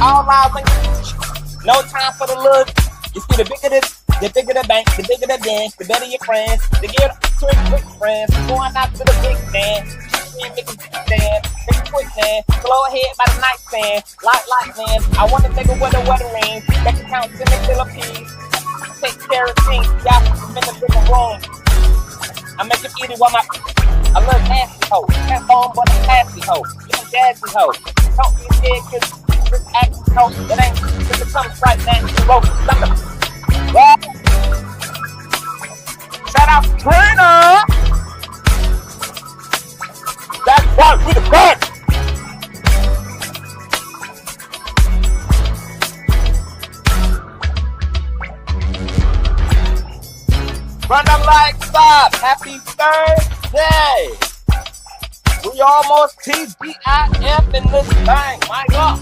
All lies on you. No time for the look. You see, the bigger the bank, the bigger the dance, the better your friends. The get to quick friends, going out to the big stand. Make a big stand, make a quick man. Slow ahead by the nightstand, light man. I want to take a wedding ring. That can count to the Philippines. Take care of things, y'all. I'm in the bigger room. I make it easy while I love nasty hoe. That phone, but a classy hoe. You jazzy hoe. Don't be scared, cause this action hoe. It ain't, cause it comes right now. Well, shout out to Trina. That's why we the best. Run them like stop. Happy Thursday. We almost TGIF in this thing. My God.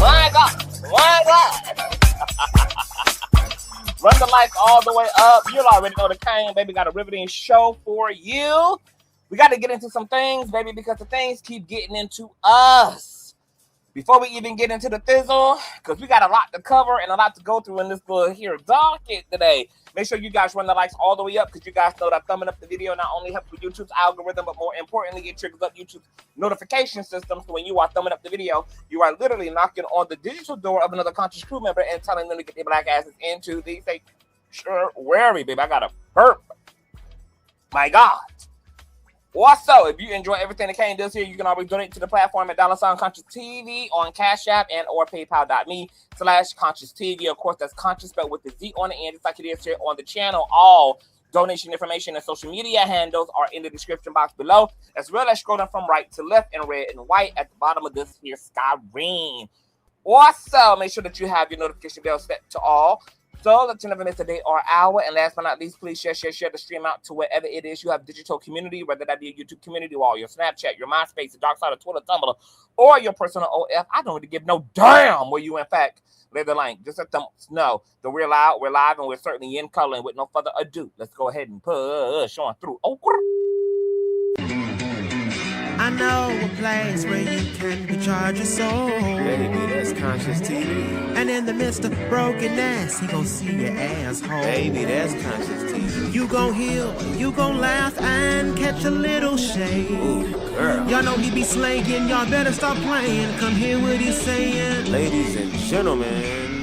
My God. My God. Run the lights all the way up. You already know the Kane, baby. Got a riveting show for you. We got to get into some things, baby, because the things keep getting into us. Before we even get into the thizzle, because we got a lot to cover and a lot to go through in this little here docket today. Make sure you guys run the likes all the way up, because you guys know that thumbing up the video not only helps with YouTube's algorithm, but more importantly, it triggers up YouTube's notification system. So when you are thumbing up the video, you are literally knocking on the digital door of another Conscious crew member and telling them to get their black asses into the sanctuary, baby. I got a burp. My God. Also, if you enjoy everything that Kane does here, you can always donate to the platform at $Consciouztv on Cash App and or PayPal.me/Consciouztv. Of course, that's Conscious spelled with the Z on the end, just like it is here on the channel. All donation information and social media handles are in the description box below, as well as scrolling from right to left in red and white at the bottom of this here screen. Also, make sure that you have your notification bell set to all, so that you never miss a day or hour. And last but not least, please share the stream out to wherever it is you have digital community, whether that be a YouTube community wall, your Snapchat, your MySpace, the dark side of Twitter, Tumblr, or your personal OF. I don't really give no damn where you, in fact, lay the link. Just let them know that we're live, and we're certainly in color. And with no further ado, let's go ahead and push on through. Oh, I know a place where you can recharge your soul. Baby, that's Consciouztv. And in the midst of brokenness, he gon' see your asshole. Baby, that's Consciouztv. You gon' heal, you gon' laugh and catch a little shade. Ooh, girl. Y'all know he be slaying, y'all better stop playing. Come hear what he's saying. Ladies and gentlemen.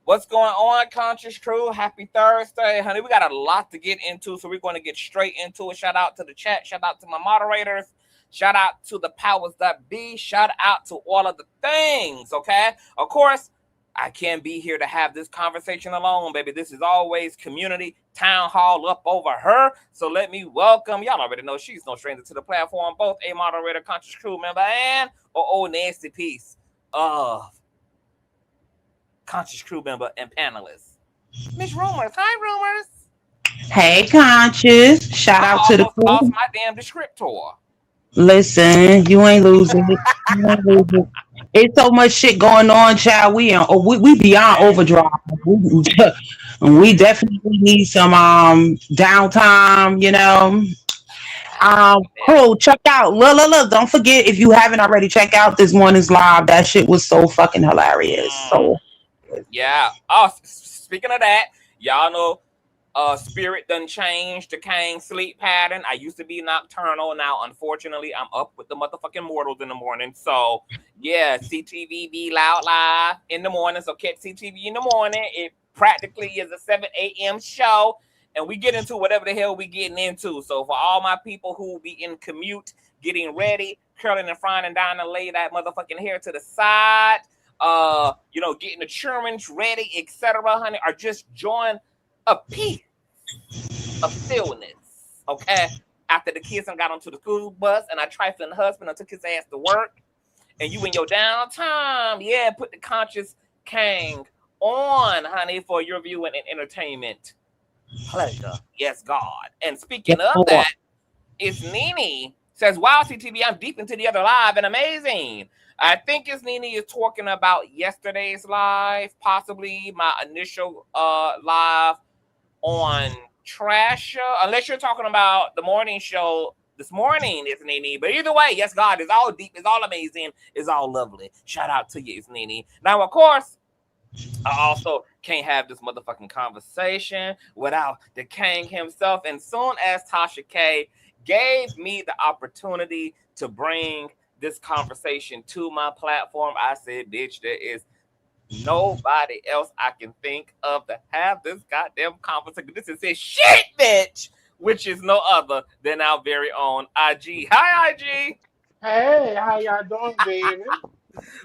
What's going on, Conscious crew? Happy Thursday, honey. We got a lot to get into, so we're going to get straight into it. Shout out to the chat. Shout out to my moderators. Shout out to the powers that be. Shout out to all of the things, okay? Of course, I can't be here to have this conversation alone, baby. This is always community town hall up over her. So let me welcome, y'all already know she's no stranger to the platform, both a moderator, Conscious crew member, and old nasty piece of Conscious crew member and panelist, Miss Rumors. Hi, Rumors. Hey, Conscious. Shout out to the crew. Off my damn descriptor. Listen, you ain't losing it. You ain't losing it. It's so much shit going on, child. We beyond overdrive. We definitely need some downtime, you know. Cool. Check out. Look. Don't forget, if you haven't already, check out this morning's live. That shit was so fucking hilarious. So yeah. Oh, speaking of that, y'all know Spirit done changed the Kane sleep pattern. I used to be nocturnal. Now, unfortunately, I'm up with the motherfucking mortals in the morning. So, yeah, CTV be loud live in the morning. So, catch CTV in the morning. It practically is a 7 a.m. show. And we get into whatever the hell we getting into. So, for all my people who be in commute, getting ready, curling and frying and dying to lay that motherfucking hair to the side, getting the churmins ready, etc., honey, or just join a piece of stillness, okay? After the kids got onto the school bus and I trifling the husband and took his ass to work, and you in your downtime, yeah, put the Conscious Kang on, honey, for your viewing and entertainment pleasure. Yes, God. And speaking of that, it's Nene says, wow, CTV, I'm deep into the other live and amazing. I think it's Nene is talking about yesterday's live, possibly my initial live on Trash, unless you're talking about the morning show this morning, it's Nene. But either way, yes, God, it's all deep, it's all amazing, it's all lovely. Shout out to you, it's Nene. Now, of course, I also can't have this motherfucking conversation without the king himself. And soon as Tasha K gave me the opportunity to bring this conversation to my platform, I said, bitch, there is nobody else I can think of to have this goddamn conversation. This is his shit, bitch, which is no other than our very own IG. Hi, IG. Hey, how y'all doing, baby?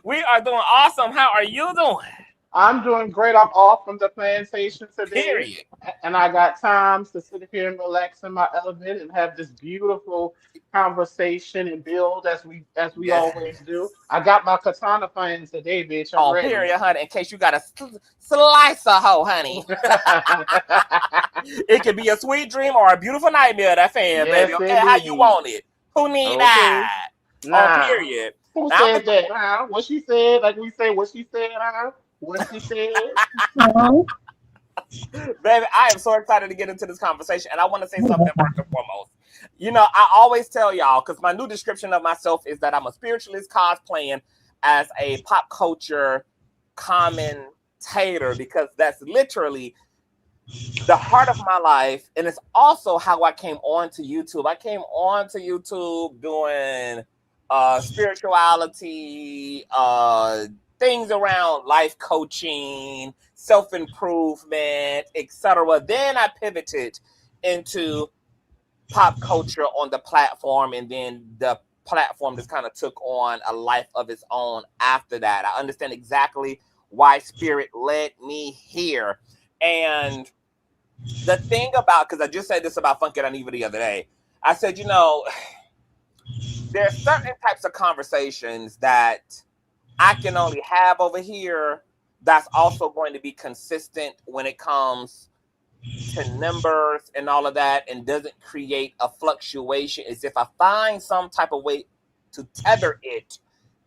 We are doing awesome. How are you doing? I'm doing great. I'm off from the plantation today, Period. and I got time to sit here and relax in my element and have this beautiful conversation and build as we Yes. always do. I got my katana playing today, bitch. I'm On ready. period, honey, in case you got a slice of hoe, honey. It could be a sweet dream or a beautiful nightmare, that fan, baby. Yes, Okay, how you indeed. want it? Who need Okay. that? On Now, period. who Now, said that? Huh? What she said? Like we say, what she said? Huh? What she said? baby, I am so excited to get into this conversation, and I want to say something first and foremost. You know, I always tell y'all, because my new description of myself is that I'm a spiritualist cosplaying as a pop culture commentator, because that's literally the heart of my life, and it's also how I came on to YouTube. I came on to YouTube doing spirituality, things around life coaching, self-improvement, etc. Then I pivoted into pop culture on the platform, and then the platform just kind of took on a life of its own after that. I understand exactly why Spirit led me here. And the thing about, because I just said this about Funky Uneven the other day, I said, you know, there are certain types of conversations that I can only have over here that's also going to be consistent when it comes to numbers and all of that, and doesn't create a fluctuation, is if I find some type of way to tether it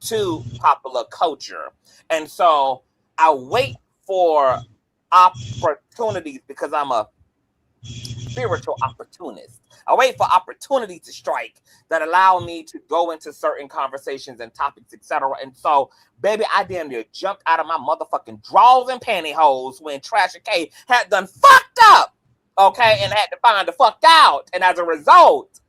to popular culture. And so I wait for opportunities, because I'm a spiritual opportunist. I wait for opportunities to strike that allow me to go into certain conversations and topics, etc. And so, baby, I damn near jumped out of my motherfucking drawers and pantyhose when Tasha K had done fucked up, okay, and had to find the fuck out. And as a result,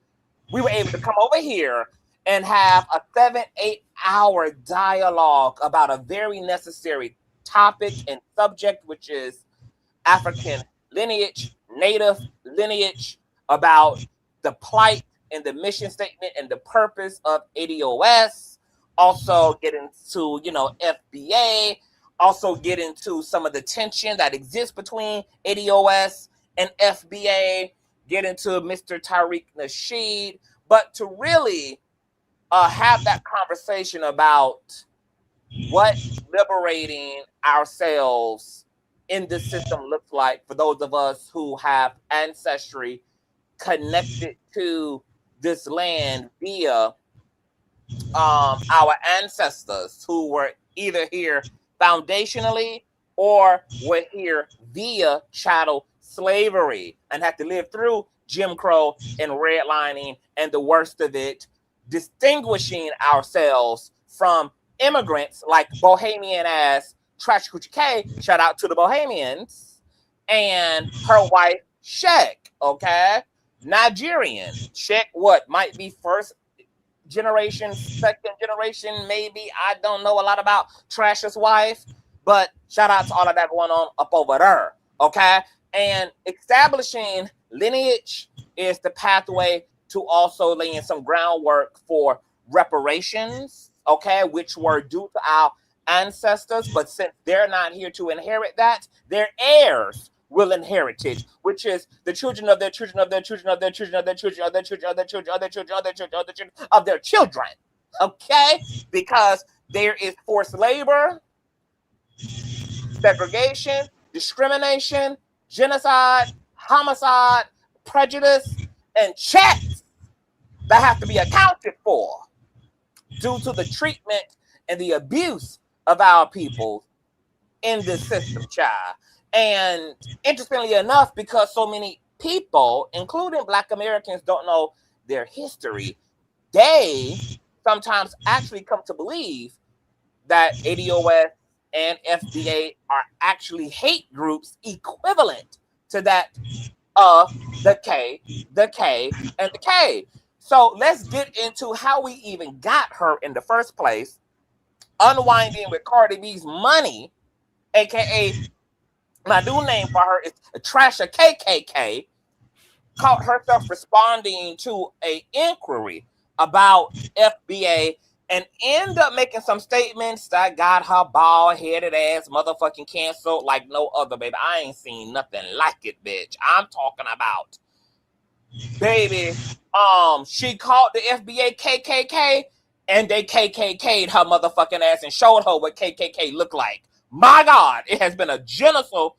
we were able to come over here and have a 7-8 hour dialogue about a very necessary topic and subject, which is African lineage, Native lineage, about the plight and the mission statement and the purpose of ADOS. Also get into, you know, FBA. Also get into some of the tension that exists between ADOS and FBA. Get into Mr. Tariq Nasheed. But to really have that conversation about what liberating ourselves in this system looks like for those of us who have ancestry connected to this land via our ancestors who were either here foundationally or were here via chattel slavery and had to live through Jim Crow and redlining and the worst of it, distinguishing ourselves from immigrants like Bohemian ass Tasha K, shout out to the Bohemians, and her wife Sheik, okay? Nigerian. Sheik, what, might be first generation, second generation, maybe. I don't know a lot about Trash's wife, but shout out to all of that going on up over there, okay? And establishing lineage is the pathway to also laying some groundwork for reparations, okay, which were due to our ancestors, but since they're not here to inherit that, their heirs will inherit it, which is the children of their children of their children of their children of their children of their children of their children of their children of their children of their children of their children, okay? Because there is forced labor, segregation, discrimination, genocide, homicide, prejudice, and checks that have to be accounted for due to the treatment and the abuse of our people in this system, child. And interestingly enough, because so many people, including Black Americans, don't know their history, they sometimes actually come to believe that ADOS and FBA are actually hate groups equivalent to that the K, and the K. So let's get into how we even got her in the first place. Unwinding with Cardi B's money, aka my new name for her is Tasha K, caught herself responding to an inquiry about FBA and end up making some statements that got her bald-headed ass motherfucking canceled like no other, baby. I ain't seen nothing like it, bitch. I'm talking about, baby, she called the FBA KKK and they KKK'd her motherfucking ass and showed her what KKK looked like. My God, it has been a digital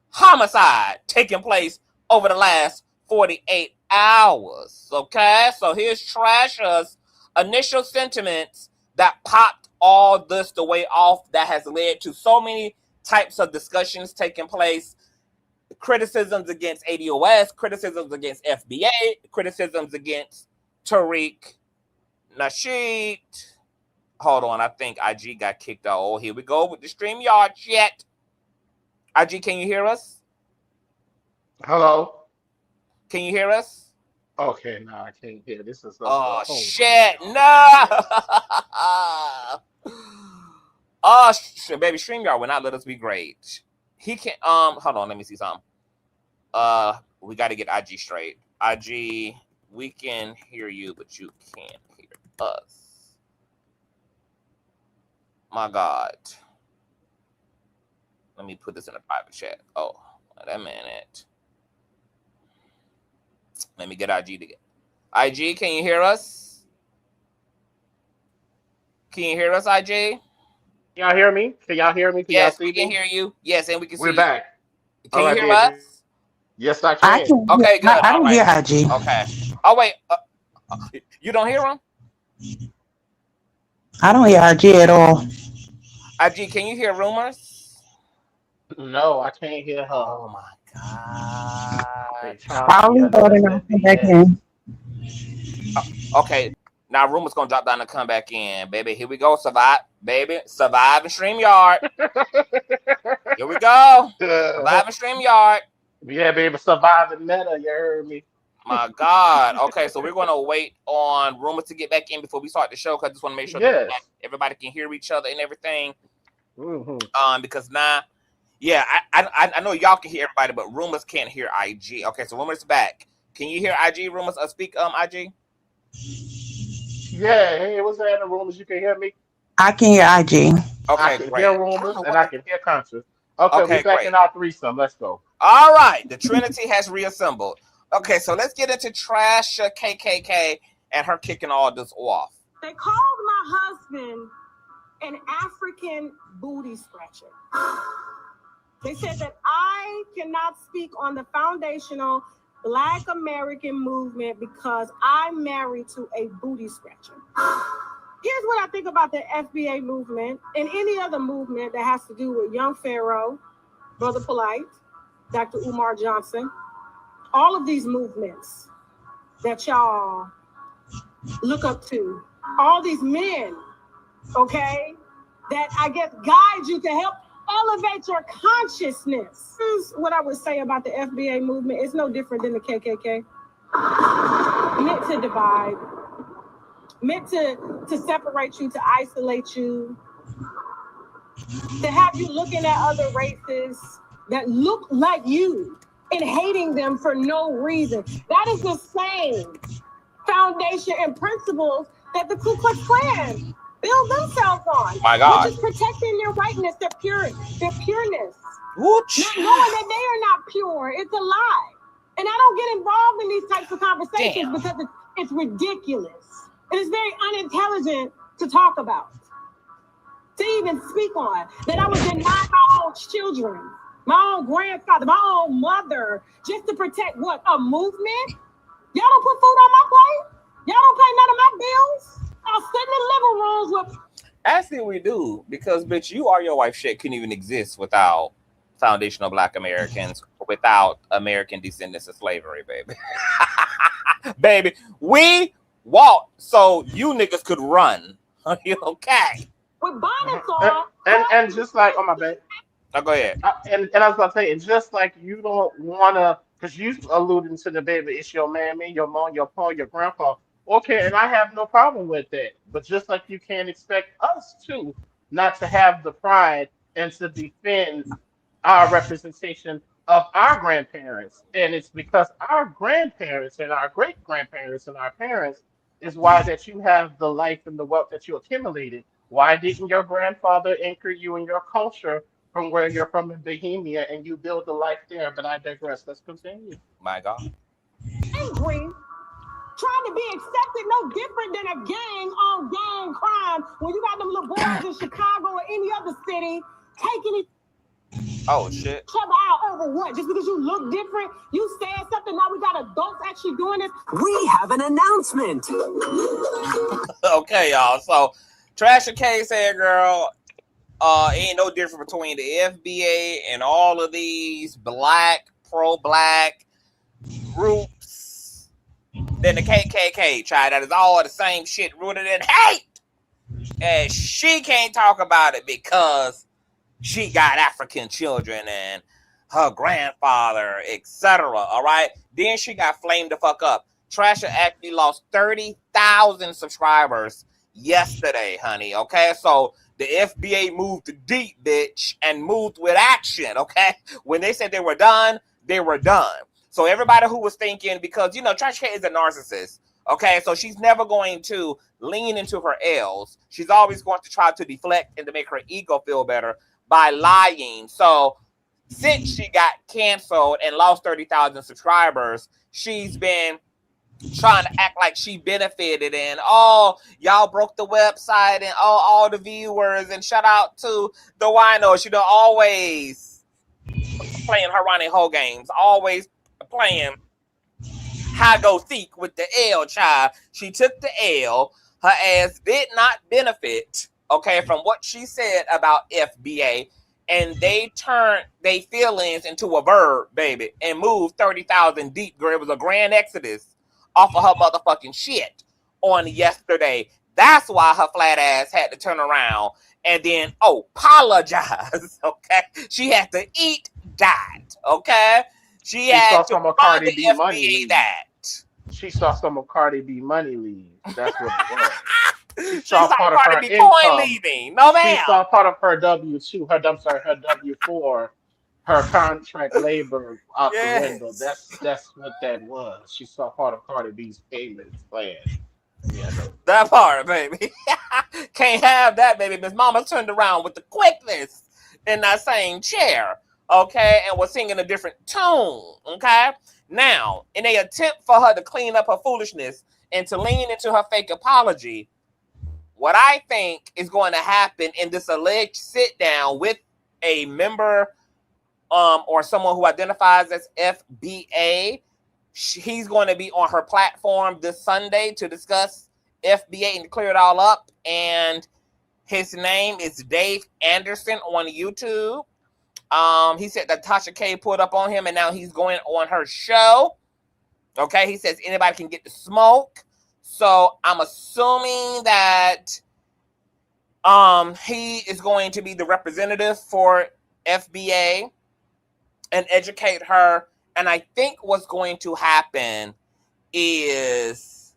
homicide taking place over the last 48 hours. Okay, so here's Trasha's initial sentiments that popped all this the way off that has led to so many types of discussions taking place. Criticisms against ADOS, criticisms against FBA, criticisms against Tariq Nasheed. Hold on, I think IG got kicked out. Oh, here we go with the StreamYard shit. IG, can you hear us? Hello? Can you hear us? Okay, no, I can't hear. This is shit, no. Baby, StreamYard will not let us be great. He can't hold on, let me see something. We got to get IG straight. IG, we can hear you, but you can't hear us. My God. Let me put this in a private chat. Oh, wait a minute. Let me get IG to get. IG, can you hear us? Can you hear us, IG? Y'all hear me? Can y'all hear me? Can yes, y'all see we can me? hear you. Yes, and we can see We're you. back. Can All you right, hear baby. us? Yes, I I can. can. Okay, good. I don't All hear right. IG. Okay. Oh, wait. You don't hear him? I don't hear IG at all. IG, can you hear rumors? No, I can't hear her. Oh, my God. They trying to I'll be leave out and I'll another come back FBA. in. Okay. Now, rumors going to drop down and come back in. Baby, here we go. Survive. Baby, survive and StreamYard. Here we go. Survive and StreamYard. Yeah, baby, surviving meta. You heard me. My God. Okay, so we're going to wait on rumors to get back in before we start the show because I just want to make sure that everybody can hear each other and everything. Mm-hmm. Because now, yeah, I know y'all can hear everybody, but rumors can't hear IG. Okay, so rumors back. Can you hear IG rumors? Speak IG. Yeah, hey, what's that in the rumors? You can hear me? I can hear IG. Okay, I can great. hear rumors and I can hear Conscious. Okay, we back great. in our threesome. Let's go. All right, the Trinity has reassembled. Okay, so let's get into Tasha K and her kicking all this off. They called my husband an African booty scratcher. They said that I cannot speak on the foundational Black American movement because I'm married to a booty scratcher. Here's what I think about the FBA movement and any other movement that has to do with Young Pharaoh, Brother Polite, Dr. Umar Johnson, all of these movements that y'all look up to, all these men, okay, that I guess guide you to help elevate your consciousness. Here's what I would say about the FBA movement. It's no different than the KKK. Meant to divide, meant to separate you, to isolate you, to have you looking at other races that look like you and hating them for no reason. That is the same foundation and principles that the Ku Klux Klan build themselves on. My God. Which is protecting their whiteness, their pureness. Wooch. Not knowing that they are not pure. It's a lie. And I don't get involved in these types of conversations because it's ridiculous. It is very unintelligent to talk about. to even speak on. That I would deny my own children, my own grandfather, my own mother, just to protect what? A movement? Y'all don't put food on my plate? Y'all don't pay none of my bills? I'll sit in the living rooms with... Actually, we do, because, bitch, you or your wife shit couldn't even exist without foundational Black Americans, without American descendants of slavery, baby. Baby, we walked so you niggas could run. Are you okay? With bonnets on. And just like, oh my bad. Now go ahead. And I was about to say, it's just like you don't want to, because you alluding to the baby, it's your mammy, your mom, your pa, your grandpa. Okay, and I have no problem with that. But just like you can't expect us to not to have the pride and to defend our representation of our grandparents. And it's because our grandparents and our great grandparents and our parents is why that you have the life and the wealth that you accumulated. Why didn't your grandfather anchor you in your culture from where you're from in Bohemia and you build a life there? But I digress. Let's continue. My God. Angry, trying to be accepted, no different than a gang on gang crime when you got them little boys in Chicago or any other city taking it. Oh shit. Each other out over what? Just because you look different, you said something. Now we got adults actually doing this. We have an announcement. Okay, y'all. So, Tasha K said, "Girl, ain't no difference between the FBA and all of these pro-black groups than the KKK. Child, that is all the same shit rooted in hate, and she can't talk about it because she got African children and her grandfather, etc. All right. Then she got flamed the fuck up. Tasha actually lost 30,000 subscribers yesterday, honey. Okay, so the FBA moved deep, bitch, and moved with action. Okay, when they said they were done, they were done. So everybody who was thinking, because you know Tasha K is a narcissist. Okay, so she's never going to lean into her L's. She's always going to try to deflect and to make her ego feel better by lying. So since she got canceled and lost 30,000 subscribers, she's been trying to act like she benefited and y'all broke the website and all the viewers, and shout out to the winos, always playing her Ronnie Ho games, always playing high go seek with the L, child. She took the L. Her ass did not benefit, okay, from what she said about FBA, and they turned their feelings into a verb, baby, and moved 30,000 deep, girl. It was a grand exodus off of her motherfucking shit on yesterday. That's why her flat ass had to turn around and then apologize. Okay, she had to eat that. Okay, she had to fund the FBA that. She saw some of Cardi B money leave. That's what it was. She saw part of her income leaving. No, ma'am. She saw part of her W-2, her W-4, her contract labor out the window. That's what that was. She saw part of Cardi B's payments plan. Yeah, that part, baby. Can't have that, baby. Miss Mama turned around with the quickness in that same chair, okay, and was singing a different tune, okay? Now, in an attempt for her to clean up her foolishness and to lean into her fake apology, what I think is going to happen in this alleged sit down with a member or someone who identifies as FBA, he's going to be on her platform this Sunday to discuss FBA and to clear it all up. And his name is Dave Anderson on YouTube. He said that Tasha K pulled up on him and now he's going on her show. Okay, he says anybody can get the smoke. So I'm assuming that he is going to be the representative for FBA and educate her. And I think what's going to happen is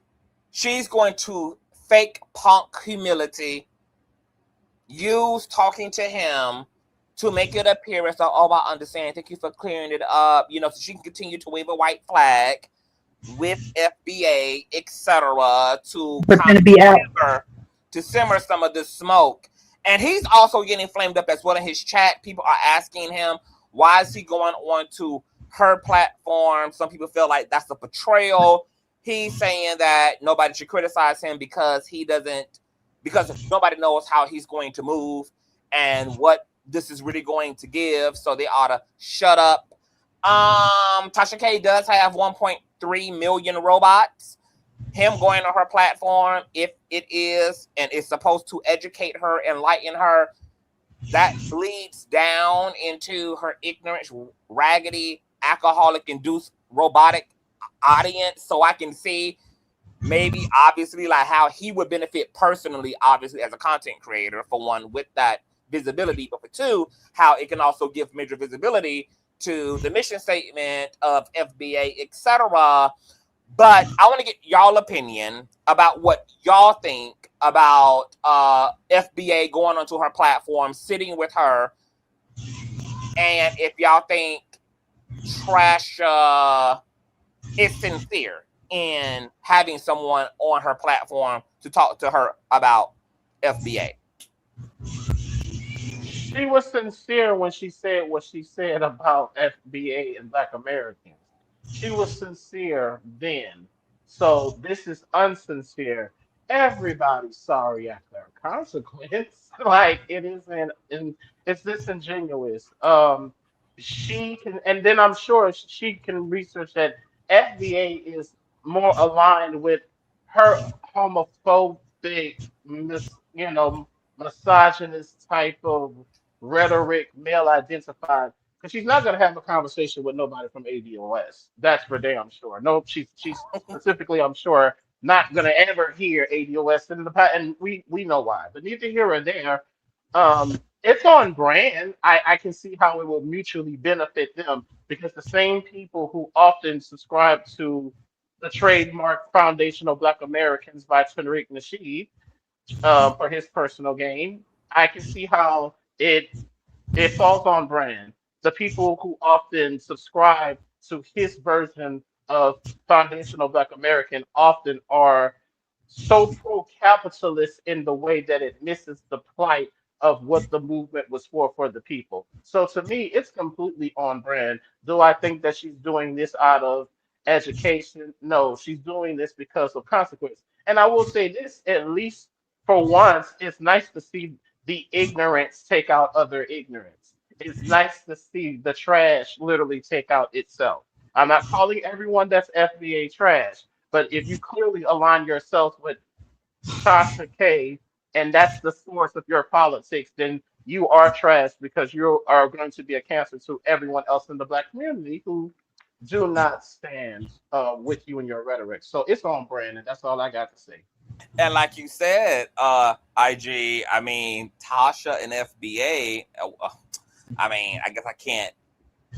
she's going to fake punk humility, use talking to him to make it appear as though, I understand. Thank you for clearing it up. So she can continue to wave a white flag with FBA, etc., to simmer some of the smoke. And he's also getting flamed up as well in his chat. People are asking him, why is he going on to her platform? Some people feel like that's a betrayal. He's saying that nobody should criticize him because nobody knows how he's going to move. and what this is really going to give. So they ought to shut up. Tasha K does have 1.3 million robots. Him going on her platform, if it is, and it's supposed to educate her, enlighten her, that bleeds down into her ignorant, raggedy, alcoholic-induced robotic audience. So I can see maybe, obviously, like how he would benefit personally, obviously, as a content creator, for one, with that visibility, but for two, how it can also give major visibility to the mission statement of FBA, etc. But I want to get y'all opinion about what y'all think about FBA going onto her platform, sitting with her, and if y'all think Tasha is sincere in having someone on her platform to talk to her about FBA. She was sincere when she said what she said about FBA and Black Americans. She was sincere then. So this is unsincere. Everybody's sorry after a consequence. Like it isn't, and it's disingenuous. She can, and then I'm sure she can research that FBA is more aligned with her homophobic, misogynist type of rhetoric, male identified, because she's not going to have a conversation with nobody from ADOS. That's for damn sure. No, she's specifically, I'm sure, not going to ever hear ADOS in the past, and we know why. But neither here or there. It's on brand. I can see how it will mutually benefit them because the same people who often subscribe to the trademark Foundational Black Americans by Tariq Nasheed for his personal gain. I can see how it falls on brand. The people who often subscribe to his version of Foundational Black American often are so pro-capitalist in the way that it misses the plight of what the movement was for the people. So to me, it's completely on brand. Do I think that she's doing this out of education? No, she's doing this because of consequence. And I will say this, at least for once, it's nice to see the ignorance take out other ignorance. It's nice to see the trash literally take out itself. I'm not calling everyone that's FBA trash, but if you clearly align yourself with Tasha K and that's the source of your politics, then you are trash because you are going to be a cancer to everyone else in the Black community who do not stand with you in your rhetoric. So it's on brand, and that's all I got to say. And like you said, IG, I mean, Tasha and FBA, I mean, I guess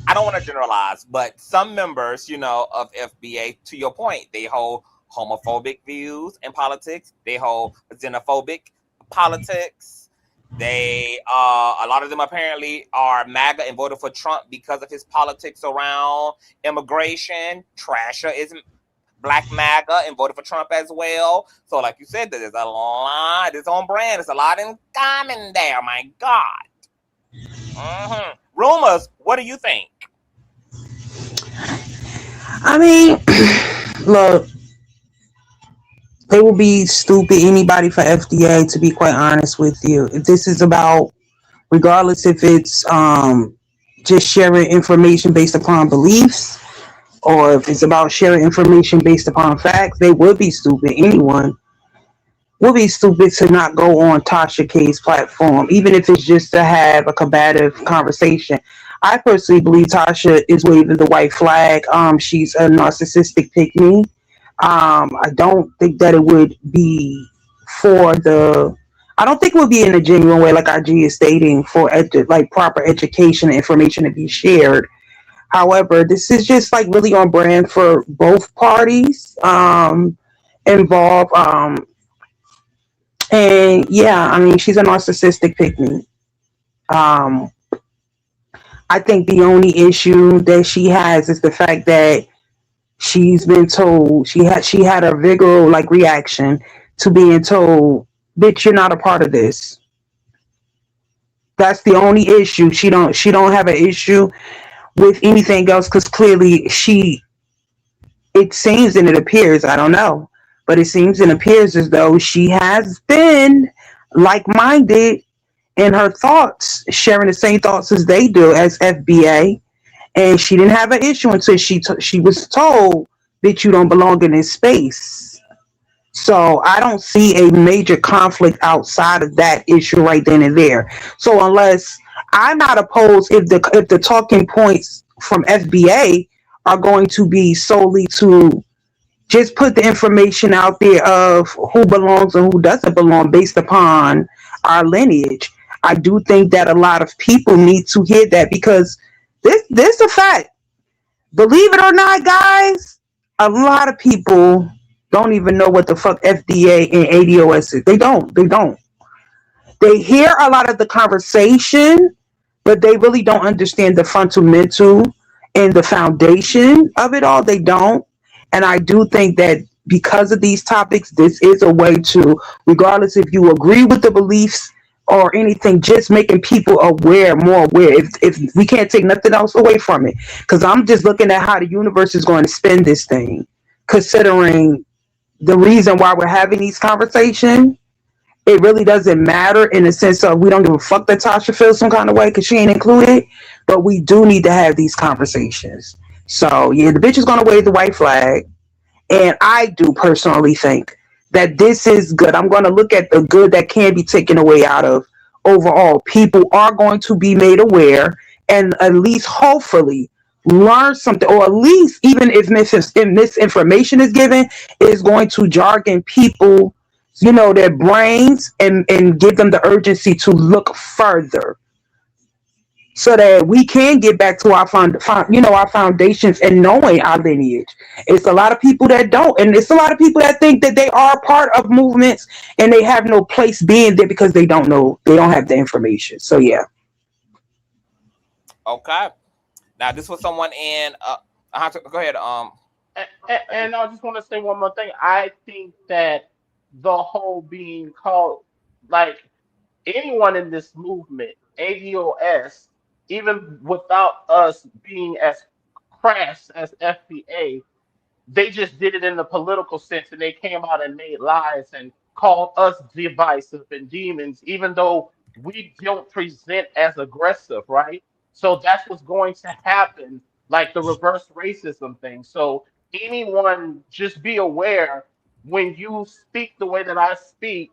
I don't want to generalize, but some members, of FBA, to your point, they hold homophobic views in politics. They hold xenophobic politics. They, a lot of them apparently are MAGA and voted for Trump because of his politics around immigration. Tasha is Black MAGA and voted for Trump as well. So like you said, there's a lot, it's on brand. There's a lot in common there, my God. Mm-hmm. Rumors, what do you think? I mean, look, it would be stupid anybody for FDA, to be quite honest with you. If this is about, regardless if it's just sharing information based upon beliefs, or if it's about sharing information based upon facts, they would be stupid. Anyone would be stupid to not go on Tasha K's platform, even if it's just to have a combative conversation. I personally believe Tasha is waving the white flag. She's a narcissistic pick-me. I don't think that it would be I don't think it would be in a genuine way, like IG is stating, for like proper education and information to be shared. However, this is just like really on brand for both parties involved. And yeah, I mean, she's a narcissistic pick-me. I think the only issue that she has is the fact that she's been told, she had a vigorous like reaction to being told, bitch, you're not a part of this. That's the only issue. She don't have an issue with anything else, because clearly it seems and it appears, I don't know, but it seems and appears as though she has been like-minded in her thoughts, sharing the same thoughts as they do as FBA, and she didn't have an issue until she was told that you don't belong in this space. So I don't see a major conflict outside of that issue right then and there. So unless I'm not opposed if the talking points from FBA are going to be solely to just put the information out there of who belongs and who doesn't belong based upon our lineage. I do think that a lot of people need to hear that because this is a fact. Believe it or not, guys, a lot of people don't even know what the fuck FDA and ADOS is. They don't. They don't. They hear a lot of the conversation, but they really don't understand the fundamental and the foundation of it all. They don't. And I do think that because of these topics, this is a way to, regardless if you agree with the beliefs or anything, just making people aware, more aware. If we can't take nothing else away from it, because I'm just looking at how the universe is going to spin this thing, considering the reason why we're having these conversations. It really doesn't matter in the sense of we don't give a fuck that Tasha feels some kind of way because she ain't included, but we do need to have these conversations. So yeah, the bitch is gonna wave the white flag, and I do personally think that this is good. I'm gonna look at the good that can be taken away out of overall. People are going to be made aware, and at least hopefully learn something, or at least even if misinformation is given, is going to jargon people, their brains, and give them the urgency to look further so that we can get back to our foundations and knowing our lineage. It's a lot of people that don't, and it's a lot of people that think that they are part of movements and they have no place being there because they don't know, they don't have the information. So yeah. Okay. Now this was someone in. Go ahead. And I just want to say one more thing. I think that the whole being called, like, anyone in this movement, ADOS, even without us being as crass as FBA, they just did it in the political sense, and they came out and made lies and called us divisive and demons, even though we don't present as aggressive, right? So that's what's going to happen, like the reverse racism thing. So anyone, just be aware when you speak the way that I speak,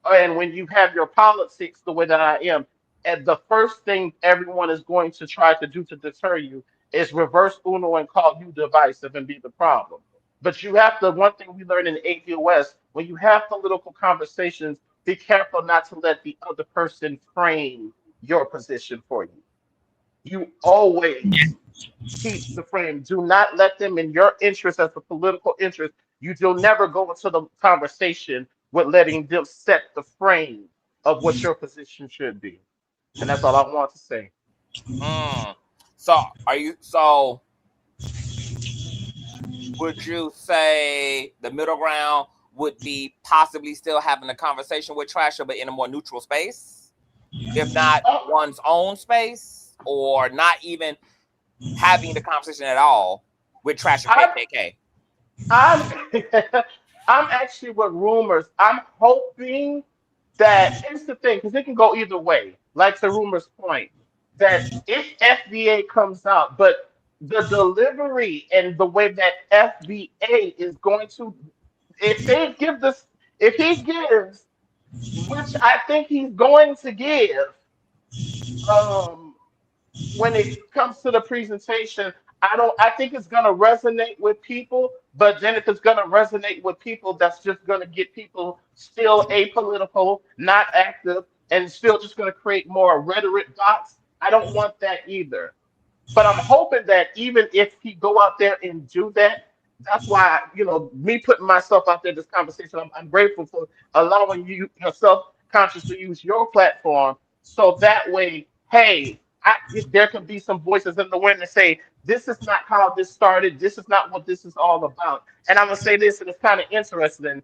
and when you have your politics the way that I am, and the first thing everyone is going to try to do to deter you is reverse Uno and call you divisive and be the problem. But you have to, one thing we learned in ADOS, when you have political conversations, be careful not to let the other person frame your position for you. You always keep the frame. Do not let them in your interest as a political interest. You'll never go into the conversation with letting them set the frame of what your position should be. And that's all I want to say. So would you say the middle ground would be possibly still having a conversation with Trasher, but in a more neutral space, if not one's own space, or not even having the conversation at all with Trasher KKK? I'm I'm actually with rumors. I'm hoping that, here's the thing, because it can go either way. Like the rumors point, that if FBA comes out, but the delivery and the way that FBA is going to, if they give this, if he gives, which I think he's going to give, um, when it comes to the presentation, I think it's gonna resonate with people, but then if it's gonna resonate with people, that's just gonna get people still apolitical, not active, and still just gonna create more rhetoric bots. I don't want that either. But I'm hoping that even if he go out there and do that, that's why, me putting myself out there, this conversation, I'm grateful for allowing you yourself conscious to use your platform, so that way, hey, there can be some voices in the wind that say, this is not how this started. This is not what this is all about. And I'm going to say this, and it's kind of interesting.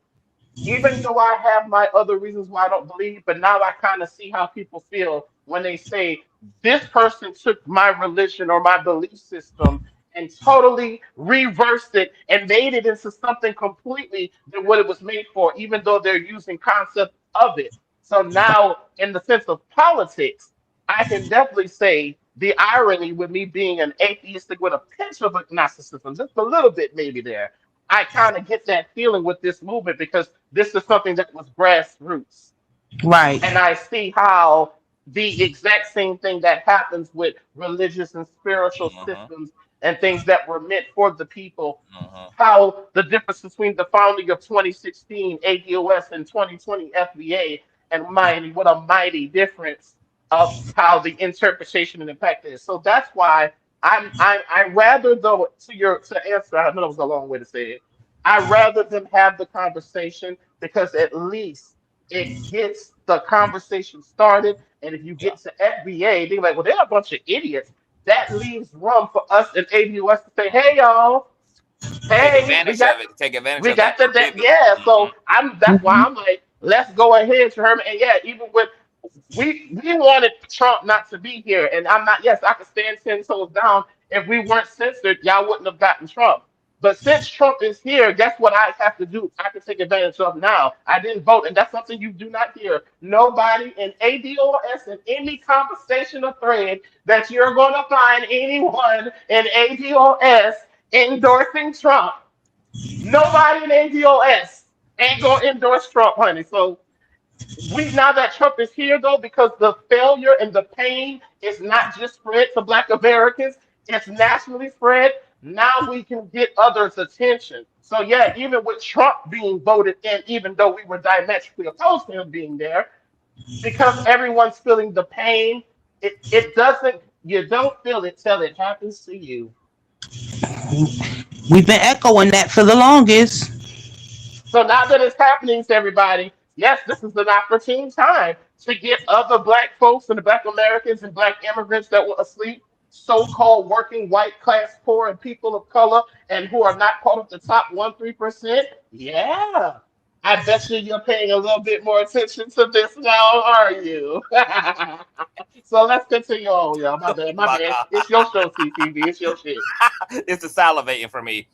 Even though I have my other reasons why I don't believe, but now I kind of see how people feel when they say, this person took my religion or my belief system and totally reversed it and made it into something completely than what it was made for, even though they're using concept of it. So now, in the sense of politics, I can definitely say the irony with me being an atheistic with a pinch of agnosticism, just a little bit maybe there. I kind of get that feeling with this movement because this is something that was grassroots. Right. And I see how the exact same thing that happens with religious and spiritual Mm-hmm. systems and things that were meant for the people, Mm-hmm. how the difference between the founding of 2016 ADOS and 2020 FBA, and mighty, what a mighty difference of how the interpretation and impact is. So that's why I rather, though, to answer, I know that was a long way to say it. I rather them have the conversation because at least it gets the conversation started. And if you Yeah. get to FBA, they're like, well, they're a bunch of idiots. That leaves room for us in ADOS to say, hey, y'all, Take hey, advantage of it. Take advantage we of that. got that, People. yeah. Mm-hmm. So that's why I'm like, let's go ahead, Herman. And yeah, even with we wanted Trump not to be here, and I'm not. Yes, I could stand 10 toes down. If we weren't censored, y'all wouldn't have gotten Trump. But since Trump is here, guess what I have to do? I can take advantage of now. I didn't vote, and that's something you do not hear. Nobody in ADOS in any conversation or thread that you're going to find anyone in ADOS endorsing Trump. Nobody in ADOS ain't gonna endorse Trump, honey. So we now that Trump is here though, because the failure and the pain is not just spread to Black Americans, it's nationally spread. Now we can get others' attention. So yeah, even with Trump being voted in, even though we were diametrically opposed to him being there, because everyone's feeling the pain, it doesn't you don't feel it till it happens to you. We've been echoing that for the longest. So now that it's happening to everybody, yes, this is an opportune time to get other black folks and the black Americans and black immigrants that were asleep, so-called working white class poor and people of color and who are not part of the top 1-3%. Yeah. I bet you're paying a little bit more attention to this now, are you? So let's continue on, y'all. My bad, my My bad. God. It's your show, CTV. It's your shit. It's the salivating for me.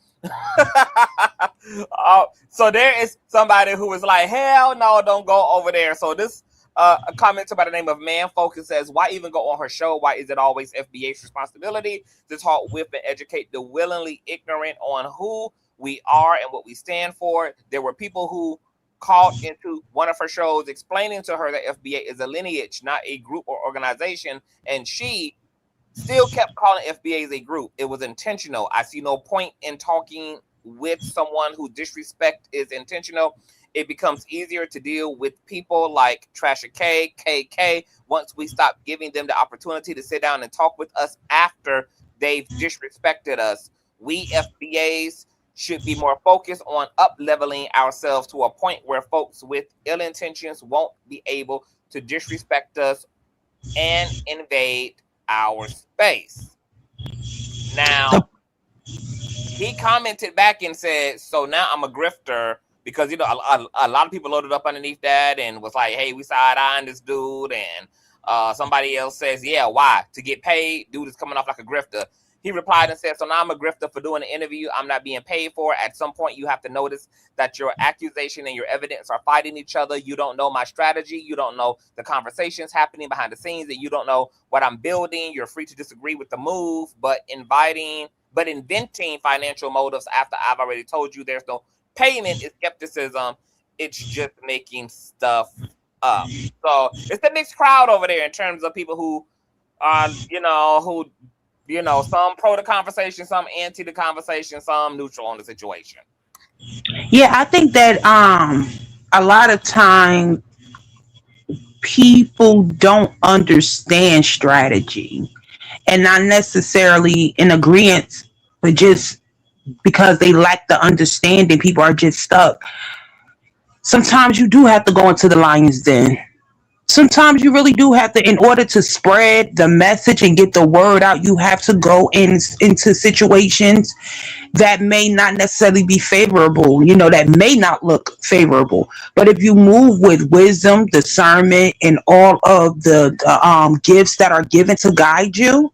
So there is somebody who was like, hell no, don't go over there. So this a commenter by the name of Man Focus says, why even go on her show? Why is it always FBA's responsibility to talk with and educate the willingly ignorant on who we are and what we stand for? There were people who called into one of her shows explaining to her that FBA is a lineage, not a group or organization, and she still kept calling FBA a group. It was intentional. I see no point in talking with someone who disrespect is intentional. It becomes easier to deal with people like Tasha K, KK, once we stop giving them the opportunity to sit down and talk with us after they've disrespected us. We FBAs should be more focused on up-leveling ourselves to a point where folks with ill intentions won't be able to disrespect us and invade our space. Now, he commented back and said, so now I'm a grifter, because you know a lot of people loaded up underneath that and was like, hey, we side-eyeing this dude, and somebody else says, yeah, why? To get paid? Dude is coming off like a grifter. He replied and said, so now I'm a grifter for doing an interview I'm not being paid for. At some point, you have to notice that your accusation and your evidence are fighting each other. You don't know my strategy. You don't know the conversations happening behind the scenes, and you don't know what I'm building. You're free to disagree with the move, but inventing financial motives after I've already told you there's no payment is skepticism. It's just making stuff up. So it's a mixed crowd over there in terms of people who are, some pro the conversation, some anti the conversation, some neutral on the situation. Yeah, I think that a lot of time people don't understand strategy and not necessarily in agreement, but just because they lack the understanding, people are just stuck. Sometimes you do have to go into the lion's den. Sometimes you really do have to, in order to spread the message and get the word out, you have to go into situations that may not necessarily be favorable, that may not look favorable. But if you move with wisdom, discernment, and all of the gifts that are given to guide you,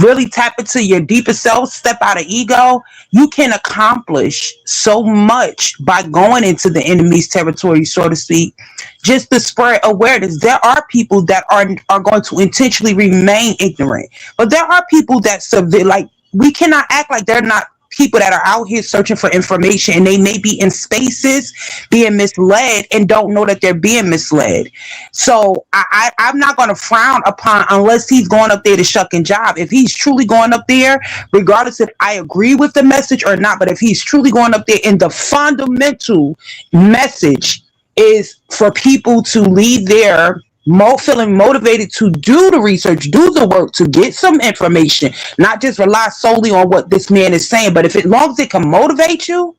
really tap into your deepest self, step out of ego, you can accomplish so much by going into the enemy's territory, so to speak, just to spread awareness. There are people that are going to intentionally remain ignorant, but there are people that like, we cannot act like they're not people that are out here searching for information, and they may be in spaces being misled and don't know that they're being misled. So I'm not going to frown upon, unless he's going up there to shuck and jive. If he's truly going up there, regardless if I agree with the message or not, but if he's truly going up there, and the fundamental message is for people to leave there feeling motivated to do the research, do the work, to get some information, not just rely solely on what this man is saying. But if as long as it can motivate you,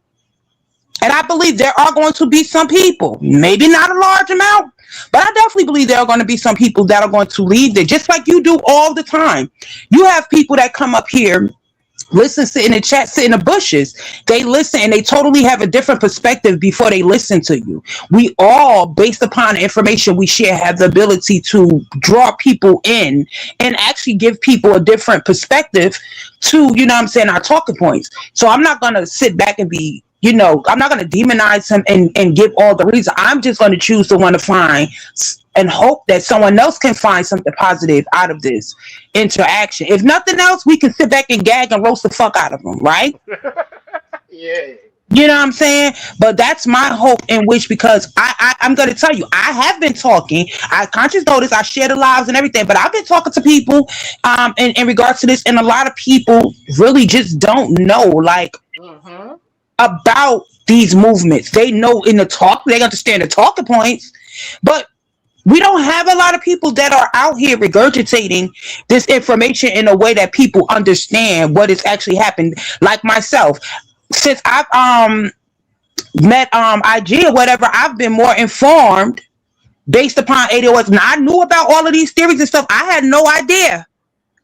and I believe there are going to be some people, maybe not a large amount, but I definitely believe there are going to be some people that are going to leave there, just like you do all the time. You have people that come up here, listen, sit in the chat, sit in the bushes. They listen and they totally have a different perspective before they listen to you. We all, based upon the information we share, have the ability to draw people in and actually give people a different perspective to, you know what I'm saying, our talking points. So I'm not going to sit back and be, I'm not going to demonize him and give all the reason. I'm just going to choose the one to find and hope that someone else can find something positive out of this interaction. If nothing else, we can sit back and gag and roast the fuck out of them, right? Yeah. You know what I'm saying? But that's my hope, in which, because I'm going to tell you, I have been talking. I conscious notice, I share the lives and everything, but I've been talking to people in regards to this, and a lot of people really just don't know, like, about these movements. They know in the talk, they understand the talking points, but we don't have a lot of people that are out here regurgitating this information in a way that people understand what is actually happened. Like myself, since I've met IG or whatever, I've been more informed based upon ADOS. Now, I knew about all of these theories and stuff. I had no idea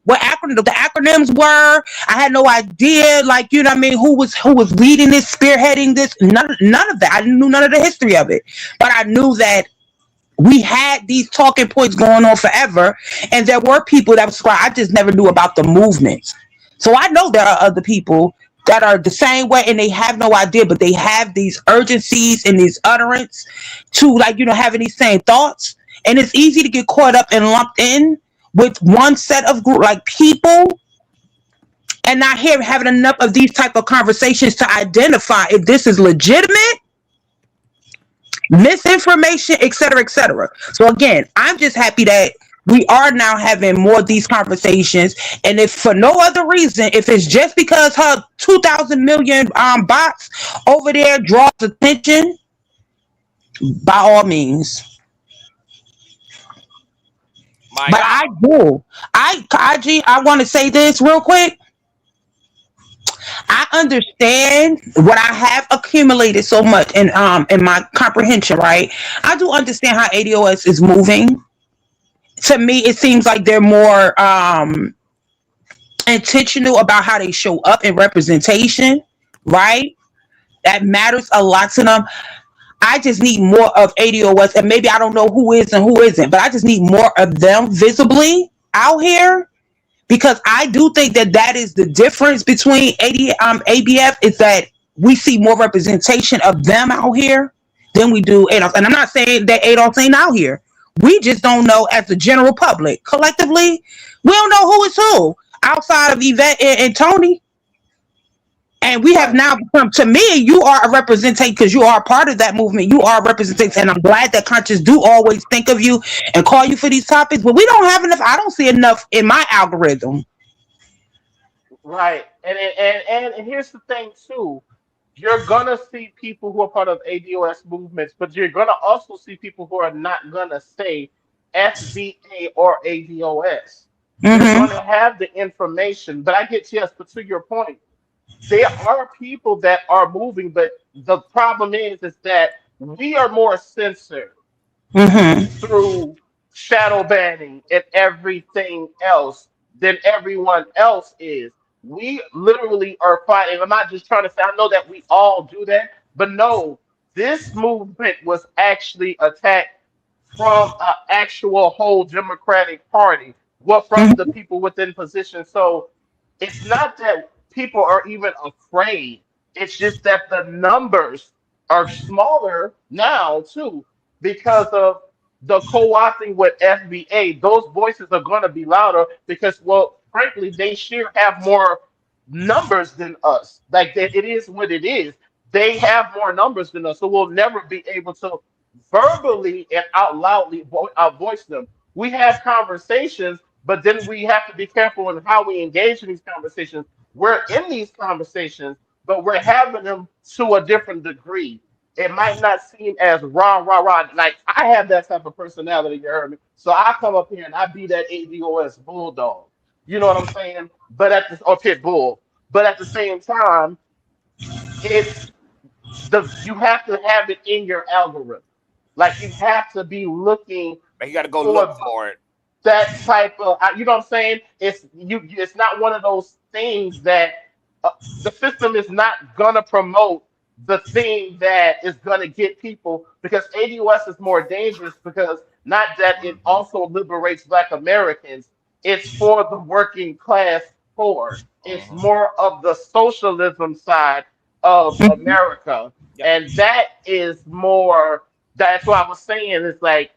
what the acronyms were. I had no idea, like, you know what I mean, who was leading this, spearheading this. None of that. I knew none of the history of it, but I knew that we had these talking points going on forever, and there were people that was, I just never knew about the movements. So I know there are other people that are the same way, and they have no idea, but they have these urgencies and these utterance to, like, having these same thoughts. And it's easy to get caught up and lumped in with one set of group, like, people, and not having enough of these type of conversations to identify if this is legitimate, misinformation, etc., etc. So again, I'm just happy that we are now having more of these conversations, and if for no other reason, if it's just because her 2,000 million bots over there draws attention, by all means. But I want to say this real quick. I understand what I have accumulated so much in my comprehension, right? I do understand how ADOS is moving. To me, it seems like they're more intentional about how they show up in representation, right? That matters a lot to them. I just need more of ADOS, and maybe I don't know who is and who isn't, but I just need more of them visibly out here. Because I do think that is the difference between ABF, is that we see more representation of them out here than we do ADOS. And I'm not saying that ADOS ain't out here. We just don't know, as the general public. Collectively, we don't know who is who outside of Yvette and Tony. And we have now become, to me, you are a representation, because you are a part of that movement. You are a representation. And I'm glad that Conscious do always think of you and call you for these topics. But we don't have enough. I don't see enough in my algorithm. Right. And here's the thing, too. You're going to see people who are part of ADOS movements, but you're going to also see people who are not going to say FBA or ADOS. You're going to have the information. But I get, yes, but to your point, there are people that are moving, but the problem is that we are more censored through shadow banning and everything else than everyone else is. We literally are fighting. I'm not just trying to say, I know that we all do that, but no, this movement was actually attacked from an actual whole Democratic Party. well, from the people within position. So it's not that people are even afraid. It's just that the numbers are smaller now too because of the co-opting with FBA. Those voices are going to be louder because, well, frankly, they sure have more numbers than us. Like that, it is what it is. They have more numbers than us, so we'll never be able to verbally and out loudly voice them. We have conversations, but then we have to be careful in how we engage in these conversations. We're in these conversations, but we're having them to a different degree. It might not seem as rah, rah, rah. Like I have that type of personality, you heard me. So I come up here and I be that ADOS bulldog. You know what I'm saying? But at the or pit bull. But at the same time, it's you have to have it in your algorithm. Like you have to be looking Like you got to go look for for it. that type of you know what I'm saying. It's not one of those things that the system is not gonna promote the thing that is gonna get people because ADOS is more dangerous because not that it also liberates Black Americans. It's for the working class poor. It's more of the socialism side of America, Yep. and that is more. That's what I was saying. It's like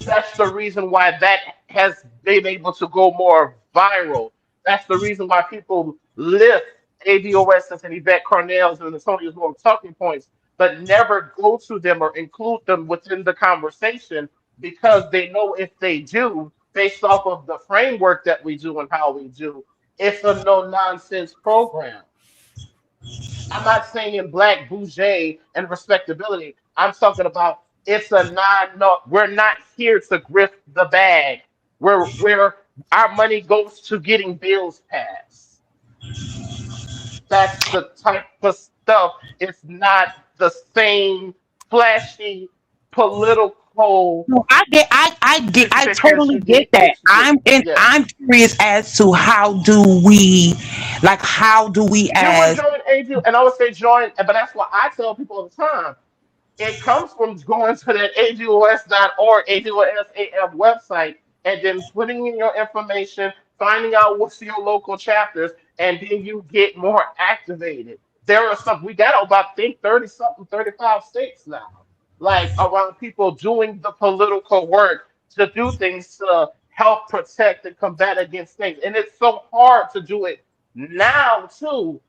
that's the reason why that has been able to go more viral. That's the reason why people lift ADOS and Yvette Cornell's and Antonia's more talking points, but never go to them or include them within the conversation because they know if they do, based off of the framework that we do and how we do, it's a no nonsense program. I'm not saying black bougie and respectability. I'm talking about it's a non no we're not here to grift the bag. Where our money goes to getting bills passed. That's the type of stuff. It's not the same flashy political No, I picture that totally you get get that. that you get. Yeah. I'm curious as to how do we You would as join AD and I would say join, but that's why I tell people all the time. It comes from going to that ADOS.org, ADOSAF website, and then putting in your information, finding out what's your local chapters, and then you get more activated. There are some, we got about, I think, 30 something, 35 states now, like around people doing the political work to do things to help protect and combat against things. And it's so hard to do it now, too,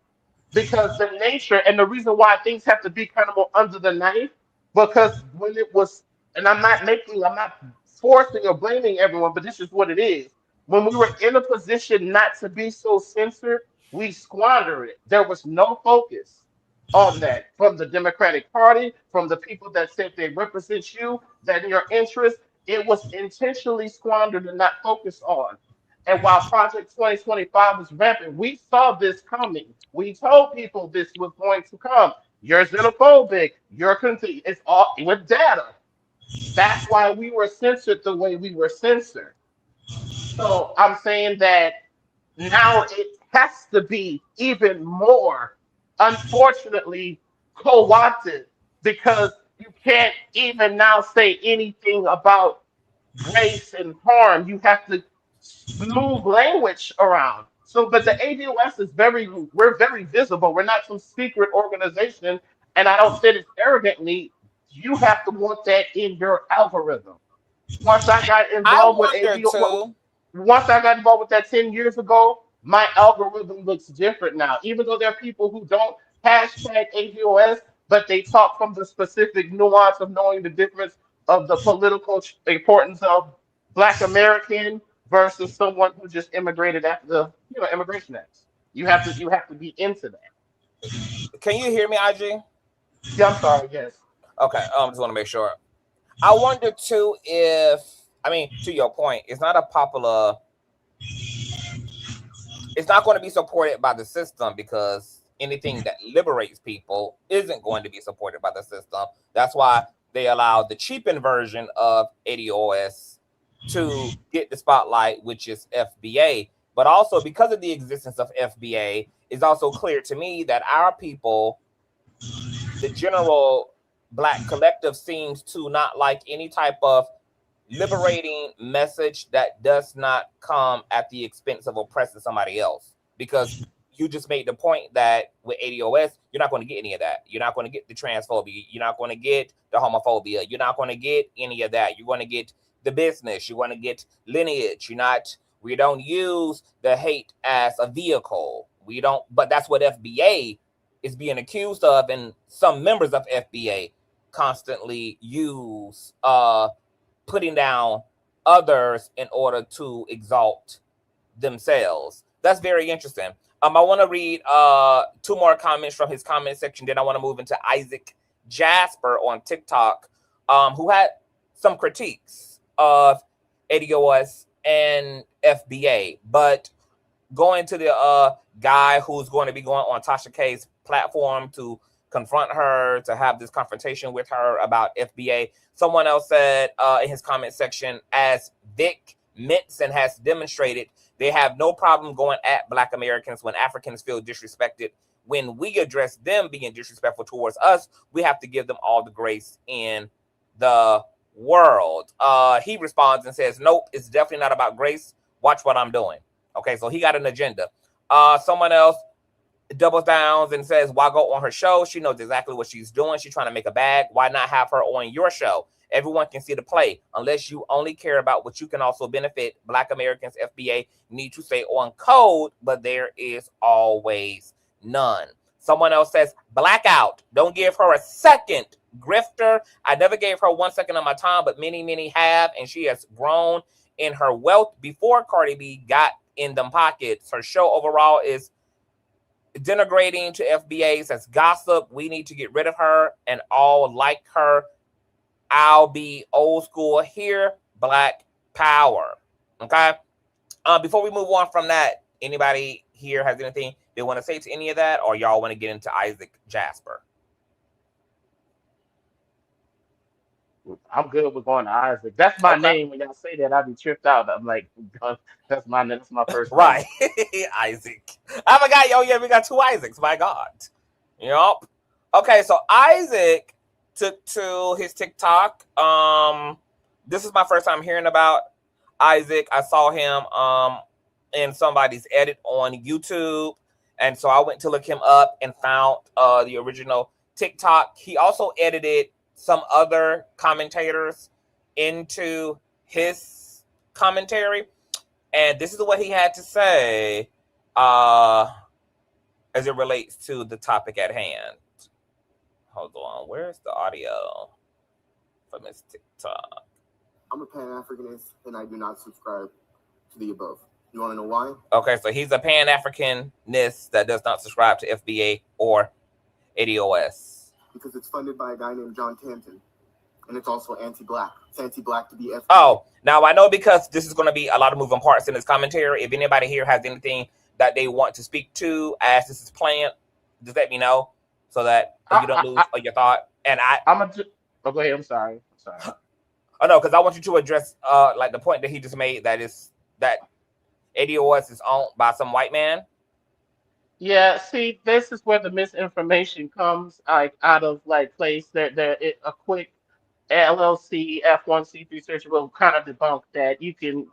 because the nature and the reason why things have to be kind of more under the knife because when it was and I'm not forcing or blaming everyone but this is what it is when we were in a position not to be so censored we squandered it. There was no focus on that from the Democratic Party, from the people that said they represent you, that in your interest, it was intentionally squandered and not focused on. And while Project 2025 was rampant, we saw this coming. We told people this was going to come. You're xenophobic. It's all with data. That's why we were censored the way we were censored. So I'm saying that now it has to be even more, unfortunately, co-opted because you can't even now say anything about race and harm. You have to move language around. So, but the ADOS is we're very visible. We're not some secret organization. And I don't say this arrogantly. You have to want that in your algorithm. Once I got I involved with wonder ADOS, too. once I got involved with that 10 years ago, my algorithm looks different now. Even though there are people who don't hashtag ADOS, but they talk from the specific nuance of knowing the difference of the political importance of Black American versus someone who just immigrated after the immigration acts. You have to be into that. Can you hear me, IG? Yeah, I'm sorry. Yes. Okay, just want to make sure. I wonder too if, I mean, to your point, it's not going to be supported by the system because anything that liberates people isn't going to be supported by the system. That's why they allowed the cheapened version of ADOS to get the spotlight, which is FBA. But also because of the existence of FBA, it's also clear to me that our people, the general Black collective, seems to not like any type of liberating message that does not come at the expense of oppressing somebody else. Because you just made the point that with ADOS, you're not going to get any of that. You're not going to get the transphobia. You're not going to get the homophobia. You're not going to get any of that. You're going to get the business. You're going to get lineage. We don't use the hate as a vehicle. We don't, but that's what FBA is being accused of, and some members of FBA constantly use putting down others in order to exalt themselves. That's very interesting. I want to read two more comments from his comment section. Then I want to move into Isaac Jasper on TikTok, who had some critiques of ADOS and FBA. But going to the guy who's going to be going on Tasha K's platform to confront her, to have this confrontation with her about FBA. Someone else said in his comment section, as Vic Menson has demonstrated, they have no problem going at Black Americans when Africans feel disrespected. When we address them being disrespectful towards us, we have to give them all the grace in the world. He responds and says, nope, it's definitely not about grace. Watch what I'm doing. Okay, so he got an agenda. Someone else doubles down and says, why go on her show? She knows exactly what she's doing. She's trying to make a bag. Why not have her on your show? Everyone can see the play. Unless you only care about what you can also benefit, Black Americans, FBA need to stay on code, but there is always none. Someone else says, blackout. Don't give her a second, grifter. I never gave her 1 second of my time, but many have, and she has grown in her wealth before Cardi B got in them pockets. Her show overall is denigrating to FBAs as gossip. We need to get rid of her and all like her. I'll be old school here. Black power. Okay. Before we move on from that, anybody here has anything they want to say to any of that, or y'all want to get into Isaac Jasper? I'm good with going to Isaac. That's my name. When y'all say that, I be tripped out. I'm like, that's my first name. Right. Isaac. I forgot. Oh, yeah, we got two Isaacs. My God. Yup. Okay, so Isaac took to his TikTok. This is my first time hearing about Isaac. I saw him in somebody's edit on YouTube. And so I went to look him up and found the original TikTok. He also edited some other commentators into his commentary. And this is what he had to say as it relates to the topic at hand. Hold on. Where's the audio from his TikTok? I'm a Pan-Africanist, and I do not subscribe to the above. You want to know why? Okay, so he's a Pan-Africanist that does not subscribe to FBA or ADOS. Because it's funded by a guy named John Canton, and it's also anti-Black. It's anti-Black to be FBA. Oh, now I know, because this is going to be a lot of moving parts in this commentary. If anybody here has anything that they want to speak to as this is playing, just let me know so that you don't lose your thought. And I'm gonna. Oh, go ahead. I'm sorry. Oh no, because I want you to address like the point that he just made, that is that ADOS is owned by some white man. Yeah, see, this is where the misinformation comes, like out of like place. A quick LLC F1C3 search will kind of debunk that. You can.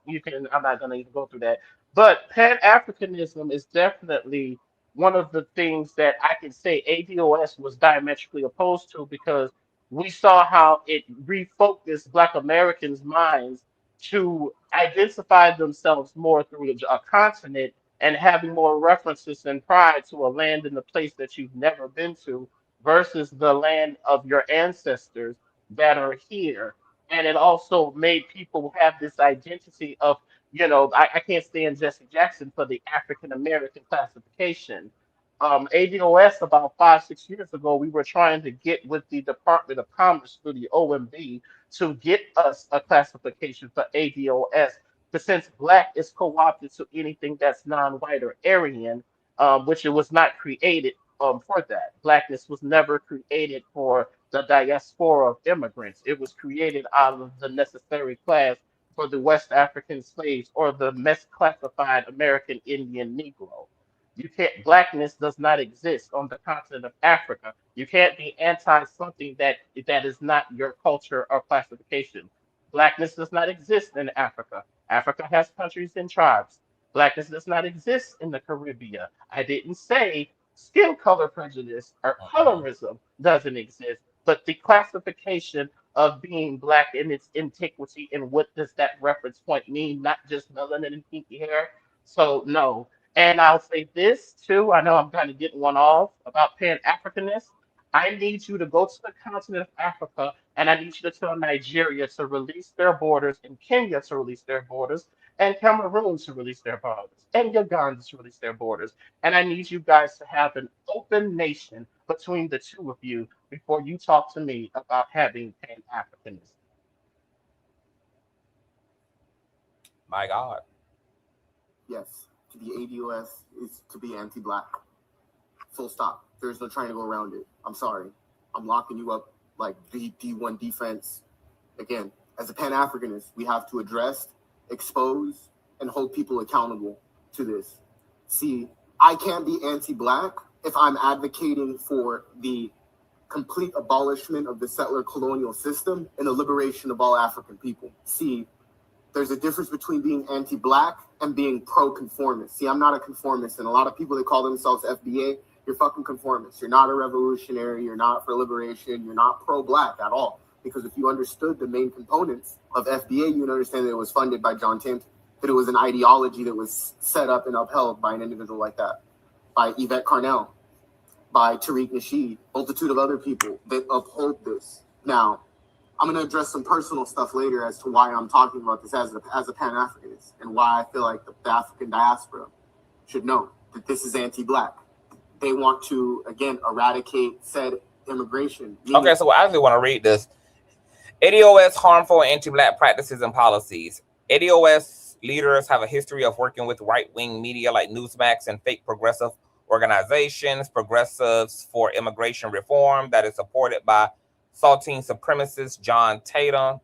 I'm not gonna even go through that. But Pan Africanism is definitely one of the things that I can say ADOS was diametrically opposed to, because we saw how it refocused Black Americans' minds to identify themselves more through a continent and having more references and pride to a land and a place that you've never been to versus the land of your ancestors that are here. And it also made people have this identity of, I can't stand Jesse Jackson for the African American classification. ADOS about 5-6 years ago, we were trying to get with the Department of Commerce through the OMB to get us a classification for ADOS. But since Black is co-opted to anything that's non-white or Aryan, which it was not created for that. Blackness was never created for the diaspora of immigrants. It was created out of the necessary class for the West African slaves or the misclassified American Indian Negro. You can't. Blackness does not exist on the continent of Africa. You can't be anti something that is not your culture or classification. Blackness does not exist in Africa. Africa has countries and tribes. Blackness does not exist in the Caribbean. I didn't say skin color prejudice or colorism doesn't exist, but the classification of being black in its antiquity and what does that reference point mean, not just melanin and pinky hair. So, no. And I'll say this too. I know I'm kind of getting one off about Pan Africanists. I need you to go to the continent of Africa and I need you to tell Nigeria to release their borders and Kenya to release their borders and Cameroon to release their borders and Uganda to release their borders. And I need you guys to have an open nation between the two of you before you talk to me about having Pan Africanism. My God. Yes, to be ADOS is to be anti-black. Full stop. There's no trying to go around it. I'm sorry. I'm locking you up like D1 defense. Again, as a Pan-Africanist, we have to address, expose, and hold people accountable to this. See, I can't be anti-black if I'm advocating for the complete abolishment of the settler colonial system and the liberation of all African people. See, there's a difference between being anti-black and being pro-conformist. See, I'm not a conformist, and a lot of people that call themselves FBA, you're fucking conformist. You're not a revolutionary. You're not for liberation. You're not pro-black at all. Because if you understood the main components of FBA, you'd understand that it was funded by John Tanton, that it was an ideology that was set up and upheld by an individual like that, by Yvette Carnell, by Tariq Nasheed, multitude of other people that uphold this. Now, I'm going to address some personal stuff later as to why I'm talking about this as a Pan-Africanist and why I feel like the African diaspora should know that this is anti-black. They want to, again, eradicate said immigration. Okay, so I actually want to read this. ADOS harmful anti-black practices and policies. ADOS leaders have a history of working with right-wing media like Newsmax and fake progressive organizations, Progressives for Immigration Reform, that is supported by Saltine supremacist John Tatum.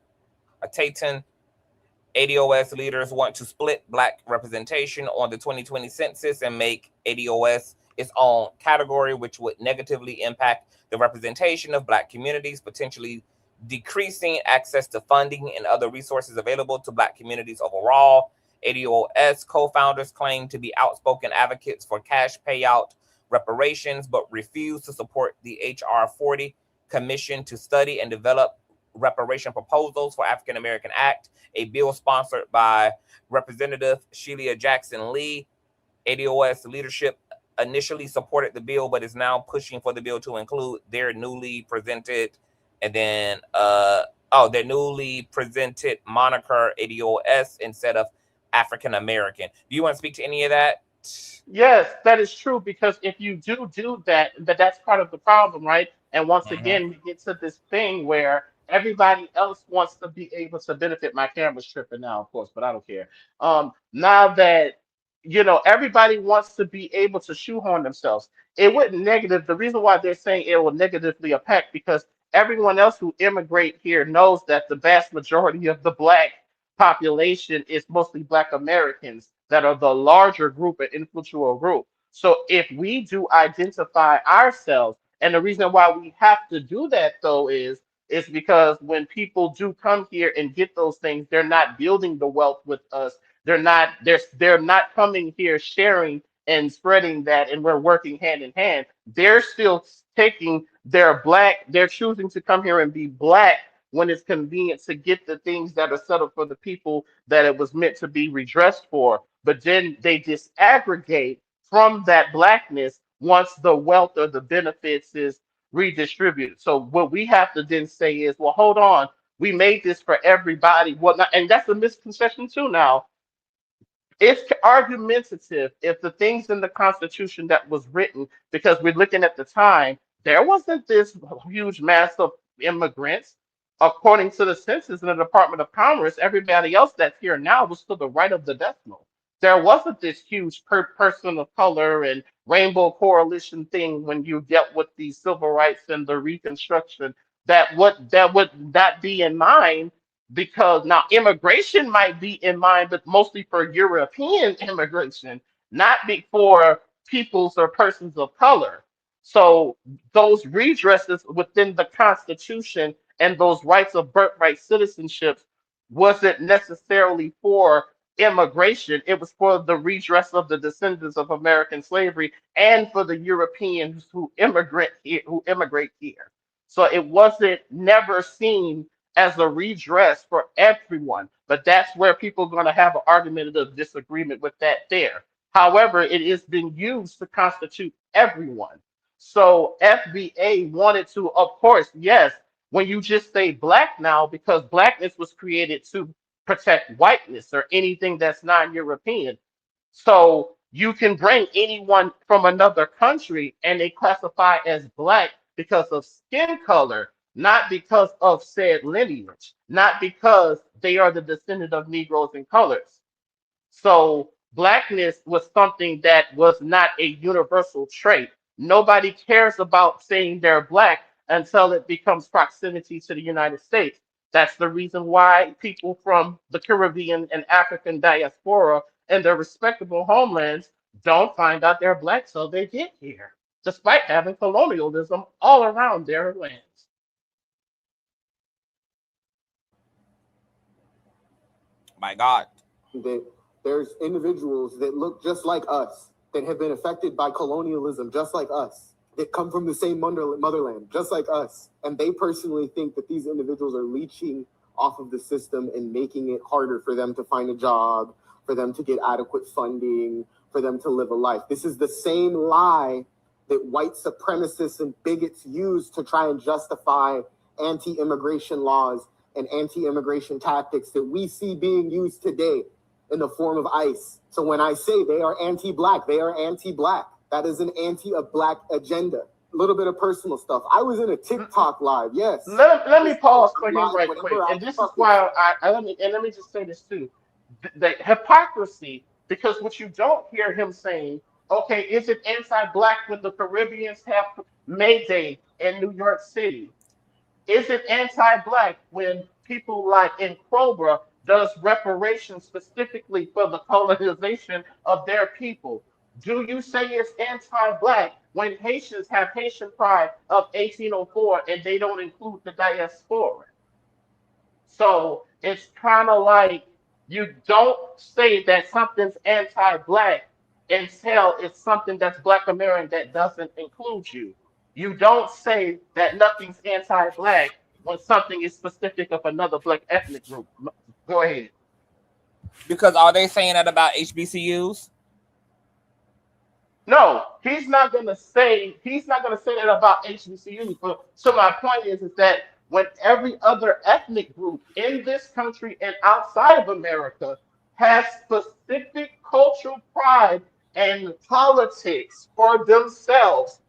ADOS leaders want to split black representation on the 2020 census and make ADOS its own category, which would negatively impact the representation of black communities, potentially decreasing access to funding and other resources available to black communities overall. ADOS co-founders claim to be outspoken advocates for cash payout reparations, but refuse to support the HR 40 Commission to study and develop reparation proposals for African American Act, a bill sponsored by Representative Sheila Jackson Lee. ADOS leadership initially supported the bill, but is now pushing for the bill to include their newly presented moniker ADOS instead of African American. Do you want to speak to any of that? Yes, that is true, because if you do that, that's part of the problem, right? And once again, we get to this thing where everybody else wants to be able to benefit. My camera's tripping now, of course, but I don't care. Now that everybody wants to be able to shoehorn themselves. It wouldn't negative. The reason why they're saying it will negatively impact, because everyone else who immigrate here knows that the vast majority of the black population is mostly black Americans that are the larger group and influential group. So if we do identify ourselves, and the reason why we have to do that though is because when people do come here and get those things, they're not building the wealth with us. They're not coming here sharing and spreading that, and we're working hand in hand. They're still taking they're choosing to come here and be black when it's convenient to get the things that are settled for the people that it was meant to be redressed for. But then they disaggregate from that blackness once the wealth or the benefits is redistributed. So what we have to then say is, well, hold on, we made this for everybody. Well, and that's a misconception too now. It's argumentative if the things in the Constitution that was written, because we're looking at the time, there wasn't this huge mass of immigrants. According to the census in the Department of Commerce, everybody else that's here now was to the right of the decimal. There wasn't this huge person of color and rainbow coalition thing when you dealt with the civil rights and the Reconstruction. That would not be in mind, because now immigration might be in mind, but mostly for European immigration, not for peoples or persons of color. So those redresses within the Constitution and those rights of birthright citizenships wasn't necessarily for immigration. It was for the redress of the descendants of American slavery and for the Europeans who immigrate here. So it wasn't never seen as a redress for everyone. But that's where people are going to have an argumentative disagreement with that there. However, it is being used to constitute everyone. So FBA wanted to, of course, yes, when you just say black now, because blackness was created to protect whiteness or anything that's non-European. So you can bring anyone from another country and they classify as black because of skin color, not because of said lineage, not because they are the descendant of Negroes and colors. So blackness was something that was not a universal trait. Nobody cares about saying they're black until it becomes proximity to the United States. That's the reason why people from the Caribbean and African diaspora and their respectable homelands don't find out they're black till they get here, despite having colonialism all around their lands. My God. That there's individuals that look just like us, that have been affected by colonialism just like us, that come from the same motherland just like us. And they personally think that these individuals are leeching off of the system and making it harder for them to find a job, for them to get adequate funding, for them to live a life. This is the same lie that white supremacists and bigots use to try and justify anti-immigration laws and anti-immigration tactics that we see being used today in the form of ICE. So when I say they are anti-black, they are anti-black. That is an anti-black agenda. A little bit of personal stuff. I was in a TikTok live, yes. Let me pause for him right quick. And this is why let me just say this too. The hypocrisy, because what you don't hear him saying, okay, is it anti-black when the Caribbeans have May Day in New York City? Is it anti-black when people like in Cobra does reparations specifically for the colonization of their people? Do you say it's anti-black when Haitians have Haitian pride of 1804 and they don't include the diaspora? So it's kind of like you don't say that something's anti-black until it's something that's Black American that doesn't include you. You don't say that nothing's anti-black when something is specific of another black ethnic group. Go ahead. Because are they saying that about HBCUs? No, he's not gonna say that about HBCUs. But so my point is that when every other ethnic group in this country and outside of America has specific cultural pride and politics for themselves,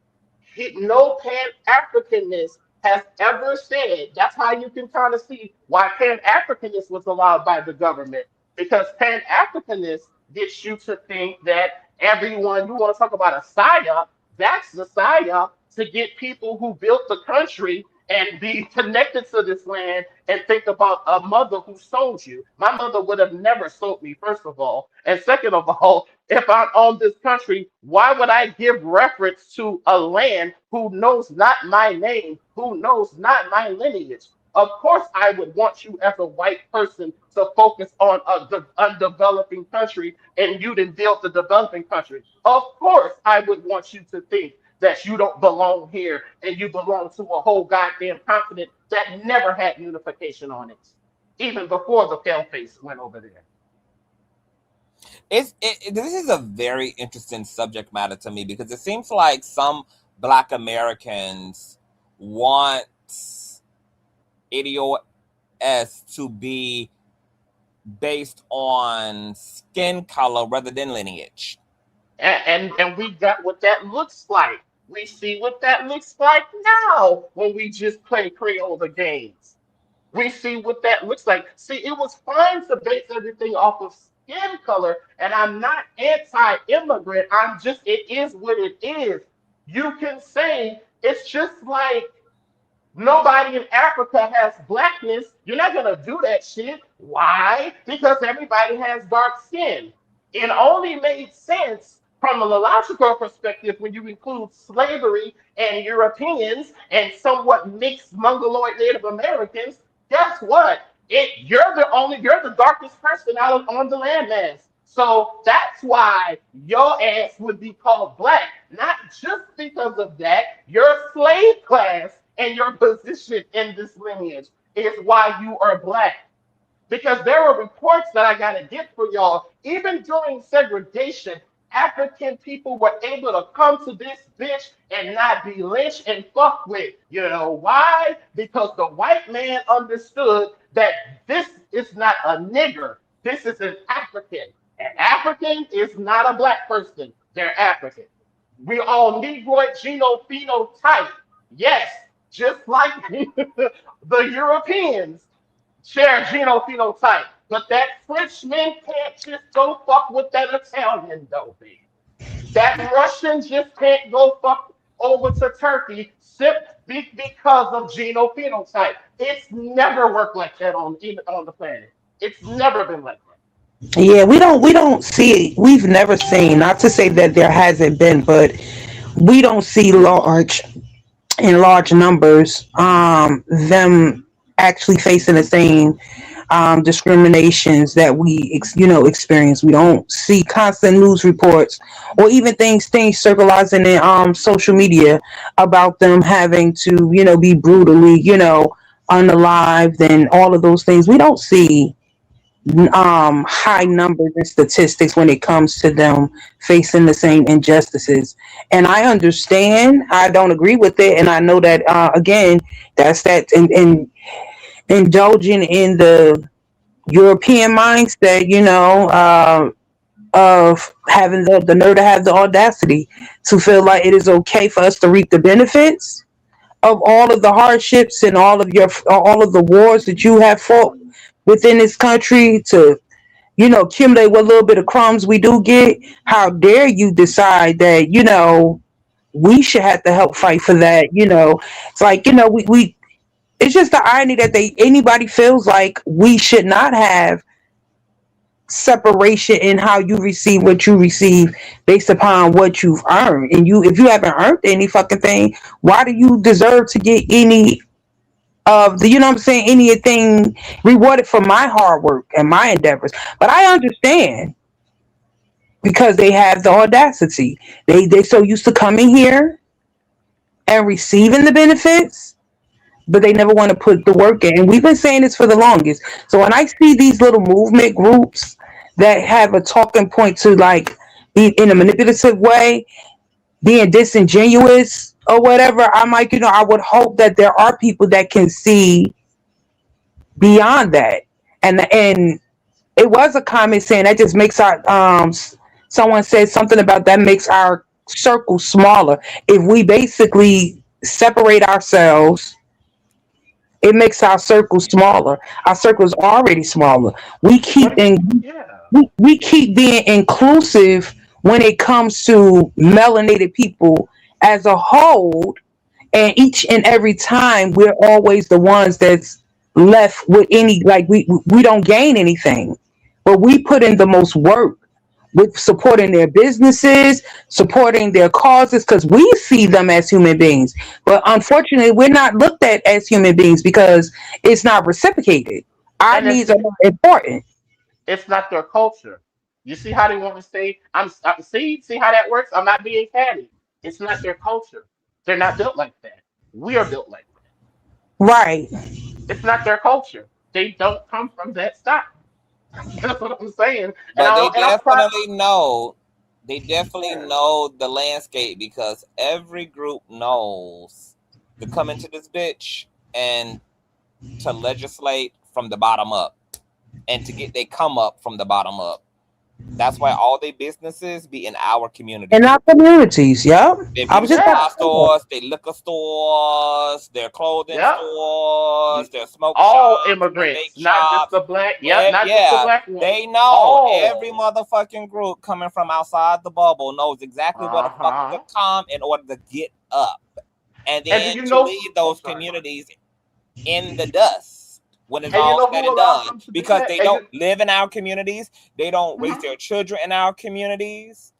no Pan-Africanist has ever said. That's how you can kind of see why Pan-Africanist was allowed by the government, because Pan-Africanist gets you to think that everyone, you want to talk about a psyop, that's the psyop to get people who built the country and be connected to this land and think about a mother who sold you. My mother would have never sold me, first of all. And second of all, if I own this country, why would I give reference to a land who knows not my name, who knows not my lineage? Of course, I would want you as a white person to focus on the undeveloping country and you didn't build the developing country. Of course, I would want you to think that you don't belong here and you belong to a whole goddamn continent that never had unification on it, even before the pale face went over there. This is a very interesting subject matter to me because it seems like some Black Americans want ADOS to be based on skin color rather than lineage. And we got what that looks like. We see what that looks like now when we just play Creole the games. We see what that looks like. See, it was fine to base everything off of skin color, and I'm not anti-immigrant. It is what it is. You can say it's just like nobody in Africa has blackness. You're not going to do that shit. Why? Because everybody has dark skin. It only made sense from a logical perspective when you include slavery and Europeans and somewhat mixed Mongoloid Native Americans. Guess what? You're the darkest person out on the landmass. So that's why your ass would be called black. Not just because of that, your slave class and your position in this lineage is why you are black. Because there were reports that I got to get for y'all. Even during segregation, African people were able to come to this bitch and not be lynched and fucked with. You know why? Because the white man understood that this is not a nigger. This is an African. An African is not a black person. They're African. We all Negroid genophenotype. Yes, just like the Europeans share genophenotype. But that Frenchman can't just go fuck with that Italian though, baby. That Russian just can't go fuck over to Turkey because of genophenotype. It's never worked like that on the planet. It's never been like that. Yeah, we don't see, we've never seen, not to say that there hasn't been, but we don't see large numbers them actually facing the same discriminations that experience. We don't see constant news reports or even things circulating in social media about them having to be brutally unalived and all of those things. We don't see high numbers and statistics when it comes to them facing the same injustices. And I understand, I don't agree with it, and I know that again, that's that and indulging in the European mindset, of having the nerve to have the audacity to feel like it is okay for us to reap the benefits of all of the hardships and all of the wars that you have fought within this country to accumulate what little bit of crumbs we do get. How dare you decide that we should have to help fight for that? It's like we it's just the irony that anybody feels like we should not have separation in how you receive what you receive based upon what you've earned. And if you haven't earned any fucking thing, why do you deserve to get any of the, what I'm saying, anything rewarded for my hard work and my endeavors? But I understand, because they have the audacity. They so used to coming here and receiving the benefits, but they never want to put the work in. And we've been saying this for the longest. So when I see these little movement groups that have a talking point to like be in a manipulative way, being disingenuous or whatever, I'm like, I would hope that there are people that can see beyond that. And it was a comment saying that just makes our someone said something about that makes our circle smaller. If we basically separate ourselves, it makes our circle smaller. Our circle is already smaller. We keep Yeah. we keep being inclusive when it comes to melanated people as a whole, and each and every time we're always the ones that's left with any, like, we don't gain anything, but we put in the most work with supporting their businesses, supporting their causes, because we see them as human beings. But unfortunately, we're not looked at as human beings because it's not reciprocated. Our And needs are more important. it's not their culture. You see how they want to say, see how that works? I'm not being catty. It's not their culture. They're not built like that. We are built like that. Right. It's not their culture. They don't come from that stock. That's what I'm saying. But they I'm proud. definitely know. They definitely know the landscape, because every group knows to come into this bitch and to legislate from the bottom up, and to get they come up from the bottom up. That's why all their businesses be in our community. In our communities, yeah. Their I was beauty just Yeah. supply about to stores, their liquor stores, their clothing Yep. stores, their smoke All shops, their immigrants, vape not just shops. the black. Yep, not just the Yeah, black ones. they know. All. Every motherfucking group coming from outside the bubble knows exactly where the fuck to come in order to get up, and And do then you to know? leave Oh, those sorry. communities in the dust when it's And you all know said who and allows done, them to do because that? they And don't live in our communities. They don't raise Mhm. their children in our communities.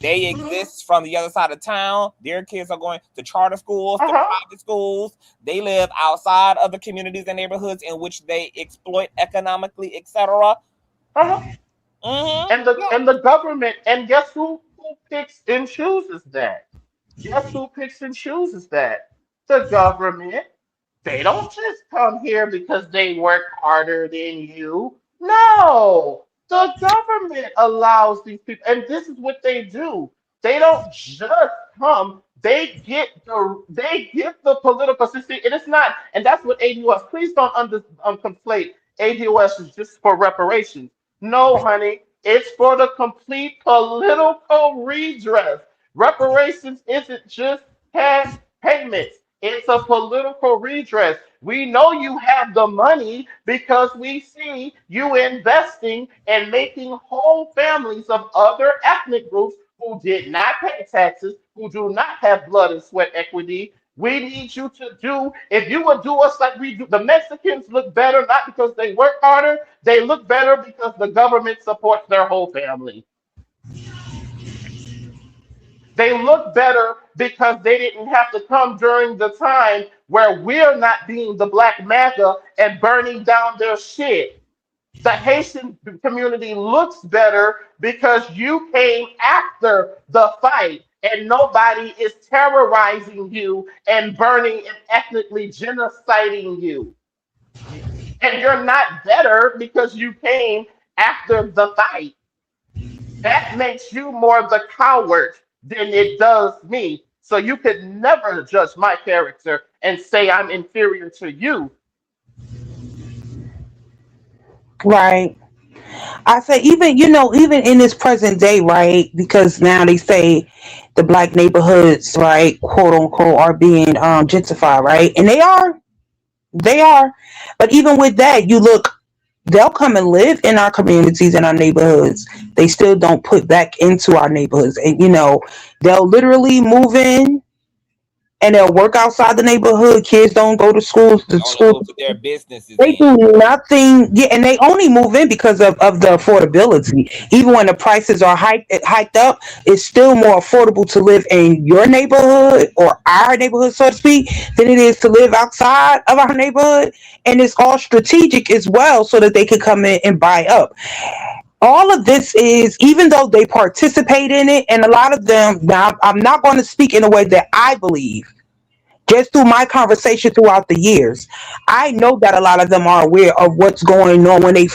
They Mhm. exist from the other side of town. Their kids are going to charter schools, to Uh-huh. private schools. They live outside of the communities and neighborhoods in which they exploit economically, etc. Uh-huh. Mm-hmm. And the Yeah. and the government, and guess who picks and chooses that? Guess who picks and chooses that? The government. They don't just come here because they work harder than you. No, the government allows these people, and this is what they do. They don't just come. They get the political system, and it's not. And that's what ADOS. Please don't conflate. ADOS is just for reparations. No, honey, it's for the complete political redress. Reparations isn't just cash payments. It's a political redress. We know you have the money because we see you investing and making whole families of other ethnic groups who did not pay taxes, who do not have blood and sweat equity. We need you to do, if you would do us like we do, the Mexicans look better not because they work harder, they look better because the government supports their whole family. They look better because they didn't have to come during the time where we're not being the black MAGA and burning down their shit. The Haitian community looks better because you came after the fight and nobody is terrorizing you and burning and ethnically genociding you. And you're not better because you came after the fight. That makes you more the coward than it does me. So you could never judge my character and say I'm inferior to you. Right. I say even even in this present day, right? Because now they say the black neighborhoods, right, quote unquote, are being gentrified, right? And they are. But even with that, you look, they'll come and live in our communities and our neighborhoods. They still don't put back into our neighborhoods, and they'll literally move in and they'll work outside the neighborhood. Kids don't go to schools. The Only schools, move to their businesses they in. do nothing. Yeah, and they only move in because of the affordability. Even when the prices are hiked up, it's still more affordable to live in your neighborhood or our neighborhood, so to speak, than it is to live outside of our neighborhood. And it's all strategic as well, so that they can come in and buy up. All of this is, even though they participate in it, and a lot of them, now I'm not going to speak in a way that I believe, just through my conversation throughout the years, I know that a lot of them are aware of what's going on when they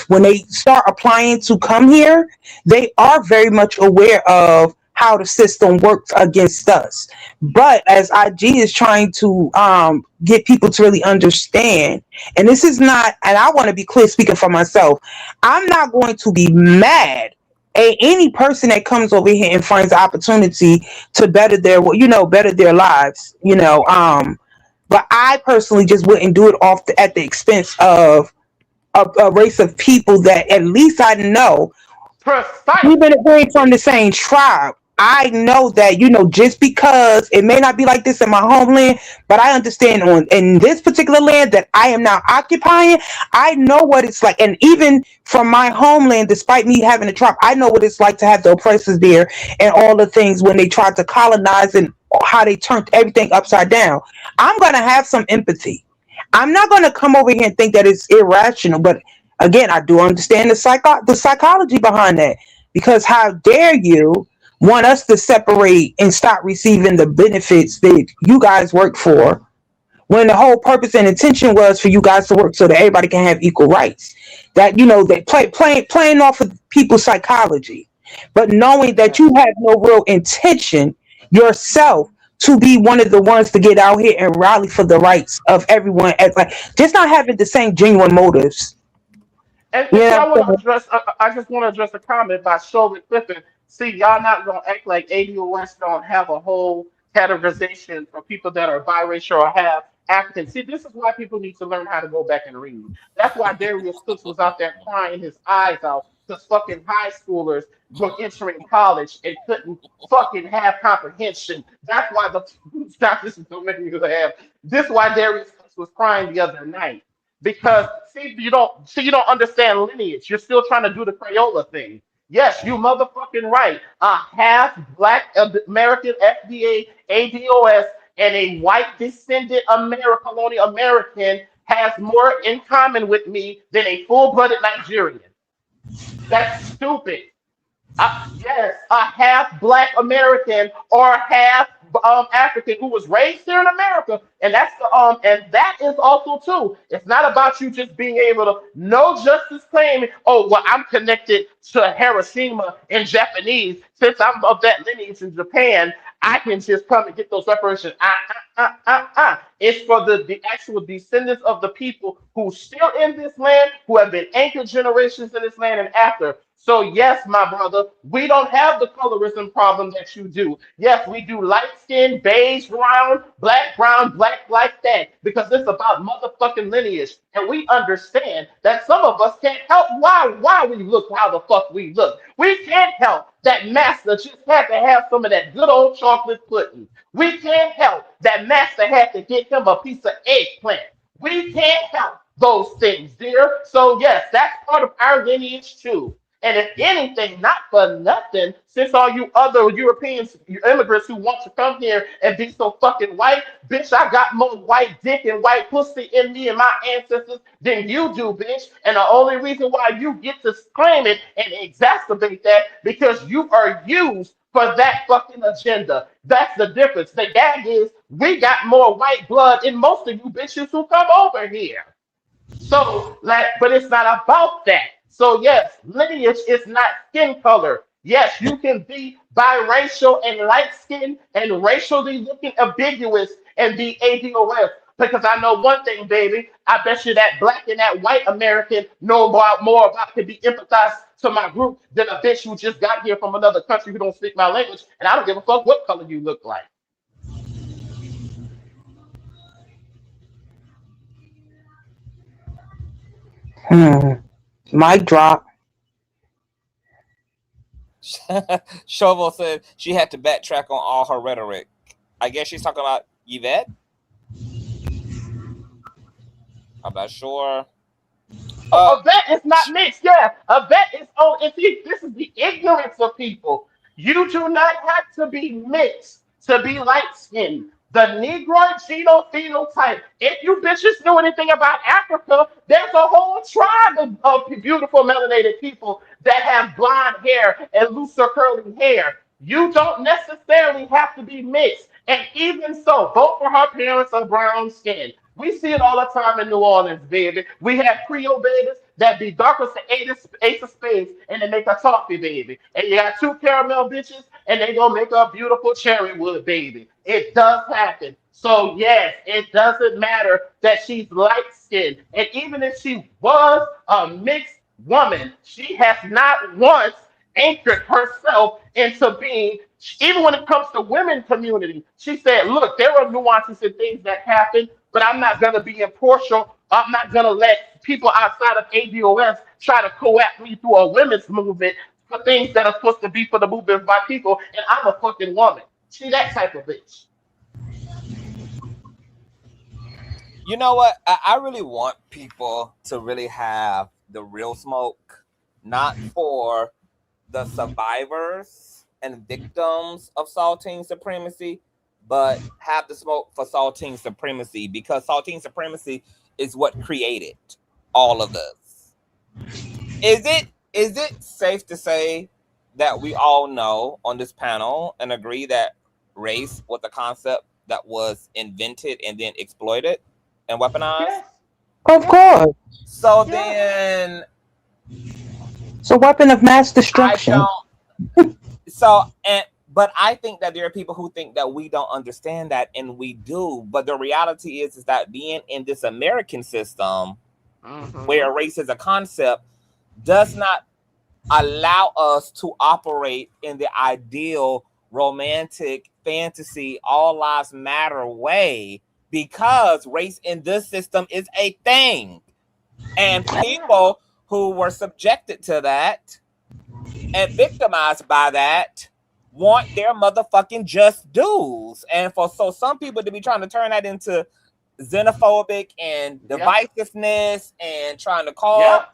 start applying to come here. They are very much aware of how the system works against us. But as IG is trying to get people to really understand, and this is not, and I want to be clear speaking for myself, I'm not going to be mad at any person that comes over here and finds the opportunity to better their lives, but I personally just wouldn't do it at the expense of a race of people that at least I know, even Precisely. if we're from the same tribe. I know that, just because it may not be like this in my homeland, but I understand on in this particular land that I am now occupying, I know what it's like. And even from my homeland, despite me having a tribe, I know what it's like to have the oppressors there and all the things when they tried to colonize and how they turned everything upside down. I'm gonna have some empathy. I'm not gonna come over here and think that it's irrational, but again, I do understand the psychology behind that. Because how dare you want us to separate and stop receiving the benefits that you guys work for, when the whole purpose and intention was for you guys to work so that everybody can have equal rights? That they playing off of people's psychology, but knowing that you have no real intention yourself to be one of the ones to get out here and rally for the rights of everyone, as like just not having the same genuine motives. And see, Yeah, I want to address. I just want to address a comment by Shirley Clifton. See, y'all not gonna act like ADOS don't have a whole categorization for people that are biracial or have African. See, this is why people need to learn how to go back and read. That's why Darius Cooks was out there crying his eyes out because fucking high schoolers were entering college and couldn't fucking have comprehension. That's why the stop. This is don't make me laugh. This is why Darius Cooks was crying the other night because see you don't understand lineage. You're still trying to do the Crayola thing. Yes, you motherfucking right. A half black American FBA ADOS and a white descendant colonial American has more in common with me than a full-blooded Nigerian. That's stupid. Yes, a half Black American or half African who was raised here in America, and that is also too. It's not about you just being able to no justice claim. Oh well, I'm connected to Hiroshima in Japanese since I'm of that lineage in Japan. I can just come and get those reparations. It's for the actual descendants of the people who still in this land, who have been anchored generations in this land and after. So yes, my brother, we don't have the colorism problem that you do. Yes, we do light skin, beige, brown, black like that because it's about motherfucking lineage. And we understand that some of us can't help why we look how the fuck we look. We can't help that master just had to have some of that good old chocolate pudding. We can't help that master had to get him a piece of eggplant. We can't help those things, dear. So yes, that's part of our lineage too. And if anything, not for nothing, since all you other Europeans, you immigrants who want to come here and be so fucking white, bitch, I got more white dick and white pussy in me and my ancestors than you do, bitch. And the only reason why you get to claim it and exacerbate that because you are used for that fucking agenda. That's the difference. The gag is we got more white blood in most of you bitches who come over here. So, but it's not about that. So, yes, lineage is not skin color. Yes, you can be biracial and light skinned and racially looking ambiguous and be ADOS. Because I know one thing, baby. I bet you that black and that white American know more about to be empathized to my group than a bitch who just got here from another country who don't speak my language. And I don't give a fuck what color you look like. Mic drop. Shovel said she had to backtrack on all her rhetoric. I guess she's talking about Yvette. I'm not sure. A vet is not mixed. Yeah, a vet is on. And see, this is the ignorance of people. You do not have to be mixed to be light skinned. The Negroid genotype. If you bitches know anything about Africa, there's a whole tribe of beautiful melanated people that have blonde hair and looser curly hair. You don't necessarily have to be mixed. And even so, both of her parents are brown skinned. We see it all the time in New Orleans, baby. We have Creole babies that be dark as the ace of spades and they make a toffee baby. And you got two caramel bitches and they gonna make a beautiful cherry wood baby. It does happen. So yes, it doesn't matter that she's light skinned. And even if she was a mixed woman, she has not once anchored herself into being, even when it comes to women community, she said, look, there are nuances and things that happen, but I'm not going to be impartial. I'm not going to let people outside of ADOS try to co-opt me through a women's movement for things that are supposed to be for the movement by people, and I'm a fucking woman. She that type of bitch. You know what? I really want people to really have the real smoke, not for the survivors and victims of Saltine supremacy, but have the smoke for Saltine supremacy, because Saltine supremacy is what created all of this. Is it safe to say that we all know on this panel and agree that race was a concept that was invented and then exploited and weaponized? Yes. Of course. So then it's a weapon of mass destruction. But I think that there are people who think that we don't understand that, and we do. But the reality is that being in this American system where race is a concept does not allow us to operate in the ideal romantic fantasy all lives matter way, because race in this system is a thing. And people who were subjected to that and victimized by that want their motherfucking just dues. And for some people to be trying to turn that into xenophobic and divisiveness and trying to call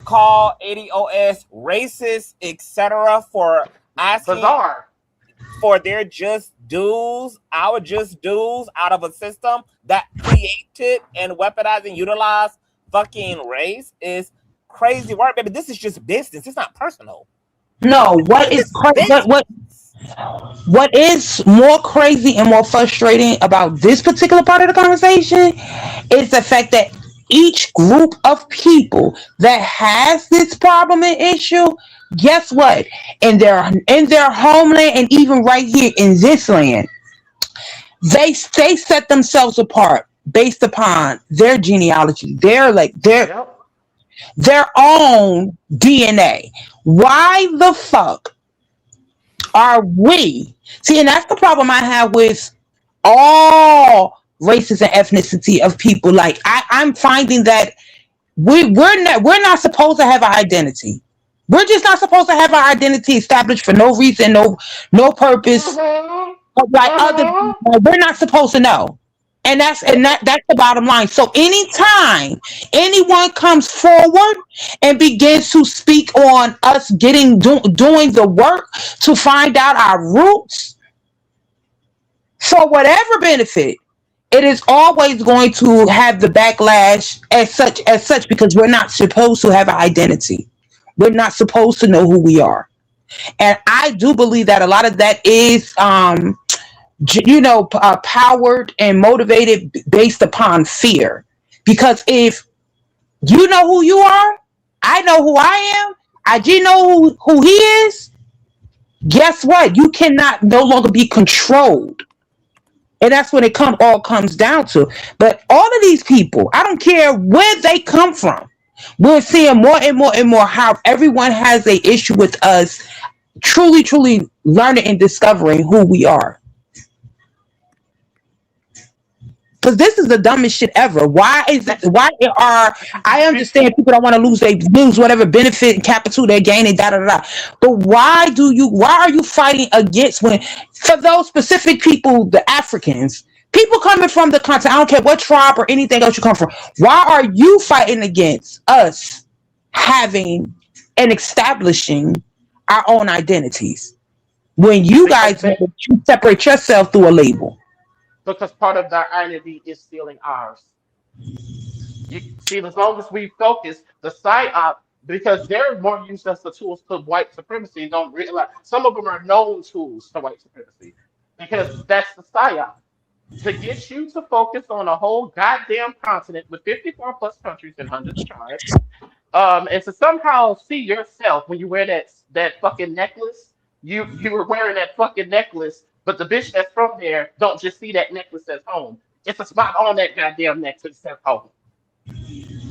call ADOS racist, etc., for asking Bizarre. for their just dues, our just dues, out of a system that created and weaponized and utilized fucking race is crazy work, baby. This is just business. It's not personal. No, what This is is business. what is more crazy and more frustrating about this particular part of the conversation is the fact that each group of people that has this problem and issue, guess what? In their homeland and even right here in this land, they set themselves apart based upon their genealogy, Yep. their own DNA. Why the fuck are we? See, and that's the problem I have with all races and ethnicity of people. Like I'm finding that we're not supposed to have an identity. We're just not supposed to have our identity established for no reason, no purpose. Mm-hmm. Like other Mm-hmm. we're not supposed to know. That's the bottom line. So anytime anyone comes forward and begins to speak on us doing the work to find out our roots for whatever benefit, it is always going to have the backlash as such because we're not supposed to have an identity. We're not supposed to know who we are. And I do believe that a lot of that is powered and motivated based upon fear. Because if you know who you are, I know who I am, IG know who he is, guess what? You cannot no longer be controlled. And that's when all comes down to. But all of these people, I don't care where they come from. We're seeing more and more and more how everyone has a issue with us truly, truly learning and discovering who we are. Because this is the dumbest shit ever. Why is that? Why are I understand people don't want to lose whatever benefit and capital they're gaining, da da da. But why are you fighting against when for those specific people, the Africans, people coming from the continent, I don't care what tribe or anything else you come from, why are you fighting against us having and establishing our own identities when you Because guys you separate yourself through a label? because part of their identity is stealing ours. You see, as long as we focus the psyop, because they're more used as the tools to white supremacy, don't realize some of them are known tools to white supremacy because that's the psyop to get you to focus on a whole goddamn continent with 54 plus countries and hundreds of tribes, and to somehow see yourself when you wear that fucking necklace. You were wearing that fucking necklace, but the bitch that's from there don't just see that necklace as home. It's a spot on that goddamn necklace that says home.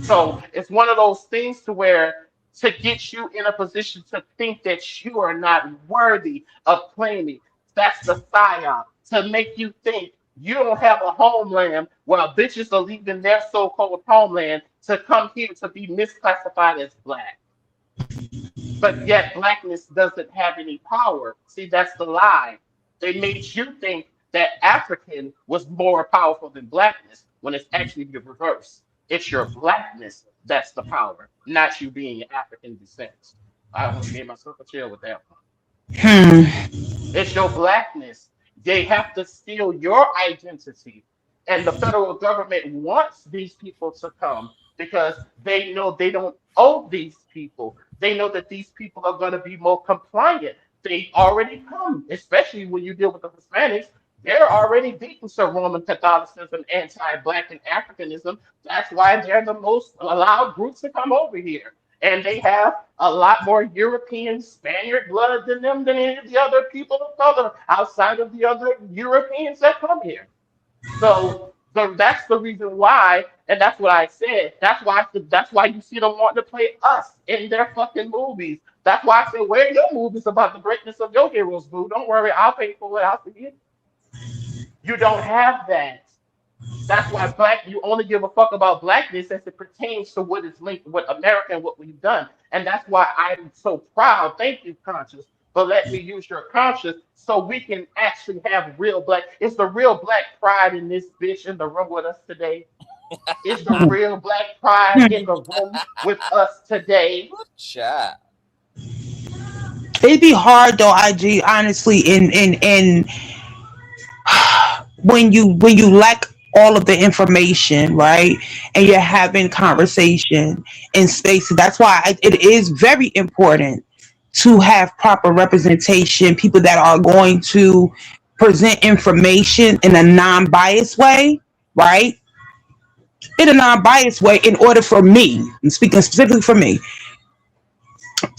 So it's one of those things to where to get you in a position to think that you are not worthy of claiming. That's the psyop to make you think you don't have a homeland while bitches are leaving their so-called homeland to come here to be misclassified as black. But yet blackness doesn't have any power. See, that's the lie. They made you think that African was more powerful than blackness when it's actually the reverse. It's your blackness that's the power, not you being African descent. I almost gave myself a chill with that one. Hmm. It's your blackness. They have to steal your identity. And the federal government wants these people to come because they know they don't owe these people. They know that these people are going to be more compliant. They already come, especially when you deal with the Hispanics. They're already deep into Roman Catholicism, anti-Black and Africanism. That's why they're the most allowed groups to come over here. And they have a lot more European Spaniard blood than them than any of the other people of color outside of the other Europeans that come here. So that's the reason why, and that's what I said. That's why you see them wanting to play us in their fucking movies. That's why I said, where are your movies about the greatness of your heroes, boo? Don't worry, I'll pay for it. I'll see it. You don't have that. That's why you only give a fuck about blackness as it pertains to what is linked with America and what we've done. And that's why I'm so proud. Thank you, Conscious, for letting me use your conscious so we can actually have real black. It's the real black pride in this bitch in the room with us today. Is the real black pride in the room with us today? Good job. It'd be hard though, IG, honestly, in when you lack all of the information, right? And you're having conversation in spaces. That's why it is very important to have proper representation, people that are going to present information in a non-biased way, right? In a non-biased way, in order for me, I'm speaking specifically for me,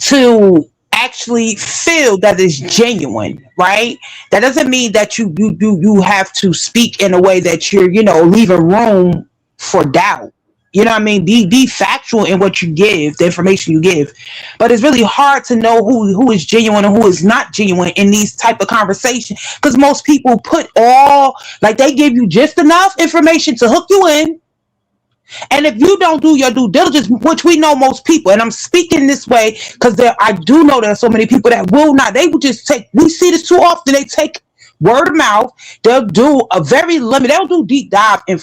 to actually feel that it's genuine, right? That doesn't mean that you have to speak in a way that you're, leaving room for doubt. You know what I mean? Be factual in what you give, the information you give. But it's really hard to know who is genuine and who is not genuine in these type of conversations, because most people they give you just enough information to hook you in. And if you don't do your due diligence, which we know most people, and I'm speaking this way because I do know there are so many people that will not, they will just we see this too often, they take word of mouth, they'll do a very limited, they'll do deep dive in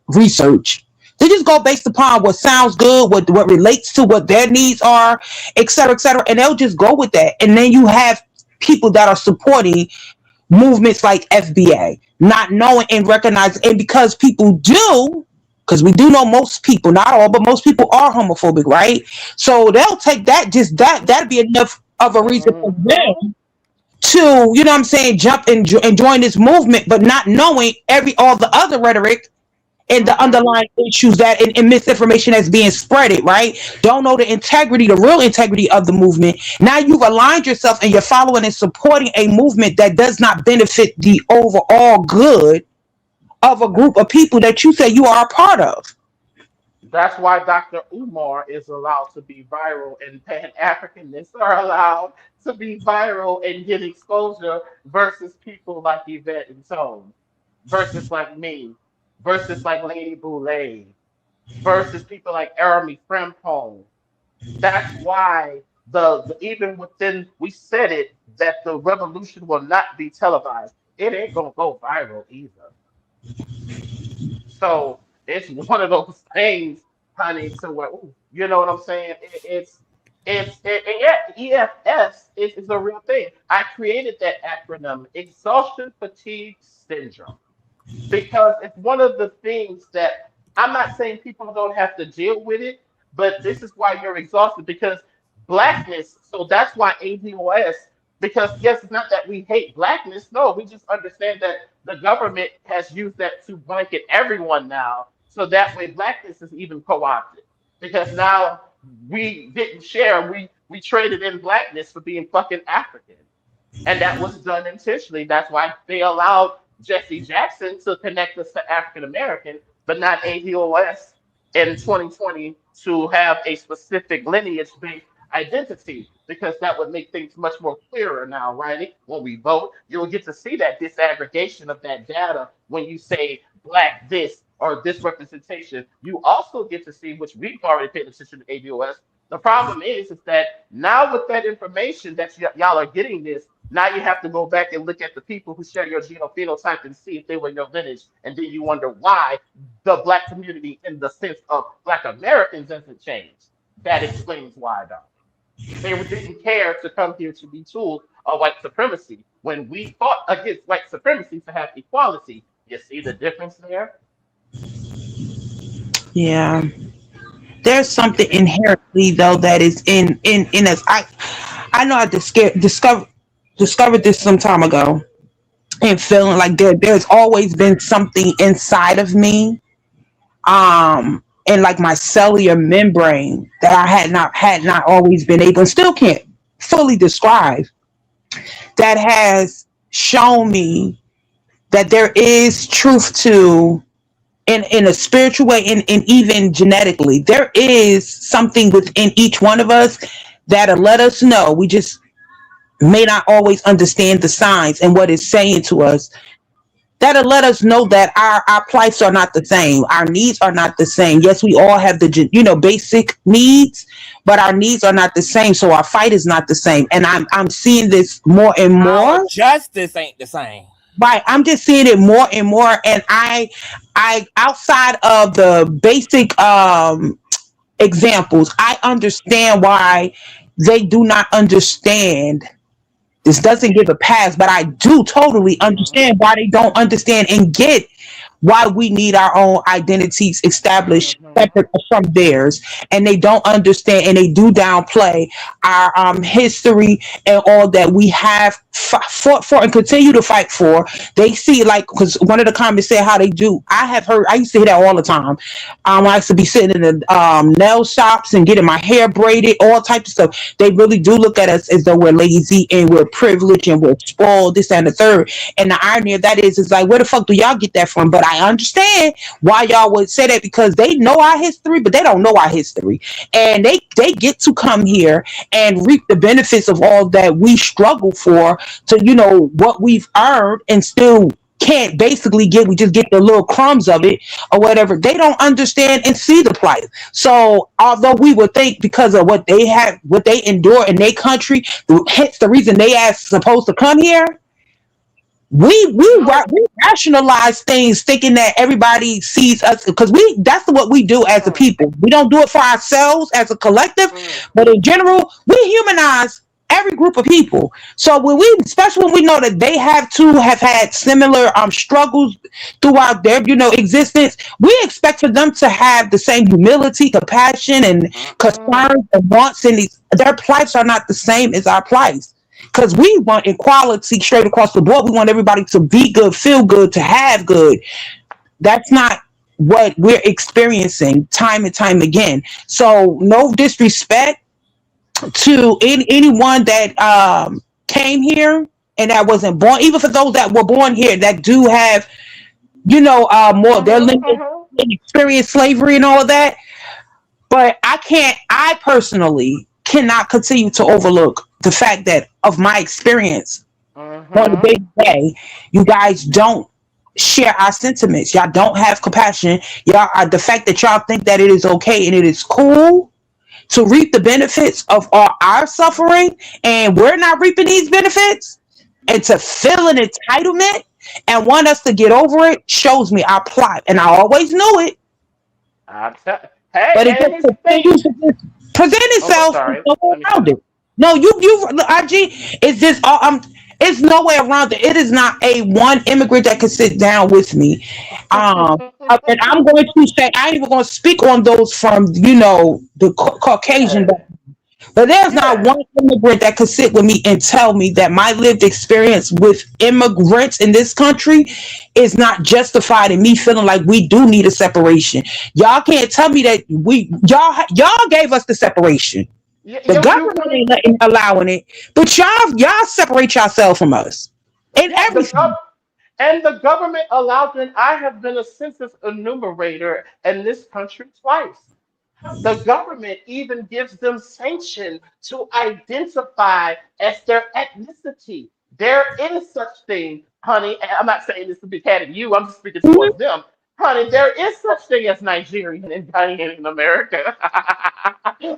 research. They just go based upon what sounds good, what relates to what their needs are, et cetera, and they'll just go with that. And then you have people that are supporting movements like FBA, not knowing and recognizing, and because people do, because we do know most people, not all, but most people are homophobic, right? So they'll take that'd be enough of a reason for them to, you know what I'm saying, jump and join this movement, but not knowing all the other rhetoric and the underlying issues and misinformation that's being spreaded, right? Don't know the real integrity of the movement. Now you've aligned yourself and you're following and supporting a movement that does not benefit the overall good of a group of people that you say you are a part of. That's why Dr. Umar is allowed to be viral and Pan-Africanists are allowed to be viral and get exposure versus people like Yvette and Tone, versus like me, versus like Lady Boulay, versus people like Arami Frempong. That's why even within, we said it, that the revolution will not be televised. It ain't gonna go viral either. So it's one of those things, honey, to where, ooh, you know what I'm saying? Yeah, EFS is a real thing. I created that acronym, exhaustion fatigue syndrome, because it's one of the things that, I'm not saying people don't have to deal with it, but this is why you're exhausted, because blackness, so that's why ADOS, because yes, it's not that we hate blackness, no, we just understand that the government has used that to blanket everyone now, so that way blackness is even co-opted, because now we didn't share, we traded in blackness for being fucking African. And that was done intentionally. That's why they allowed Jesse Jackson to connect us to African American, but not ADOS in 2020 to have a specific lineage-based identity, because that would make things much more clearer now, right? When we vote, you'll get to see that disaggregation of that data when you say black this or this representation. You also get to see, which we've already paid attention to ADOS. The problem is that now with that information that y'all are getting this, now you have to go back and look at the people who share your genophenotype and see if they were in your lineage. And then you wonder why the black community in the sense of black Americans doesn't change. That explains why, though. They didn't care to come here to be tools of white supremacy when we fought against white supremacy to have equality. You see the difference there? Yeah. There's something inherently though that is in us. I know I discovered this some time ago, and feeling like there's always been something inside of me, and like my cellular membrane that I had not always been able, and still can't fully describe, that has shown me that there is truth to, in a spiritual way, and even genetically, there is something within each one of us that'll let us know. We just may not always understand the signs and what it's saying to us. That'll let us know that our plights are not the same. Our needs are not the same. Yes, we all have the basic needs, but our needs are not the same. So our fight is not the same. And I'm seeing this more and more. Our justice ain't the same. Right. I'm just seeing it more and more, and I outside of the basic examples, I understand why they do not understand. This doesn't give a pass, but I do totally Mm-hmm. understand why they don't understand and get why we need our own identities established Mm-hmm. separate from theirs, and they don't understand and they do downplay our history and all that we have fought for and continue to fight for. They see, like, because one of the comments said how they do. I have heard, I used to hear that all the time. I used to be sitting in the nail shops and getting my hair braided, all types of stuff. They really do look at us as though we're lazy and we're privileged and we're spoiled, this and the third. And the irony of that is like, where the fuck do y'all get that from? But I understand why y'all would say that, because they know our history, but they don't know our history. And they get to come here and reap the benefits of all that we struggle for, to, what we've earned, and still can't basically get, we just get the little crumbs of it or whatever. They don't understand and see the plight. So although we would think, because of what they have, what they endure in their country, hence the reason they are supposed to come here, No. we rationalize things thinking that everybody sees us, because that's what we do as a Mm, people. We don't do it for ourselves as a collective, mm, but in general we humanize every group of people. So when we, especially when we know that they have had similar struggles throughout their existence, we expect for them to have the same humility, compassion, and mm-mm. concerns and wants, and their plights are not the same as our plights, because we want equality straight across the board. We want everybody to be good, feel good, to have good. That's not what we're experiencing time and time again. So no disrespect to anyone that came here and that wasn't born, even for those that were born here that do have, more their Mm-hmm, lineage mm-hmm. and experience slavery and all of that. But I personally cannot continue to overlook the fact that of my experience on a Mm-hmm. day to day, you guys don't share our sentiments. Y'all don't have compassion. Y'all are, the fact that y'all think that it is okay and it is cool to reap the benefits of all our suffering, and we're not reaping these benefits, and to feel an entitlement and want us to get over it, shows me our plot. And I always knew it, Hey, but it and just here's the thing. continues to just present Oh, I'm itself with sorry. no way Let me around finish. it. No, you IG, it's just it's no way around it. It is not a one immigrant that can sit down with me. And I'm going to say, I ain't even going to speak on those from the Caucasian, Yeah, but there's not yeah. one immigrant that could sit with me and tell me that my lived experience with immigrants in this country is not justified in me feeling like we do need a separation. Y'all can't tell me that y'all gave us the separation. The You government funny. ain't allowing it, but y'all separate yourself from us in Yeah, everything. and the government allowed it. I have been a census enumerator in this country twice. The government even gives them sanction to identify as their ethnicity. There is such thing, honey. And I'm not saying this to be cat at you. I'm just speaking Mhm. towards them, honey. There is such thing as Nigerian and Ghanaian in America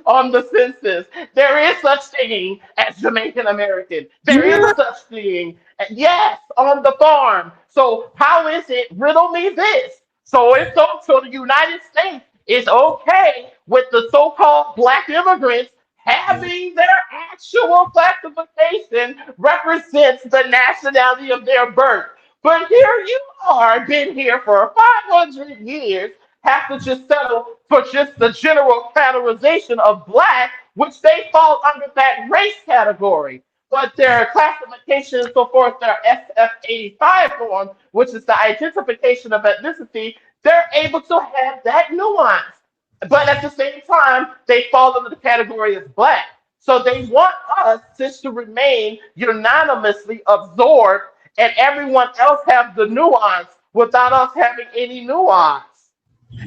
on the census. There is such thing as Jamaican American. There is Yeah, such thing, yes, on the farm. So how is it? Riddle me this. So the United States is okay with the so-called black immigrants having their actual classification represents the nationality of their birth. But here you are, been here for 500 years, have to just settle for just the general categorization of black, which they fall under that race category. But their classification and so forth, their SF85 form, which is the identification of ethnicity, they're able to have that nuance. But at the same time, they fall under the category as black. So they want us just to remain unanimously absorbed and everyone else have the nuance without us having any nuance.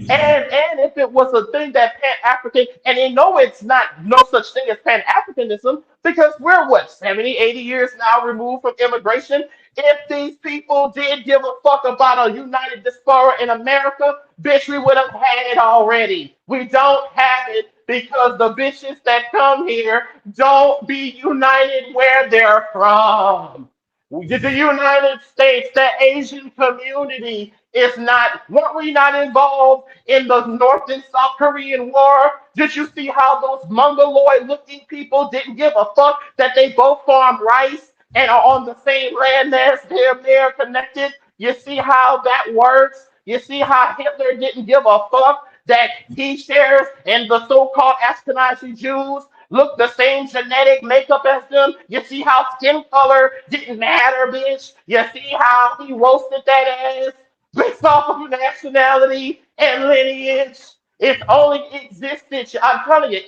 And if it was a thing that Pan African, and they know it's not no such thing as Pan Africanism, because we're what, 70, 80 years now removed from immigration. If these people did give a fuck about a united diaspora in America, bitch, we would have had it already. We don't have it because the bitches that come here don't be united where they're from. The United States, the Asian community is not, weren't we not involved in the North and South Korean War? Did you see how those mongoloid looking people didn't give a fuck that they both farm rice and are on the same landmass? They're connected. You see how that works? You see how Hitler didn't give a fuck that he shares and the so-called Ashkenazi Jews look the same genetic makeup as them. You see how skin color didn't matter, bitch. You see how he roasted that ass based off of nationality and lineage. It's only existence. I'm telling you,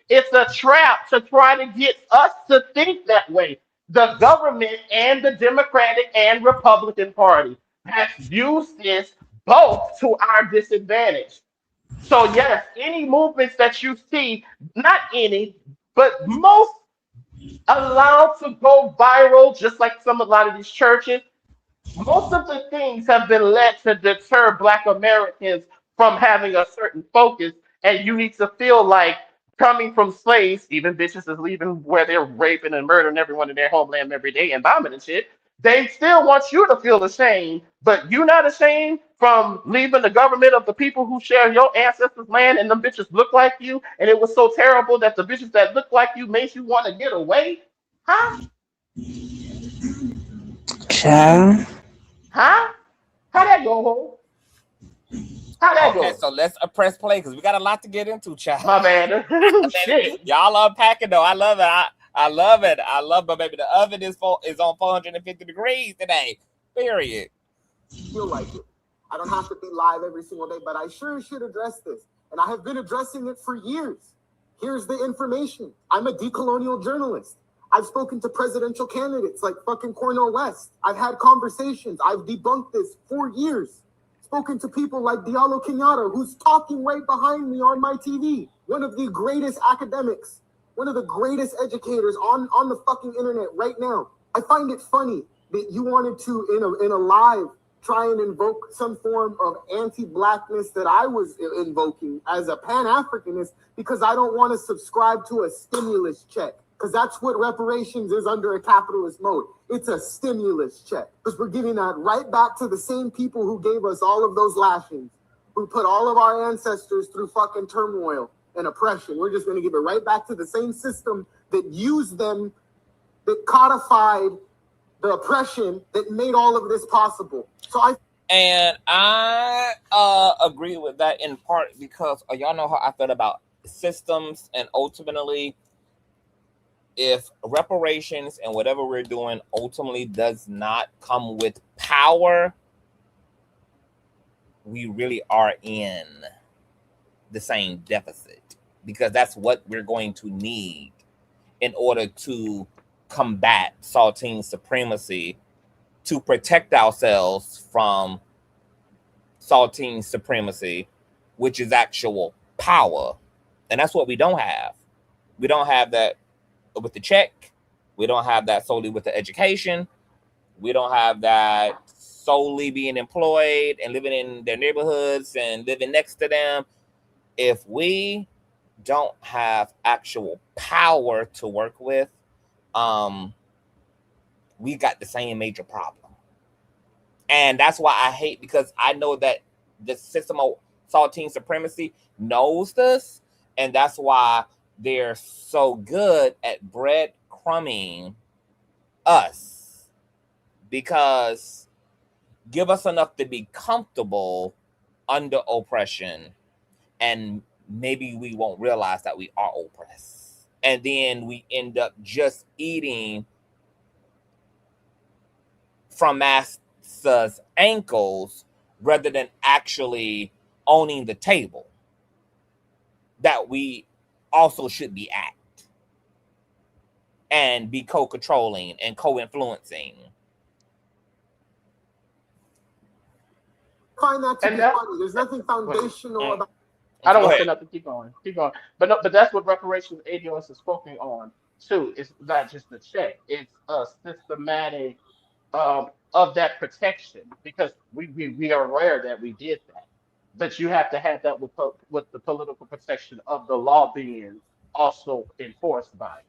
it's a trap to try to get us to think that way. The government and the Democratic and Republican Party has used this both to our disadvantage. So yes, any movements that you see, not any, but most allowed to go viral, just like a lot of these churches, most of the things have been led to deter Black Americans from having a certain focus. And you need to feel like coming from slaves, even bitches is leaving where they're raping and murdering everyone in their homeland every day and bombing and shit. They still want you to feel ashamed, but you not ashamed from leaving the government of the people who share your ancestors' land and them bitches look like you, and it was so terrible that the bitches that look like you made you want to get away? Huh? Child. Huh? How that go? How that Okay, go? so let's press play because we got a lot to get into, child. My bad. Shit. Y'all unpacking though. I love it. I love it. I love it, baby. The oven is on 450 degrees today. Period. Feel like it. I don't have to be live every single day, but I sure should address this. And I have been addressing it for years. Here's the information. I'm a decolonial journalist. I've spoken to presidential candidates like fucking Cornel West. I've had conversations. I've debunked this for years. Spoken to people like Diallo Kenyatta, who's talking right behind me on my TV. One of the greatest academics, one of the greatest educators on the fucking internet right now. I find it funny that you wanted to, in a live, try and invoke some form of anti-blackness that I was invoking as a Pan-Africanist because I don't want to subscribe to a stimulus check. Because that's what reparations is under a capitalist mode. It's a stimulus check. Because we're giving that right back to the same people who gave us all of those lashings, who put all of our ancestors through fucking turmoil and oppression. We're just going to give it right back to the same system that used them, that codified the oppression that made all of this possible. So I agree with that in part because y'all know how I feel about systems, and ultimately, if reparations and whatever we're doing ultimately does not come with power, we really are in the same deficit, because that's what we're going to need in order to combat Saltine supremacy, to protect ourselves from Saltine supremacy, which is actual power. And that's what we don't have. We don't have that with the check. We don't have that solely with the education. We don't have that solely being employed and living in their neighborhoods and living next to them. If we don't have actual power to work with, we got the same major problem. And that's why I hate, because I know that the system of Saltine supremacy knows this, and that's why they're so good at breadcrumbing us, because give us enough to be comfortable under oppression, and maybe we won't realize that we are oppressed. And then we end up just eating from master's ankles rather than actually owning the table that we also should be at and be co-controlling and co-influencing. I find that to be funny. There's nothing foundational about. I don't want to say nothing. Keep going. Keep going. But no, but that's what reparations ADOS is focusing on too. It's not just the check. It's a systematic of that protection, because we are aware that we did that. But you have to have that with the political protection of the law being also enforced by it.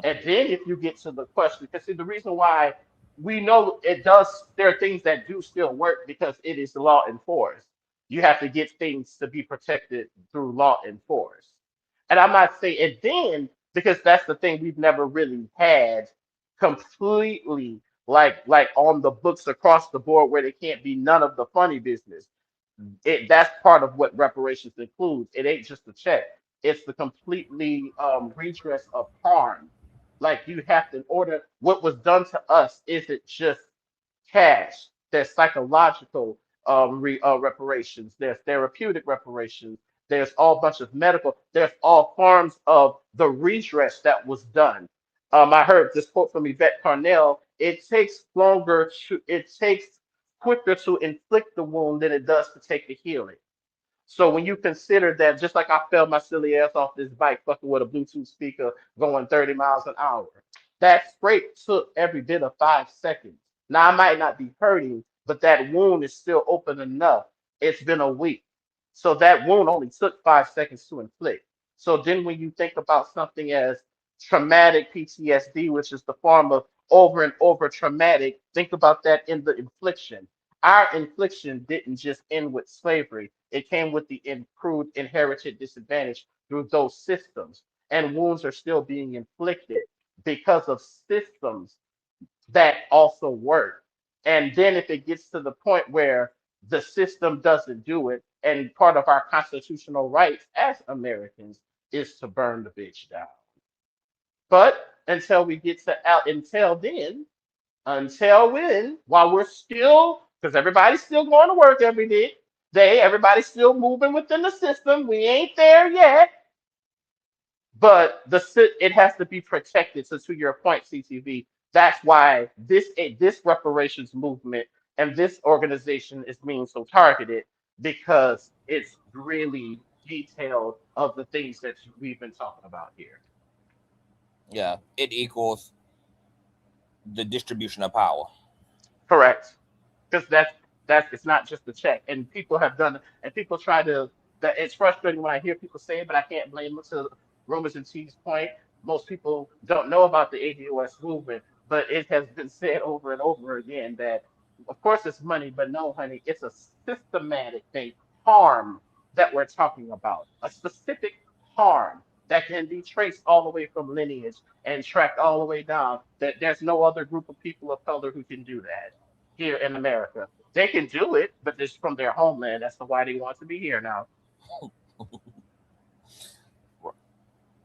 And then if you get to the question, because see, the reason why we know it does. There are things that do still work because it is law enforced. You have to get things to be protected through law enforced. And I'm not saying, and then because that's the thing we've never really had completely like on the books across the board where there can't be none of the funny business. That's part of what reparations includes. It ain't just a check. It's the completely redress of harm. Like you have to order what was done to us isn't just cash. There's psychological reparations. There's therapeutic reparations. There's all bunch of medical. There's all forms of the redress that was done. I heard this quote from Yvette Carnell. It takes longer to. It takes quicker to inflict the wound than it does to take the healing. So when you consider that, just like I fell my silly ass off this bike fucking with a Bluetooth speaker going 30 miles an hour, that scrape took every bit of 5 seconds. Now I might not be hurting, but that wound is still open enough. It's been a week. So that wound only took 5 seconds to inflict. So then when you think about something as traumatic PTSD, which is the form of over and over traumatic, think about that in the infliction. Our infliction didn't just end with slavery. It came with the improved inherited disadvantage through those systems. And wounds are still being inflicted because of systems that also work. And then if it gets to the point where the system doesn't do it, and part of our constitutional rights as Americans is to burn the bitch down. But until we get to out, until when, while we're still, because everybody's still going to work every day, everybody's still moving within the system. We ain't there yet, but it has to be protected. So to your point, CTV, that's why this reparations movement and this organization is being so targeted because it's really detailed of the things that we've been talking about here. Yeah, it equals the distribution of power. Correct. Because that's it's not just a check, and people have done, and people try to. That it's frustrating when I hear people say it, but I can't blame them. To Romans and T's point, most people don't know about the ADOS movement, but it has been said over and over again that, of course, it's money, but no, honey, it's a systematic thing, harm that we're talking about, a specific harm that can be traced all the way from lineage and tracked all the way down. That there's no other group of people of color who can do that here in America. They can do it, but it's from their homeland. That's the why they want to be here now.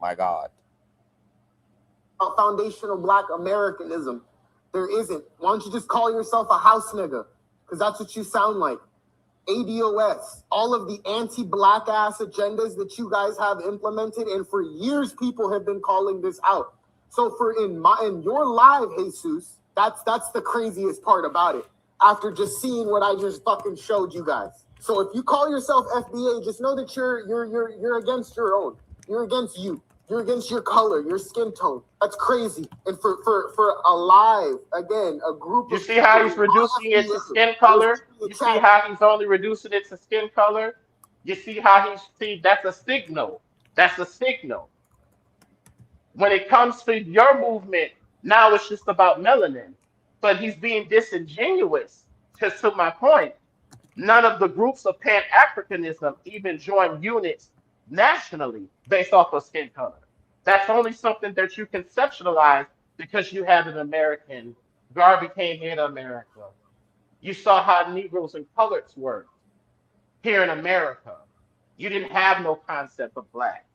My God. Foundational black Americanism. There isn't. Why don't you just call yourself a house nigga? Because that's what you sound like. ADOS, all of the anti-black ass agendas that you guys have implemented, and for years people have been calling this out. So in your live, Jesus, that's the craziest part about it. After just seeing what I just fucking showed you guys. So if you call yourself FBA, just know that you're against your own. You're against you. You're against your color, your skin tone. That's crazy. And for alive, again, a group You of see how he's reducing it to skin color? You see how he's only reducing it to skin color? You see how that's a signal. That's a signal. When it comes to your movement, now it's just about melanin. But he's being disingenuous. Just to my point, none of the groups of Pan-Africanism even join units nationally based off of skin color. That's only something that you conceptualize because you had an American. Garvey came here to America. You saw how Negroes and coloreds worked here in America. You didn't have no concept of black.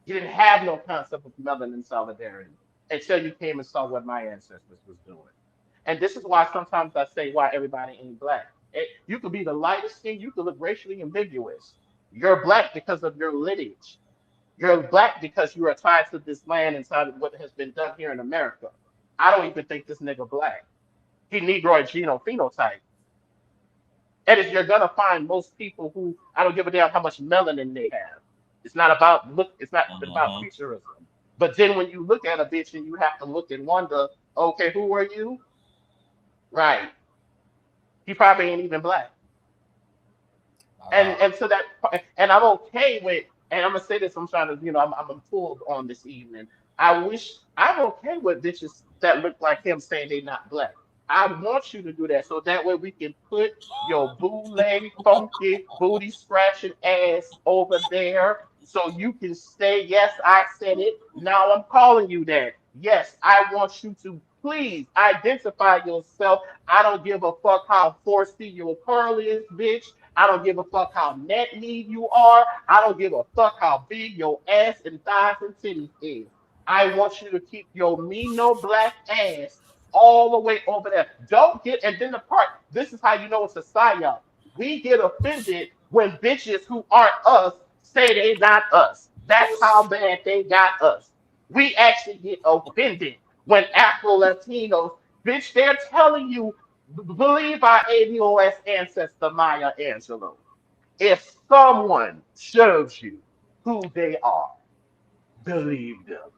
You didn't have no concept of melanin solidarity until you came and saw what my ancestors was doing. And this is why sometimes I say why everybody ain't black. You could be the lightest skin, you could look racially ambiguous. You're black because of your lineage. You're black because you are tied to this land and tied to what has been done here in America. I don't even think this nigga black. He Negroid genophenotype. And if you're gonna find most people who I don't give a damn how much melanin they have. It's not about look. It's not even about featureism. But then when you look at a bitch and you have to look and wonder, okay, who are you? Right. He probably ain't even black. And so that, and I'm okay with, and I'm gonna say this. I'm trying to, I'm pulled on this evening. I'm okay with bitches that look like him saying they not black. I want you to do that so that way we can put your bootleg, funky, booty scratching ass over there so you can say, yes, I said it. Now I'm calling you that. Yes, I want you to please identify yourself. I don't give a fuck how 4C your curl is, bitch. I don't give a fuck how net need you are. I don't give a fuck how big your ass and thighs and titties is. I want you to keep your me no black ass all the way over there. Don't get, and then the part, this is how you know it's a psyop. We get offended when bitches who aren't us say they not us. That's how bad they got us. We actually get offended when Afro Latinos, bitch, they're telling you, believe our ADOS ancestor Maya Angelou. If someone shows you who they are, believe them.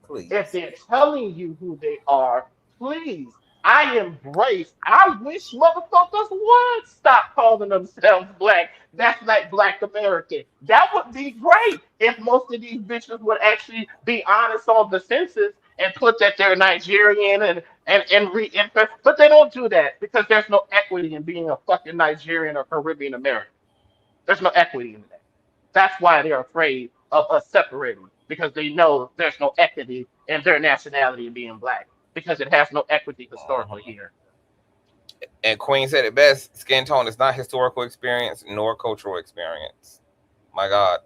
Please. If they're telling you who they are, please. I embrace. I wish motherfuckers would stop calling themselves black. That's like Black American. That would be great if most of these bitches would actually be honest on the census and put that they're Nigerian and re-enter. But they don't do that because there's no equity in being a fucking Nigerian or Caribbean American. There's no equity in that. That's why they're afraid of us separating because they know there's no equity in their nationality being black because it has no equity historically here. And Queen said it best: skin tone is not historical experience nor cultural experience. My God,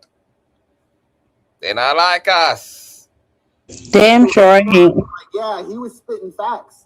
they're not like us. Damn sure I ain't. Yeah, he was spitting facts.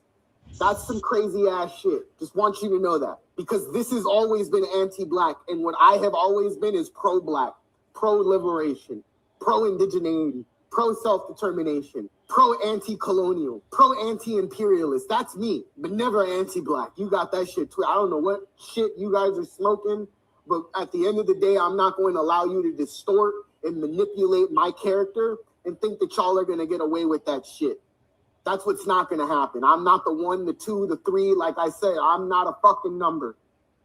That's some crazy ass shit. Just want you to know that. Because this has always been anti-black. And what I have always been is pro-black, pro-liberation, pro-indigeneity, pro-self-determination, pro-anti-colonial, pro-anti-imperialist. That's me, but never anti-black. You got that shit too. I don't know what shit you guys are smoking, but at the end of the day, I'm not going to allow you to distort and manipulate my character and think that y'all are going to get away with that shit. That's what's not going to happen. I'm not the 1, the 2, the 3. Like I said, I'm not a fucking number.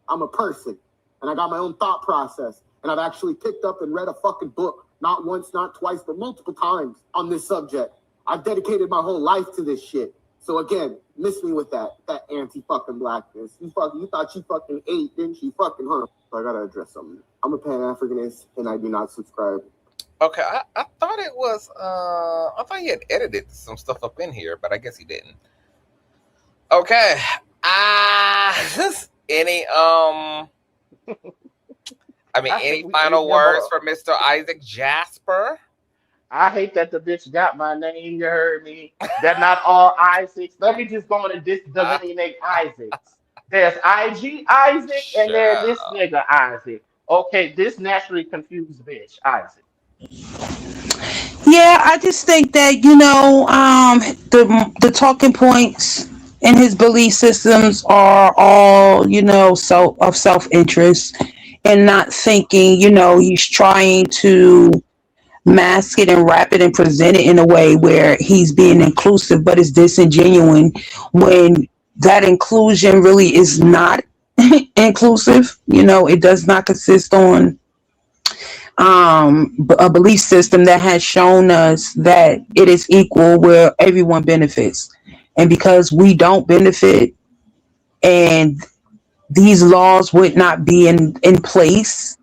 I'm a person. And I got my own thought process. And I've actually picked up and read a fucking book, not once, not twice, but multiple times on this subject. I've dedicated my whole life to this shit. So again, miss me with that anti-fucking blackness. You thought you fucking ate, didn't you? Fucking huh? So I got to address something. I'm a Pan-Africanist and I do not subscribe. Okay, I thought it was I thought he had edited some stuff up in here, but I guess he didn't. Okay. Any any final words for Mr. Isaac Jasper? I hate that the bitch got my name, you heard me. They're not all Isaacs. Let me just go on and delineate Isaacs. There's IG Isaac and there's this nigga Isaac. Okay, this naturally confused bitch, Isaac. Yeah, I just think that, the talking points in his belief systems are all, of self-interest and not thinking, he's trying to mask it and wrap it and present it in a way where he's being inclusive, but it's disingenuous when that inclusion really is not inclusive. It does not consist on a belief system that has shown us that it is equal where everyone benefits. And because we don't benefit and these laws would not be in place,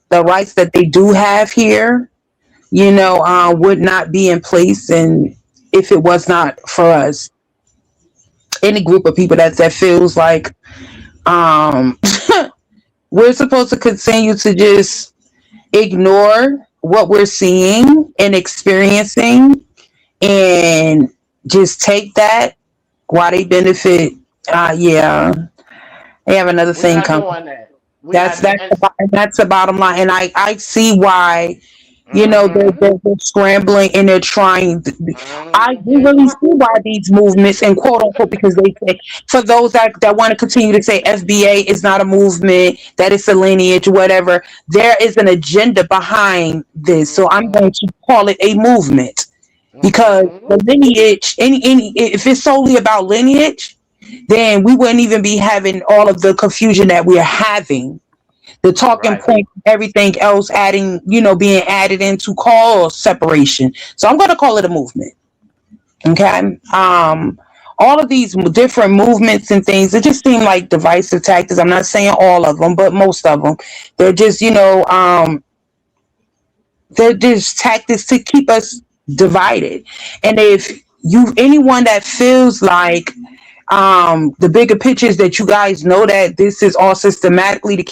the rights that they do have here, would not be in place. And if it was not for us, any group of people that feels like we're supposed to continue to just ignore what we're seeing and experiencing and just take that while they benefit. Yeah, they have another thing coming. That's the bottom line. And I see why, they're scrambling and they're trying. I do really see why these movements, and quote unquote, because they say, for those that want to continue to say FBA is not a movement, that it's a lineage, whatever, there is an agenda behind this. So I'm going to call it a movement because the lineage, if it's solely about lineage, then we wouldn't even be having all of the confusion that we're having. The talking point, everything else adding, being added into cause separation. So I'm going to call it a movement. Okay. all of these different movements and things, it just seem like divisive tactics. I'm not saying all of them, but most of them. They're just, they're just tactics to keep us divided. And if anyone that feels like the bigger picture is that you guys know that this is all systematically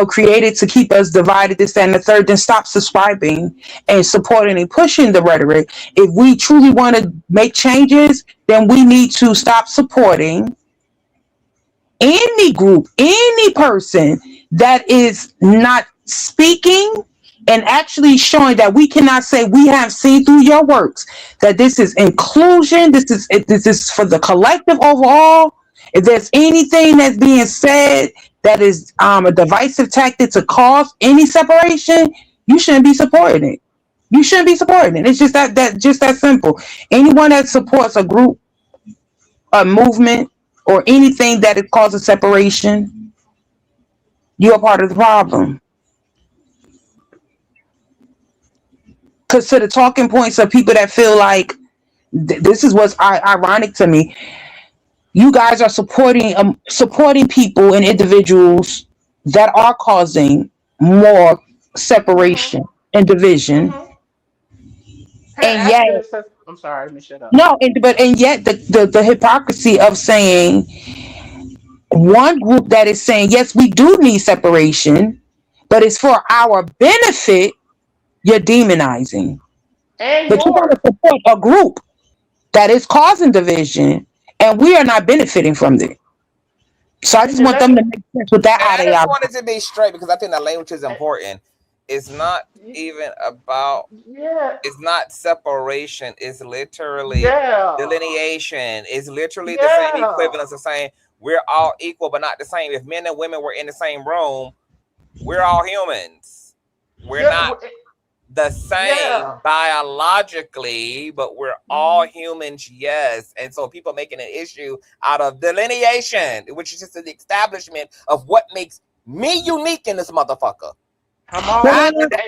created to keep us divided, this, that, and the third, then stop subscribing and supporting and pushing the rhetoric. If we truly want to make changes, then we need to stop supporting any group, any person that is not speaking and actually showing that we cannot say we have seen through your works that this is inclusion, this is for the collective overall. If there's anything that's being said that is a divisive tactic to cause any separation, you shouldn't be supporting it. You shouldn't be supporting it. It's just that simple. Anyone that supports a group, a movement, or anything that it causes separation, you're part of the problem. Because to the talking points of people that feel like this is what's ironic to me, you guys are supporting people and individuals that are causing more separation and division, and yet I'm sorry, let me shut up. no, and yet the hypocrisy of saying one group that is saying yes, we do need separation, but it's for our benefit. You're demonizing, but you want to support a group that is causing division, and we are not benefiting from it. So I just want them to make sense with that. I just wanted to be straight because I think that language is important. It's not even about. It's not separation. It's literally delineation. It's literally the same equivalence of saying we're all equal, but not the same. If men and women were in the same room, we're all humans. We're not the same biologically, but we're all humans, yes. And so people making an issue out of delineation, which is just an establishment of what makes me unique in this motherfucker. Come on.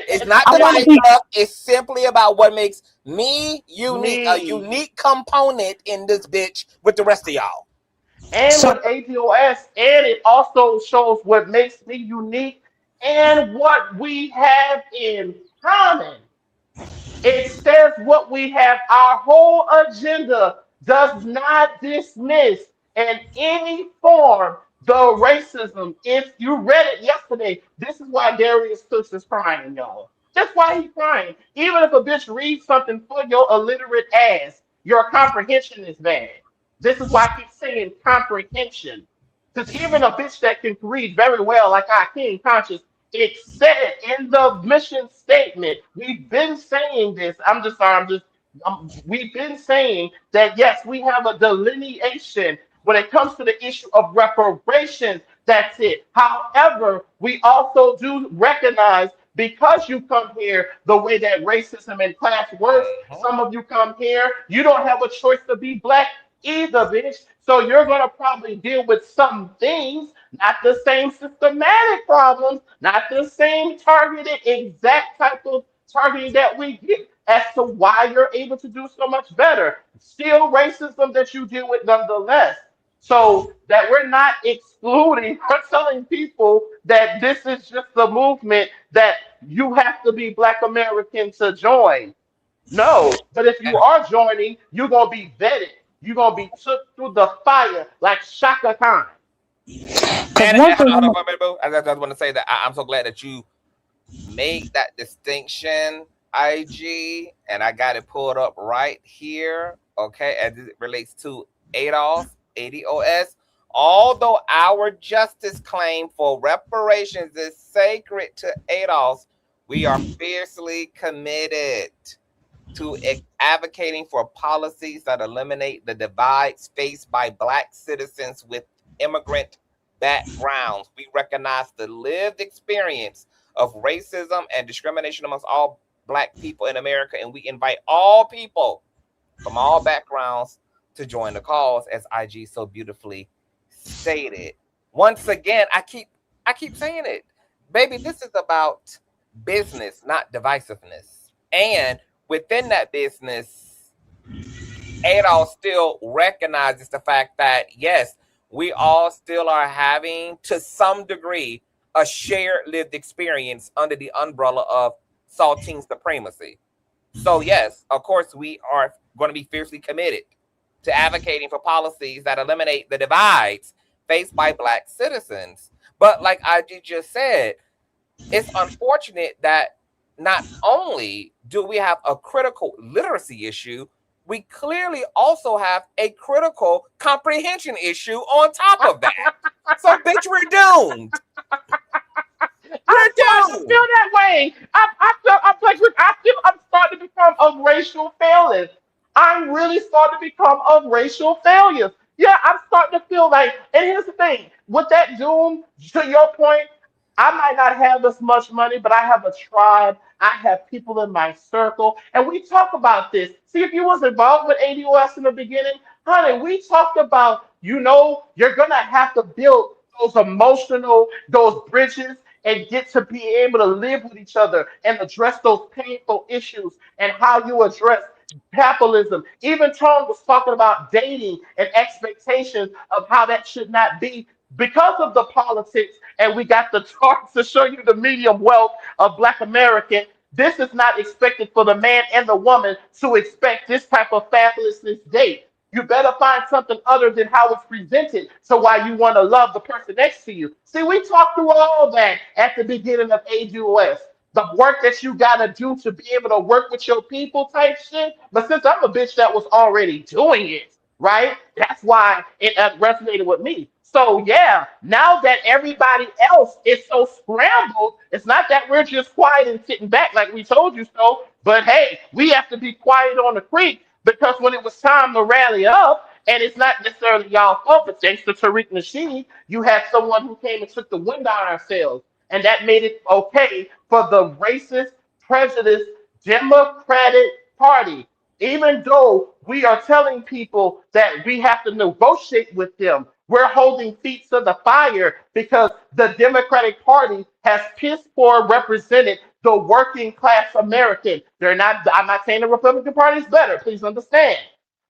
It's not the stuff. It's simply about what makes me unique, a unique component in this bitch with the rest of y'all. And with ADOS, and it also shows what makes me unique and what we have in common. It says what we have. Our whole agenda does not dismiss in any form the racism. If you read it yesterday, this is why Darius Cooks is crying, y'all. That's why he's crying. Even if a bitch reads something for your illiterate ass, your comprehension is bad. This is why I keep saying comprehension. Because even a bitch that can read very well, like our King Conscious, it said in the mission statement, we've been saying this. We've been saying that, yes, we have a delineation when it comes to the issue of reparations. That's it. However, we also do recognize, because you come here the way that racism and class works, some of you come here, you don't have a choice to be black either, bitch. So you're going to probably deal with some things, not the same systematic problems, not the same targeted, exact type of targeting that we get, as to why you're able to do so much better. Still racism that you deal with nonetheless. So that we're not excluding or telling people that this is just a movement that you have to be Black American to join. No, but if you are joining, you're going to be vetted. You're going to be took through the fire like Shaka Khan. And I just want to say that I'm so glad that you made that distinction, IG, and I got it pulled up right here, okay, as it relates to ADOS. Although our justice claim for reparations is sacred to ADOS, we are fiercely committed to advocating for policies that eliminate the divides faced by Black citizens with immigrant backgrounds. We recognize the lived experience of racism and discrimination amongst all Black people in America, and we invite all people from all backgrounds to join the cause, as IG so beautifully stated. Once again, I keep saying it, baby, this is about business, not divisiveness. And within that business, ADOS still recognizes the fact that, yes, we all still are having, to some degree, a shared lived experience under the umbrella of saltine supremacy. So, yes, of course, we are going to be fiercely committed to advocating for policies that eliminate the divides faced by Black citizens. But, like I just said, it's unfortunate that not only do we have a critical literacy issue, we clearly also have a critical comprehension issue on top of that. So, bitch, we're doomed. I'm starting to feel that way. I'm starting to become a racial failure. I'm really starting to become a racial failure. Yeah, I'm starting to feel like, and here's the thing, with that doom, to your point, I might not have as much money, but I have a tribe. I have people in my circle, and we talk about this. See, if you was involved with ADOS in the beginning, honey, we talked about, you're gonna have to build those emotional, those bridges and get to be able to live with each other and address those painful issues and how you address capitalism. Even Tom was talking about dating and expectations of how that should not be because of the politics. And we got the charts to show you the medium wealth of Black American. This is not expected for the man and the woman to expect this type of fabulousness date. You better find something other than how it's presented. So why you want to love the person next to you. See, we talked through all that at the beginning of ADOS. The work that you gotta do to be able to work with your people type shit. But since I'm a bitch that was already doing it, right? That's why it resonated with me. So yeah, now that everybody else is so scrambled, it's not that we're just quiet and sitting back like we told you so. But hey, we have to be quiet on the creek because when it was time to rally up, and it's not necessarily y'all fault, but thanks to Tariq Nasheed, you had someone who came and took the wind out of our sails. And that made it okay for the racist, prejudiced Democratic Party. Even though we are telling people that we have to negotiate with them, we're holding feet to the fire because the Democratic Party has piss poor represented the working class American. I'm not saying the Republican Party is better, please understand.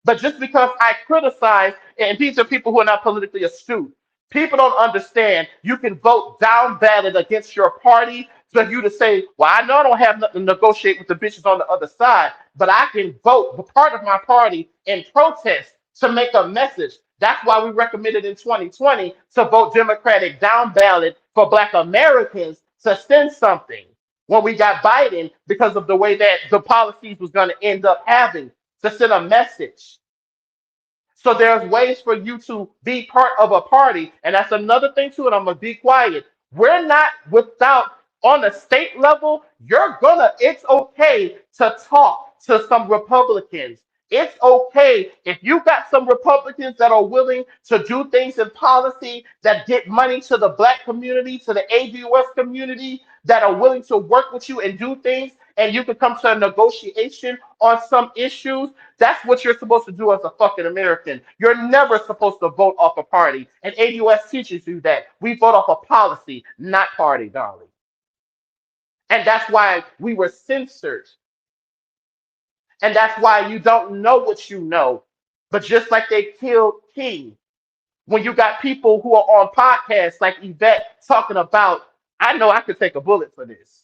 But just because I criticize, and these are people who are not politically astute, people don't understand you can vote down ballot against your party for you to say, well, I know I don't have nothing to negotiate with the bitches on the other side, but I can vote the part of my party in protest to make a message. That's why we recommended in 2020 to vote Democratic down ballot for Black Americans to send something when we got Biden because of the way that the policies was going to end up having to send a message. So there's ways for you to be part of a party. And that's another thing too, and I'm gonna be quiet. We're not without on the state level, it's okay to talk to some Republicans. It's okay if you got some Republicans that are willing to do things in policy that get money to the Black community, to the ADOS community, that are willing to work with you and do things, and you can come to a negotiation on some issues. That's what you're supposed to do as a fucking American. You're never supposed to vote off a party. And ADOS teaches you that. We vote off a policy, not party, darling. And that's why we were censored. And that's why you don't know what you know. But just like they killed King, when you got people who are on podcasts like Yvette talking about, I know I could take a bullet for this.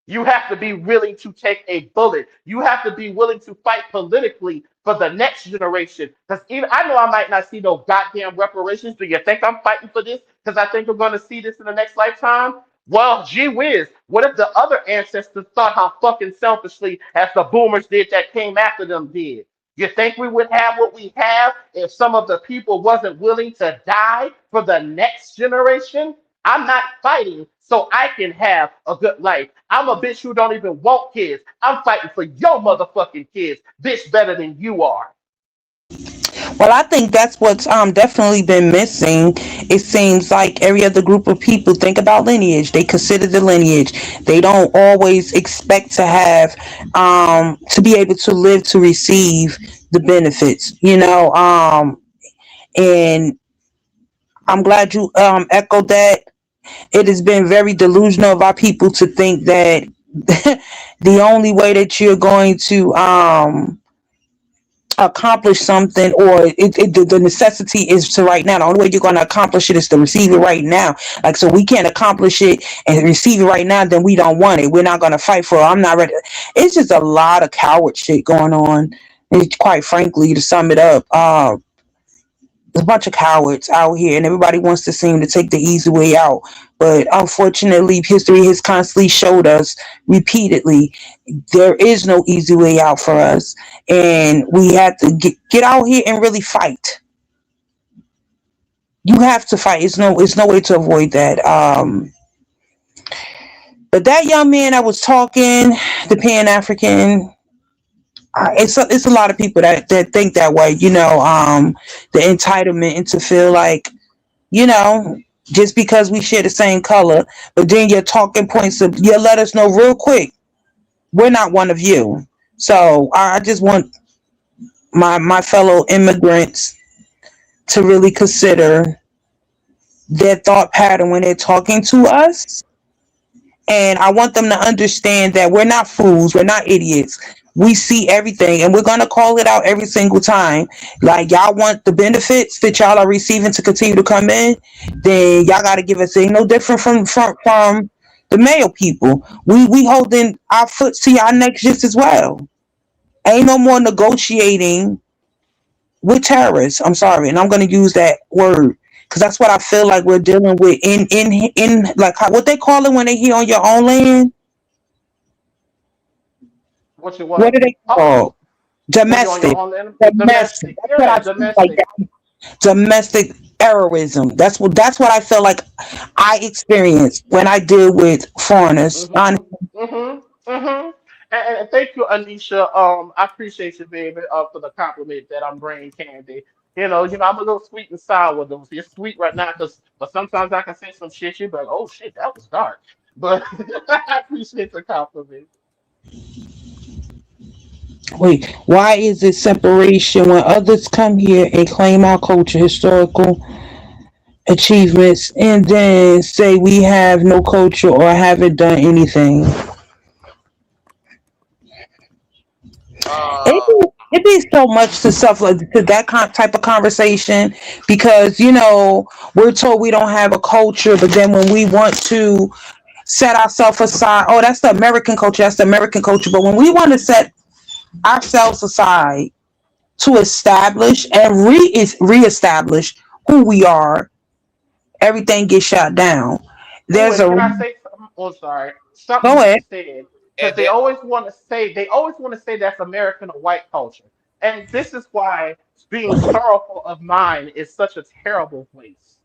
You have to be willing to take a bullet. You have to be willing to fight politically for the next generation. Because even I know I might not see no goddamn reparations. Do you think I'm fighting for this? Because I think we're going to see this in the next lifetime. Well, gee whiz, what if the other ancestors thought how fucking selfishly as the boomers did that came after them did? You think we would have what we have if some of the people wasn't willing to die for the next generation? I'm not fighting so I can have a good life. I'm a bitch who don't even want kids. I'm fighting for your motherfucking kids. Bitch better than you are. Well, I think that's what's definitely been missing. It seems like every other group of people think about lineage. They consider the lineage. They don't always expect to have to be able to live to receive the benefits. And I'm glad you echoed that. It has been very delusional of our people to think that the only way that you're going to accomplish something, or the necessity is to right now. The only way you're going to accomplish it is to receive it right now. Like, so we can't accomplish it and receive it right now, then we don't want it. We're not going to fight for it. I'm not ready. It's just a lot of coward shit going on. And quite frankly, to sum it up, there's a bunch of cowards out here, and everybody wants to seem to take the easy way out. But unfortunately, history has constantly showed us repeatedly there is no easy way out for us, and we have to get out here and really fight. You have to fight. It's no way to avoid that. But that young man that was talking, the Pan African, it's a lot of people that think that way. The entitlement and to feel like, just because we share the same color, but then your talking points of you let us know real quick, we're not one of you. So I just want my fellow immigrants to really consider their thought pattern when they're talking to us. And I want them to understand that we're not fools, we're not idiots. We see everything, and we're going to call it out every single time. Like, y'all want the benefits that y'all are receiving to continue to come in, then y'all got to give us. Ain't no different from the male people. We holding our foot to y'all necks just as well. Ain't no more negotiating with terrorists. I'm sorry, and I'm going to use that word because that's what I feel like we're dealing with in like what they call it when they here on your own land. What you What what? do they Oh, call when you're on your domestic? own land, Domestic. domestic. That's what I Yeah, feel like. domestic. Domestic terrorism. That's what I feel like I experienced when I deal with foreigners. Mhm. Mhm. Mhm. And thank you, Anisha. I appreciate you, baby, for the compliment that I'm brain candy. I'm a little sweet and sour though. So you're sweet right now, but sometimes I can say some shit. You be like, oh shit, that was dark. But I appreciate the compliment. Wait, why is it separation when others come here and claim our culture, historical achievements, and then say we have no culture or haven't done anything? It Uh, it be so much to stuff like to that type of conversation because we're told we don't have a culture, but then when we want to set ourselves aside, oh, that's the American culture, that's the American culture. But when we want to set ourselves aside to establish and reestablish who we are, everything gets shot down. Oh, There's and a can I say something? Oh, sorry. Something go you ahead. said. Because and then they always want to say that's American or white culture. And this is why being sorrowful of mine is such a terrible place.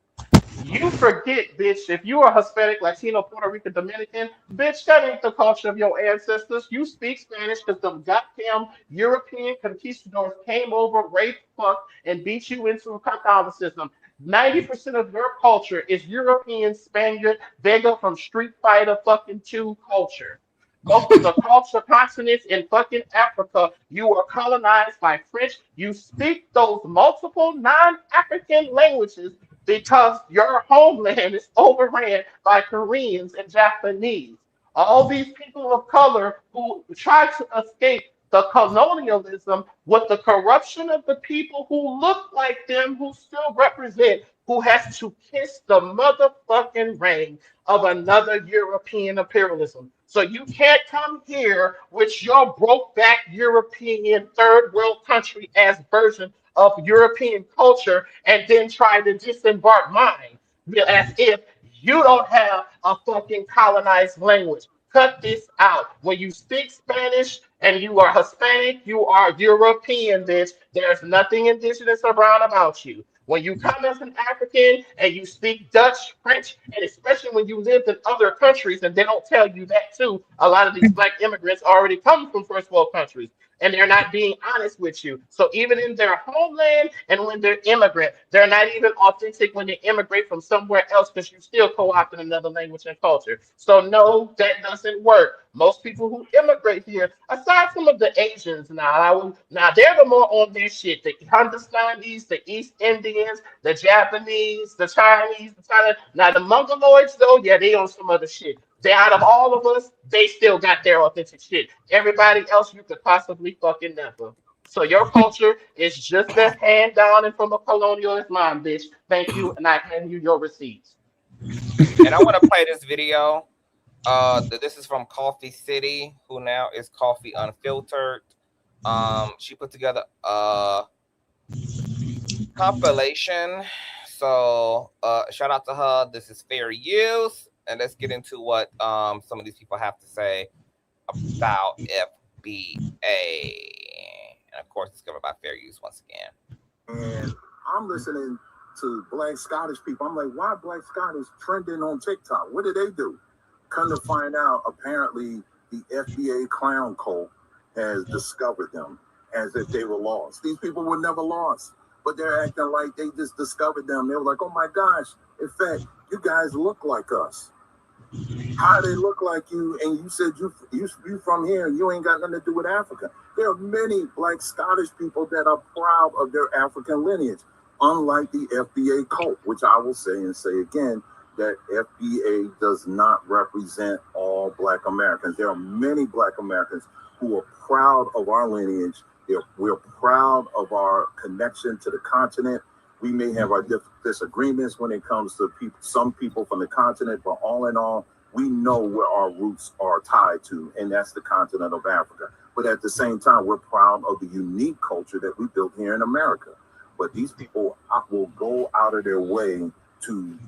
You forget, bitch, if you are Hispanic, Latino, Puerto Rican, Dominican, bitch, that ain't the culture of your ancestors. You speak Spanish because them goddamn European conquistadors came over, raped, fucked, and beat you into Catholicism. 90% of your culture is European, Spaniard, Vega from Street Fighter fucking 2 culture. Most of the culture continents in fucking Africa, you were colonized by French. You speak those multiple non-African languages because your homeland is overran by Koreans and Japanese. All these people of color who try to escape the colonialism with the corruption of the people who look like them, who still represent, who has to kiss the motherfucking ring of another European imperialism. So you can't come here with your broke back European third world country as version of European culture and then try to disembark mine as if you don't have a fucking colonized language. Cut this out. When you speak Spanish and you are Hispanic, you are European, bitch. There's nothing indigenous or brown about you. When you come as an African and you speak Dutch, French, and especially when you lived in other countries, and they don't tell you that too, a lot of these black immigrants already come from first world countries and they're not being honest with you. So even in their homeland and when they're immigrant, they're not even authentic when they immigrate from somewhere else because you still co-opting another language and culture. So no, that doesn't work. Most people who immigrate here, aside from of the Asians now they're the more on their shit. The Hindustanis, the East Indians, the Japanese, the Chinese, the China. Now the Mongoloids though, yeah, they on some other shit. They out of all of us, they still got their authentic shit. Everybody else you could possibly fucking never. So your culture is just as hand down and from a colonial as mine, bitch. Thank you, and I hand you your receipts. And I want to play this video. This is from Coffee City, who now is Coffee Unfiltered. She put together a compilation. So shout out to her. This is fair use. And let's get into what some of these people have to say about FBA. And of course, it's covered by fair use once again. And I'm listening to Black Scottish people. I'm like, why Black Scottish trending on TikTok? What did they do? Come to find out, apparently the FBA clown cult has discovered them as if they were lost. These people were never lost, but they're acting like they just discovered them. They were like, oh my gosh, in fact, you guys look like us. How they look like you, and you said you from here, and you ain't got nothing to do with Africa. There are many Black Scottish people that are proud of their African lineage, unlike the FBA cult, which I will say and say again, that FBA does not represent all Black Americans. There are many Black Americans who are proud of our lineage. We're proud of our connection to the continent. We may have our disagreements when it comes to some people from the continent, but all in all, we know where our roots are tied to, and that's the continent of Africa. But at the same time, we're proud of the unique culture that we built here in America. But these people will go out of their way to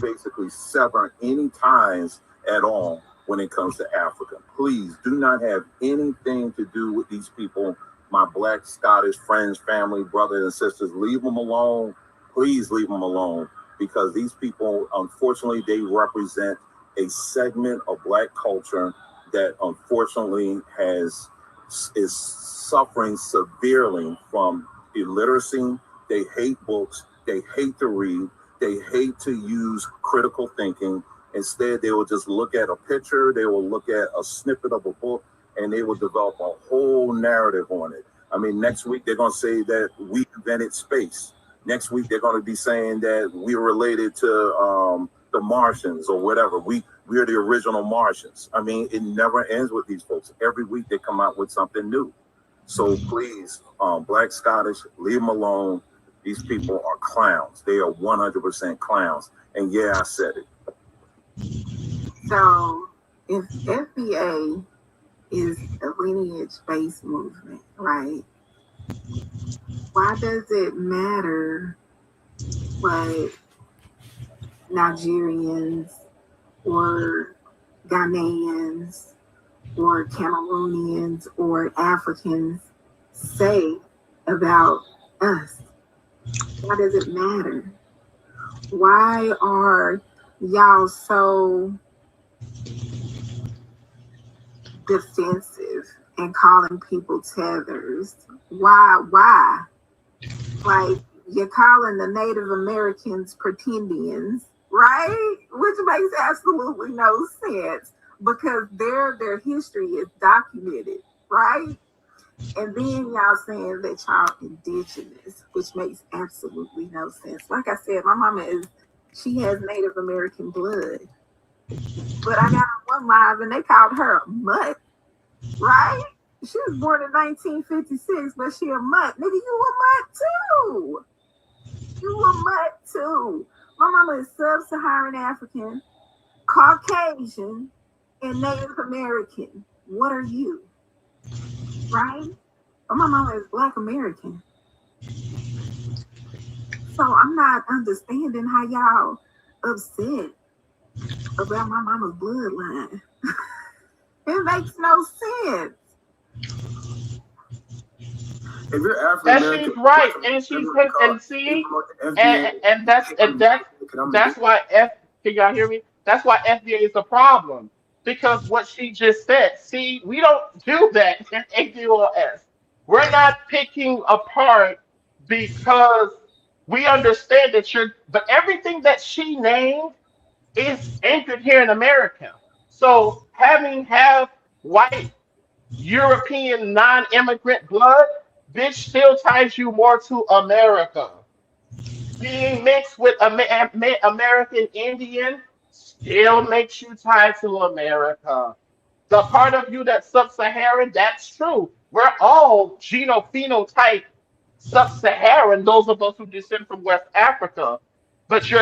basically sever any ties at all when it comes to Africa. Please do not have anything to do with these people. My Black Scottish friends, family, brothers and sisters, leave them alone. Please leave them alone, because these people, unfortunately, they represent a segment of Black culture that unfortunately is suffering severely from illiteracy. They hate books. They hate to read. They hate to use critical thinking. Instead, they will just look at a picture. They will look at a snippet of a book, and they will develop a whole narrative on it. I mean, next week, they're going to say that we invented space. Next week, they're going to be saying that we're related to the Martians or whatever. We're the original Martians. I mean, it never ends with these folks. Every week, they come out with something new. So please, Black Scottish, leave them alone. These people are clowns. They are 100% clowns. And yeah, I said it. So if FBA is a lineage-based movement, right? Why does it matter what Nigerians or Ghanaians or Cameroonians or Africans say about us? Why does it matter? Why are y'all so defensive and calling people tethers? Why? Like, you're calling the Native Americans pretendians, right? Which makes absolutely no sense, because their history is documented, right? And then y'all saying that y'all indigenous, which makes absolutely no sense. Like I said, my mama she has Native American blood. But I got on one live and they called her a mutt, right? She was born in 1956, but she a mutt. Nigga, you a mutt too. You a mutt too. My mama is sub-Saharan African, Caucasian, and Native American. What are you? Right? But my mama is Black American. So I'm not understanding how y'all upset about my mama's bloodline. It makes no sense. If you're African And American, she's right, and she's and see, and that's why can y'all hear me? That's why FBA is a problem, because what she just said. See, we don't do that in ADOS. We're not picking apart because we understand that but everything that she named is anchored here in America. So have white European non-immigrant blood, bitch, still ties you more to America. Being mixed with American Indian still makes you tied to America. The part of you that's sub-Saharan, that's true. We're all genophenotype sub-Saharan, those of us who descend from West Africa. But you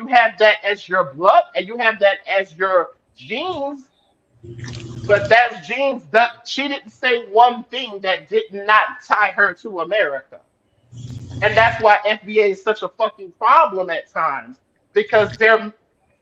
have that as your blood and you have that as your genes, but that's genes that she didn't say one thing that did not tie her to America. And that's why FBA is such a fucking problem at times because they're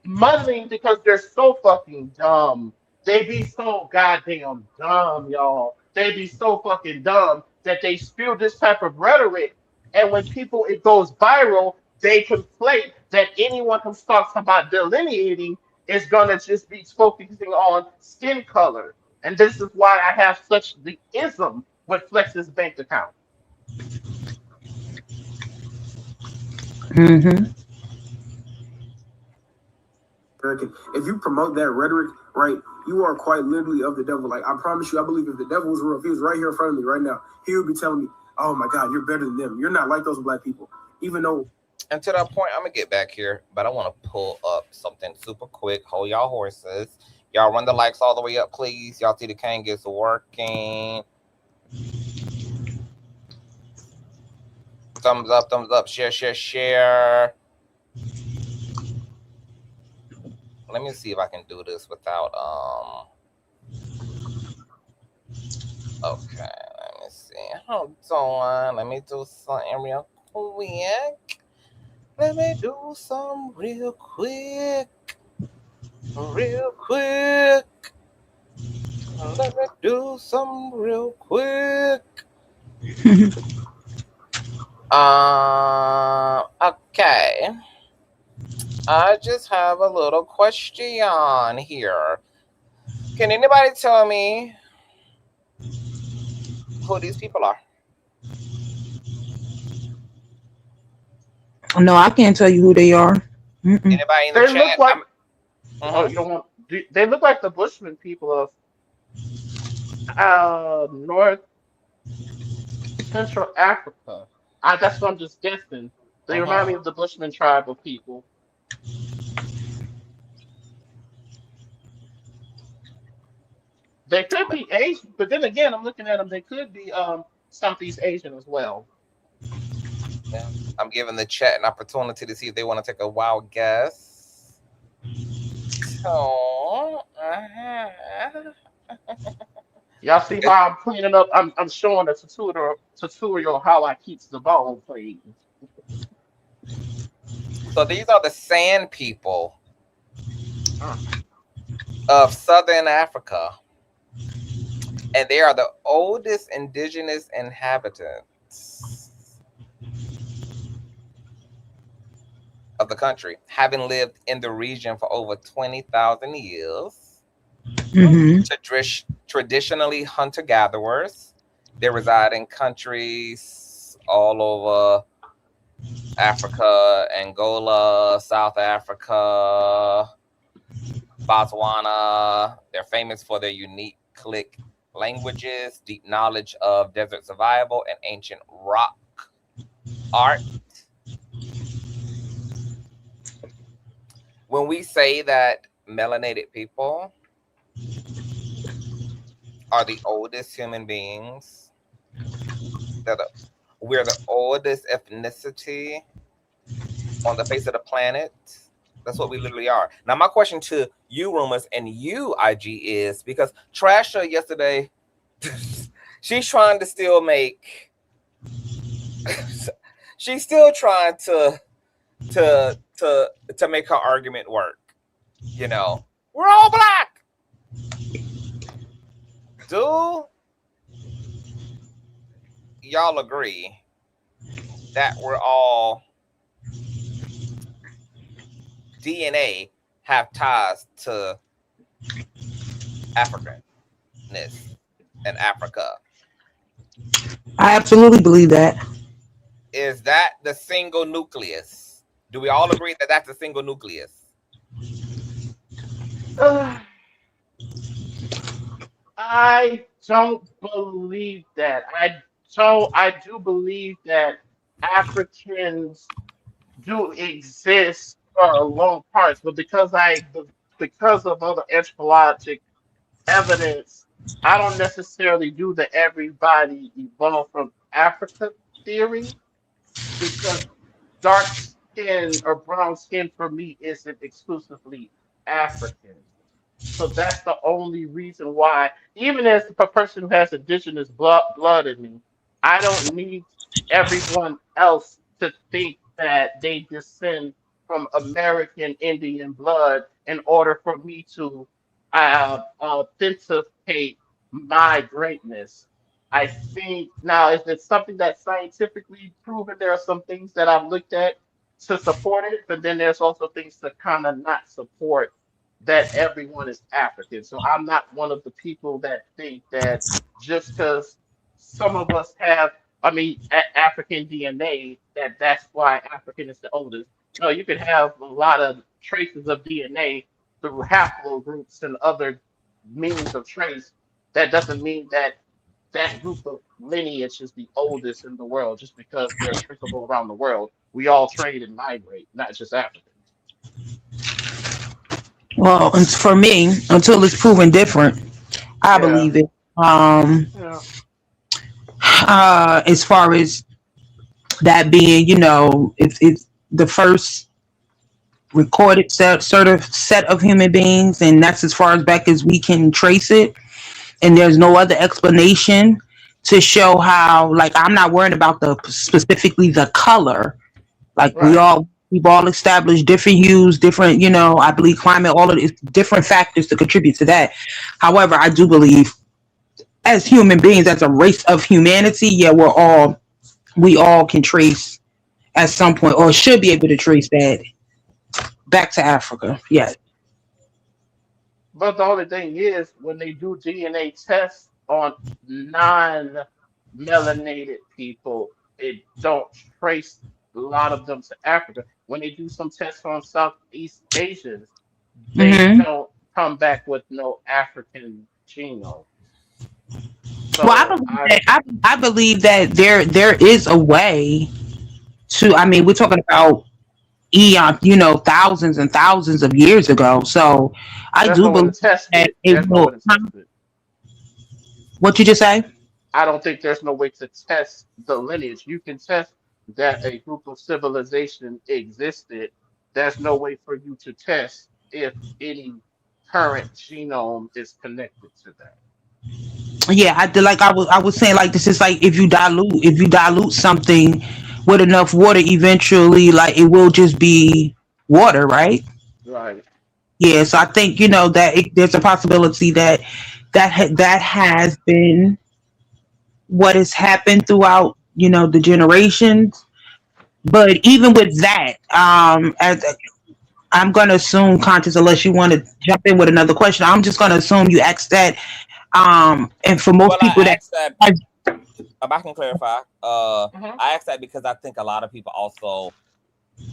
muddling because they're so fucking dumb. They be so goddamn dumb, y'all. They be so fucking dumb that they spew this type of rhetoric. And when people it goes viral, they conflate that anyone who talks about delineating is gonna just be focusing on skin color. And this is why I have such the ism with Flex's bank account. Mm-hmm. American. If you promote that rhetoric, right, you are quite literally of the devil. Like, I promise you, I believe if the devil was real, if he was right here in front of me right now, he would be telling me, oh my God, you're better than them. You're not like those black people. Even though. And to that point, I'm going to get back here, but I want to pull up something super quick. Hold y'all horses. Y'all run the likes all the way up, please. Y'all see the cane gets working. Thumbs up, share. Let me see if I can do this without okay, let me see. Hold on. Let me do something real quick. Let me do some real quick. Let me do some real quick. Okay. I just have a little question here. Can anybody tell me who these people are? No, I can't tell you who they are. Mm-mm. Anybody in the They chat? look like you don't want. They look like the Bushman people of North Central Africa. That's what I'm just guessing. They remind me of the Bushman tribe of people. They could be Asian, but then again, I'm looking at them. They could be Southeast Asian as well. Yeah. I'm giving the chat an opportunity to see if they want to take a wild guess. So, y'all see how I'm cleaning up? I'm showing a tutorial how I keep the bone clean. So these are the Sand people of Southern Africa. And they are the oldest indigenous inhabitants of the country, having lived in the region for over 20,000 years. Mm-hmm. Traditionally hunter-gatherers. They reside in countries all over Africa, Angola, South Africa, Botswana. They're famous for their unique click languages, deep knowledge of desert survival, and ancient rock art. When we say that melanated people are the oldest human beings, we're the oldest ethnicity on the face of the planet. That's what we literally are. Now, my question to you, Rumors, and you, IG, is because Trasha yesterday, she's trying to still make. She's still trying to make her argument work. You know, we're all black. Do y'all agree that we're all DNA have ties to Africanness and Africa? I absolutely believe that. Is that the single nucleus? Do we all agree that that's the single nucleus? I don't believe that. I do believe that Africans do exist for long parts, but because of other anthropologic evidence I don't necessarily do the everybody evolved from Africa theory because dark skin or brown skin for me isn't exclusively African. So that's the only reason why, even as a person who has indigenous blood in me, I don't need everyone else to think that they descend from American Indian blood in order for me to authenticate my greatness. I think now, if it's something that's scientifically proven, there are some things that I've looked at to support it, but then there's also things to kind of not support that everyone is African. So I'm not one of the people that think that just because some of us have, I mean, African DNA, that that's why African is the oldest. No, you could have a lot of traces of DNA through haplogroups and other means of trace. That doesn't mean that that group of lineage is the oldest in the world just because they're traceable around the world. We all trade and migrate, not just Africans. Well, and for me, until it's proven different, I Yeah. believe it. Um, Yeah. as far as that being, it's the first recorded set of human beings, and that's as far as back as we can trace it. And there's no other explanation to show how. Like, I'm not worried about the specifically the color. Like, Right. we've all established different hues, different, I believe climate, all of it, different factors to contribute to that. However, I do believe as human beings, as a race of humanity, yeah, we all can trace at some point, or should be able to trace that back to Africa. Yeah. But the only thing is, when they do DNA tests on non-melanated people, it don't trace a lot of them to Africa. When they do some tests on Southeast Asians, they Hmm. don't come back with no African genome. Well, I So believe I that I believe that there is a way to. I mean, we're talking about eon, thousands and thousands of years ago. So I there's do no way to believe test that it. it There's no way will. to test it. What you just say? I don't think there's no way to test the lineage. You can test that a group of civilization existed. There's no way for you to test if any current genome is connected to that. Yeah, like I was saying, like, this is like if you dilute something with enough water, eventually, like, it will just be water, right? Right. Yeah, so I think that there's a possibility that that has been what has happened throughout the generations. But even with that, as I'm gonna assume, conscious, unless you want to jump in with another question, I'm just gonna assume you asked that. And for Well, most people I that asked that. has, If I can clarify, Hmm. I asked that because I think a lot of people also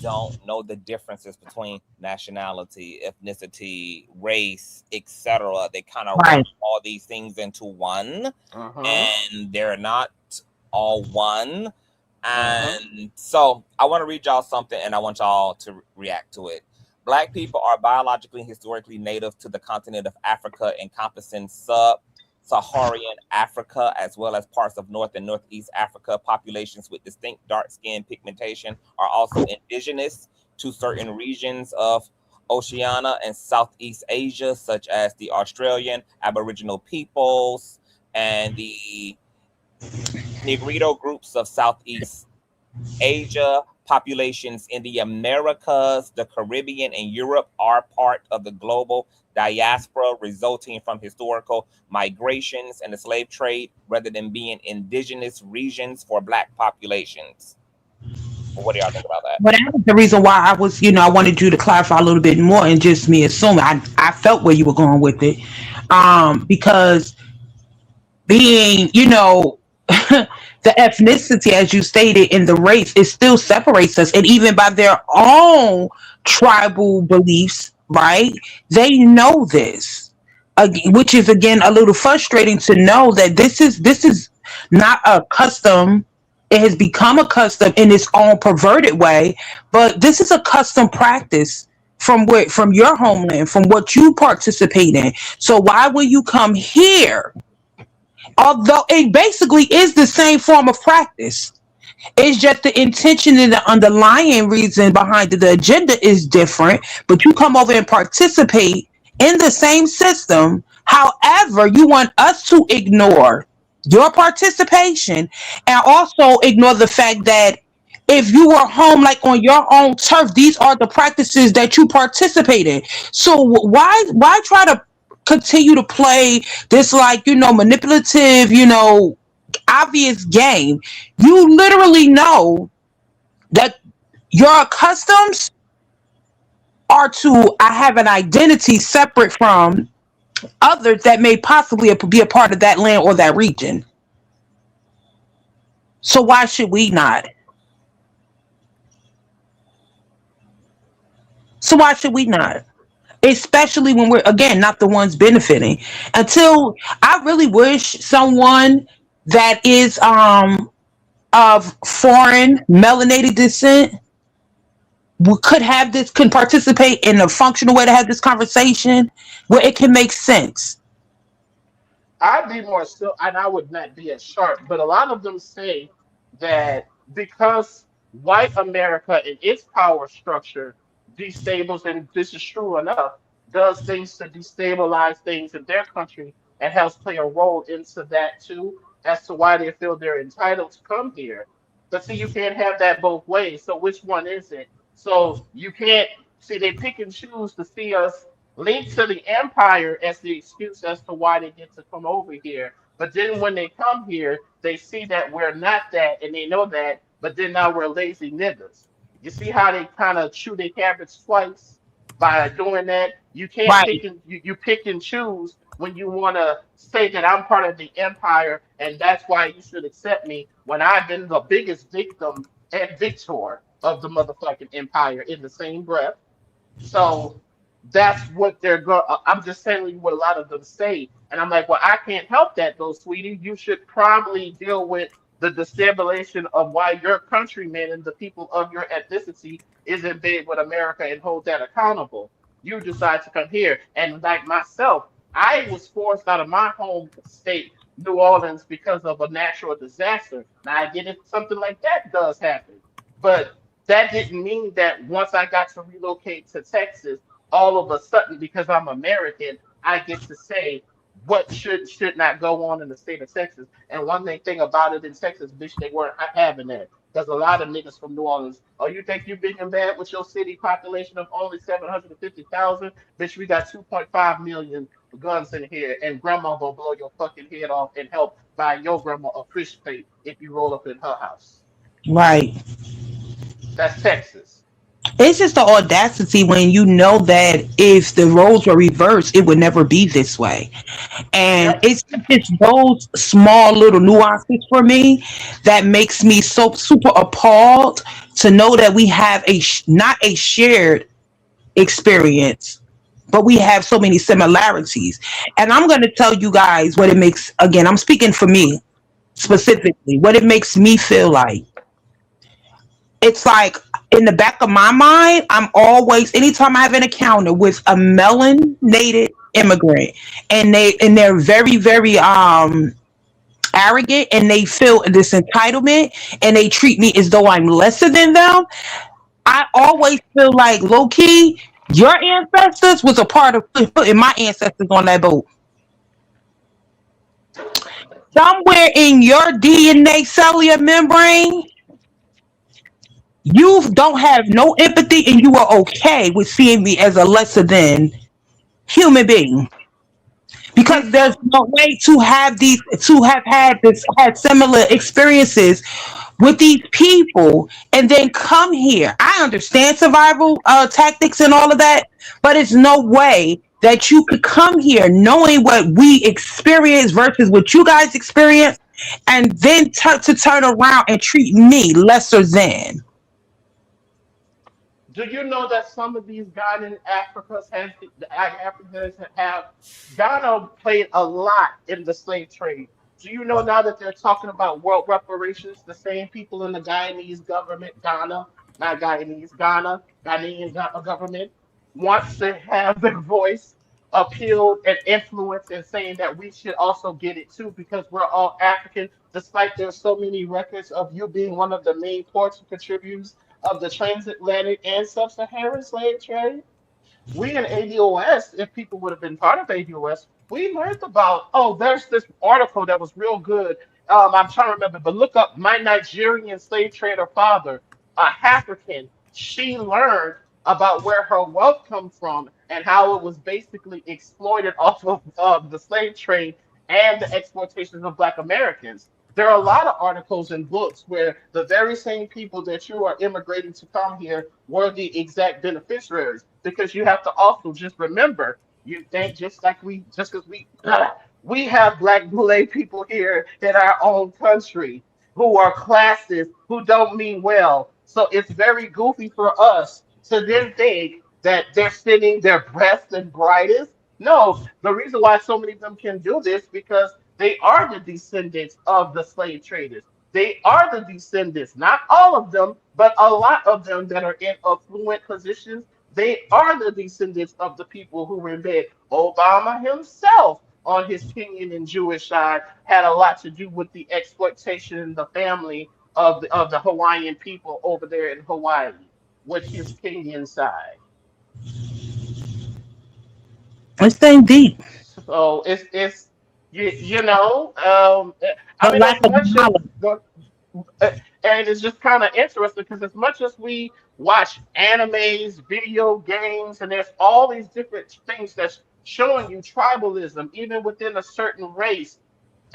don't know the differences between nationality, ethnicity, race, etc. They kind of right. lump all these things into one, Uh-huh. and they're not all one. Uh-huh. And so I want to read y'all something, and I want y'all to react to it. Black people are biologically and historically native to the continent of Africa, encompassing Saharan Africa, as well as parts of North and Northeast Africa. Populations with distinct dark skin pigmentation are also indigenous to certain regions of Oceania and Southeast Asia, such as the Australian Aboriginal peoples and the Negrito groups of Southeast Asia. Populations in the Americas, the Caribbean, and Europe are part of the global diaspora resulting from historical migrations and the slave trade rather than being indigenous regions for Black populations. What do y'all think about that? But that was the reason why I wanted you to clarify a little bit more, and just me assuming. I felt where you were going with it, because being, the ethnicity, as you stated, in the race, it still separates us, and even by their own tribal beliefs, right? They know this, which is again a little frustrating to know that this is not a custom. It has become a custom in its own perverted way, but this is a custom practice from your homeland, from what you participate in. So why will you come here? Although it basically is the same form of practice. It's just the intention and the underlying reason behind it, the agenda is different, but you come over and participate in the same system. However, you want us to ignore your participation and also ignore the fact that if you were home like on your own turf, these are the practices that you participate in. So why try to continue to play this, like, manipulative, obvious game? You literally know that your customs are to have an identity separate from others that may possibly be a part of that land or that region. So why should we not? So why should we not? Especially when we're, again, not the ones benefiting. Until I really wish someone that is of foreign melanated descent could participate in a functional way to have this conversation where it can make sense. I'd be more still, and I would not be as sharp, but a lot of them say that because white America and its power structure destables, and this is true enough, does things to destabilize things in their country and helps play a role into that too, as to why they feel they're entitled to come here. But see, you can't have that both ways. So which one is it? So you can't see they pick and choose to see us linked to the empire as the excuse as to why they get to come over here. But then when they come here, they see that we're not that, and they know that. But then now we're lazy niggas. You see how they kind of chew their carrots twice by doing that. You can't Right, pick and you pick and choose when you want to say that I'm part of the empire, and that's why you should accept me when I've been the biggest victim and victor of the motherfucking empire in the same breath. So that's what they're going. I'm just saying what a lot of them say, and I'm like, well, I can't help that, though, sweetie. You should probably deal with the destabilization of why your countrymen and the people of your ethnicity isn't big with America and hold that accountable. You decide to come here, and like myself, I was forced out of my home state, New Orleans, because of a natural disaster. Now I get it, something like that does happen, but that didn't mean that once I got to relocate to Texas, all of a sudden, because I'm American, I get to say what should not go on in the state of Texas. And one thing about it in Texas, bitch, they weren't having that. Because a lot of niggas from New Orleans, oh, you think you big and bad with your city population of only 750,000? Bitch, we got 2.5 million guns in here, and grandma gonna blow your fucking head off and help buy your grandma a fish plate if you roll up in her house. right. That's Texas. It's just the audacity when you know that if the roles were reversed, it would never be this way. And Yep. it's just those small little nuances for me that makes me so super appalled to know that we have not a shared experience, but we have so many similarities. And I'm going to tell you guys what it makes, again, I'm speaking for me specifically, what it makes me feel like. It's like in the back of my mind, I'm always, anytime I have an encounter with a melanated immigrant, and they're very, very arrogant, and they feel this entitlement, and they treat me as though I'm lesser than them. I always feel like, low key, your ancestors was a part of putting my ancestors on that boat. Somewhere in your DNA cellular membrane, you don't have no empathy, and you are okay with seeing me as a lesser than human being, because there's no way to have had similar experiences with these people and then come here. I understand survival tactics and all of that, but it's no way that you could come here knowing what we experience versus what you guys experience, and then to turn around and treat me lesser than. Do you know that some of these Ghanaian Africans has the Africans have Ghana played a lot in the slave trade? Do you know now that they're talking about world reparations? The same people in the Guyanese government, Ghana, not Guyanese, Ghana, Ghanaian government. wants to have their voice appealed and influenced and saying that we should also get it too because we're all African, despite there's so many records of you being one of the main ports and contributors of the transatlantic and sub-Saharan slave trade. We in ADOS, if people would have been part of ADOS, we learned about, oh, there's this article that was real good. I'm trying to remember, but look up my Nigerian slave trader father, a African. She learned about where her wealth come from and how it was basically exploited off of the slave trade and the exploitation of Black Americans. There are a lot of articles and books where the very same people that you are immigrating to come here were the exact beneficiaries. Because you have to also just remember, you think just like just because we have Black Boule people here in our own country who are classes who don't mean well. So it's very goofy for us to then think that they're sending their best and brightest. No, the reason why so many of them can do this because they are the descendants of the slave traders. They are the descendants, not all of them, but a lot of them that are in affluent positions. They are the descendants of the people who were in bed. Obama himself, on his Kenyan and Jewish side, had a lot to do with the exploitation in the family of the Hawaiian people over there in Hawaii with his Kenyan side. It's thing deep. So it's you know I The mean lack as of much as knowledge. the and it's just kind of interesting because as much as we watch animes, video games, and there's all these different things that's showing you tribalism even within a certain race,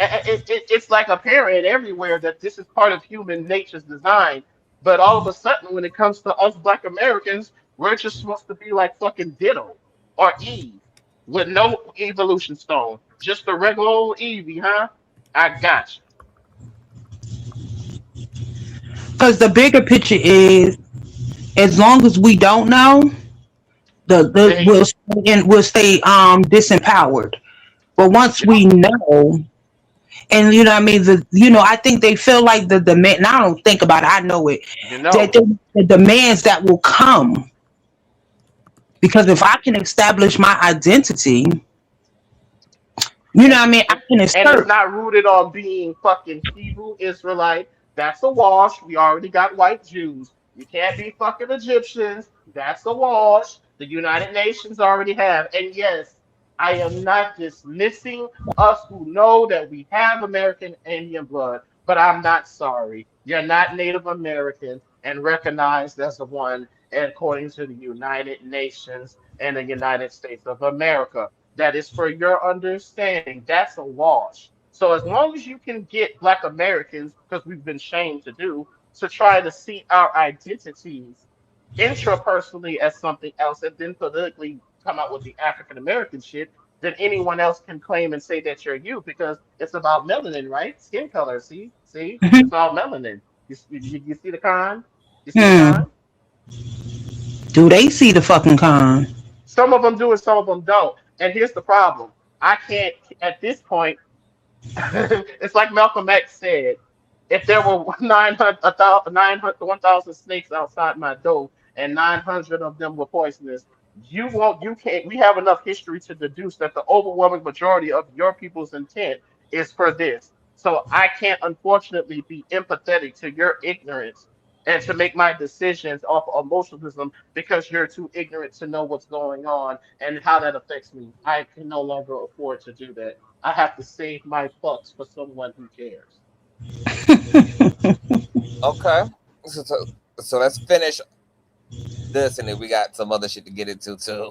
it's like apparent everywhere that this is part of human nature's design. But all of a sudden, when it comes to us Black Americans, we're just supposed to be like fucking Ditto or Eve with no evolution stone, just a regular old Evie, huh? I got Because the bigger picture is, as long as we don't know, the you. we'll stay disempowered. But once Yep. we know, and you know what I mean, I think they feel like the demand. Now I don't think about it, I know it. You That know. the demands that will come, because if I can establish my identity, you know and what I mean, I can and it's assert. not rooted on being fucking Hebrew Israelite. That's a wash. We already got white Jews. You can't be fucking Egyptians. That's a wash. The United Nations already have. And yes, I am not dismissing us who know that we have American Indian blood, but I'm not sorry. You're not Native American and recognized as the one according to the United Nations and the United States of America. That is for your understanding. That's a wash. So as long as you can get Black Americans, because we've been shamed to do, to try to see our identities intrapersonally as something else, and then politically come out with the African American shit, then anyone else can claim and say that you're you because it's about melanin, right? Skin color. See, it's all melanin. You see the con? You see the Hmm. con? Do they see the fucking con? Some of them do and some of them don't. And here's the problem. I can't, at this point, it's like Malcolm X said, if there were 900, 1,000 snakes outside my door and 900 of them were poisonous, you can't, we have enough history to deduce that the overwhelming majority of your people's intent is for this. So I can't, unfortunately, be empathetic to your ignorance and to make my decisions off of emotionalism because you're too ignorant to know what's going on and how that affects me. I can no longer afford to do that. I have to save my fucks for someone who cares. Okay. So let's finish this, and then we got some other shit to get into too.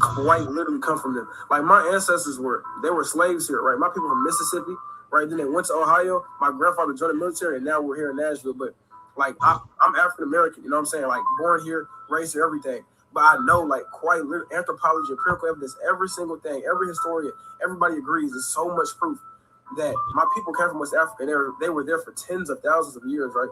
Quite literally come from them. Like my ancestors they were slaves here, right? My people from Mississippi, right? Then they went to Ohio. My grandfather joined the military, and now we're here in Nashville. But like I'm African American, you know what I'm saying? Like born here, raised here, everything. But I know like quite literally anthropology, empirical evidence, every single thing, every historian, everybody agrees. There's so much proof that my people came from West Africa. And they were there for tens of thousands of years, right?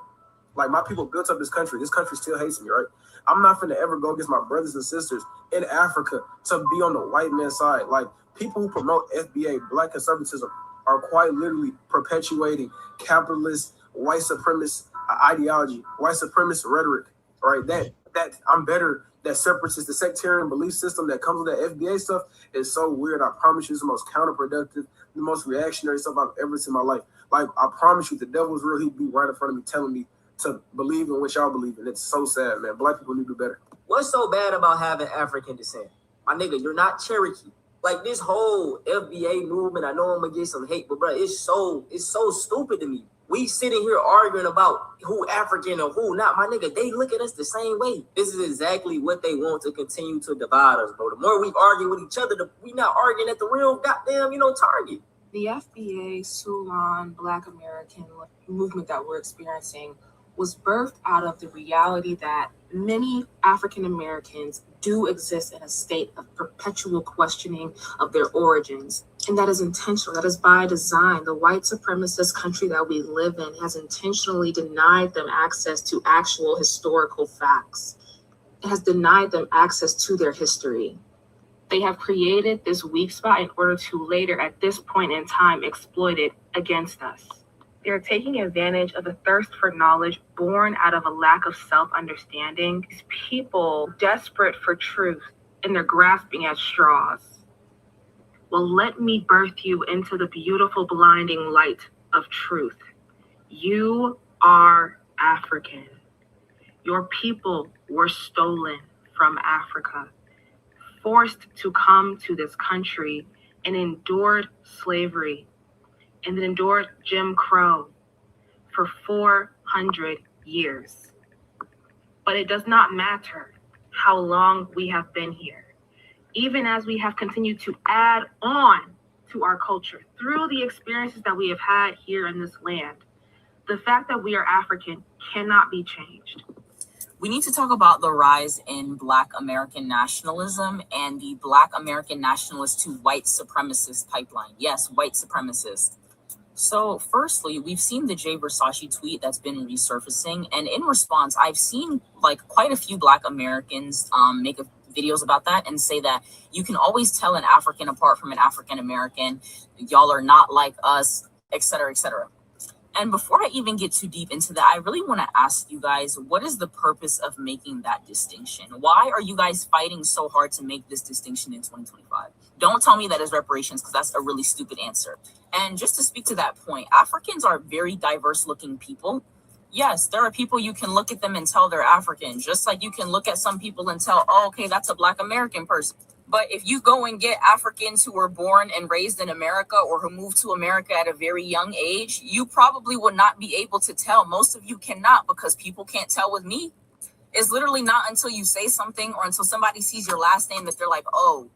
Like my people built up this country. This country still hates me, right? I'm not finna ever go against my brothers and sisters in Africa to be on the white man's side. Like people who promote FBA, black conservatism, are quite literally perpetuating capitalist, white supremacist ideology, white supremacist rhetoric, right? that I'm better, that separatist, the sectarian belief system that comes with that FBA stuff is so weird. I promise you, it's the most counterproductive, the most reactionary stuff I've ever seen in my life. Like, I promise you, if the devil's real, he'd be right in front of me telling me to believe in what y'all believe in. It's so sad, man. Black people need to do better. What's so bad about having African descent? My nigga, you're not Cherokee. Like, this whole FBA movement, I know I'm gonna get some hate, but bro, it's so stupid to me. We sitting here arguing about who African or who not. My nigga, they look at us the same way. This is exactly what they want to continue to divide us, bro. The more we argue with each other, we not arguing at the real goddamn, target. The FBA, Sulan, Black American movement that we're experiencing was birthed out of the reality that many African Americans do exist in a state of perpetual questioning of their origins. And that is intentional. That is by design. The white supremacist country that we live in has intentionally denied them access to actual historical facts. It has denied them access to their history. They have created this weak spot in order to later, at this point in time, exploit it against us. They are taking advantage of a thirst for knowledge born out of a lack of self-understanding. These people desperate for truth, and they're grasping at straws. Well, let me birth you into the beautiful, blinding light of truth. You are African. Your people were stolen from Africa, forced to come to this country and endured slavery and endured Jim Crow for 400 years. But it does not matter how long we have been here. Even as we have continued to add on to our culture through the experiences that we have had here in this land, the fact that we are African cannot be changed. We need to talk about the rise in Black American nationalism and the Black American nationalist to white supremacist pipeline. Yes, white supremacist. So firstly, we've seen the Jay Versace tweet that's been resurfacing. And in response, I've seen quite a few Black Americans make videos about that and say that you can always tell an African apart from an African American. Y'all are not like us, etc., etc. And before I even get too deep into that, I really want to ask you guys, what is the purpose of making that distinction? Why are you guys fighting so hard to make this distinction in 2025? Don't tell me that is reparations, because that's a really stupid answer. And just to speak to that point, Africans are very diverse looking people. Yes, there are people you can look at them and tell they're African, just like you can look at some people and tell, oh, okay, that's a Black American person. But if you go and get Africans who were born and raised in America or who moved to America at a very young age, you probably would not be able to tell. Most of you cannot, because people can't tell with me. It's literally not until you say something or until somebody sees your last name that they're like, oh.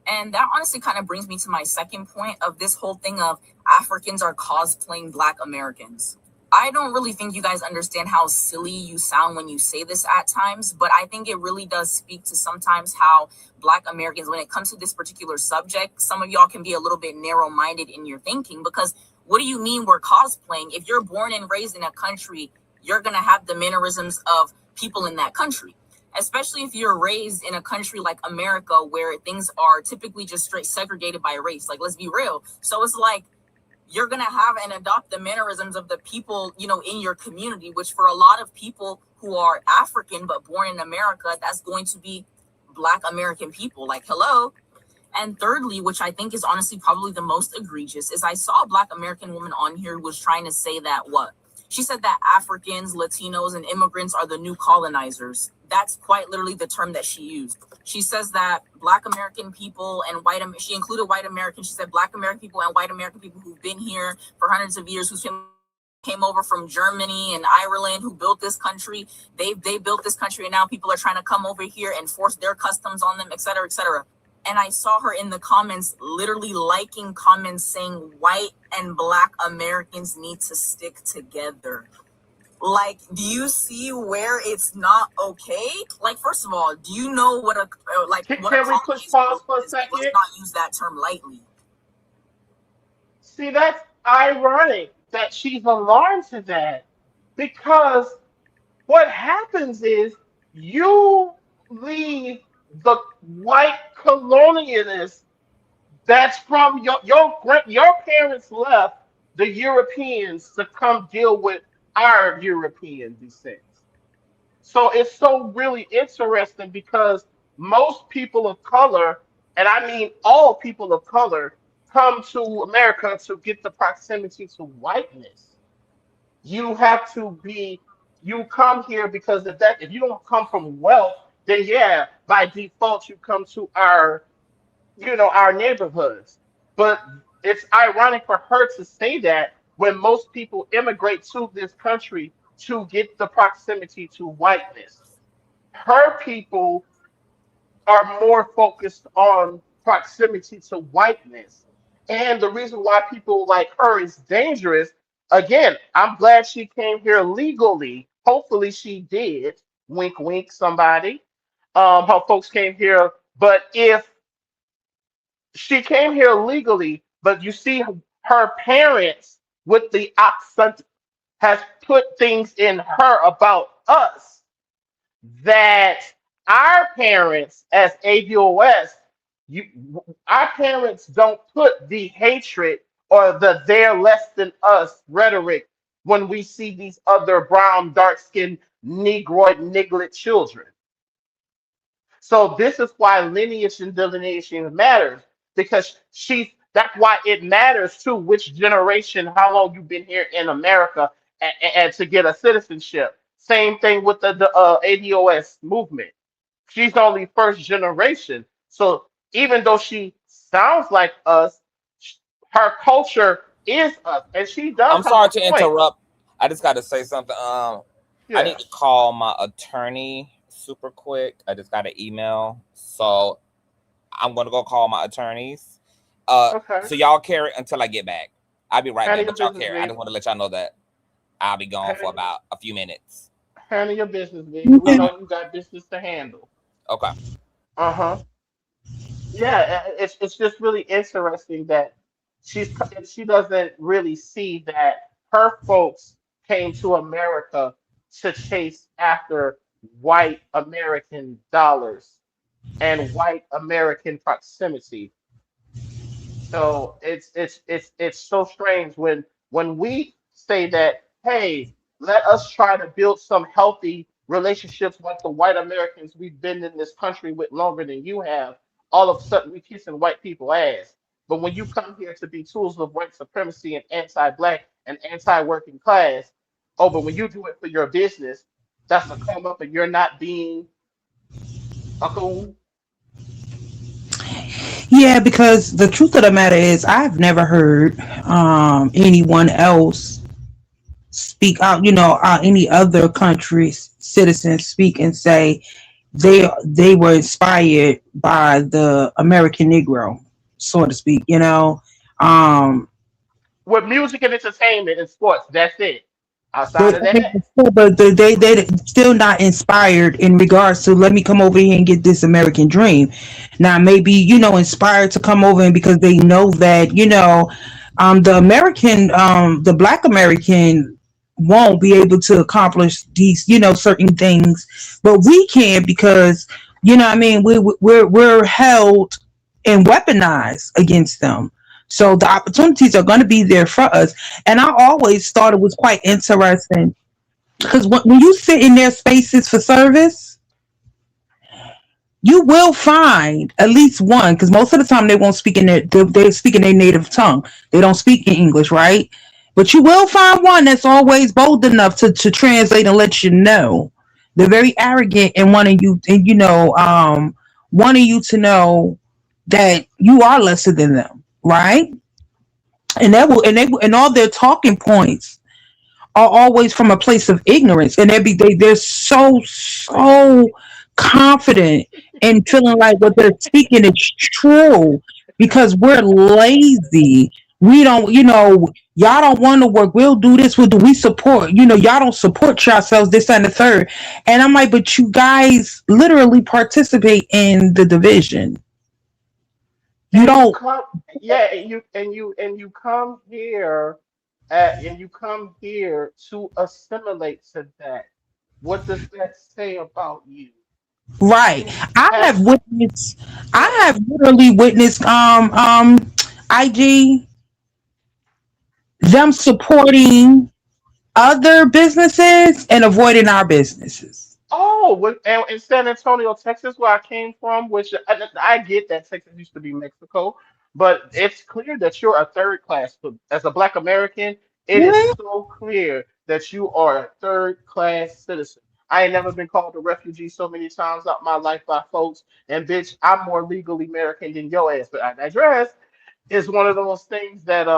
And that honestly kind of brings me to my second point of this whole thing of Africans are cosplaying Black Americans. I don't really think you guys understand how silly you sound when you say this at times, but I think it really does speak to sometimes how Black Americans, when it comes to this particular subject, some of y'all can be a little bit narrow-minded in your thinking, because what do you mean we're cosplaying? If you're born and raised in a country, you're going to have the mannerisms of people in that country, especially if you're raised in a country like America where things are typically just straight segregated by race. Like, let's be real. So it's like, you're going to have and adopt the mannerisms of the people, in your community, which for a lot of people who are African but born in America, that's going to be Black American people. Like, hello. And thirdly, which I think is honestly probably the most egregious, is I saw a Black American woman on here who was trying to say that what? She said that Africans, Latinos, and immigrants are the new colonizers. That's quite literally the term that she used. She says that Black American people and she included white Americans. She said Black American people and white American people who've been here for hundreds of years, who came over from Germany and Ireland, who built this country. They built this country, and now people are trying to come over here and force their customs on them, et cetera, et cetera. And I saw her in the comments literally liking comments saying white and Black Americans need to stick together. Like, do you see where it's not okay? Like, first of all, do you know what Can we push pause for a second? Let's not use that term lightly. See, that's ironic that she's alarmed to that, because what happens is you leave the white colonialists that's from your parents left the Europeans to come deal with our European descent. So it's so really interesting because most people of color, and I mean all people of color, come to America to get the proximity to whiteness. You have to be, you come here because if you don't come from wealth, then yeah, by default you come to our neighborhoods. But it's ironic for her to say that when most people immigrate to this country to get the proximity to whiteness. Her people are more focused on proximity to whiteness. And the reason why people like her is dangerous, again, I'm glad she came here legally. Hopefully she did. Wink, wink, somebody. Her folks came here. But if she came here legally, but you see her parents with the accent has put things in her about us that our parents as ADOS, you, our parents don't put the hatred or the they're less than us rhetoric when we see these other brown, dark skinned, negroid, niglet children. So this is why lineage and delineation matters because that's why it matters too which generation, how long you've been here in America and to get a citizenship. Same thing with the ADOS movement. She's only first generation. So even though she sounds like us, her culture is us. And she does I'm have sorry a to point. interrupt. I just got to say something. I need to call my attorney super quick. I just got an email, so I'm gonna go call my attorneys. Okay. So y'all carry until I get back. I'll be right Handle back. your But y'all business, carry. I just want to let y'all know that I'll be gone for about a few minutes. Handle your business, baby. We know you got business to handle. Okay. Uh-huh. Yeah, it's just really interesting that she doesn't really see that her folks came to America to chase after white American dollars and white American proximity. So it's so strange when we say that, hey, let us try to build some healthy relationships like the white Americans we've been in this country with longer than you have. All of a sudden we kissing white people ass. But when you come here to be tools of white supremacy and anti-black and anti-working class, oh, but when you do it for your business, that's a come up and you're not being a coon. Yeah, because the truth of the matter is, I've never heard anyone else speak out. Any other country's citizens speak and say they were inspired by the American Negro, so to speak. Um, With music and entertainment and sports, that's it. But Outside of that, they still not inspired in regards to let me come over here and get this American dream. Now maybe inspired to come over and because they know that the Black American won't be able to accomplish these certain things, but we can because what I mean we're held and weaponized against them. So the opportunities are going to be there for us. And I always thought it was quite interesting because when you sit in their spaces for service, you will find at least one, because most of the time they won't speak in they speak in their native tongue. They don't speak in English, right? But you will find one that's always bold enough to translate and let you know. They're very arrogant and wanting you to know that you are lesser than them, right? And all their talking points are always from a place of ignorance, and they're so confident and feeling like what they're speaking is true because we're lazy. We don't, y'all don't want to work. We'll do this. We support. Y'all don't support yourselves. This and the third. And I'm like, but you guys literally participate in the division. You and you don't. come, yeah, and you come here, and you come here to assimilate to that. What does that say about you? Right. You I have, have witnessed I yeah, have literally witnessed IG them supporting other businesses and avoiding our businesses. Oh, in San Antonio, Texas, where I came from, which I get that Texas used to be Mexico, but it's clear that you're a third class. As a Black American, it is Mhm. so clear that you are a third class citizen. I ain't never been called a refugee so many times out my life by folks, and bitch, I'm more legally American than your ass. But I digress. It's one of those things that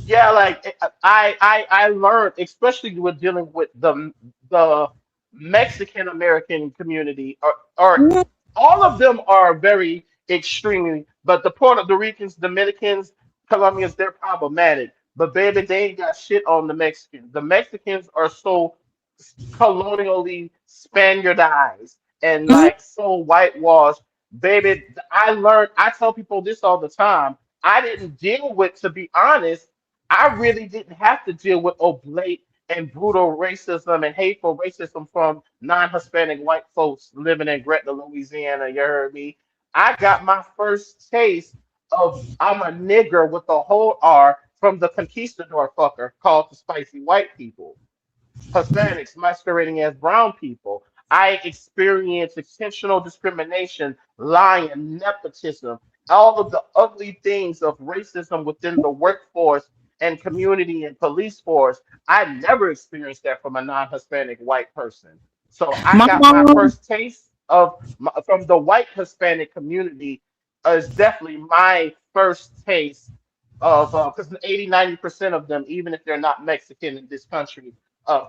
yeah, like I learned, especially with dealing with the Mexican American community, or all of them are very extremely, but the Puerto Ricans, Dominicans, Colombians, they're problematic. But baby, they ain't got shit on the Mexicans. The Mexicans are so colonially Spaniardized and Mhm. like so whitewashed. Baby, I learned. I tell people this all the time. I didn't deal with, to be honest, I really didn't have to deal with oblate and brutal racism and hateful racism from non-Hispanic white folks living in Gretna, Louisiana. You heard me? I got my first taste of I'm a nigger with a whole R from the conquistador fucker called the spicy white people. Hispanics masquerading as brown people. I experienced intentional discrimination, lying, nepotism, all of the ugly things of racism within the workforce and community and police force. I never experienced that from a non-Hispanic white person. So I My got my mom, first taste of from the white Hispanic community is definitely my first taste of because 80-90% of them, even if they're not Mexican in this country,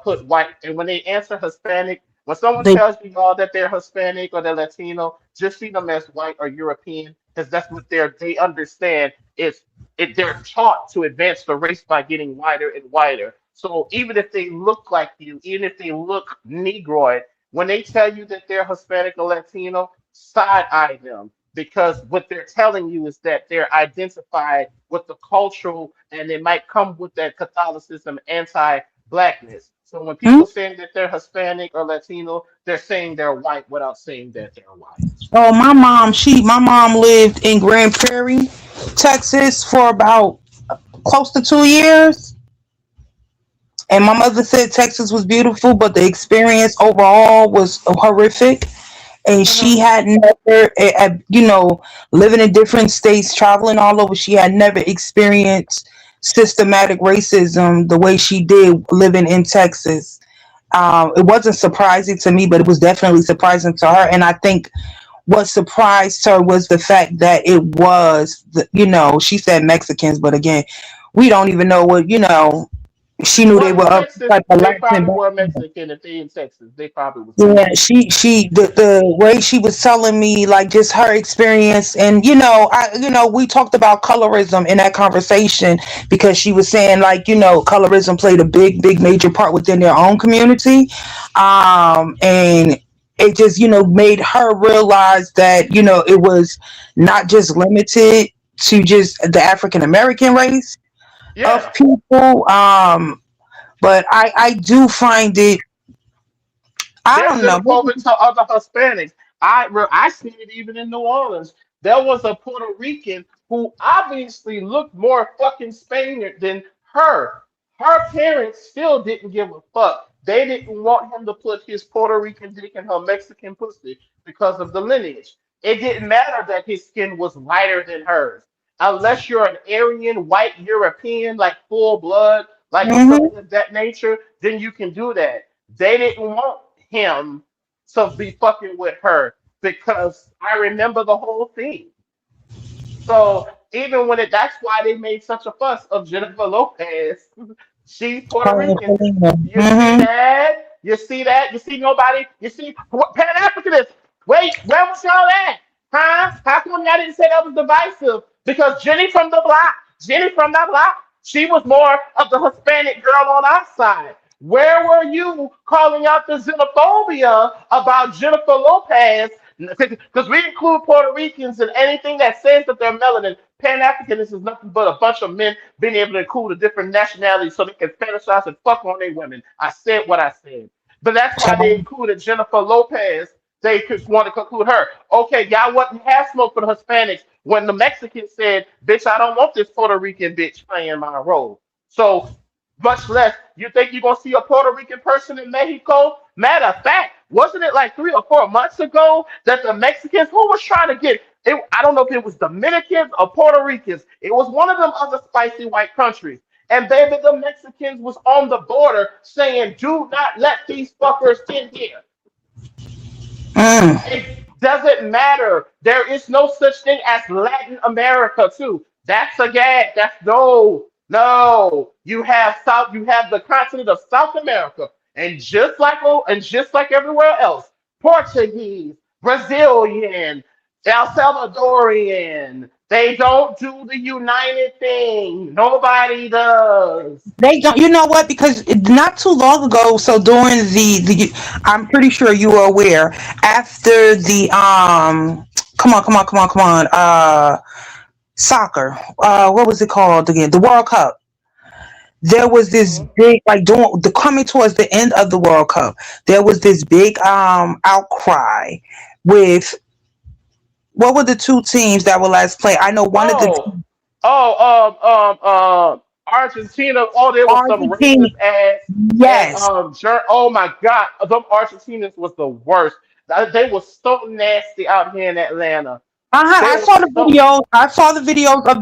put white. And when they answer Hispanic, when someone they tells you all that they're Hispanic or they're Latino, just see them as white or European because that's what they understand. They're taught to advance the race by getting whiter and whiter. So even if they look like you, even if they look Negroid, when they tell you that they're Hispanic or Latino, side eye them because what they're telling you is that they're identified with the cultural and they might come with that Catholicism anti-blackness. So when mhm. people saying that they're Hispanic or Latino, they're saying they're white without saying that they're white. Oh, my mom lived in Grand Prairie, Texas for about close to 2 years. And my mother said Texas was beautiful, but the experience overall was horrific. And she Hmm. had never, living in different states, traveling all over, she had never experienced systematic racism the way she did living in Texas. It wasn't surprising to me, but it was definitely surprising to her. And I think what surprised her was the fact that it was, she said Mexicans, but again, we don't even know what, she knew they Well, were in of Texas, like a they Latin probably were background. Mexican. If they in Texas, they probably was Yeah, Mexican. the way she was telling me, like, just her experience, and we talked about colorism in that conversation because she was saying, like, colorism played a big major part within their own community, and it just made her realize that it was not just limited to just the African American race of Yeah. people, but I do find it, I They're don't know. xenophobic to other Hispanics. I seen it even in New Orleans. There was a Puerto Rican who obviously looked more fucking Spaniard than her. Her parents still didn't give a fuck. They didn't want him to put his Puerto Rican dick in her Mexican pussy because of the lineage. It didn't matter that his skin was lighter than hers. Unless you're an Aryan white European, like full blood, like Mhm. something of that nature, then you can do that. They didn't want him to be fucking with her because I remember the whole thing. So even when that's why they made such a fuss of Jennifer Lopez. She's Puerto Calling Rican. Selena. You see Mhm. that? You see that? You see nobody? You see Pan Africanists? Wait, where was y'all at? Huh? How come y'all didn't say that was divisive? Because Jenny from the block, she was more of the Hispanic girl on our side. Where were you calling out the xenophobia about Jennifer Lopez? Because we include Puerto Ricans in anything that says that they're melanin. Pan Africanism is nothing but a bunch of men being able to include a different nationality so they can fetishize and fuck on their women. I said what I said. But that's why they Child. included Jennifer Lopez. They could want to conclude her. Okay, y'all wasn't half smoke for the Hispanics when the Mexicans said, bitch, I don't want this Puerto Rican bitch playing my role. So much less you think you're gonna see a Puerto Rican person in Mexico. Matter of fact, wasn't it like 3 or 4 months ago that the Mexicans who was trying to get it? I don't know if it was Dominicans or Puerto Ricans. It was one of them other spicy white countries. And baby, the Mexicans was on the border saying, "Do not let these fuckers in here." Mm. It doesn't matter. There is no such thing as Latin America, too. That's a gag. That's no, no. You have South. You have the continent of South America, and just like everywhere else, Portuguese, Brazilian, El Salvadorian. They don't do the united thing. Nobody does. They don't. You know what? Because not too long ago, so during the, I'm pretty sure you are aware. After the come on, soccer. What was it called again? The World Cup. There was this Hmm. big, like, doing the coming towards the end of the World Cup. There was this big outcry with, what were the two teams that were last play? I know one of the Oh, Argentina. Oh, there was some Argentina. racist ass and Yes. oh my God, them Argentinians was the worst. They were so nasty out here in Atlanta. They I were saw the so videos. I saw the videos of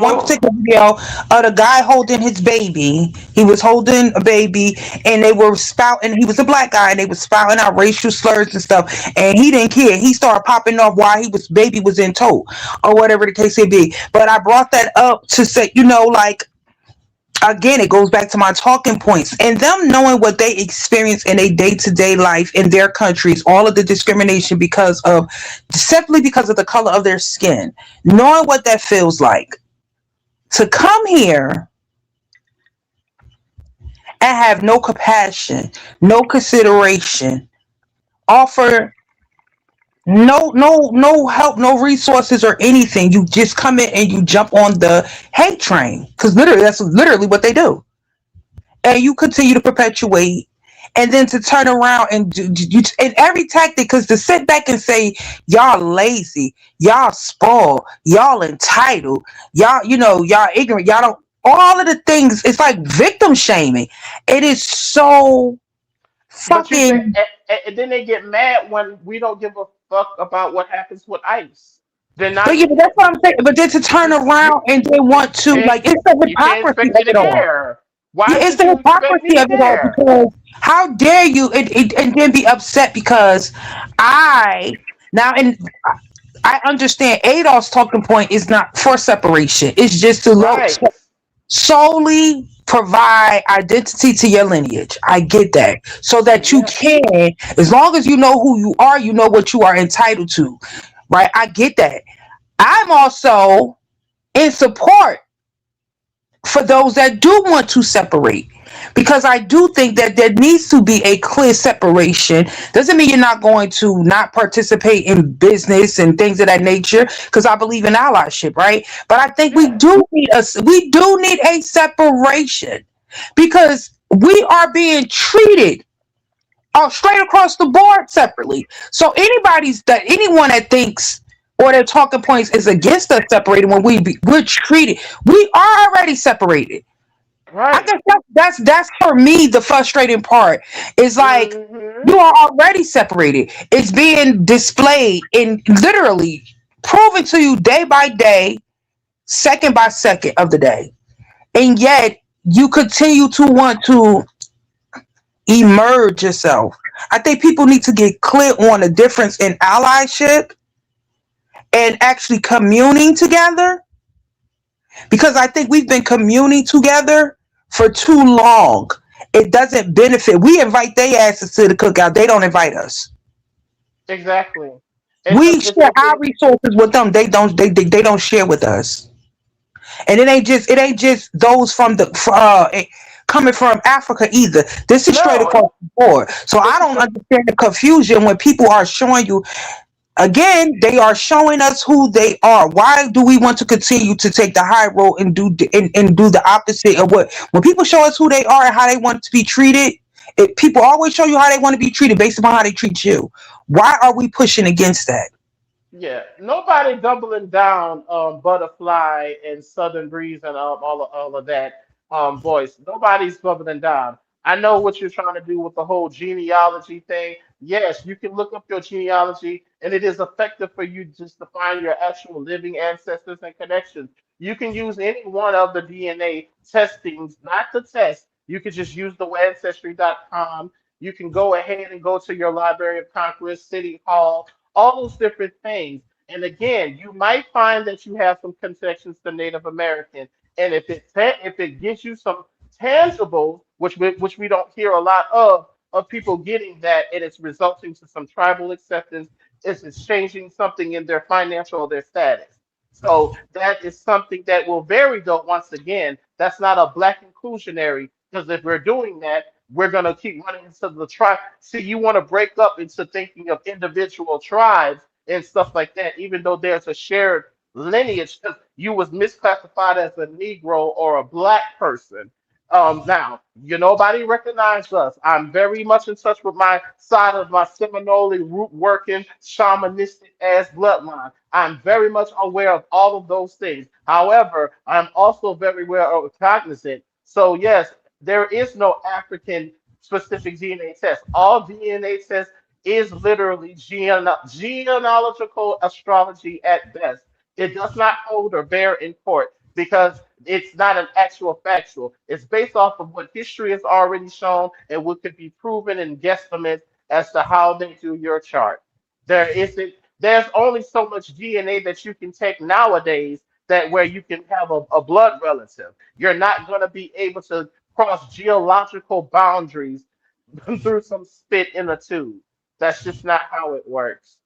one oh particular video of the guy holding his baby. He was holding a baby, and they were spouting. He was a black guy, and they were spouting out racial slurs and stuff. And he didn't care. He started popping off while baby was in tow, or whatever the case may be. But I brought that up to say, like, again, it goes back to my talking points and them knowing what they experience in a day-to-day life in their countries, all of the discrimination simply because of the color of their skin, knowing what that feels like to come here and have no compassion, no consideration, offer no help, no resources or anything. You just come in and you jump on the hate train, because literally that's literally what they do, and you continue to perpetuate, and then to turn around and in every tactic, because to sit back and say y'all lazy, y'all spoiled, y'all entitled, y'all ignorant, y'all don't, all of the things, it's like victim shaming. It is so but you think fucking. and then they get mad when we don't give a fuck about what happens with ICE. They're But not yeah, that's what I'm saying. But then to turn you around and they want you to, can't like, it's the you can't hypocrisy expect me of to it all. care. Why Yeah, it's should the you expect me hypocrisy to of it all, care? because how dare you and then be upset because I now, and I understand ADOS talking point is not for separation. It's just to Right. solely provide identity to your lineage. I get that. So that you Yeah. can, as long as you know who you are, you know what you are entitled to. Right? I get that. I'm also in support for those that do want to separate, because I do think that there needs to be a clear separation. Doesn't mean you're not going to not participate in business and things of that nature, because I believe in allyship, right? But I think Yeah. we do need a separation, because we are being treated straight across the board separately. So anyone that thinks or their talking points is against us separating, when we're treated, we are already separated. I Right. guess that's for me the frustrating part. Is like, Hmm. you are already separated. It's being displayed and literally proven to you day by day, second by second of the day, and yet you continue to want to emerge yourself. I think people need to get clear on the difference in allyship and actually communing together, because I think we've been communing together for too long. It doesn't benefit. We invite their asses to the cookout. They don't invite us. Exactly. It's We just it's share it's our resources with them. They don't. They don't share with us. And it ain't just those from coming from Africa either. This is straight no. across the board. So I It's don't just understand the confusion when people are showing you. Again, they are showing us who they are. Why do we want to continue to take the high road and do the opposite of what, when people show us who they are and how they want to be treated? People always show you how they want to be treated based upon how they treat you. Why are we pushing against that? yeah. Nobody doubling down on Butterfly and Southern Breeze and all of that. voice. Nobody's bubbling down. I know what you're trying to do with the whole genealogy thing. Yes, you can look up your genealogy, and it is effective for you just to find your actual living ancestors and connections. You can use any one of the DNA testings, not the test. You can just use the ancestry.com. You can go ahead and go to your Library of Congress, City Hall, all those different things. And again, you might find that you have some connections to Native American. And if it gives you some tangible, which we don't hear a lot of people getting that, and it's resulting to some tribal acceptance, it's changing something in their financial or their status. So that is something that will vary, though. Once again, that's not a black inclusionary, because if we're doing that, we're gonna keep running into the tribe. See, you want to break up into thinking of individual tribes and stuff like that, even though there's a shared lineage, because you was misclassified as a Negro or a black person. Now, nobody recognized us. I'm very much in touch with my side of my Seminole root working shamanistic ass bloodline. I'm very much aware of all of those things. However, I'm also very well cognizant. So yes, there is no African specific DNA test. All DNA tests is literally genealogical astrology at best. It does not hold or bear in court because it's not an actual factual. It's based off of what history has already shown and what could be proven in guesstimates as to how they do your chart. There isn't. There's only so much DNA that you can take nowadays that where you can have a blood relative. You're not going to be able to cross geological boundaries through some spit in a tube. That's just not how it works.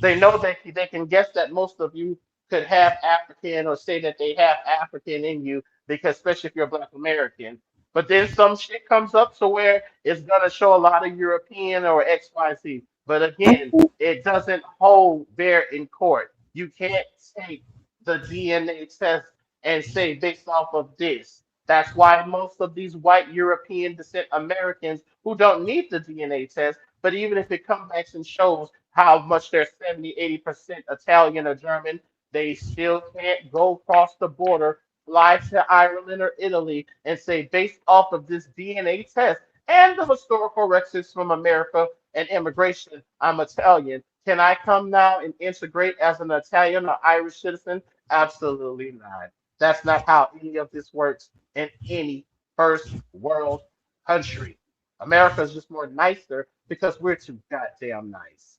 They know that they can guess that most of you could have African or say that they have African in you because especially if you're Black American. But then some shit comes up to where it's gonna show a lot of European or XYZ. But again, it doesn't hold bear in court. You can't take the DNA test and say based off of this. That's why most of these white European descent Americans who don't need the DNA test, but even if it comes back and shows how much they're 70, 80% Italian or German, they still can't go across the border, fly to Ireland or Italy, and say, based off of this DNA test and the historical records from America and immigration, I'm Italian. Can I come now and integrate as an Italian or Irish citizen? Absolutely not. That's not how any of this works in any first world country. America is just more nicer because we're too goddamn nice.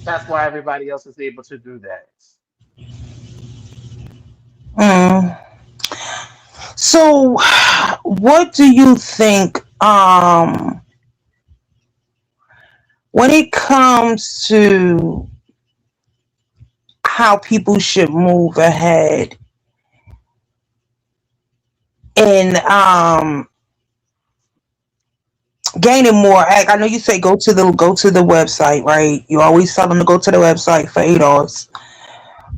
That's why everybody else is able to do that. Mm. So, what do you think when it comes to how people should move ahead in gaining more? I know you say go to the website, right? You always tell them to go to the website for ADOS,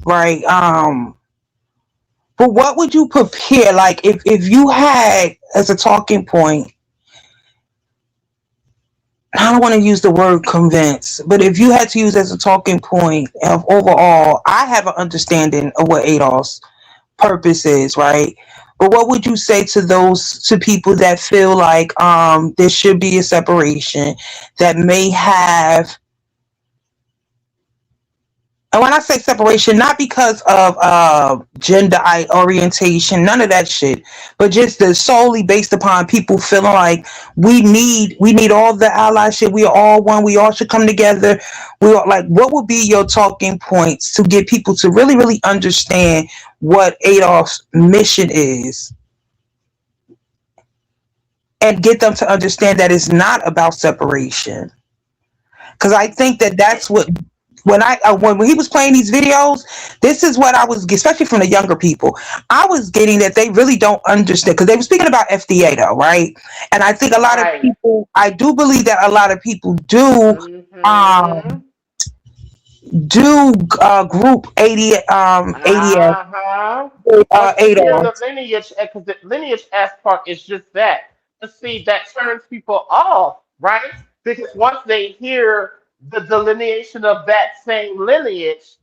right? But what would you prepare, like if you had as a talking point, I don't want to use the word convince, but if you had to use as a talking point of overall, I have an understanding of what ADOS purpose is, right? But what would you say to people that feel like there should be a separation, that may have, and when I say separation, not because of gender orientation, none of that shit, but just solely based upon people feeling like we need all the allyship. We are all one. We all should come together. We are like, what would be your talking points to get people to really, really understand what ADOS mission is, and get them to understand that it's not about separation? Because I think that's what. When he was playing these videos, this is what I was, especially from the younger people, I was getting that they really don't understand, because they were speaking about FDA though, right? And I think a lot of people, I do believe that a lot of people do group ADS, Once again, ADOS. the lineage, because the lineage aspect is just that. To see, that turns people off, right? Because once they hear the delineation of that same lineage,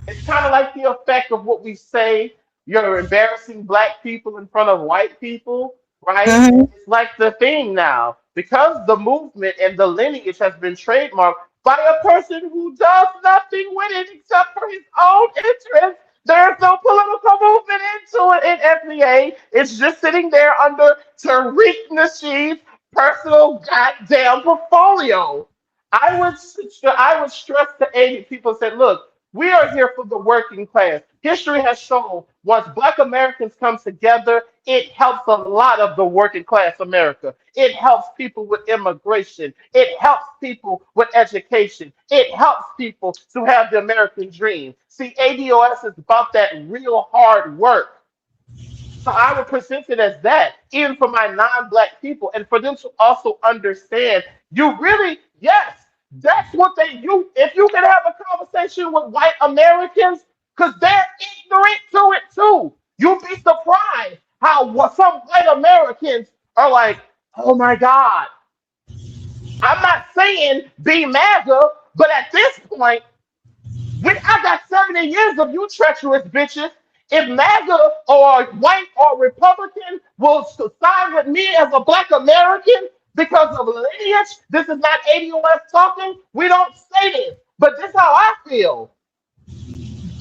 it's kind of like the effect of what we say You're embarrassing black people in front of white people, right? Mhm. It's like the thing now. Because the movement and the lineage has been trademarked by a person who does nothing with it except for his own interest. There's no political movement into it in FBA. It's just sitting there under Tariq Nasheed's personal goddamn portfolio. I would stress to 80 people said, look, we are here for the working class. History has shown once black Americans come together, it helps a lot of the working class America. It helps people with immigration. It helps people with education. It helps people to have the American dream. See, ADOS is about that real hard work. So I would present it as that, even for my non-black people, and for them to also understand, you really, yes, that's what they you. If you can have a conversation with white Americans, because they're ignorant to it too. You'll be surprised how some white Americans are like, oh my God. I'm not saying be MAGA, but at this point, I got 70 years of you treacherous bitches. If MAGA or white or Republican will side with me as a black American because of lineage, this is not ADOS talking. We don't say this, but this is how I feel.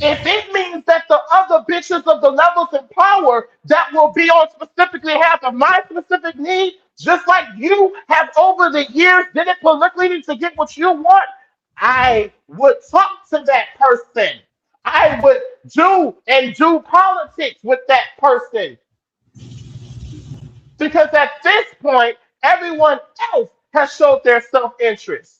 If it means that the other bitches of the levels in power that will be on specifically half of my specific need, just like you have over the years did it politically to get what you want, I would talk to that person. I would do politics with that person. Because at this point, everyone else has showed their self-interest.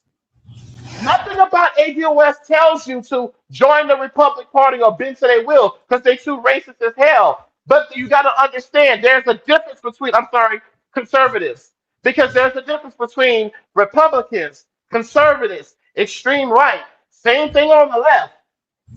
Nothing about ADOS tells you to join the Republican Party or bend to their will because they're too racist as hell. But you got to understand there's a difference between, I'm sorry, conservatives. Because there's a difference between Republicans, conservatives, extreme right, same thing on the left,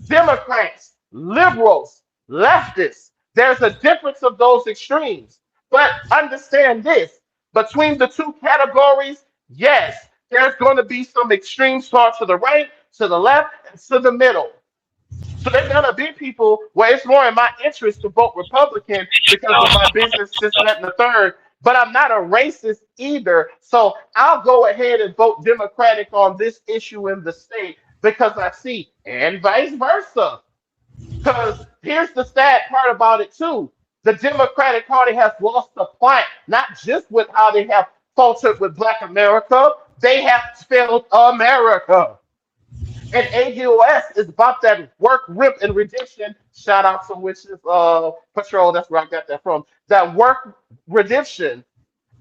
Democrats, liberals, leftists. There's a difference of those extremes. But understand this between the two categories, yes, there's going to be some extremes far to the right, to the left, and to the middle. So there's going to be people where it's more in my interest to vote Republican because of my business, this, that, and the third. But I'm not a racist either. So I'll go ahead and vote Democratic on this issue in the state because I see, and vice versa. Because here's the sad part about it too. The Democratic Party has lost the plot, not just with how they have faltered with Black America, they have failed America. And ADOS is about that work, rip, and redemption. Shout out to Witches Patrol, that's where I got that from. That work redemption.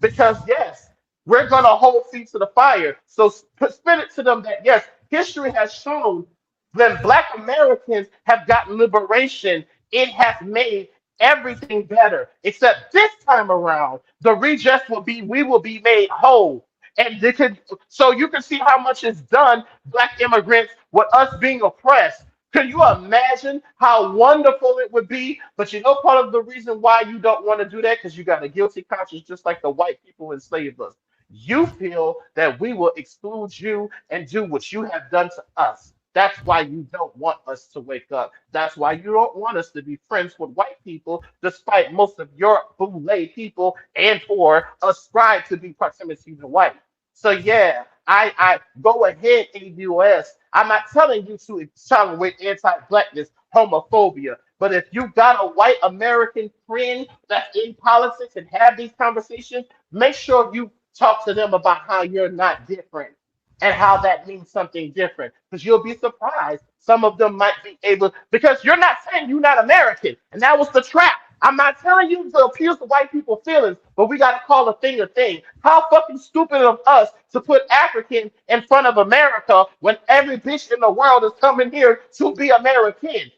Because yes, we're gonna hold feet to the fire. So spin it to them that yes, history has shown when Black Americans have gotten liberation, it has made everything better. Except this time around, the redress will be we will be made whole. And they could, so you can see how much is done, Black immigrants, with us being oppressed. Can you imagine how wonderful it would be? But you know, part of the reason why you don't want to do that because you got a guilty conscience, just like the white people enslaved us. You feel that we will exclude you and do what you have done to us. That's why you don't want us to wake up. That's why you don't want us to be friends with white people, despite most of your boule people and or ascribe to be proximity to white. So yeah, I go ahead, ADOS. I'm not telling you to tolerate anti-blackness, homophobia. But if you got a white American friend that's in politics and have these conversations, make sure you talk to them about how you're not different and how that means something different. Because you'll be surprised. Some of them might be able, because you're not saying you're not American. And that was the trap. I'm not telling you to appease the white people's feelings, but we got to call a thing a thing. How fucking stupid of us to put African in front of America when every bitch in the world is coming here to be American.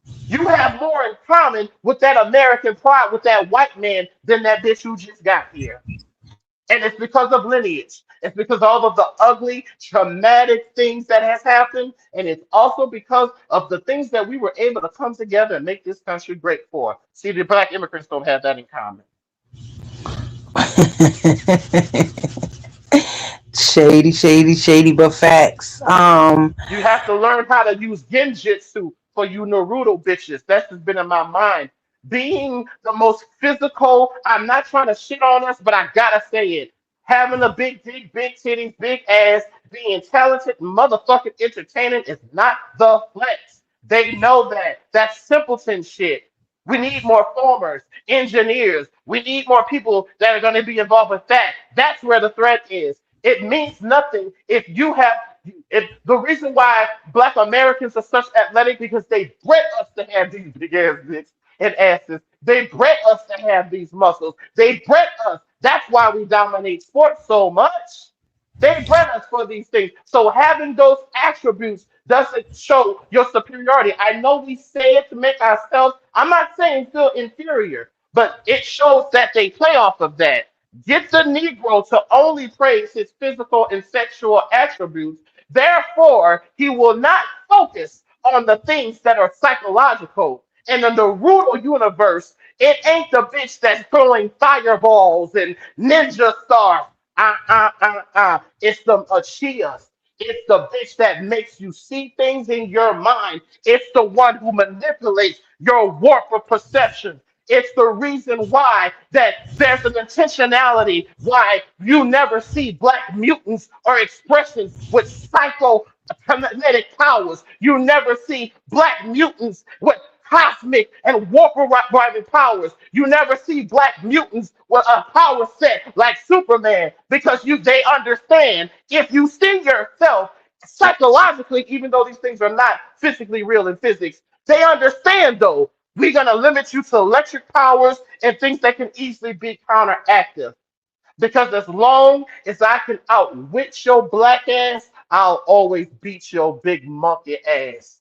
You have more in common with that American pride, with that white man, than that bitch who just got here. And it's because of lineage. It's because all of the ugly, traumatic things that has happened. And it's also because of the things that we were able to come together and make this country great for. See, the Black immigrants don't have that in common. Shady, shady, shady, but facts. You have to learn how to use genjutsu for you Naruto bitches. That's just been in my mind. being the most physical. I'm not trying to shit on us, but I gotta say it. Having a big dick, big titties, big ass, being talented, motherfucking entertaining is not the flex. They know that. That's simpleton shit. We need more farmers, engineers. We need more people that are going to be involved with that. That's where the threat is. It means nothing if you have. If the reason why Black Americans are such athletic because they bred us to have these big ass dicks and asses. They bred us to have these muscles. They bred us. That's why we dominate sports so much. They bred us for these things. So having those attributes doesn't show your superiority. I know we say it to make ourselves, I'm not saying feel inferior, but it shows that they play off of that. Get the Negro to only praise his physical and sexual attributes. Therefore, he will not focus on the things that are psychological. And in the rural universe, it ain't the bitch that's throwing fireballs and ninja stars. It's the Achias. It's the bitch that makes you see things in your mind. It's the one who manipulates your warp of perception. It's the reason why that there's an intentionality why you never see black mutants or expressions with psychokinetic powers. You never see black mutants with cosmic and warper driving powers. You never see black mutants with a power set like Superman because they understand if you see yourself psychologically, even though these things are not physically real in physics, they understand though we're gonna limit you to electric powers and things that can easily be counteractive. Because as long as I can outwit your black ass, I'll always beat your big monkey ass.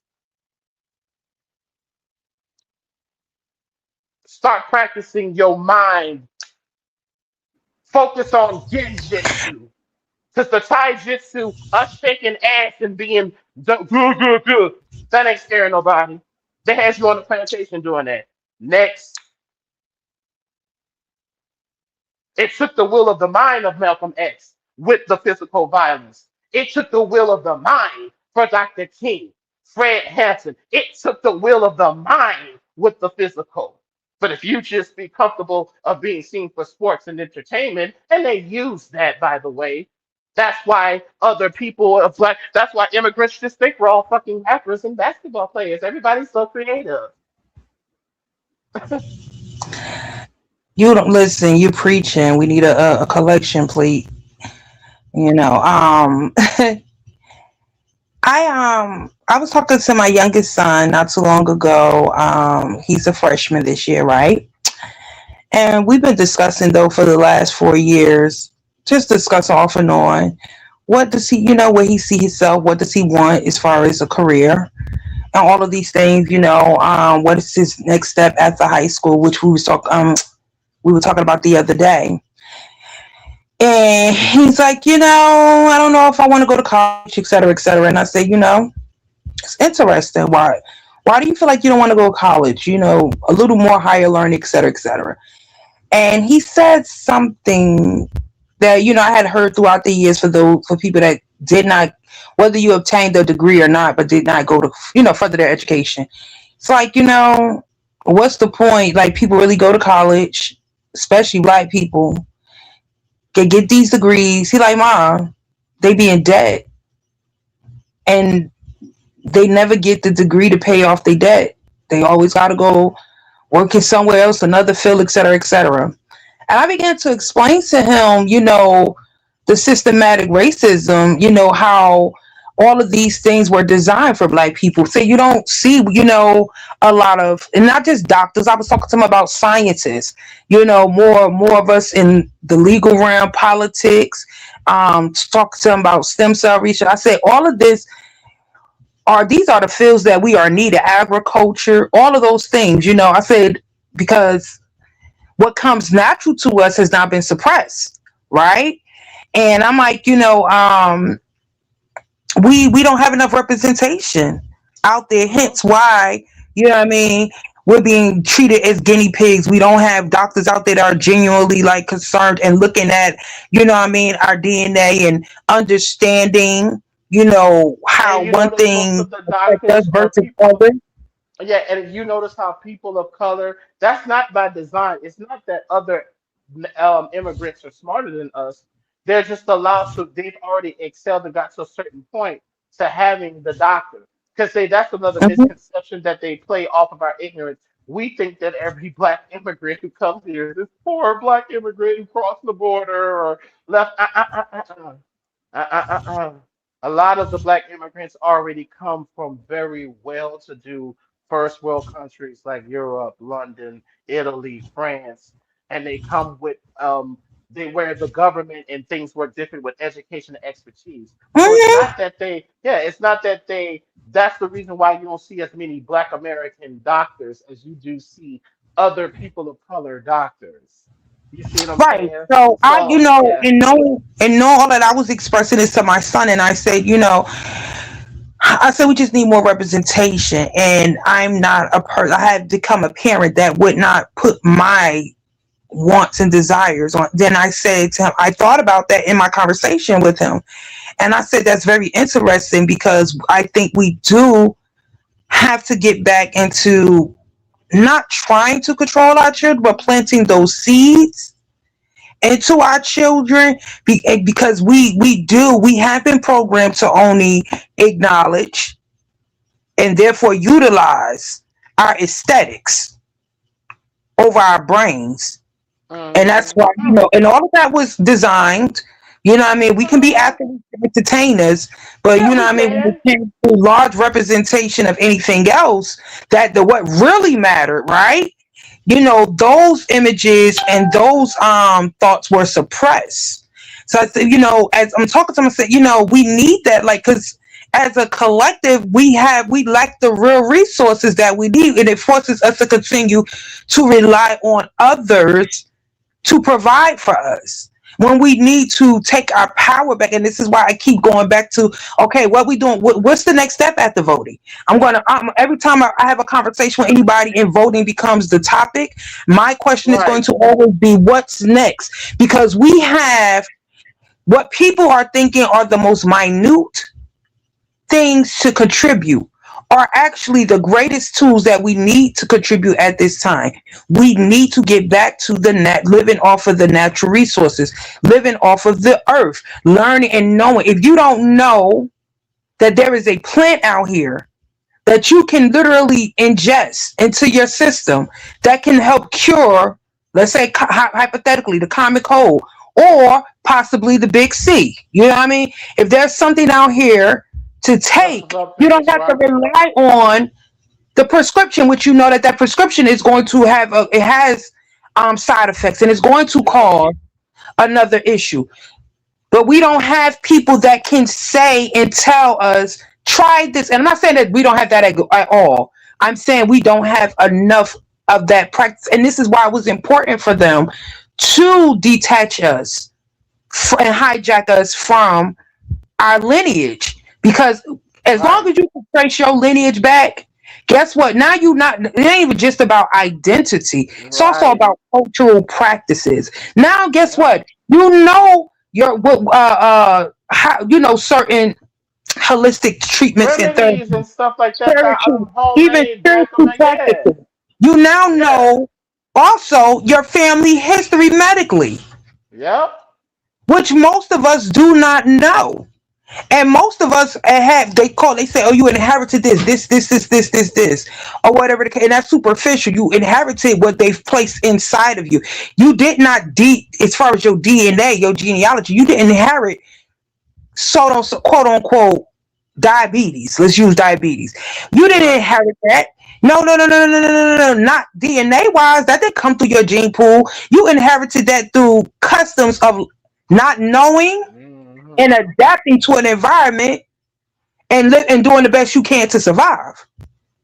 Start practicing your mind. Focus on genjutsu. Because the taijutsu, us shaking ass and being good, that ain't scaring nobody. They had you on the plantation doing that. Next, it took the will of the mind of Malcolm X with the physical violence. It took the will of the mind for Dr. King, Fred Hampton. It took the will of the mind with the physical. But if you just be comfortable of being seen for sports and entertainment, and they use that, by the way, that's why other people of black, that's why immigrants just think we're all fucking rappers and basketball players. Everybody's so creative. You don't listen. You preaching. We need a collection plate. You know. I was talking to my youngest son not too long ago. He's a freshman this year, right? And we've been discussing though for the last 4 years, just discuss off and on. What does he, where he see himself? What does he want as far as a career? And all of these things, what is his next step after high school, which we were talking about the other day. And he's like, I don't know if I want to go to college, et cetera, et cetera. And I said, it's interesting. Why do you feel like you don't want to go to college? A little more higher learning, et cetera, et cetera. And he said something that, I had heard throughout the years for people that did not, whether you obtained a degree or not, but did not go to, further their education. It's like, what's the point? Like, people really go to college, especially black people, get these degrees. He like, Mom, they be in debt. And they never get the degree to pay off their debt. They always got to go working somewhere else, another field, et cetera, et cetera. And I began to explain to him, the systematic racism, how all of these things were designed for black people. So you don't see, a lot of, and not just doctors. I was talking to him about scientists, more of us in the legal realm, politics, talk to him about stem cell research. I said, all of this these are the fields that we are needed, agriculture, all of those things, I said, because what comes natural to us has not been suppressed, right? And I'm like, we don't have enough representation out there, hence why, we're being treated as guinea pigs. We don't have doctors out there that are genuinely like concerned and looking at, our DNA and understanding, how one thing the does versus other. Yeah, and you notice how people of color, that's not by design. It's not that other immigrants are smarter than us. They're just allowed to, they've already excelled and got to a certain point to having the doctor. Because that's another Mhm. misconception that they play off of our ignorance. We think that every black immigrant who comes here, this poor black immigrant who crossed the border or left. Uh. A lot of the black immigrants already come from very well-to-do first world countries like Europe, London, Italy, France, and they come with they where the government and things work different with education and expertise. So it's Mhm. not that they, yeah, it's not that they. That's the reason why you don't see as many Black American doctors as you do see other people of color doctors. You see what I'm Right. saying? So So yeah, and know all that I was expressing this to my son, and I said, I said we just need more representation, and I'm not a person. I have become a parent that would not put my wants and desires on. Then I said to him, I thought about that in my conversation with him, and I said that's very interesting because I think we do have to get back into not trying to control our children, but planting those seeds into our children because we have been programmed to only acknowledge and therefore utilize our aesthetics over our brains. And that's why, and all of that was designed, what I mean? We can be athletes and entertainers, but yeah, we what I mean? When can. it comes to large representation of anything else, what really mattered, right? Those images and those thoughts were suppressed. So I said, as I'm talking to him, I said, we need that, like, because as a collective, we lack the real resources that we need, and it forces us to continue to rely on others to provide for us when we need to take our power back. And this is why I keep going back to, okay, what we doing? What's the next step after voting? Every time I have a conversation with anybody and voting becomes the topic, my question is going Right. to always be, what's next? Because we have what people are thinking are the most minute things to contribute are actually the greatest tools that we need to contribute at this time. We need to get back to living off of the natural resources, living off of the earth, learning and knowing. If you don't know that there is a plant out here that you can literally ingest into your system that can help cure, let's say, hypothetically, the common cold or possibly the big C. You know what I mean? If there's something out here to That's take, what you don't it's have to right. rely on the prescription, which that prescription is going to have, it has side effects and it's going to Yep. cause another issue. But we don't have people that can say and tell us, try this. And I'm not saying that we don't have that at all. I'm saying we don't have enough of that practice. And this is why it was important for them to detach us and hijack us from our lineage. Because as long Right. as you can trace your lineage back, guess what? Now it ain't even just about identity. It's also Right. about cultural practices. Now, guess Yep. what? Your how certain holistic treatments and Remedies therapies, and stuff like that. That spiritual, even homemade back on spiritual the, yeah. practices. You now Yeah. know also your family history medically, Yep. which most of us do not know. And most of us they say, oh, you inherited this, or whatever the case. And that's superficial. You inherited what they've placed inside of you. You did not, as far as your DNA, your genealogy, you didn't inherit, quote unquote, diabetes. Let's use diabetes. You didn't Right. inherit that. No. Not DNA wise. That didn't come through your gene pool. You inherited that through customs of not knowing and Hmm. adapting to an environment and doing the best you can to survive.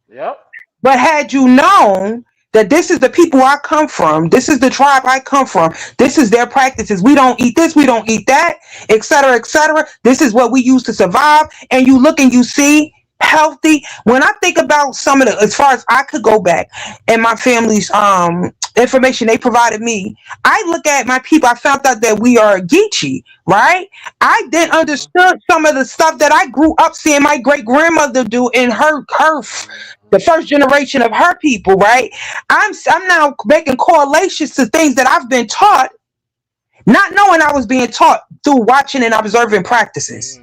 Yep. But had you known that this is the people I come from, this is the tribe I come from, this is their practices. We don't eat this, we don't eat that, etc., etc. This is what we use to survive. And you look and you see, healthy. When I think about some of the, as far as I could go back and my family's information they provided me, I look at my people. I found out that we are Geechee, right? I then understood some of the stuff that I grew up seeing my great grandmother do in the first generation of her people, right? I'm now making correlations to things that I've been taught, not knowing I was being taught through watching and observing practices.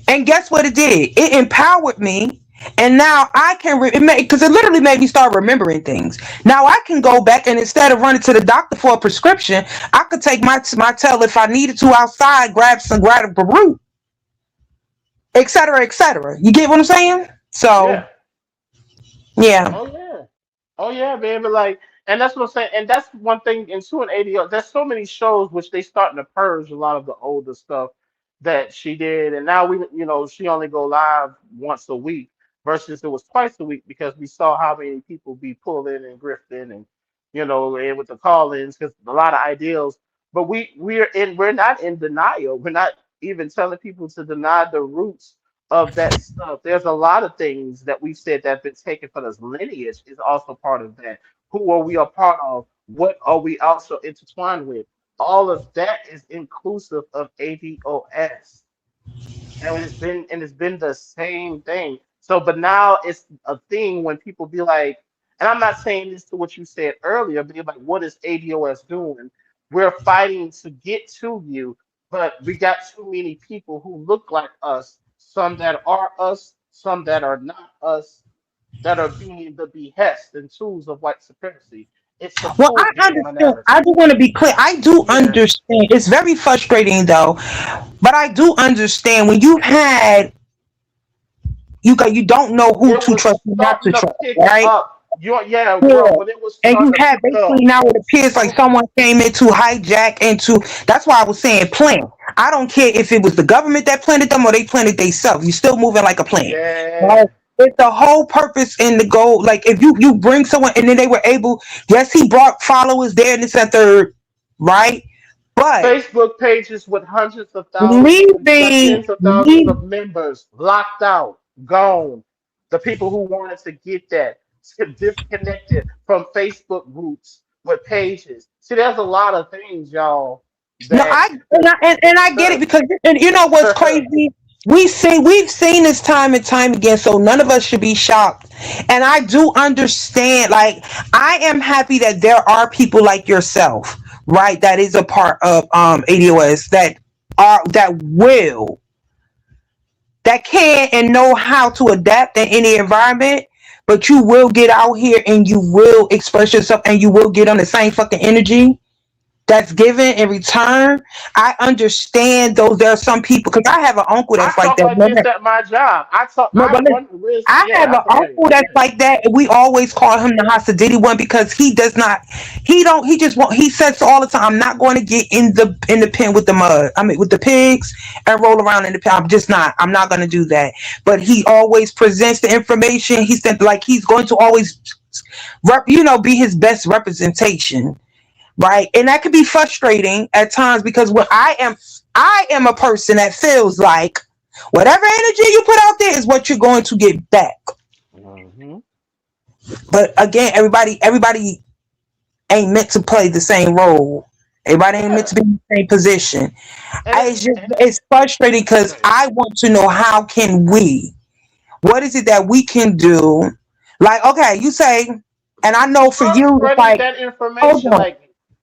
And guess what it did? It empowered me. And now I can, because it literally made me start remembering things. Now I can go back and instead of running to the doctor for a prescription, I could take my tail if I needed to outside, grab a root, et cetera, et cetera. You get what I'm saying? So, yeah. Oh yeah, man. But like, and that's what I'm saying. And that's one thing in 280. There's so many shows which they starting to purge a lot of the older stuff that she did, and now she only go live once a week versus it was twice a week because we saw how many people be pulling and grifting and and with the call-ins because a lot of ideals. But we're not in denial. We're not even telling people to deny the roots of that stuff. There's a lot of things that we've said that have been taken from this lineage is also part of that. Who are we a part of? What are we also intertwined with? All of that is inclusive of ADOS. And it's been the same thing. So, but now it's a thing when people be like, and I'm not saying this to what you said earlier, but you're like, what is ADOS doing? We're fighting to get to you, but we got too many people who look like us, some that are us, some that are not us, that are being the behest and tools of white supremacy. It's Well, I supposed to be our understand. narrative. I do want to be clear. I do Yeah. understand. It's very frustrating though, but I do understand when you don't know who It to was trust and not to starting to trust, pick right? up. Yeah, Yeah. bro. When it was And you starting to have pick basically up, now it appears like someone came into hijack into. That's why I was saying plant. I don't care if it was the government that planted them or they planted themselves. You're still moving like a plant. Right? yeah. It's the whole purpose in the goal. Like if you bring someone and then they were able, yes, he brought followers there and this and third, right? But Facebook pages with hundreds of thousands, leaving, tens of thousands leave, of members locked out, gone. The people who wanted to get that disconnected from Facebook groups with pages. See, there's a lot of things, y'all, no, that and I get it because and you know what's crazy. We've seen this time and time again, so none of us should be shocked. And I do understand. Like I am happy that there are people like yourself, right? That is a part of ADOS that can and know how to adapt in any environment. But you will get out here and you will express yourself and you will get on the same fucking energy that's given in return. I understand those. There are some people because I have an uncle I that's like talk that. like this at my job. No, but listen, I have an Go ahead. uncle that's like that. And we always call him the Hasididi one because he does not. He don't. He just want. He says all the time, "I'm not going to get in the pen with the mud. I mean, with the pigs and roll around in the pen. I'm just not. I'm not going to do that." But he always presents the information. He said like he's going to always, be his best representation, right? And that could be frustrating at times because when I am a person that feels like whatever energy you put out there is what you're going to get back. But again, everybody ain't meant to play the same role. Everybody ain't meant to be in the same position. It's frustrating because I want to know how can we, what is it that we can do? Like, okay, you say, and I know for Start you, it's spreading like, that hold information. on. Like,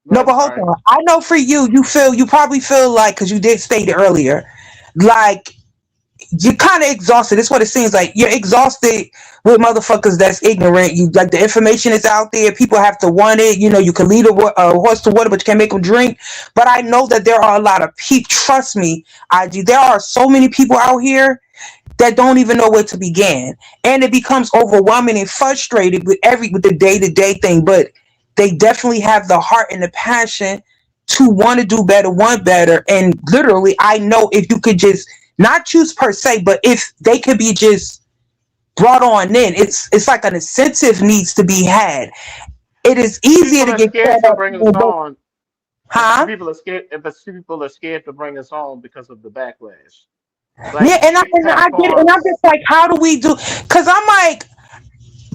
go No, ahead, but hold sorry. on. I know for you, you probably feel like, because you did state it earlier, like you're kind of exhausted. It's what it seems like. You're exhausted with motherfuckers that's ignorant. You like the information is out there. People have to want it. You can lead a horse to water, but you can't make them drink. But I know that there are a lot of people. Trust me, I do. There are so many people out here that don't even know where to begin, and it becomes overwhelming and frustrated with the day to day thing. But they definitely have the heart and the passion to want to do better, want better, and literally, I know if you could just not choose per se, but if they could be just brought on in, it's like an incentive needs to be had. It is easier People to are get scared caught to up bring us in both, on. If huh? people are scared, if people are scared to bring us on because of the backlash. like Yeah, and I get it, and I'm platforms. just like, how do we do? Because I'm like,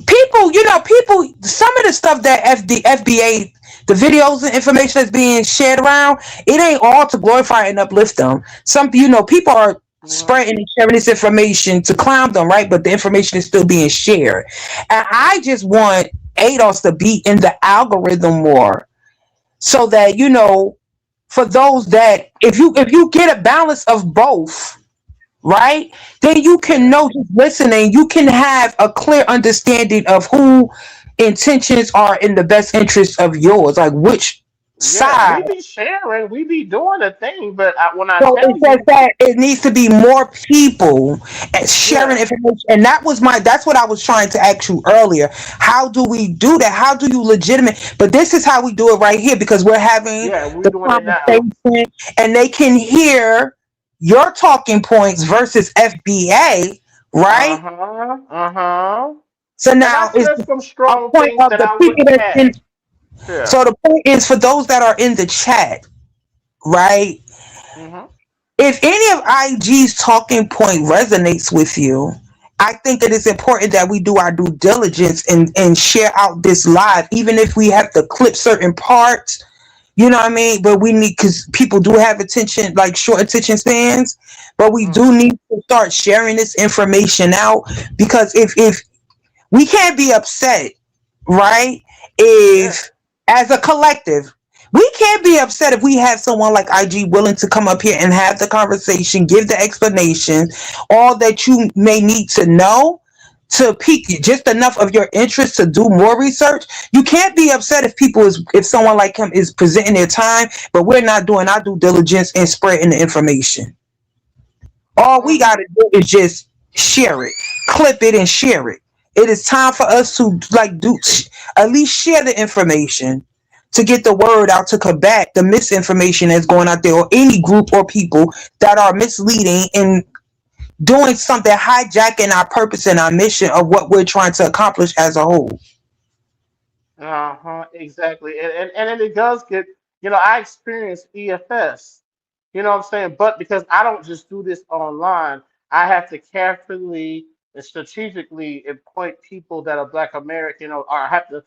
people, people. Some of the stuff that FBA, the videos and information that's being shared around, it ain't all to glorify and uplift them. Some, people are Mhm. spreading and sharing this information to clown them, right? But the information is still being shared, and I just want ADOS to be in the algorithm more, so that for those that if you get a balance of both, right? Then you can Yeah. know, just listening, you can have a clear understanding of who intentions are in the best interest of yours, like which Yeah, side. we be sharing, we be doing a thing, but when I So tell it's just you, that it needs to be more people and sharing yeah, information. And that's what I was trying to ask you earlier. How do we do that? How do you legitimate? But this is how we do it right here, because we're having yeah, we the doing it now. conversation and they can hear your talking points versus FBA, right? Uh-huh. So And I now is said some a strong point things of that the I people wouldn't that's in. have. Yeah. So the point is for those that are in the chat, right? Hmm. If any of IG's talking point resonates with you, I think that it's important that we do our due diligence and share out this live, even if we have to clip certain parts. You know what I mean? But we need, because people do have attention, like short attention spans. But we do Hmm. need to start sharing this information out, because if we can't be upset, right? Yeah. If, as a collective, we can't be upset if we have someone like IG willing to come up here and have the conversation, give the explanation, all that you may need to know to pique just enough of your interest to do more research. You can't be upset if someone like him is presenting their time, but we're not doing our due diligence and spreading the information. All we got Hmm. to do is just share it, clip it, and share it. It is time for us to at least share the information to get the word out to combat the misinformation that's going out there, or any group or people that are misleading and doing something, hijacking our purpose and our mission of what we're trying to accomplish as a whole. Exactly. And then it does get, I experienced EFS. You know what I'm saying? But because I don't just do this online, I have to carefully and strategically appoint people that are Black American, or I have to,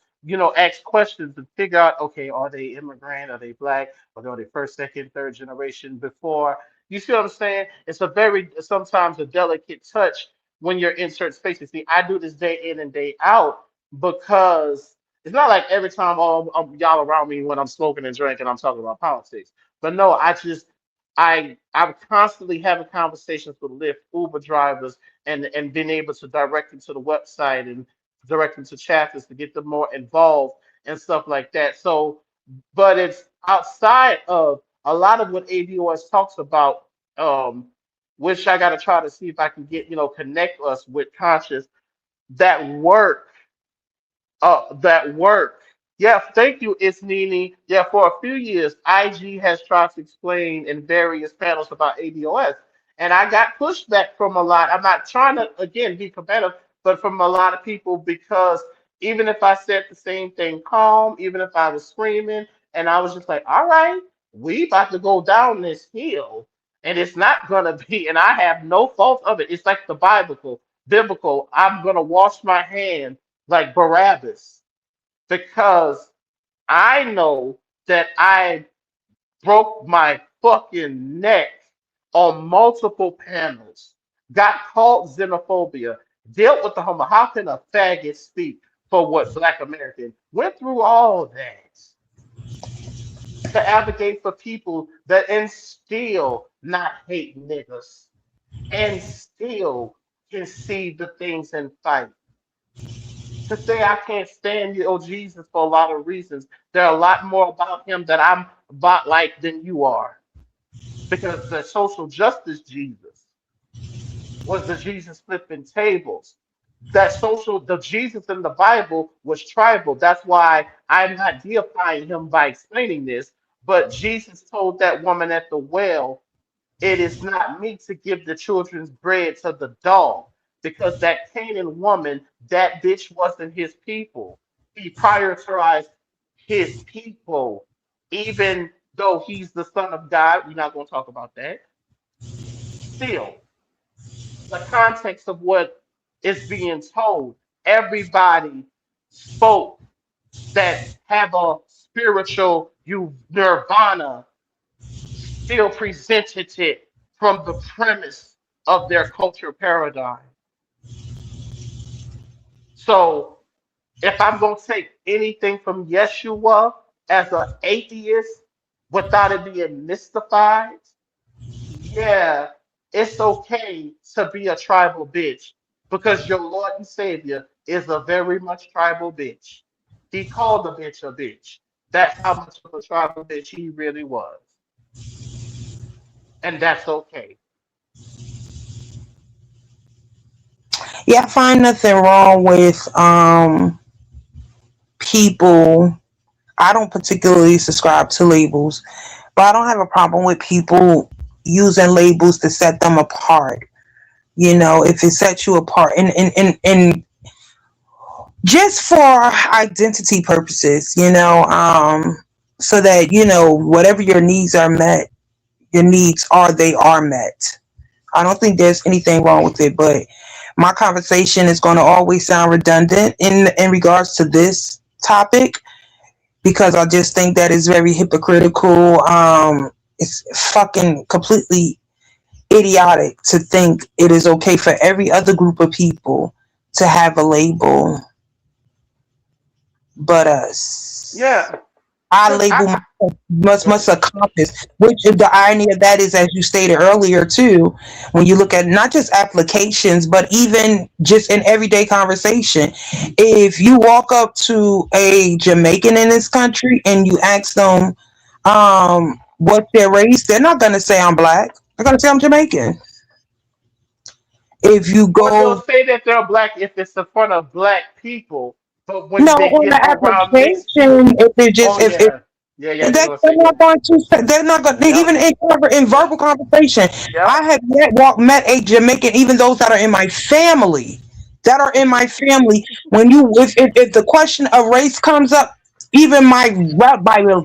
ask questions and figure out, okay, are they immigrant? Are they Black? Or are they first, second, third generation before? You see what I'm saying? It's a very, sometimes a delicate touch when you're in certain spaces. See, I do this day in and day out because it's not like every time y'all around me when I'm smoking and drinking, I'm talking about politics. But no, I'm constantly having conversations with Lyft, Uber drivers, and being able to direct them to the website and direct them to chapters to get them more involved and stuff like that. So, but it's outside of a lot of what ADOS talks about, which I got to try to see if I can get, connect us with Conscious, that work that work. Yeah, thank you, it's Nini. Yeah, for a few years, IG has tried to explain in various panels about ADOS. And I got pushback from a lot. I'm not trying to, again, be competitive, but from a lot of people because even if I said the same thing calm, even if I was screaming, and I was just like, all right, we about to go down this hill. And it's not going to be, and I have no fault of it. It's like the biblical. I'm going to wash my hands like Barabbas because I know that I broke my fucking neck on multiple panels, got called xenophobia, dealt with the homo. How can a faggot speak for what Black American went through all that to advocate for people that and still not hate niggas and still can see the things and fight? To say I can't stand you, oh Jesus, for a lot of reasons. There are a lot more about him that I'm about like than you are. Because the social justice Jesus was the Jesus flipping tables. The Jesus in the Bible was tribal. That's why I'm not deifying him by explaining this. But Jesus told that woman at the well, it is not meet to give the children's bread to the dog, because that Canaan woman, that bitch wasn't his people. He prioritized his people, even though he's the son of God. We're not going to talk about that. Still. the context of what is being told. Everybody spoke that have a spiritual you nirvana still presented it from the premise of their culture paradigm. So if I'm going to take anything from Yeshua as an atheist without it being mystified, yeah, it's okay to be a tribal bitch because your Lord and Savior is a very much tribal bitch. He called the bitch a bitch. That's how much of a tribal bitch he really was. And that's okay. Yeah, I find nothing wrong with people. I don't particularly subscribe to labels, but I don't have a problem with people using labels to set them apart. You know, if it sets you apart and just for identity purposes, so that, whatever your needs are met, your needs are, they are met. I don't think there's anything wrong with it, but my conversation is going to always sound redundant in regards to this topic because I just think that it's very hypocritical. It's fucking completely idiotic to think it is okay for every other group of people to have a label but us. Yeah. I label myself must accomplish, which the irony of that is, as you stated earlier too, when you look at not just applications, but even just in everyday conversation, if you walk up to a Jamaican in this country and you ask them what's their race, they're not going to say I'm black. They're going to say I'm Jamaican. If you Or they'll go, say that they're black if it's in front of black people, but when no, they on get the around mixed people, application, if it just oh if yeah, yeah, yeah, They, they're they're gonna say not yeah. going to. They're not going. Yep, Even in yep, verbal conversation, yep. I have met a Jamaican. Even those that are in my family, When if the question of race comes up, even my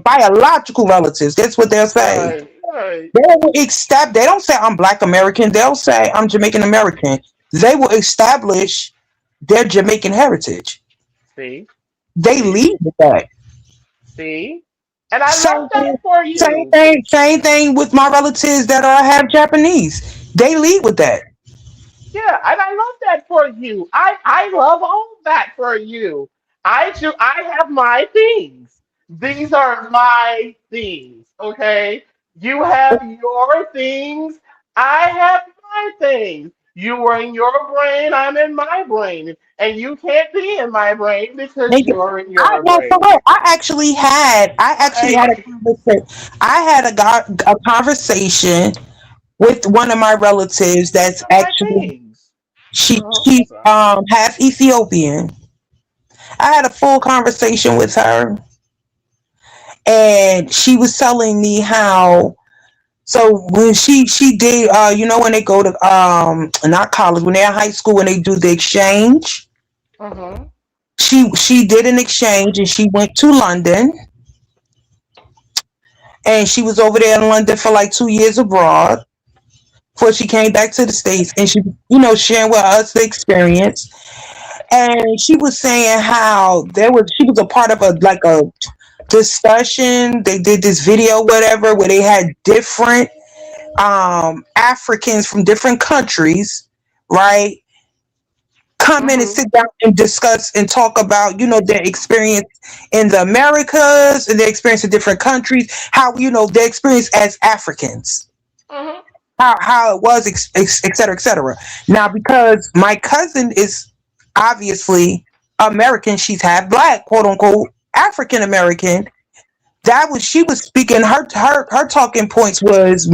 biological relatives, that's what they'll say. Right, right. They will accept. They don't say I'm Black American. They'll say I'm Jamaican American. They will establish their Jamaican heritage. See, They see, lead with that. see, and I love Same that thing, for same you. thing, same thing with my relatives that are half Japanese. They lead with that. Yeah, and I love that for you. I love all that for you. I do. I have my things. These are my things. Okay, you have your things. I have my things. You are in your brain. I'm in my brain, and you can't be in my brain because Nigga, you're in I your no for brain. real. I actually had a Right? conversation. I had a conversation with one of my relatives These that's are my actually things. she Oh, she's sorry. half Ethiopian. I had a full conversation with her, and she was telling me how. So when she did, when they go to not college, when they're in high school, when they do the exchange, Uh-huh. she did an exchange and she went to London and she was over there in London for like 2 years abroad before she came back to the States and she, sharing with us the experience. And she was saying how she was a part of a discussion. They did this video, whatever, where they had different Africans from different countries, right? Come in and Mm-hmm. sit down and discuss and talk about, their experience in the Americas and their experience in different countries, how, their experience as Africans, Mm-hmm. how it was, et cetera, et cetera. Now, because my cousin is obviously American, she's half black, quote unquote, African American. She was speaking, her talking points was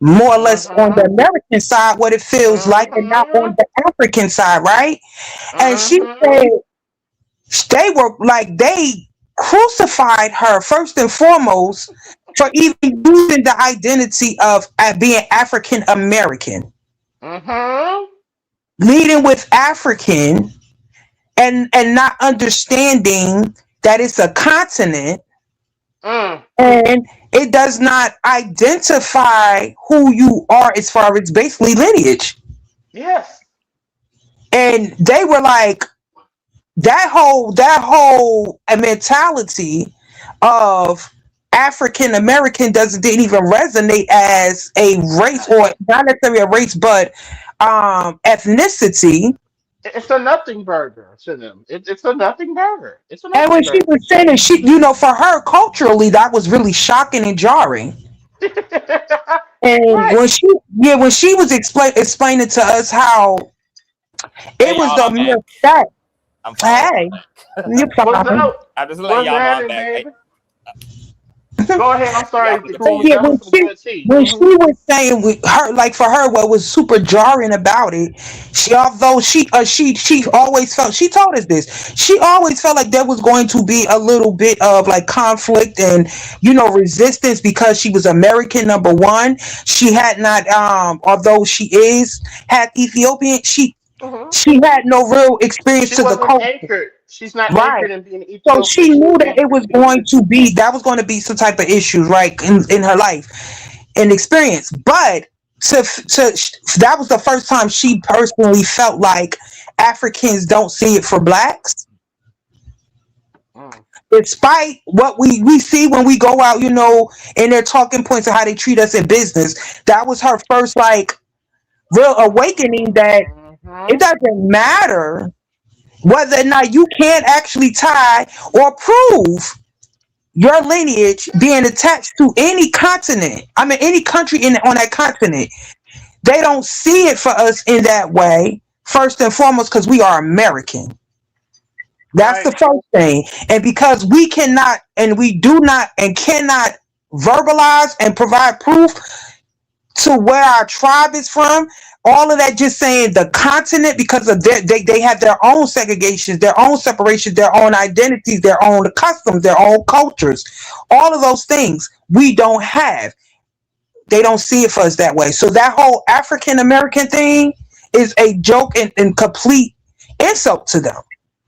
more or less on the Mm-hmm. American side, what it feels like, and not on Mm-hmm. the African side, right? And she Mm-hmm. said they were like they crucified her first and foremost for even using the identity of being African American, Mm-hmm. leading with African, and not understanding that it's a continent Mm. and it does not identify who you are as far as basically lineage. Yes. And they were like, that whole mentality of African American didn't even resonate as a race, or not necessarily a race, but ethnicity. It's a nothing burger to them. It's a nothing burger. It's a And nothing when she burger. was saying it, for her culturally, that was really shocking and jarring. And Right. when she was explaining to us how it Hey was y'all, the I'm back. mere fact. I'm fine. Hey, you What's fine. up? I'm just letting What's y'all know I'm happening, back. Hey, baby? Go ahead. I'm y'all sorry, can Cool. continue. Yeah, That was some good tea. when she was saying with her, like for her, what was super jarring about it, although she always felt, she told us this, she always felt like there was going to be a little bit of like conflict and resistance because she was American. Number one, she had not, although she had Ethiopian, Hmm. she had no real experience She to the wasn't culture. anchored. She's not Right. anchored in being So Ethiopian. she She's knew that it anchored was in being. going to be some type of issues, right, in her life and experience. But that was the first time she personally felt like Africans don't see it for blacks. Mm. Despite what we see when we go out, in their talking points of how they treat us in business, that was her first like real awakening that it Hmm. doesn't matter whether or not you can't actually tie or prove your lineage being attached to any continent. I mean, any country on that continent. They don't see it for us in that way. First and foremost, because we are American. That's Right. the first thing. And because we cannot, and we do not, and cannot verbalize and provide proof to where our tribe is from, all of that just saying the continent, because of they have their own segregations, their own separations, their own identities, their own customs, their own cultures, all of those things we don't have. They don't see it for us that way. So that whole African American thing is a joke and complete insult to them.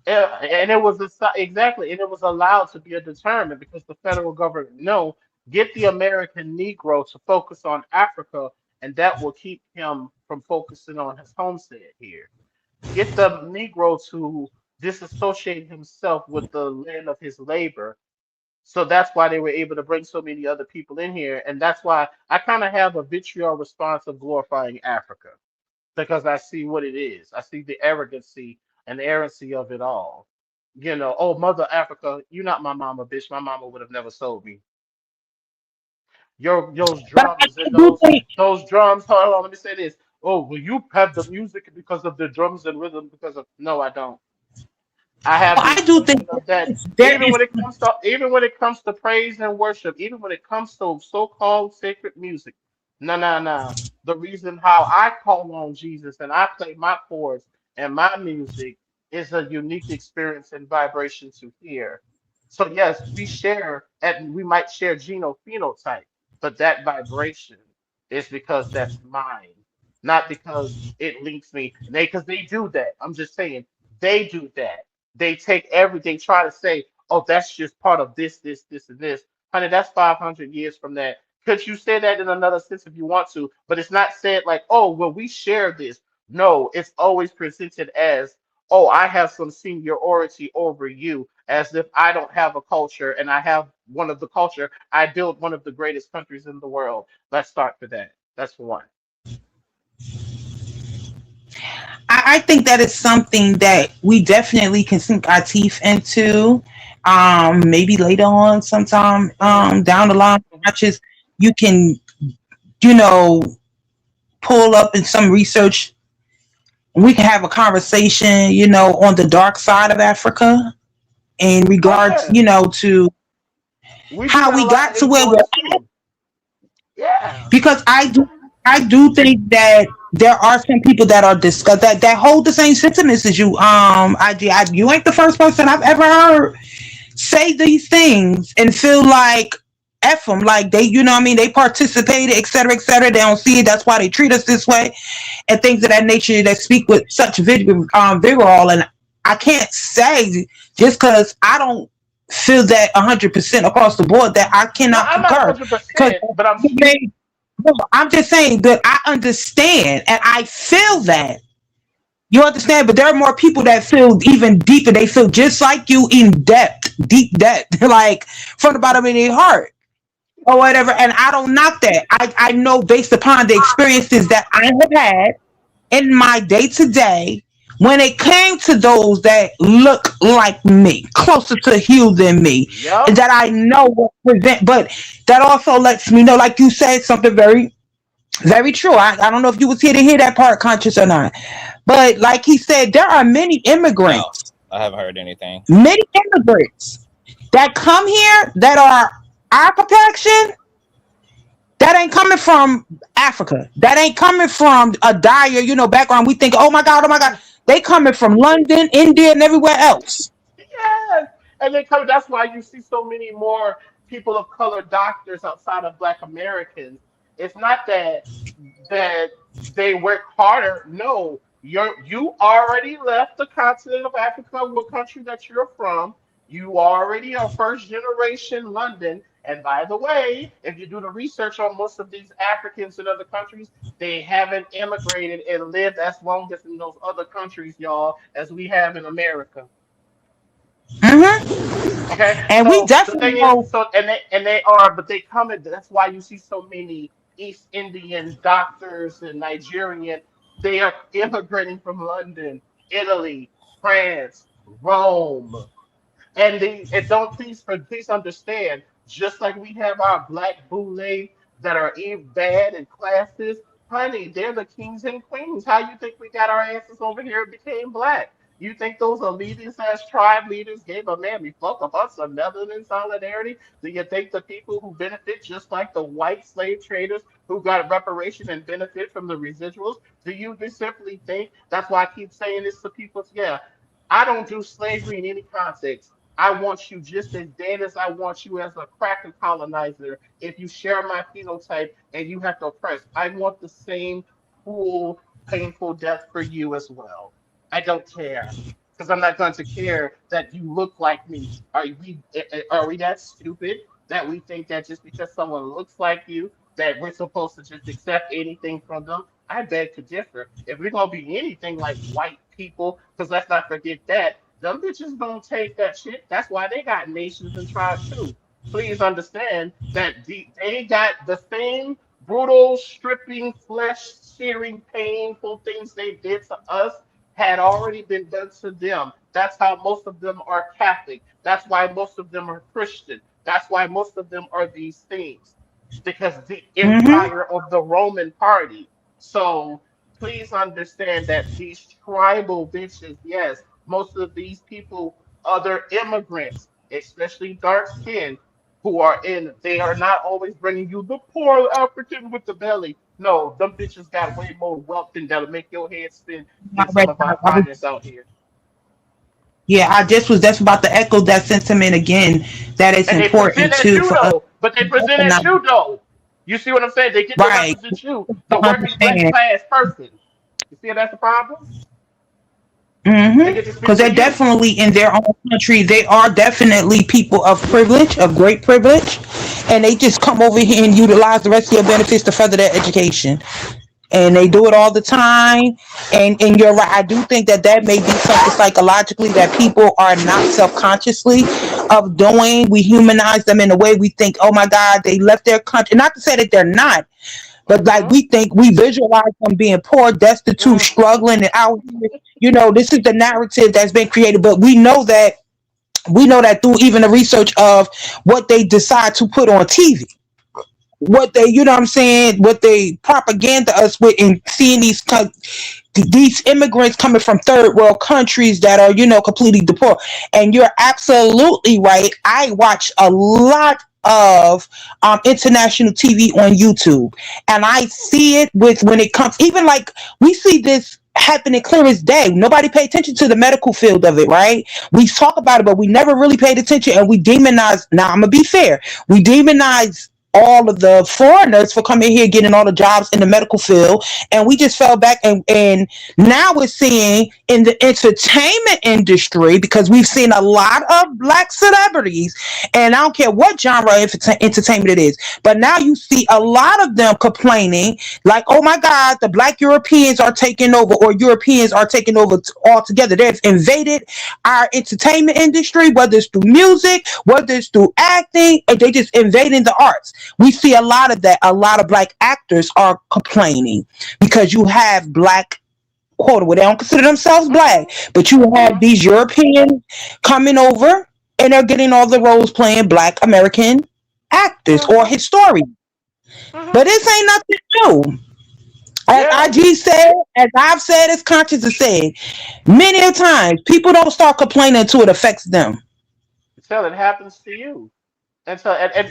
And it was exactly, and it was allowed to be a determinant because the federal government get the American Negro to focus on Africa, and that will keep him from focusing on his homestead here. Get the Negro to disassociate himself with the land of his labor. So that's why they were able to bring so many other people in here, and that's why I kind of have a vitriol response of glorifying Africa because I see what it is. I see the arrogancy and the arrogancy of it all. Oh, Mother Africa, you're not my mama, bitch. My mama would have never sold me. Those But drums I and do think those drums. Hold on, let me say this. Oh, well, you have the music because of the drums and rhythm because of. No, I don't. I have the I do think expression of that. there is. Even when it comes to praise and worship, even when it comes to so-called sacred music, no, no, no. The reason how I call on Jesus and I play my chords and my music is a unique experience and vibration to hear. So yes, we might share genophenotype, but that vibration is because that's mine, not because it links me. Because they do that. I'm just saying they do that. They take everything, try to say, oh, that's just part of this, and this. Honey, that's 500 years from that. Could you say that in another sense if you want to? But it's not said like, oh, well, we share this. No, it's always presented as, oh, I have some seniority over you, as if I don't have a culture and I have one of the culture. I built one of the greatest countries in the world. Let's start for that. That's for one. I think that is something that we definitely can sink our teeth into. Maybe later on, sometime Hmm. down the line, watches you can, you know, pull up in some research. We can have a conversation, on the dark side of Africa in Oh regards, yeah, to we do how got a we lot got of to where we're influence at. too. Yeah. Because I do think that there are some people that are discuss that hold the same sentiments as you. You ain't the first person I've ever heard say these things and feel like F them, like they, what I mean, they participated, et cetera, et cetera. They don't see it. That's why they treat us this way, and things of that nature that speak with such vigor, vigor. And I can't say just because I don't feel that 100% across the board that I No, cannot I'm not concur. Because 100%, but I'm. No, I'm just saying that I understand and I feel that. You understand? But there are more people that feel even deeper. They feel just like you in depth, deep depth, like from the bottom of their heart or whatever. And I don't knock that. I know based upon the experiences that I have had in my day to day, when it came to those that look like me, closer to hue than me, Yep. that I know what present, but that also lets me know, like you said, something very, very true. I don't know if you was here to hear that part, conscious or not, but like he said, there are No, I haven't heard anything. many immigrants that come here that are our complexion that ain't coming from Africa. That ain't coming from a dire, background. We think, oh my God, oh my God. They coming from London, India, and everywhere else. Yes. And they come. That's why you see so many more people of color doctors outside of Black Americans. It's not that they work harder. No, you already left the continent of Africa, what country that you're from. You already are first generation London. And by the way, if you do the research on most of these Africans in other countries, they haven't immigrated and lived as long as in those other countries, y'all, as we have in America. Hmm. Okay, And we so the definitely thing is, know. so and they are, but they come in. That's why you see so many East Indian doctors and Nigerian. They are immigrating from London, Italy, France, Rome. And don't please understand, just like we have our black boule that are bad in classes, honey, they're the kings and queens. How you think we got our asses over here and became black? You think those elitist ass tribe leaders gave a mammy fuck about some melanin solidarity? Do you think the people who benefit just like the white slave traders who got reparation and benefit from the residuals? Do you just simply think that's why I keep saying this to people? Yeah, I don't do slavery in any context. I want you just as dead as I want you as a cracker colonizer. If you share my phenotype and you have to oppress, I want the same cruel, painful death for you as well. I don't care because I'm not going to care that you look like me. Are we that stupid that we think that just because someone looks like you that we're supposed to just accept anything from them? I beg to differ. If we're gonna be anything like white people, because let's not forget that them bitches don't take that shit. That's why they got nations and tribes too. Please understand that they got the same brutal, stripping, flesh searing, painful things they did to us had already been done to them. That's how most of them are Catholic. That's why most of them are Christian. That's why most of them are these things. Because the Hmm. empire of the Roman party. So please understand that these tribal bitches, yes, most of these people, other immigrants, especially dark skin, who are in, they are not always bringing you the poor African with the belly. No, them bitches got way more wealth than that'll make your head spin than some of our finest out here. Yeah, I just was just about to echo that sentiment again. That it's And they present important as too you for us though, but they to present as recognize. you though. You see what I'm saying? They get to Right. represent you, To the working understand. class person. You see that's the problem? They get to speak Because for they're you. definitely in their own country. They are definitely people of privilege, of great privilege, and they just come over here and utilize the rest of your benefits to further their education. And they do it all the time. And you're right. I do think that that may be something psychologically that people are not self consciously of doing. We humanize them in a way we think, oh my God, they left their country. Not to say that they're not, but like Mm-hmm. we think we visualize them being poor, destitute, struggling, and out here. This is the narrative that's been created. But we know that through even the research of what they decide to put on TV, what they, what I'm saying, what they propaganda us with, and seeing these immigrants coming from third world countries that are, completely deported. And you're absolutely right. I watch a lot of international TV on YouTube, and I see it with when it comes, even like we see this happening clear as day. Nobody pay attention to the medical field of it, right? We talk about it, but we never really paid attention, and we demonize. Now, I'm gonna be fair. We demonize all of the foreigners for coming here getting all the jobs in the medical field, and we just fell back, and now we're seeing in the entertainment industry, because we've seen a lot of black celebrities, and I don't care what genre of entertainment it is, but now you see a lot of them complaining like, oh my god, the black Europeans are taking over, or Europeans are taking over altogether. They've invaded our entertainment industry, whether it's through music, whether it's through acting, and they just invading the arts. We see a lot of that. A lot of black actors are complaining because you have black quote, where they don't consider themselves black, but you have these Europeans coming over and they're getting all the roles playing black American actors or historians. But this ain't nothing new. As Yeah, IG said, as I've said, as Conscious has said, many a times people don't start complaining until it affects them. until it happens to you. And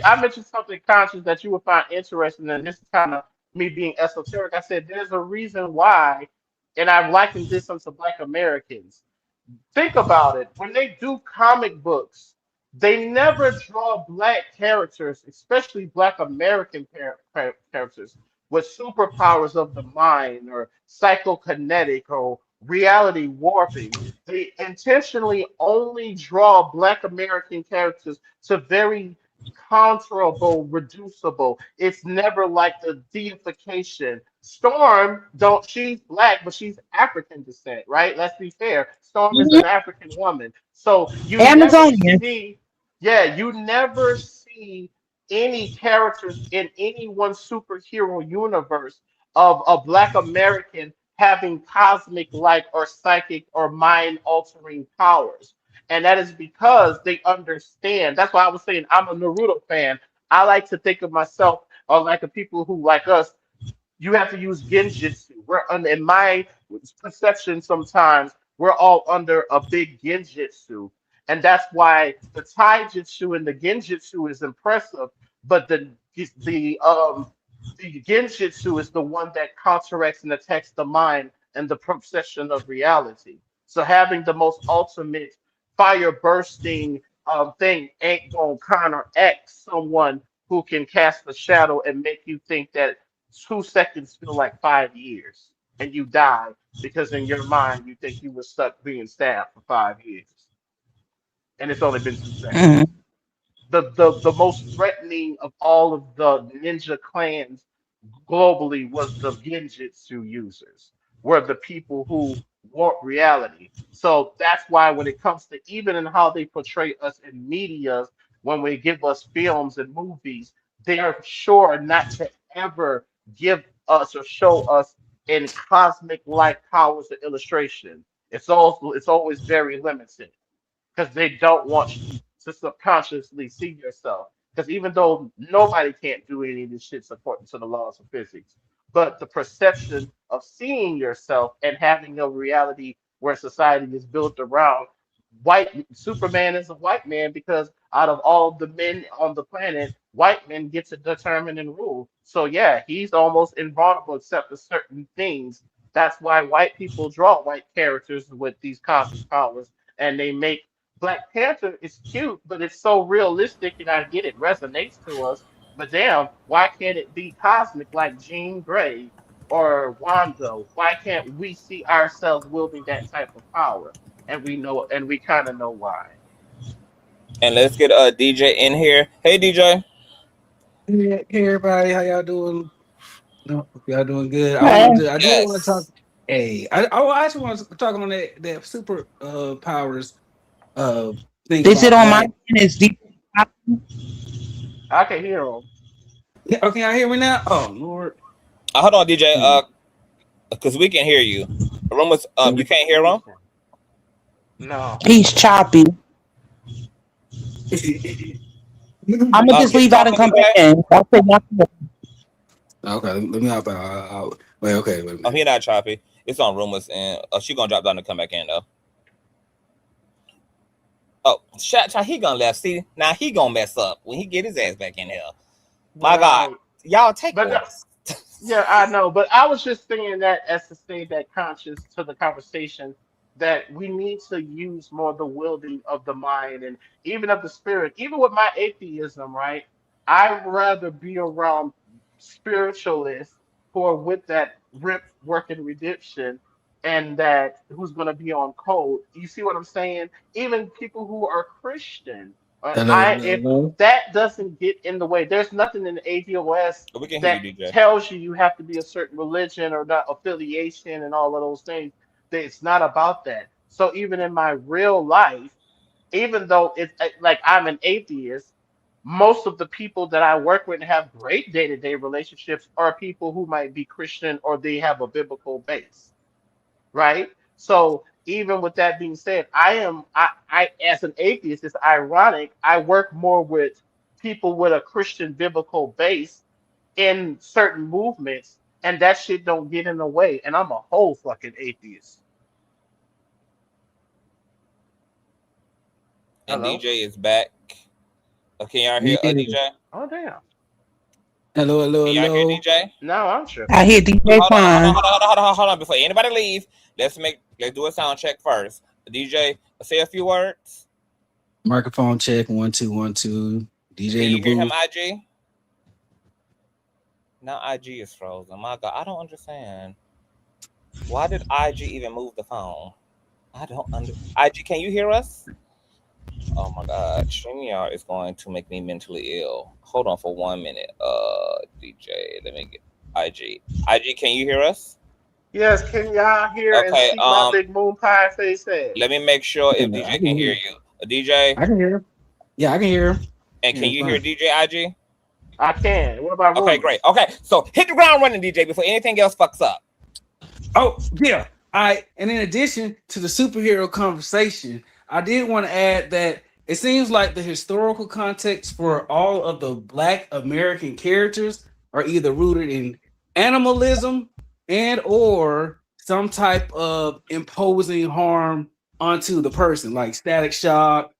I mentioned something conscious that you would find interesting, and this is kind of me being esoteric. I said there's a reason why, and I've likened this unto Black Americans. Think about it. When they do comic books, they never draw black characters, especially Black American characters, with superpowers of the mind or psychokinetic or reality warping. They intentionally only draw Black American characters to very controllable, reducible. It's never like the deification. Storm, don't she's black, but she's African descent, right? Let's be fair. Storm is Mhm. an African woman. So you never Amazonian. see, yeah, you never see any characters in any one superhero universe of a black American having cosmic like or psychic or mind altering powers. And that is because they understand. That's why I was saying I'm a Naruto fan. I like to think of myself or like the people who like us, you have to use genjutsu. We're under, in my perception, sometimes we're all under a big genjutsu, and that's why the taijutsu and the genjutsu is impressive. But the genjutsu is the one that counteracts and attacks the mind and the perception of reality. So having the most ultimate fire bursting thing ain't gonna counteract someone who can cast a shadow and make you think that 2 seconds feel like 5 years and you die because in your mind you think you were stuck being stabbed for 5 years and it's only been 2 seconds. Mhm. The most threatening of all of the ninja clans globally was the genjutsu users, were the people who warp reality. So that's why when it comes to even in how they portray us in media, when they give us films and movies, they are sure not to ever give us or show us in cosmic like powers of illustration. It's always very limited because they don't want you to subconsciously see yourself. Because even though nobody can't do any of this shit according to the laws of physics, but the perception of seeing yourself and having a reality where society is built around white Superman is a white man because out of all the men on the planet, white men get to determine and rule. So yeah, he's almost invulnerable except for certain things. That's why white people draw white characters with these cosmic powers, and they make Black Panther is cute, but it's so realistic, and I get it resonates to us. But damn, why can't it be cosmic like Jean Grey or Wanda? Why can't we see ourselves wielding that type of power? And we know, and we kind of know why. And let's get DJ in here. Hey DJ. Hey everybody, how y'all doing? No, y'all doing good. Okay. I did want to talk. Yes. Hey, I actually want to talk on that super powers uh thing Is it about on my black. end? Is deep? I can hear them. Yeah, okay, I hear me now. Oh Lord. Hold on, DJ. Hmm. Because we can hear you. Roma's you can't hear him. No. He's choppy. I'm gonna just Can you leave out talk and to come back DJ? in. I'll say nothing. Okay, let me hop out. Wait, okay, wait a Oh, minute. he not choppy. It's on Rumors, and she gonna drop down and come back in though. Oh, shot, he gonna left. See, now he gonna mess up when he get his ass back in here. My God, Right. y'all take But orders. yeah, I know, but I was just saying that as to say that conscious to the conversation that we need to use more the wielding of the mind and even of the spirit. Even with my atheism, right? I'd rather be around spiritualists who are with that rip work and redemption and that who's going to be on code. You see what I'm saying? Even people who are Christian. Hello, I hello, if hello. that doesn't get in the way, there's nothing in the ADOS We can hear that you, DJ. tells you have to be a certain religion or not affiliation and all of those things. It's not about that. So even in my real life, even though it's like I'm an atheist, most of the people that I work with and have great day-to-day relationships are people who might be Christian or they have a biblical base, right? So even with that being said, I as an atheist, it's ironic, I work more with people with a Christian biblical base in certain movements, and that shit don't get in the way. And I'm a whole fucking atheist. And Hello? DJ is back. Can y'all hear Yeah. DJ? Oh damn. Hello, hello, Can y'all hear hello. DJ? Now I'm tripping. I hear DJ Hold on, hold on, fine. hold on, hold on, hold on, hold on. Before anybody leave, let's do a sound check first. DJ, say a few words. Microphone check 1 2 1 2. DJ Can in the you hear him, booth. IG? Now IG is frozen. My God, I don't understand. Why did IG even move the phone? I don't understand. IG, can you hear us? Oh my God, StreamYard is going to make me mentally ill. Hold on for 1 minute. DJ, let me get IG. IG, can you hear us? Yes, can y'all hear and Okay. see my big moon pie face head? Let me make sure if I DJ can can hear hear. you. DJ, I can hear. Yeah, I can hear. and can Yeah, you hear fine. DJ IG? I can. What about Okay, rumors? great. Okay, so hit the ground running, DJ, before anything else fucks up. Oh, yeah. And in addition to the superhero conversation, I did want to add that it seems like the historical context for all of the Black American characters are either rooted in animalism and or some type of imposing harm onto the person, like Static Shock,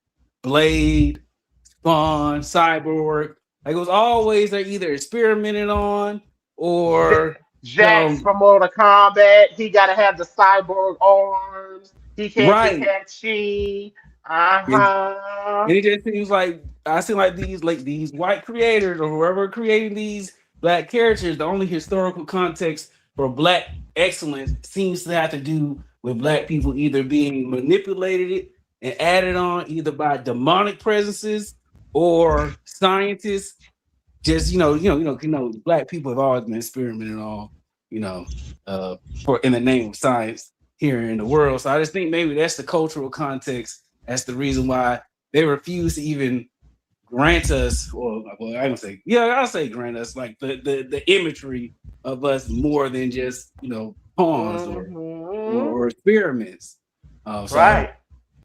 Blade, Spawn, Cyborg. Like it was always they're either experimented on or Jax from Mortal Kombat. He got to have the cyborg arms. He can't get right. that chi. And Uh-huh. it just seems like I seem like these white creators or whoever creating these black characters, the only historical context for black excellence seems to have to do with black people either being manipulated and added on either by demonic presences or scientists. Just black people have always been experimenting on, for in the name of science here in the world. So I just think maybe that's the cultural context. That's the reason why they refuse to even grant us, or well, I don't say, yeah, I'll say grant us like the imagery of us more than just pawns or experiments. Right.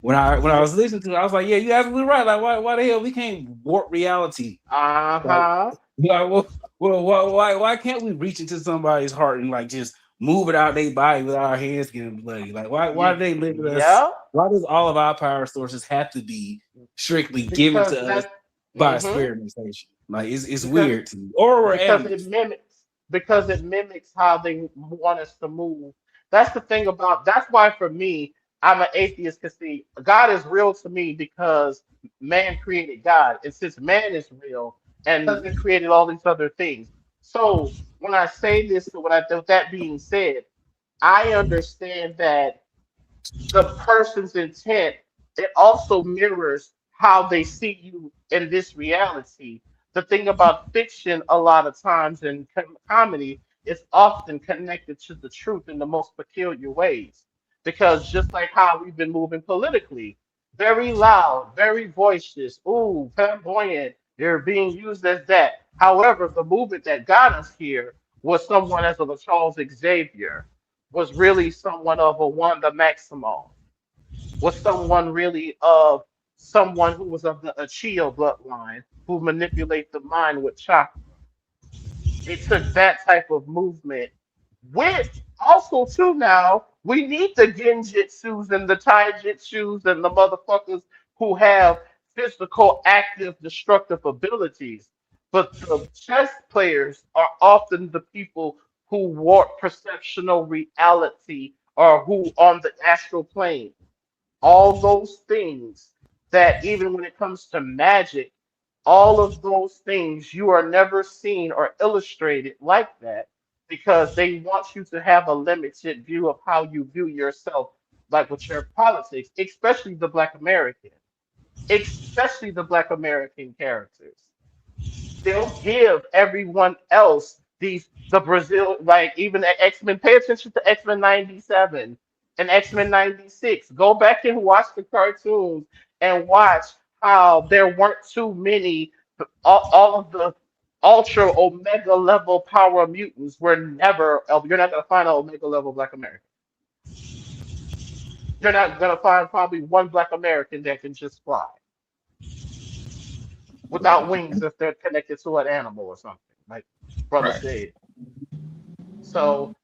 When I was listening to it, I was like, yeah, you're absolutely right. Like, why the hell we can't warp reality? Uh-huh. Like, why can't we reach into somebody's heart and like just move it out their body without our hands getting bloody? Like, why do they limit us? Yeah. Why does all of our power sources have to be strictly given Because to us that by mm-hmm. experimentation? Like, it's because weird to me. Or we're because animals. it mimics how they want us to move. That's the thing about that's why for me, I'm an atheist because see, God is real to me because man created God. And since man is real and God created all these other things. So when I say this, with that being said, I understand that the person's intent, it also mirrors how they see you in this reality. The thing about fiction, a lot of times in comedy, is often connected to the truth in the most peculiar ways. Because just like how we've been moving politically, very loud, very boisterous, ooh, flamboyant, they're being used as that. However, the movement that got us here was someone as of a Charles Xavier, was really someone of a Wanda Maximoff, was someone really of someone who was of the Achille bloodline who manipulate the mind with chakra. It took that type of movement. With also too now, we need the Genjitsus and the Taijitsus and the motherfuckers who have physical, active, destructive abilities. But the chess players are often the people who warp perceptional reality or who on the astral plane, all those things that even when it comes to magic, all of those things, you are never seen or illustrated like that because they want you to have a limited view of how you view yourself, like with your politics, especially the Black American characters. They'll give everyone else the Brazil, like even the X-Men. Pay attention to X-Men 97 and X-Men 96. Go back and watch the cartoons and watch how there weren't too many. All of the ultra omega level power mutants were never. You're not gonna find an omega level Black American. You're not gonna find probably one Black American that can just fly without wings if they're connected to an animal or something, like brother Right. said. So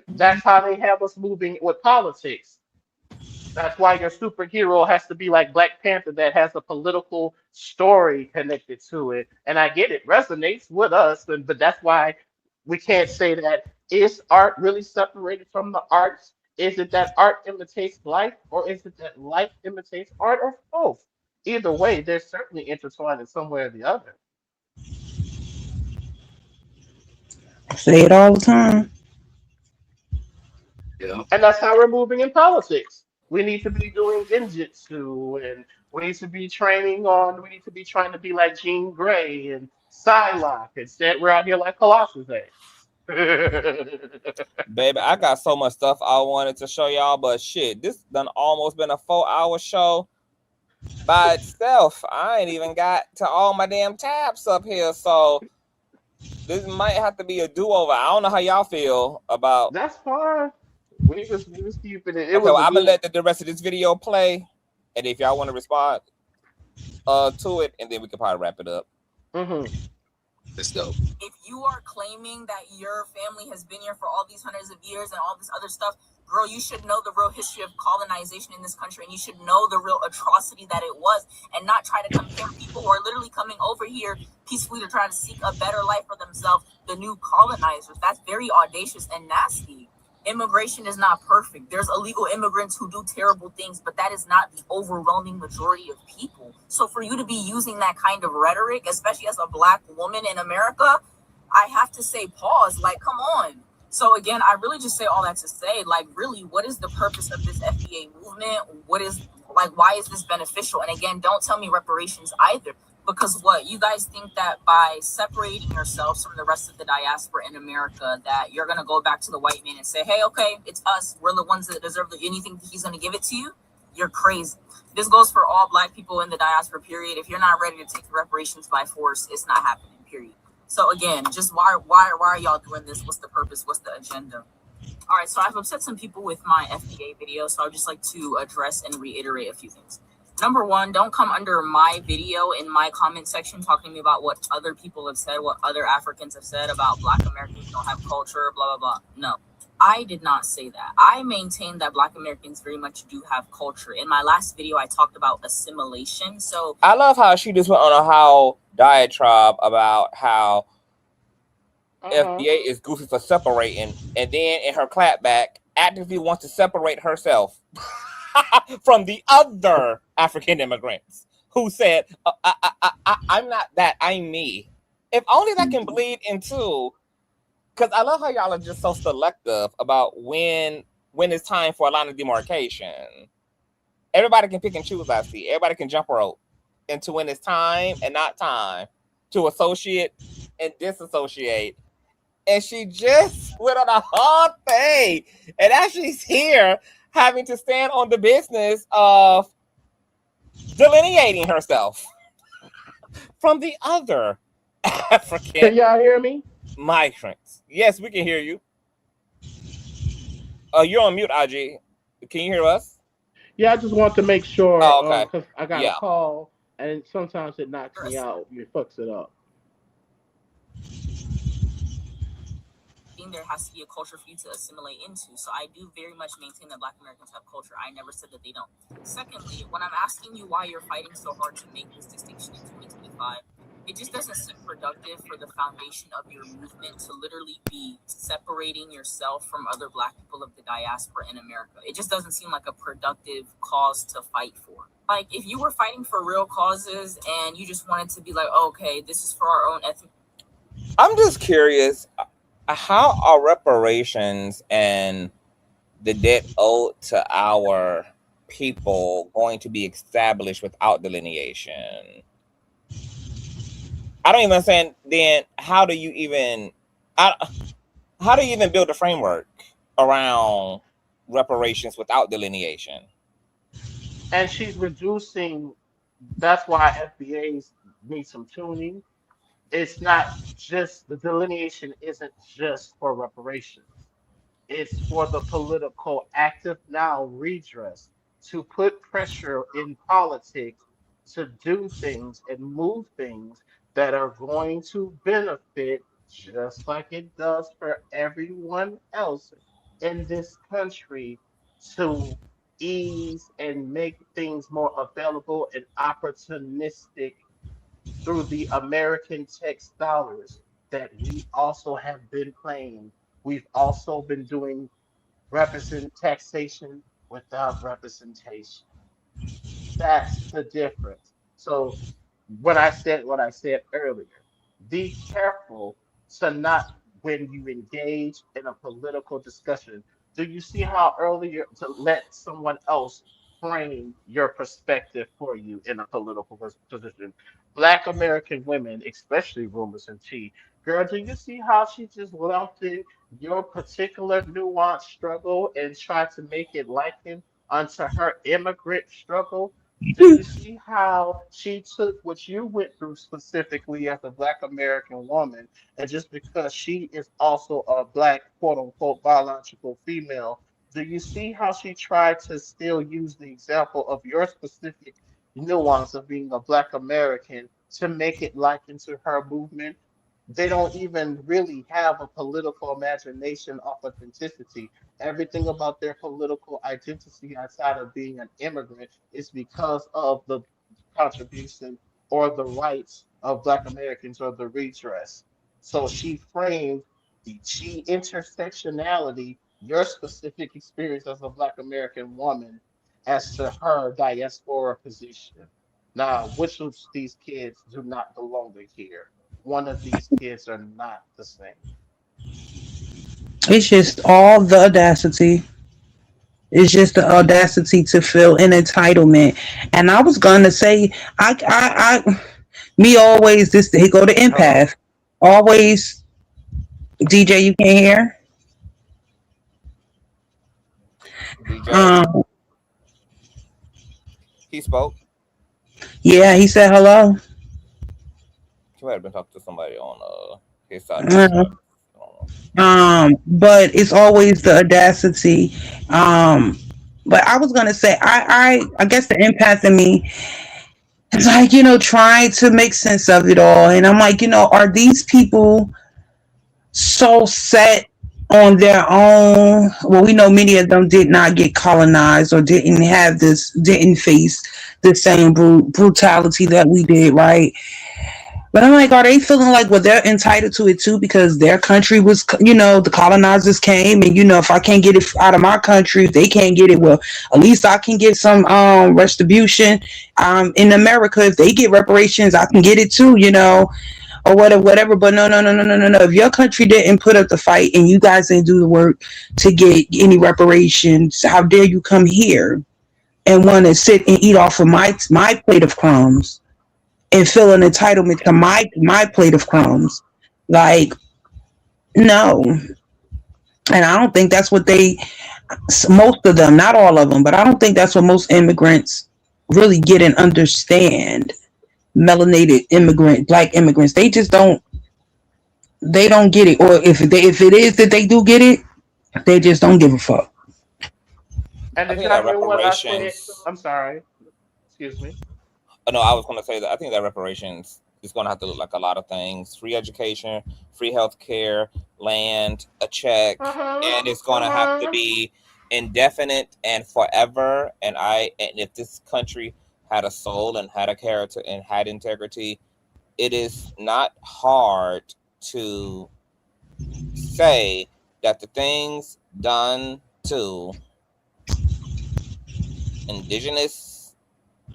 that's how they have us moving with politics. That's why your superhero has to be like Black Panther that has a political story connected to it. And I get it resonates with us, but that's why we can't say that is art really separated from the arts? Is it that art imitates life, or is it that life imitates art, or both? Either way, they're certainly intertwined in some way or the other. I say it all the time. Yeah. And that's how we're moving in politics. We need to be doing ninjutsu, and we need to be trying to be like Jean Grey and Psylocke. Instead, we're out here like Colossus. Baby, I got so much stuff I wanted to show y'all, but shit, this done almost been a 4-hour show by itself. I ain't even got to all my damn tabs up here, so this might have to be a do-over. I don't know how y'all feel about. That's fine. We was keeping it. It Okay, was well, a I'm gonna good. let the rest of this video play, and if y'all want to respond to it, and then we can probably wrap it up. Mm-hmm. Let's go. If you are claiming that your family has been here for all these hundreds of years and all this other stuff, girl, you should know the real history of colonization in this country, and you should know the real atrocity that it was, and not try to compare people who are literally coming over here peacefully to try to seek a better life for themselves, the new colonizers. That's very audacious and nasty. Immigration is not perfect. There's illegal immigrants who do terrible things, but that is not the overwhelming majority of people. So for you to be using that kind of rhetoric, especially as a Black woman in America, I have to say pause. Like, come on. So again, I really just say all that to say, like, really, what is the purpose of this FBA movement? Why is this beneficial? And again, don't tell me reparations either. Because what, you guys think that by separating yourselves from the rest of the diaspora in America, that you're going to go back to the white man and say, hey, okay, it's us. We're the ones that deserve anything he's going to give it to you? You're crazy. This goes for all Black people in the diaspora, period. If you're not ready to take the reparations by force, it's not happening, period. So again, just why are y'all doing this? What's the purpose? What's the agenda? All right, so I've upset some people with my FBA video, so I'd just like to address and reiterate a few things. Number one, don't come under my video in my comment section talking to me about what other people have said, what other Africans have said about Black Americans don't have culture, blah, blah, blah. No, I did not say that. I maintain that Black Americans very much do have culture. In my last video, I talked about assimilation. So I love how she just went on a whole diatribe about how FBA is goofy for separating, and then in her clapback, actively wants to separate herself from the other African immigrants who said, I'm not that, I'm me. If only that can bleed into, because I love how y'all are just so selective about when it's time for a line of demarcation. Everybody can pick and choose, I see. Everybody can jump rope into when it's time and not time to associate and disassociate. And she just went on a whole thing. And as she's here, having to stand on the business of delineating herself from the other African. Can y'all hear me? Migrants. Yes, we can hear you. You're on mute, IG. Can you hear us? Yeah, I just want to make sure because I got a call, and sometimes it knocks me out. It fucks it up. There has to be a culture for you to assimilate into. So I do very much maintain that Black Americans have culture. I never said that they don't. Secondly, when I'm asking you why you're fighting so hard to make this distinction in 2025, it just doesn't seem productive for the foundation of your movement to literally be separating yourself from other Black people of the diaspora in America. It just doesn't seem like a productive cause to fight for. Like, if you were fighting for real causes and you just wanted to be like, oh, okay, this is for our own ethnic. I'm just curious, how are reparations and the debt owed to our people going to be established without delineation? I don't even understand. Then how do you even build a framework around reparations without delineation? And she's reducing. That's why FBAs need some tuning. It's not just the delineation isn't just for reparations. It's for the political active now redress to put pressure in politics to do things and move things that are going to benefit just like it does for everyone else in this country to ease and make things more available and opportunistic through the American tax dollars that we also have been playing. We've also been doing represent taxation without representation. That's the difference. So when I said what I said earlier, be careful to not when you engage in a political discussion. Do you see how earlier to let someone else frame your perspective for you in a political position? Black American women, especially rumors and tea. Girl, do you see how she just lumped in your particular nuanced struggle and tried to make it liken unto her immigrant struggle? Do you see how she took what you went through specifically as a Black American woman, and just because she is also a Black quote unquote biological female, do you see how she tried to still use the example of your specific nuance of being a Black American to make it like into her movement? They don't even really have a political imagination of authenticity. Everything about their political identity outside of being an immigrant is because of the contribution or the rights of Black Americans or the redress. So she framed she intersectionality, your specific experience as a Black American woman, as to her diaspora position. Now, which of these kids do not belong here? One of these kids are not the same. It's just all the audacity. It's just the audacity to feel an entitlement. And I was gonna say, me always this. He go to Hello, empath. Always, DJ. You can't hear. DJ. Um, He spoke. yeah, he said hello. He might have been talking to somebody on his side of the Uh, fence. I don't know. but it's always the audacity. Um, but I was gonna say, I guess the empath in me is like, trying to make sense of it all, and I'm like, are these people so set on their own? Well, we know many of them did not get colonized or didn't face the same brutality that we did, right? But I'm like, are they feeling like, well, they're entitled to it too because their country was, the colonizers came, and if I can't get it out of my country, if they can't get it, well, at least I can get some retribution. In America, if they get reparations, I can get it too, or whatever. But no, no, no, no, no, no, no. If your country didn't put up the fight and you guys didn't do the work to get any reparations, how dare you come here and want to sit and eat off of my plate of crumbs and feel an entitlement to my plate of crumbs? Like, no. And I don't think that's what most of them, not all of them, but I don't think that's what most immigrants really get and understand. Melanated Black immigrants, they don't get it, or if it is that they do get it, they just don't give a fuck. And I did think y'all that hear what I said? reparations. I'm sorry. Excuse me. No, I was going to say that I think that reparations is going to have to look like a lot of things: free education, free health care, land, a check, and it's going to have to be indefinite and forever. And if this country had a soul and had a character and had integrity, it is not hard to say that the things done to indigenous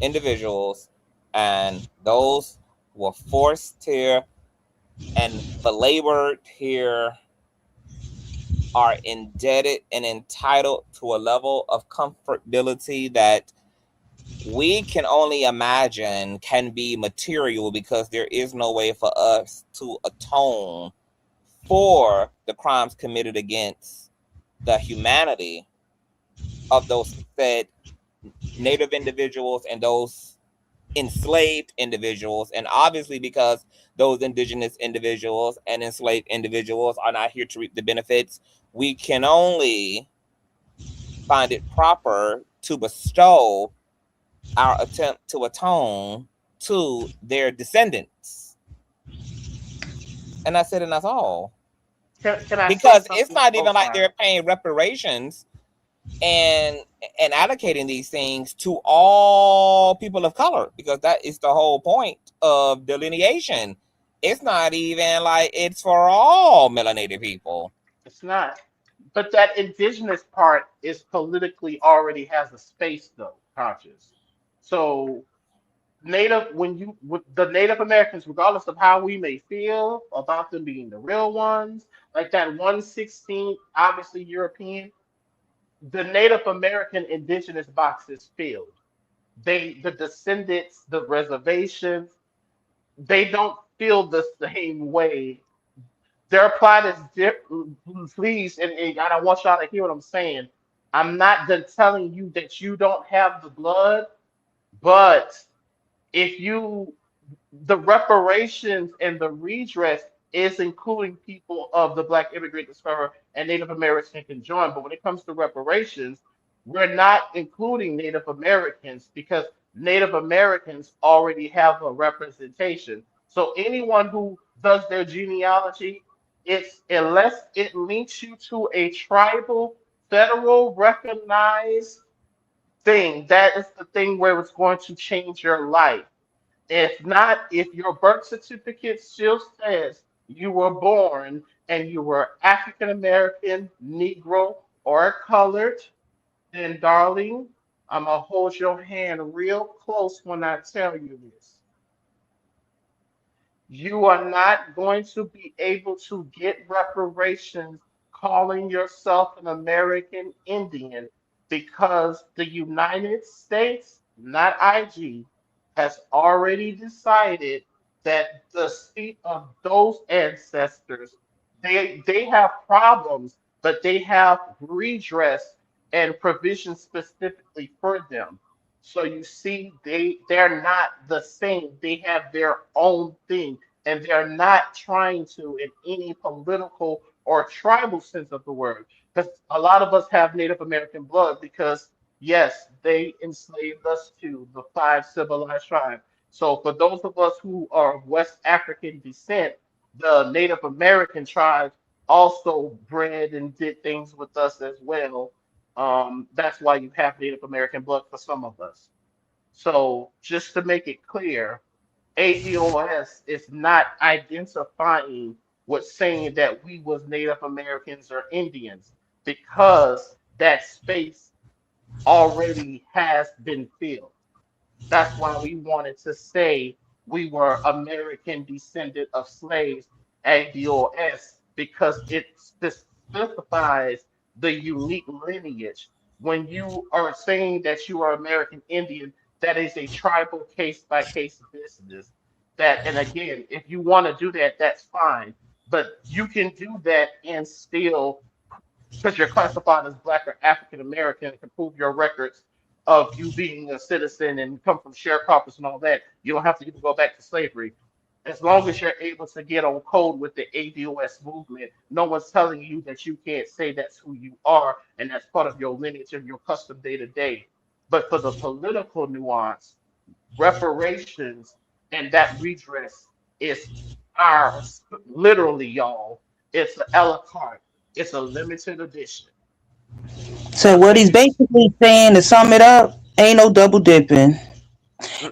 individuals and those who were forced here and belabored here are indebted and entitled to a level of comfortability that we can only imagine can be material, because there is no way for us to atone for the crimes committed against the humanity of those said Native individuals and those enslaved individuals. And obviously, because those indigenous individuals and enslaved individuals are not here to reap the benefits, we can only find it proper to bestow our attempt to atone to their descendants. And that's it, and that's all. Can I say Because it's something? not Oh, even like sorry. they're paying reparations and allocating these things to all people of color, because that is the whole point of delineation. It's not even like it's for all melanated people. It's not. But that indigenous part is politically already has a space though, conscious. So Native when you with the Native Americans, regardless of how we may feel about them being the real ones, like that 116, obviously European, the Native American indigenous box is filled. The descendants, the reservations, they don't feel the same way. Their plot is different. Please, and I want y'all to hear what I'm saying. I'm not done telling you that you don't have the blood, but if you the reparations and the redress is including people of the Black immigrant diaspora and Native Americans can join. But when it comes to reparations, we're not including Native Americans because Native Americans already have a representation. So anyone who does their genealogy, it's unless it links you to a tribal, federal recognized thing, that is the thing where it's going to change your life. If not, if your birth certificate still says you were born and you were African American, Negro, or colored, then darling, I'm gonna hold your hand real close when I tell you this. You are not going to be able to get reparations calling yourself an American Indian because the United States, not IG, has already decided that the seat of those ancestors, they have problems, but they have redress and provision specifically for them. So you see, they're not the same. They have their own thing, and they're not trying to, in any political or tribal sense of the word, because a lot of us have Native American blood because yes, they enslaved us too, the five civilized tribes. So for those of us who are of West African descent, the Native American tribes also bred and did things with us as well. That's why you have Native American blood for some of us. So just to make it clear, ADOS is not identifying with saying that we was Native Americans or Indians because that space already has been filled. That's why we wanted to say we were American descendant of slaves, ADOS, because it specifies the unique lineage. When you are saying that you are American Indian, that is a tribal case by case business. That, and again, if you want to do that, that's fine. But you can do that and still, because you're classified as Black or African American, and can prove your records of you being a citizen and come from sharecroppers and all that. You don't have to even go back to slavery. As long as you're able to get on code with the ADOS movement, no one's telling you that you can't say that's who you are and that's part of your lineage and your custom day to day. But for the political nuance, reparations and that redress is ours, literally, y'all. It's a la carte. It's a limited edition. So I what think he's it's basically saying, to sum it up, ain't no double dipping.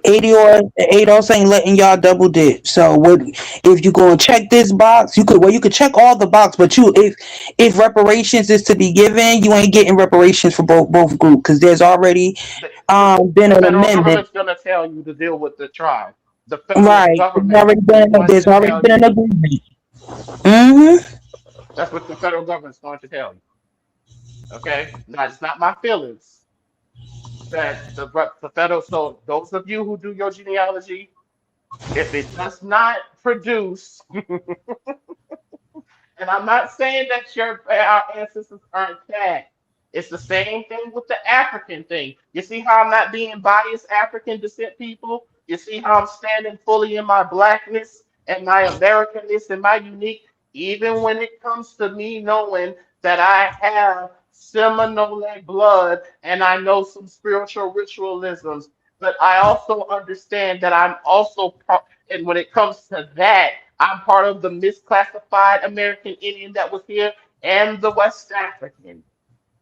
ADOS ain't letting y'all double dip. So what if you go and check this box? You could check all the box, but if reparations is to be given, you ain't getting reparations for both groups because there's already been The an federal amendment. government's gonna tell you to deal with the tribe. The federal Right. government is going There's to already tell been an you. agreement. Mm-hmm. That's what the federal government's going to tell you. Okay, now it's not my feelings that the federal. So those of you who do your genealogy, if it does not produce, and I'm not saying that our ancestors aren't bad. It's the same thing with the African thing. You see how I'm not being biased, African descent people? You see how I'm standing fully in my blackness and my Americanness and my unique, even when it comes to me knowing that I have Seminole blood and I know some spiritual ritualisms, but I also understand that I'm also part, and when it comes to that, I'm part of the misclassified American Indian that was here and the West African.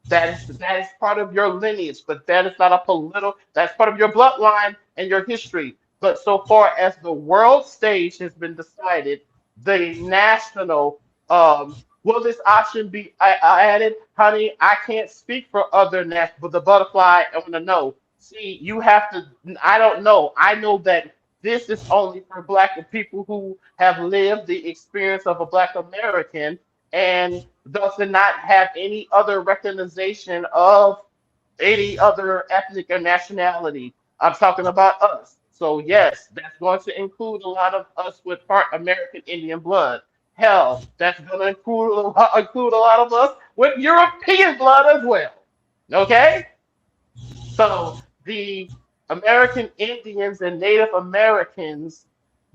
That is part of your lineage, but that is not a political. That's part of your bloodline and your history. But so far as the world stage has been decided, the national will this option be added, honey? I can't speak for other national, but the butterfly. I want to know. See, you have to. I don't know. I know that this is only for Black people who have lived the experience of a Black American and does not have any other recognition of any other ethnic or nationality. I'm talking about us. So yes, that's going to include a lot of us with part American Indian blood. Hell, that's going to include a lot of us with European blood as well. Okay? So the American Indians and Native Americans,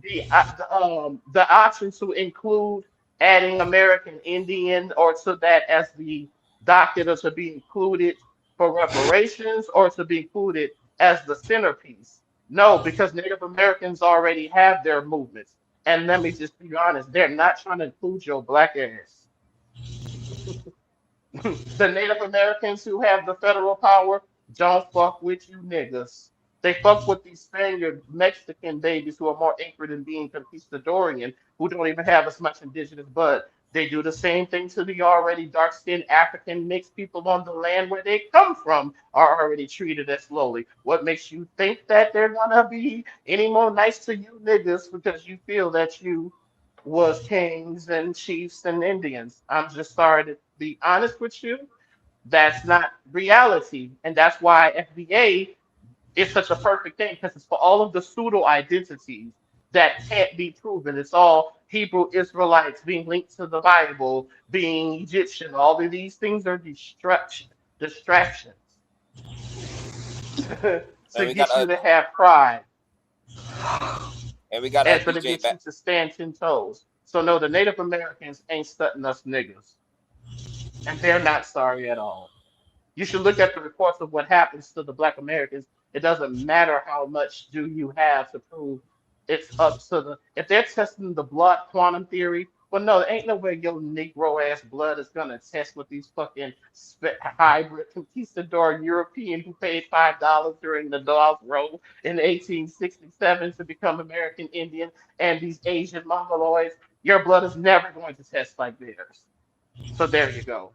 the option to include adding American Indian or to that as the docket or to be included for reparations or to be included as the centerpiece. No, because Native Americans already have their movements. And let me just be honest, they're not trying to include your black ass. The Native Americans who have the federal power don't fuck with you niggas. They fuck with these Spaniard Mexican babies who are more anchored in being conquistadorian, who don't even have as much indigenous blood. They do the same thing to the already dark-skinned African mixed people on the land where they come from are already treated as lowly. What makes you think that they're gonna be any more nice to you niggas because you feel that you was kings and chiefs and Indians? I'm just sorry to be honest with you. That's not reality. And that's why FBA is such a perfect thing because it's for all of the pseudo identities that can't be proven. It's all Hebrew Israelites being linked to the Bible, being Egyptian. All of these things are distractions to And we got get you to have pride a and for to DJ get back. you to stand 10 toes. So no, the Native Americans ain't stunting us niggas. And they're not sorry at all. You should look at the reports of what happens to the Black Americans. It doesn't matter how much do you have to prove it's up to the. If they're testing the blood quantum theory, well, no, there ain't no way your Negro ass blood is gonna test with these fucking hybrid conquistador European who paid $5 during the Dawes Roll in 1867 to become American Indian and these Asian Mongoloids. Your blood is never going to test like theirs. So there you go.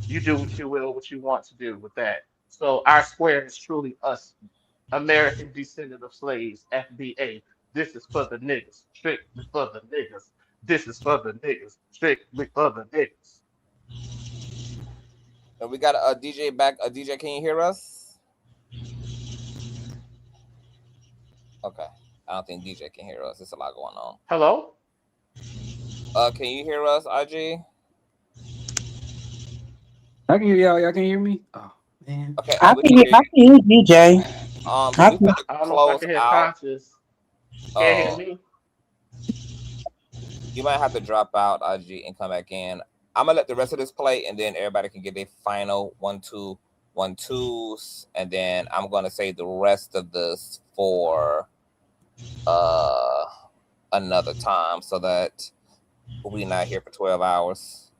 You do what you will, what you want to do with that. So our square is truly us, American descendant of slaves, FBA. This is for the niggas, strictly for the niggas. This is for the niggas, strictly for the niggas. And we got a DJ back. A DJ, can you hear us? Okay. I don't think DJ can hear us. There's a lot going on. Hello? Can you hear us, RG? I can hear y'all. Y'all can hear me? Oh, man. Okay. I can hear you, DJ. We finna I don't know if I close can hear out. Conscious. Can't hear me. You might have to drop out, RG, and come back in. I'm gonna let the rest of this play, and then everybody can get their final 1-2, 1-2s, and then I'm gonna say the rest of this for another time, so that we're not here for 12 hours.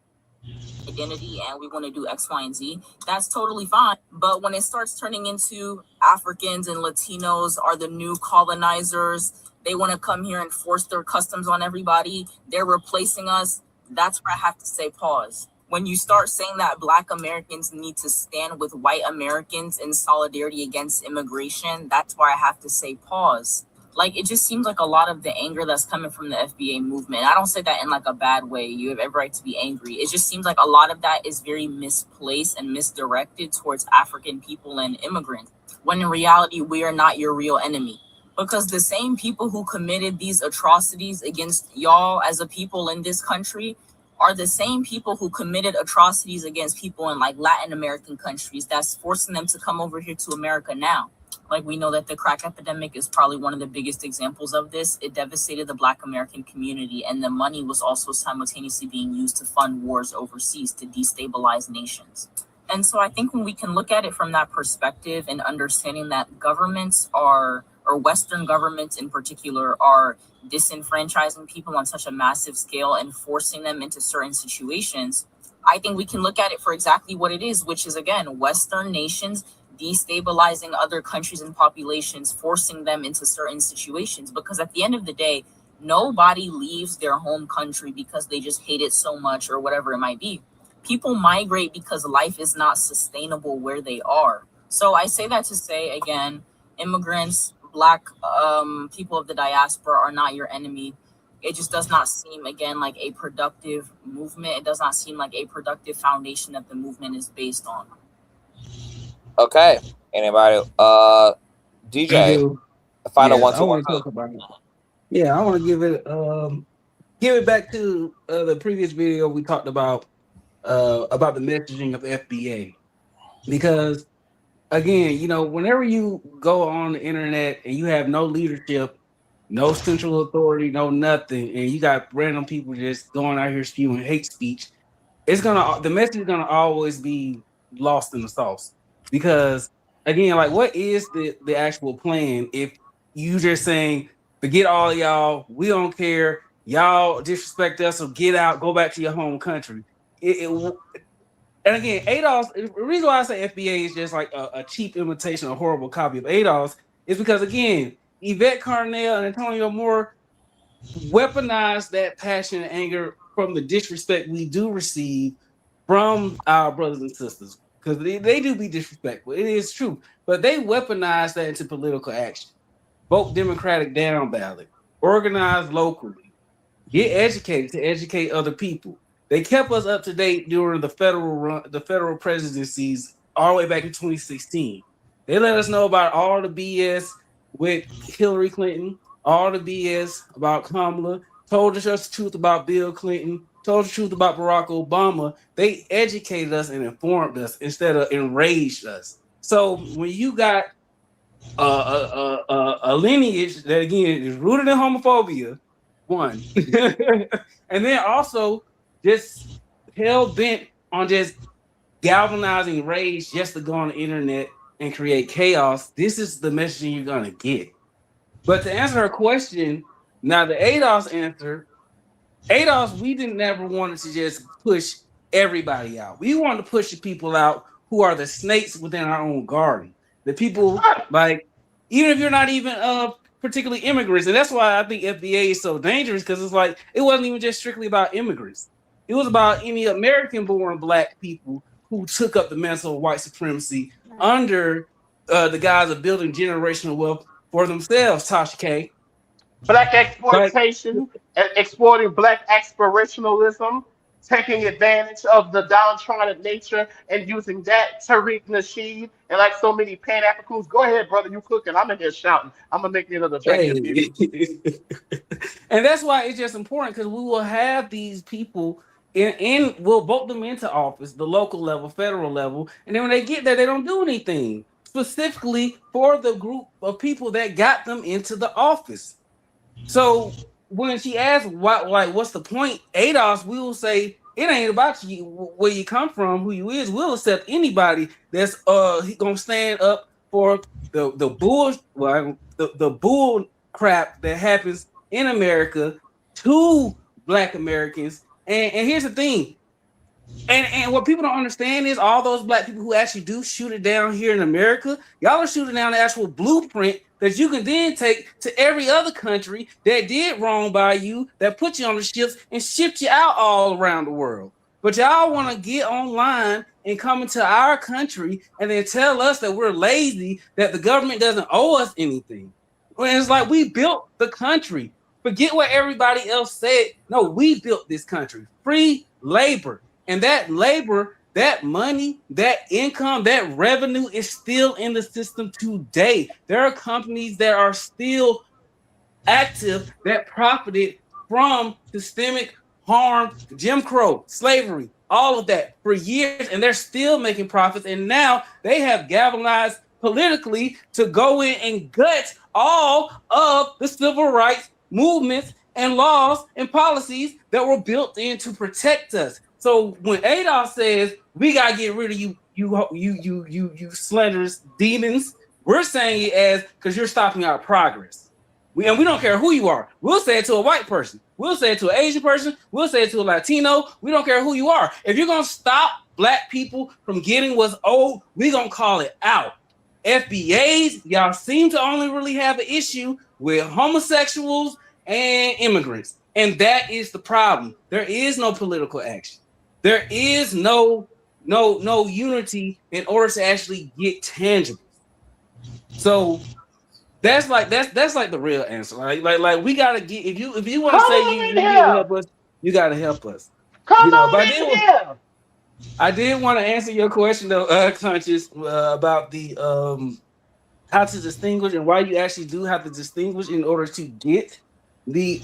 identity and we want to do X, Y, and Z, that's totally fine. But when it starts turning into Africans and Latinos are the new colonizers, they want to come here and force their customs on everybody, they're replacing us, that's where I have to say pause. When you start saying that Black Americans need to stand with white Americans in solidarity against immigration, that's where I have to say pause. Like, it just seems like a lot of the anger that's coming from the FBA movement. I don't say that in like a bad way. You have every right to be angry. It just seems like a lot of that is very misplaced and misdirected towards African people and immigrants, when in reality, we are not your real enemy. Because the same people who committed these atrocities against y'all as a people in this country are the same people who committed atrocities against people in like Latin American countries that's forcing them to come over here to America now. Like, we know that the crack epidemic is probably one of the biggest examples of this. It devastated the Black American community, and the money was also simultaneously being used to fund wars overseas to destabilize nations. And so I think when we can look at it from that perspective and understanding that governments are, or Western governments in particular, are disenfranchising people on such a massive scale and forcing them into certain situations, I think we can look at it for exactly what it is, which is, again, Western nations destabilizing other countries and populations, forcing them into certain situations. Because at the end of the day, nobody leaves their home country because they just hate it so much or whatever it might be. People migrate because life is not sustainable where they are. So I say that to say, again, immigrants, Black people of the diaspora are not your enemy. It just does not seem, again, like a productive movement. It does not seem like a productive foundation that the movement is based on. Okay. Anybody? DJ. The final Yes, one, I two, want one, to talk about it. Yeah, I want to give it back to the previous video we talked about the messaging of FBA, because again, you know, whenever you go on the internet and you have no leadership, no central authority, no nothing, and you got random people just going out here spewing hate speech, the message is gonna always be lost in the sauce. Because again, like, what is the actual plan if you just saying, forget all y'all, we don't care, y'all disrespect us, so get out, go back to your home country. And again, ADOS, the reason why I say FBA is just like a cheap imitation, a horrible copy of ADOS, is because, again, Yvette Carnell and Antonio Moore weaponize that passion and anger from the disrespect we do receive from our brothers and sisters, because they do be disrespectful. It is true, but they weaponize that into political action. Vote Democratic down ballot, organize locally, get educated to educate other people. They kept us up to date during the federal presidencies all the way back in 2016. They let us know about all the BS with Hillary Clinton, all the BS about Kamala, told us the truth about Bill Clinton, told the truth about Barack Obama. They educated us and informed us instead of enraged us. So when you got a lineage that, again, is rooted in homophobia, one, and then also just hell bent on just galvanizing rage just to go on the internet and create chaos, this is the messaging you're gonna get. But to answer her question, now the ADOS answer, ADOS, we didn't never wanted to just push everybody out. We wanted to push the people out who are the snakes within our own garden. The people, like, even if you're not even particularly immigrants, and that's why I think FBA is so dangerous, because it's like, it wasn't even just strictly about immigrants. It was about any American-born Black people who took up the mantle of white supremacy under the guise of building generational wealth for themselves, Tasha K. Black exploitation and exploiting Black aspirationalism, taking advantage of the downtrodden nature and using that, Tariq Nasheed, and like so many Pan Africans. Go ahead, brother, you cooking. I'm in here shouting. I'm gonna make me another drink Hey. and mute. And that's why it's just important, because we will have these people we'll vote them into office, the local level, federal level, and then when they get there, they don't do anything specifically for the group of people that got them into the office. So when she asks what's the point, ADOS, we will say it ain't about you, where you come from, who you is. We'll accept anybody that's gonna stand up for the bull crap that happens in America to Black Americans. And here's the thing: And what people don't understand is all those black people who actually do shoot it down here in America, y'all are shooting down the actual blueprint that you can then take to every other country that did wrong by you, that put you on the ships and shipped you out all around the world. But y'all want to get online and come into our country and then tell us that we're lazy, that the government doesn't owe us anything. When it's like we built the country. Forget what everybody else said. No, we built this country. Free labor. And that labor, that money, that income, that revenue is still in the system today. There are companies that are still active that profited from systemic harm, Jim Crow, slavery, all of that for years, and they're still making profits. And now they have galvanized politically to go in and gut all of the civil rights movements and laws and policies that were built in to protect us. So when ADOS says we gotta get rid of you slanderous demons, we're saying it as because you're stopping our progress. We don't care who you are. We'll say it to a white person. We'll say it to an Asian person. We'll say it to a Latino. We don't care who you are. If you're gonna stop black people from getting what's owed, we're gonna call it out. FBAs, y'all seem to only really have an issue with homosexuals and immigrants. And that is the problem. There is no political action. There is no unity in order to actually get tangible. So that's like the real answer. Like we gotta get if you want to say you help us, you gotta help us. Come on in here. I did want to answer your question though, Conscious, about the how to distinguish and why you actually do have to distinguish in order to get the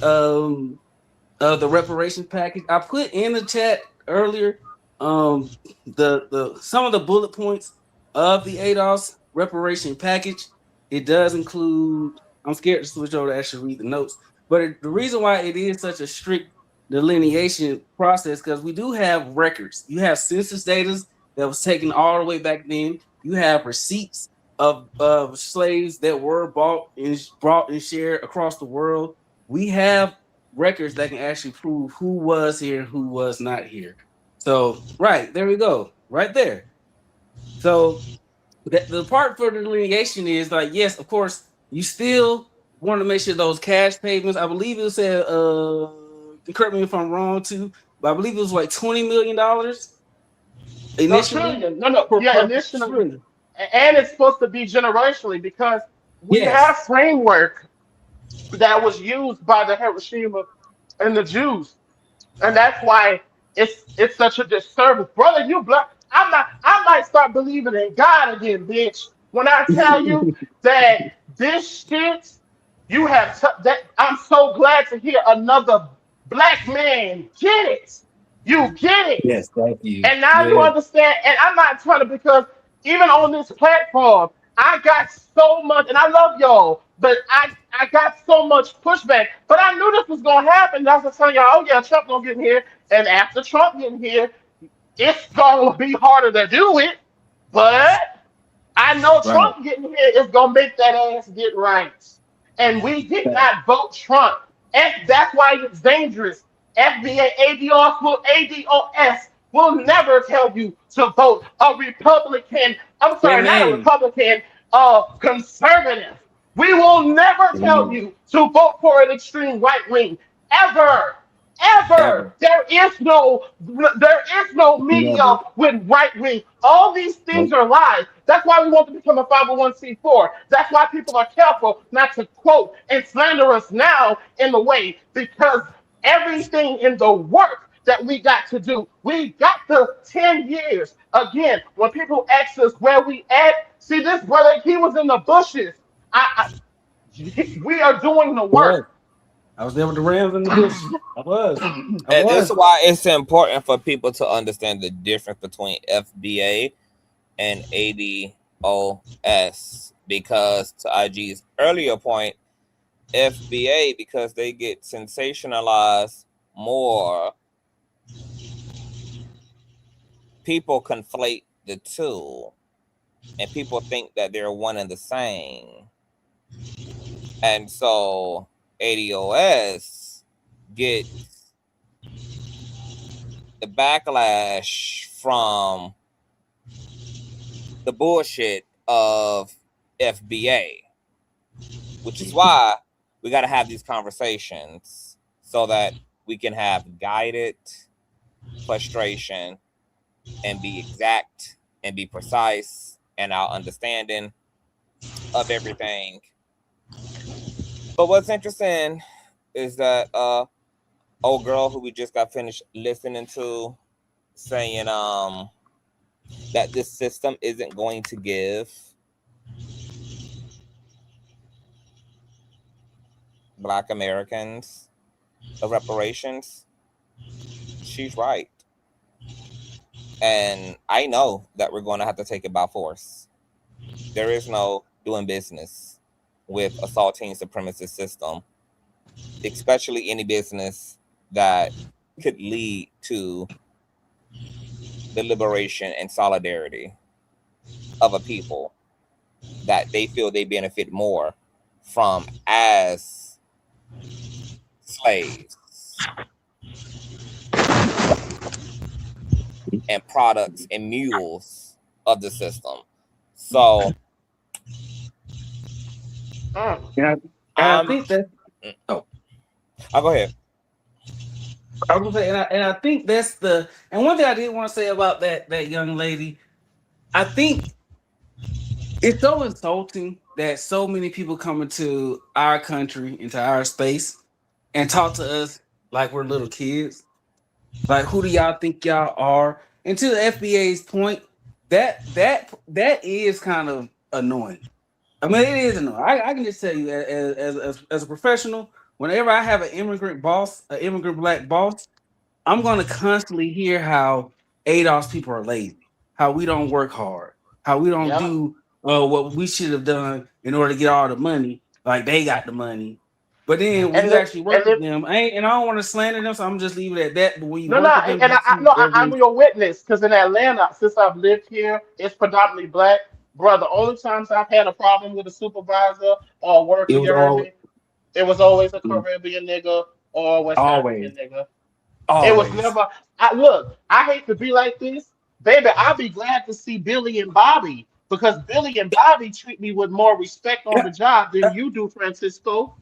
reparations package. I put in the chat earlier the some of the bullet points of the ADOS reparation package. It does include, I'm scared to switch over to actually read the notes, but the reason why it is such a strict delineation process, because we do have records. You have census data that was taken all the way back then. You have receipts of slaves that were bought and shared across the world. We have records that can actually prove who was here and who was not here. So, right, there we go, right there. So the part for the delineation is like, yes, of course, you still want to make sure those cash payments, I believe it said, correct me if I'm wrong too, but I believe it was like $20 million initially. Initially. And it's supposed to be generationally because we have framework that was used by the Hiroshima and the Jews. And that's why it's such a disservice. Brother, you black. I might start believing in God again, bitch. When I tell you that this shit, you have that I'm so glad to hear another black man get it. You get it. Yes, thank you. And now you understand. And I'm not trying to, because even on this platform, I got so much, and I love y'all, but I got so much pushback. But I knew this was gonna happen. That's what I'm telling y'all, oh yeah, Trump gonna get in here. And after Trump getting here, it's gonna be harder to do it. But I know Trump getting here is gonna make that ass get right. And we did not vote Trump. And that's why it's dangerous. FBA, ADOS will never tell you to vote a Republican. I'm sorry, not a Republican, conservative. We will never tell you to vote for an extreme right wing. Ever. There is no media with right wing. All these things are lies. That's why we want to become a 501c4. That's why people are careful not to quote and slander us now in the way, because everything in the work that we got to do, we got the 10 years. Again, when people ask us where we at, see this brother, he was in the bushes. We are doing the work. I was there with the Rams in the bush. I was. And that's why it's important for people to understand the difference between FBA and ADOS. Because to IG's earlier point, FBA, because they get sensationalized more, people conflate the two. And people think that they're one and the same. And so ADOS gets the backlash from the bullshit of FBA, which is why we got to have these conversations so that we can have guided frustration and be exact and be precise in our understanding of everything. But what's interesting is that old girl who we just got finished listening to saying that this system isn't going to give Black Americans reparations, she's right. And I know that we're going to have to take it by force. There is no doing business with a saltine supremacist system, especially any business that could lead to the liberation and solidarity of a people that they feel they benefit more from as slaves and products and mules of the system. So I think that. Oh, I'll go ahead. I was gonna say, and I think that's the. And one thing I did want to say about that young lady, I think it's so insulting that so many people come into our country, into our space, and talk to us like we're little kids. Like, who do y'all think y'all are? And to the FBA's point, that is kind of annoying. I mean, it is annoying. I can just tell you, as a professional, whenever I have an immigrant boss, an immigrant Black boss, I'm going to constantly hear how ADOS people are lazy, how we don't work hard, how we don't do what we should have done in order to get all the money, like they got the money. But then when you actually work with them, I don't want to slander them, so I'm just leave it at that. But when you work with them, I'm your witness, because in Atlanta, since I've lived here, it's predominantly Black. Bro, the only times I've had a problem with a supervisor or a worker, you heard me, it was always a Caribbean nigga or a West African nigga. It was never. I hate to be like this, baby. I'll be glad to see Billy and Bobby, because Billy and Bobby treat me with more respect on the job than you do, Francisco.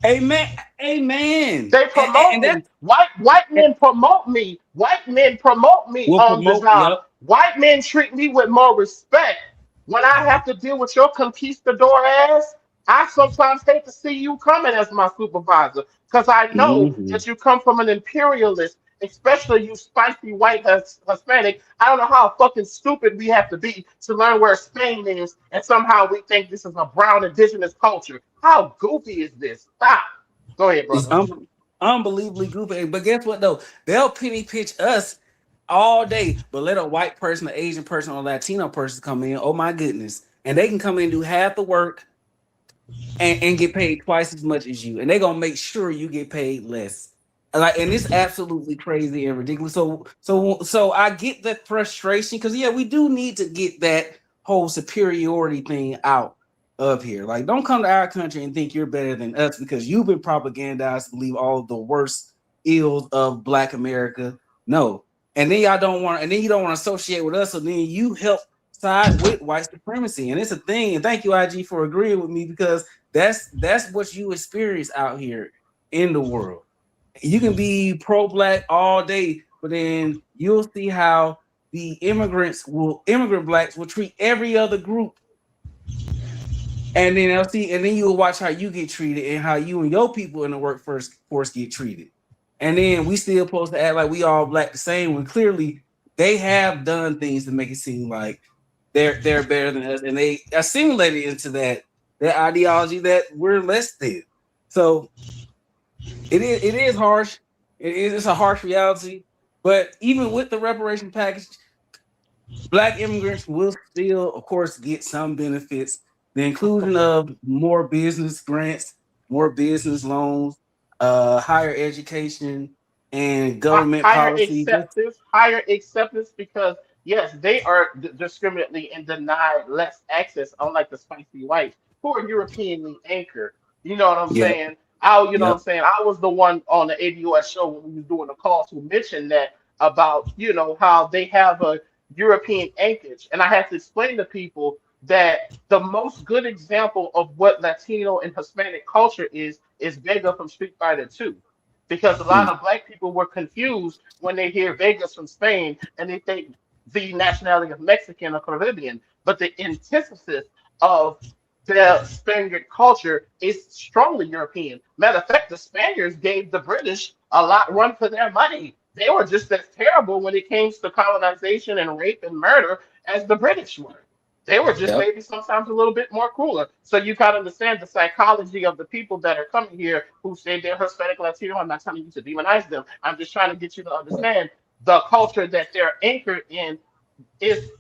Amen. Amen. They promote me. White men promote me. White men promote me on the job. Yep. White men treat me with more respect. When I have to deal with your conquistador ass, I sometimes hate to see you coming as my supervisor, because I know that you come from an imperialist, especially you spicy white Hispanic. I don't know how fucking stupid we have to be to learn where Spain is, and somehow we think this is a brown indigenous culture. How goofy is this? Stop. Go ahead, brother. It's unbelievably goofy. But guess what, though? They'll penny pitch us all day, but let a white person, an Asian person, or a Latino person come in. Oh, my goodness. And they can come in and do half the work and get paid twice as much as you. And they're going to make sure you get paid less. And it's absolutely crazy and ridiculous. So I get that frustration, because, yeah, we do need to get that whole superiority thing out of here. Like, don't come to our country and think you're better than us because you've been propagandized to believe all of the worst ills of Black America. No. And then you don't want to associate with us, so then you help side with white supremacy. And it's a thing. And thank you, IG, for agreeing with me, because that's what you experience out here in the world. You can be pro-Black all day, but then you'll see how the immigrant Blacks will treat every other group. And then you'll watch how you get treated and how you and your people in the workforce get treated. And then we still supposed to act like we all Black the same, when clearly they have done things to make it seem like they're better than us, and they assimilated into that ideology that we're less than. So it is harsh. It's a harsh reality. But even with the reparation package, Black immigrants will still, of course, get some benefits. The inclusion of more business grants, more business loans, higher education, and government policy. Higher acceptance, because yes, they are discriminately and denied less access, unlike the spicy whites who are Europeanly anchored. You know what I'm saying? What I'm saying? I was the one on the ADOS show when we was doing the calls who mentioned that about, you know, how they have a European anchorage. And I had to explain to people that the most good example of what Latino and Hispanic culture is Vega from Street Fighter 2. Because a lot of black people were confused when they hear Vegas from Spain and they think the nationality of Mexican or Caribbean. But the antithesis of the Spaniard culture is strongly European. Matter of fact, the Spaniards gave the British a lot run for their money. They were just as terrible when it came to colonization and rape and murder as the British were. They were just Yep. maybe sometimes a little bit more crueler. So you gotta understand the psychology of the people that are coming here who say they're Hispanic Latino. I'm not telling you to demonize them. I'm just trying to get you to understand the culture that they're anchored in is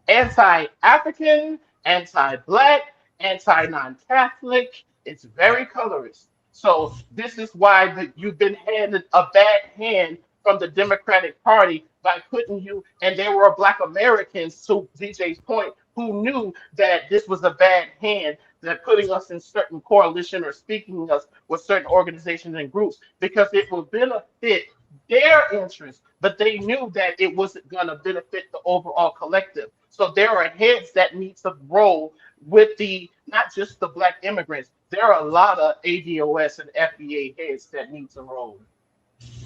anti-African, anti-black, anti-non-Catholic. It's very colorist. So this is why you've been handed a bad hand from the Democratic Party by putting you, and there were Black Americans, to DJ's point, who knew that this was a bad hand, that putting us in certain coalition or speaking us with certain organizations and groups because it will benefit their interests, but they knew that it wasn't going to benefit the overall collective. So there are heads that need to roll with the not just the black immigrants. There are a lot of ADOS and FBA heads that need to roll.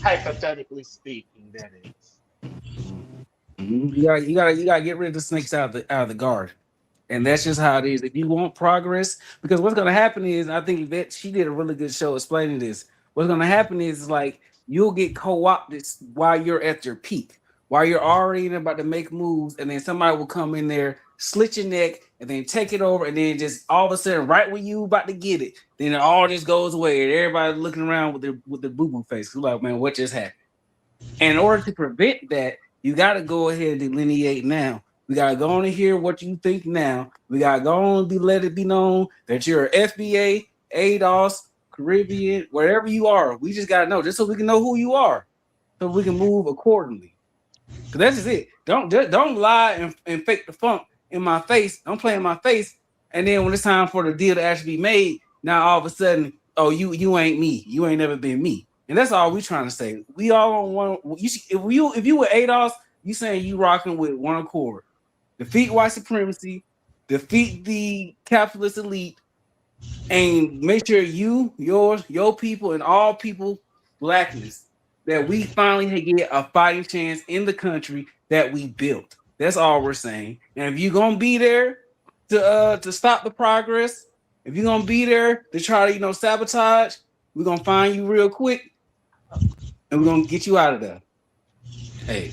Hypothetically speaking, that is. You gotta get rid of the snakes out of the guard. And that's just how it is. If you want progress, because what's gonna happen is, I think that she did a really good show explaining this. What's gonna happen is like you'll get co-opted while you're at your peak, while you're already about to make moves, and then somebody will come in there, slit your neck, and then take it over, and then just all of a sudden, right when you about to get it, then it all just goes away, and everybody looking around with their boo-boo face. Like, man, what just happened? And in order to prevent that, you got to go ahead and delineate now. We got to go on and hear what you think now. We got to go on and let it be known that you're FBA, ADOS, Caribbean, wherever you are. We just got to know, just so we can know who you are, so we can move accordingly. So that's just it. Don't lie and fake the funk in my face. Don't play in my face. And then when it's time for the deal to actually be made, now all of a sudden, oh, you ain't me. You ain't never been me. And that's all we trying to say. We all on one. If you were ADOS, you saying you rocking with one accord. Defeat white supremacy, defeat the capitalist elite, and make sure your people, and all people, blackness, that we finally get a fighting chance in the country that we built. That's all we're saying. And if you're gonna be there to stop the progress, if you're gonna be there to try to sabotage, we're gonna find you real quick, and we're gonna get you out of there. Hey,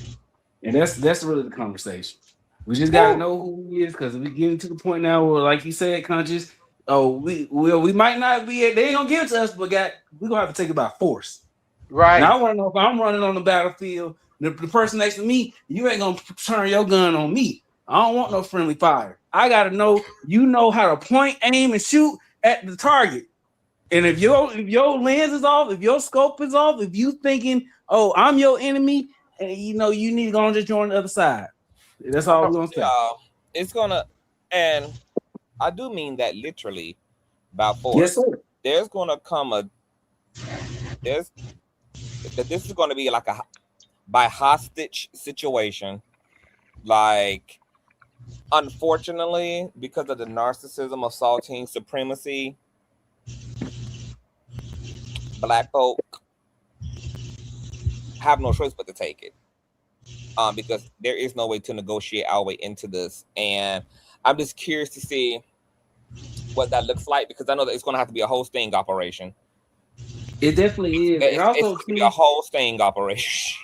and that's really the conversation. We just gotta know who he is, because we getting to the point now where, like you said, Conscious. Oh, we might not be. They ain't gonna give it to us, but we're gonna have to take it by force. Right. Now I want to know if I'm running on the battlefield, the person next to me, you ain't gonna turn your gun on me. I don't want no friendly fire. I gotta know you know how to point, aim, and shoot at the target. And if your lens is off, if your scope is off, if you thinking, oh, I'm your enemy, and you need to go and just join the other side. That's all we're gonna say. It's gonna, and I do mean that literally by force. Yes, sir. There's gonna come this is gonna be like a by hostage situation. Like, unfortunately, because of the narcissism of saltine supremacy, black folk have no choice but to take it. Because there is no way to negotiate our way into this. And I'm just curious to see what that looks like, because I know that it's going to have to be a whole sting operation. It definitely is. It's going to be a whole sting operation.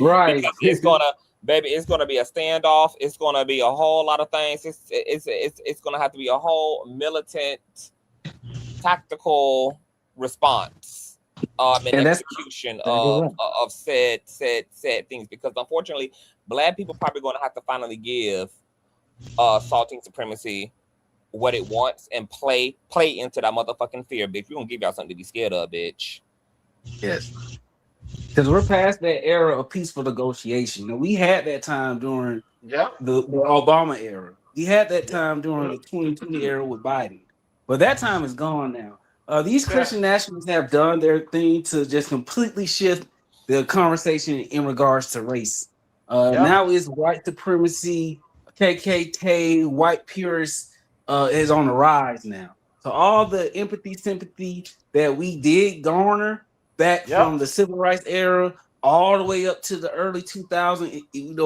Right. Because it's going to be a standoff. It's going to be a whole lot of things. It's going to have to be a whole militant, tactical response. And execution of said things, because unfortunately, black people probably going to have to finally give saltine supremacy what it wants and play into that motherfucking fear, bitch. We're gonna give y'all something to be scared of, bitch. Yes, because we're past that era of peaceful negotiation. We had that time during the Obama era. We had that time during the 2020 era with Biden, but that time is gone now. These Christian nationalists have done their thing to just completely shift the conversation in regards to race. Now it's white supremacy, KKK, white purists is on the rise now. So all the empathy, sympathy that we did garner back from the civil rights era all the way up to the early 2000s,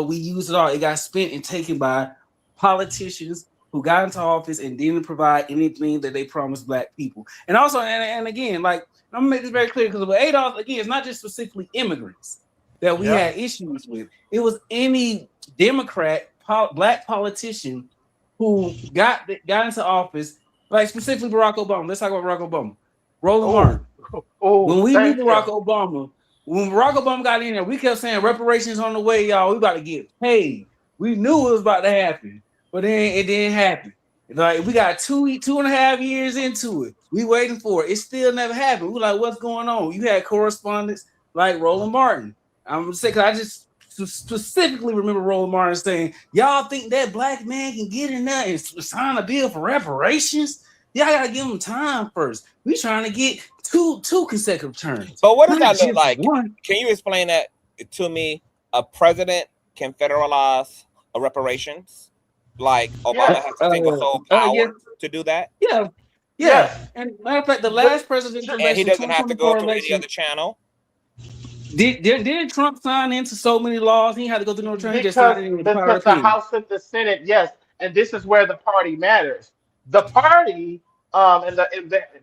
we used it all. It got spent and taken by politicians who got into office and didn't provide anything that they promised black people. And also, and again, like, I'm gonna make this very clear, because with ADOS, again, it's not just specifically immigrants that we had issues with. It was any Democrat, black politician who got into office, like specifically Barack Obama. Let's talk about Barack Obama. Roland Martin. When we knew Barack Obama, when Barack Obama got in there, we kept saying reparations on the way, y'all. We about to get paid. We knew it was about to happen, but then it didn't happen. Like, we got 2.5 years into it. We waiting for it. It still never happened. We like, what's going on? You had correspondents like Roland Martin. I'm gonna say, because I just specifically remember Roland Martin saying, y'all think that black man can get in there and sign a bill for reparations? Y'all gotta give him time first. We trying to get two consecutive terms. But what does that look like? Can you explain that to me? A president can federalize a reparations? Like Obama has to take a sole power to do that? Yeah. And matter of fact, the last presidential election, and he doesn't have to go through any other channel. Did Trump sign into so many laws? He had to go through no training. Because the House and the Senate, yes, and this is where the party matters. The party,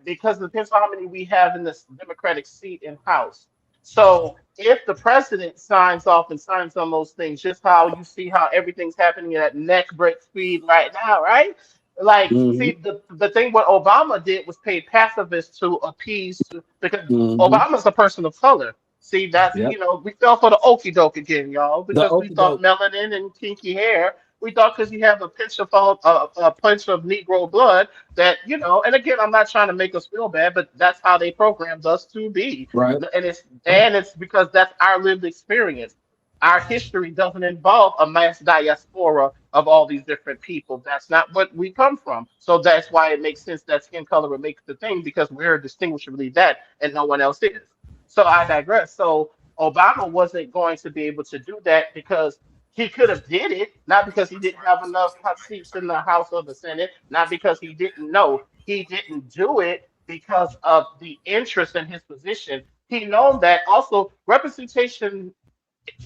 because it depends on how many we have in this Democratic seat in House. So if the president signs off and signs on those things, just how you see how everything's happening at neck break speed right now, right? Like, see, the thing what Obama did was pay pacifists to appease, because Obama's a person of color. See, that's, we fell for the okie doke again, y'all, because we thought melanin and kinky hair. We thought because you have a pinch of Negro blood that, and again, I'm not trying to make us feel bad, but that's how they programmed us to be. Right. And it's because that's our lived experience. Our history doesn't involve a mass diaspora of all these different people. That's not what we come from. So that's why it makes sense that skin color would make the thing, because we're distinguishably that and no one else is. So I digress. So Obama wasn't going to be able to do that because he could have did it, not because he didn't have enough hot seats in the House or the Senate, not because he didn't know. He didn't do it because of the interest in his position. He known that also representation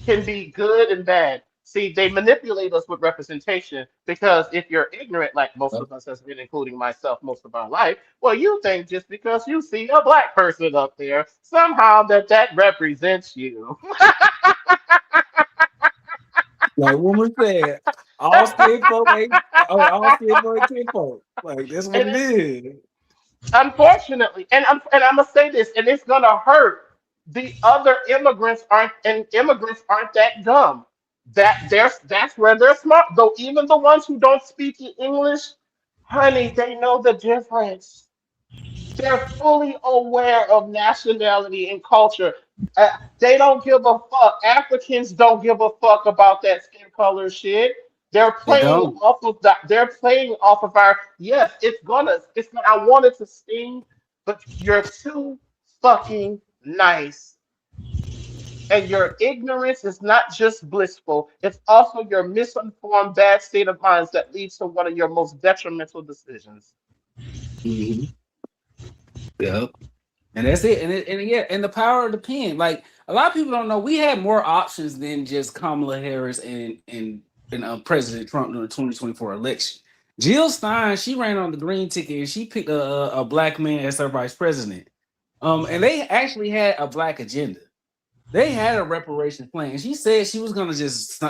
can be good and bad. See, they manipulate us with representation because if you're ignorant, like most of us has been, including myself, most of our life, well, you think just because you see a black person up there, somehow that represents you. Like woman said, all skin folk ain't folk. Like, that's what it is. Unfortunately, and I'm gonna say this, and it's gonna hurt. The other immigrants aren't that dumb. That's where they're smart. Though even the ones who don't speak English, honey, they know the difference. They're fully aware of nationality and culture. They don't give a fuck. Africans don't give a fuck about that skin color shit. They're playing off of that. They're playing off of our. Yes, it's gonna. I wanted to sting, but you're too fucking nice. And your ignorance is not just blissful, it's also your misinformed bad state of mind that leads to one of your most detrimental decisions. Yep. And that's it. And the power of the pen. Like, a lot of people don't know, we had more options than just Kamala Harris and President Trump during the 2024 election. Jill Stein, she ran on the green ticket and she picked a black man as her vice president. And they actually had a black agenda. They had a reparations plan. And she said she was gonna just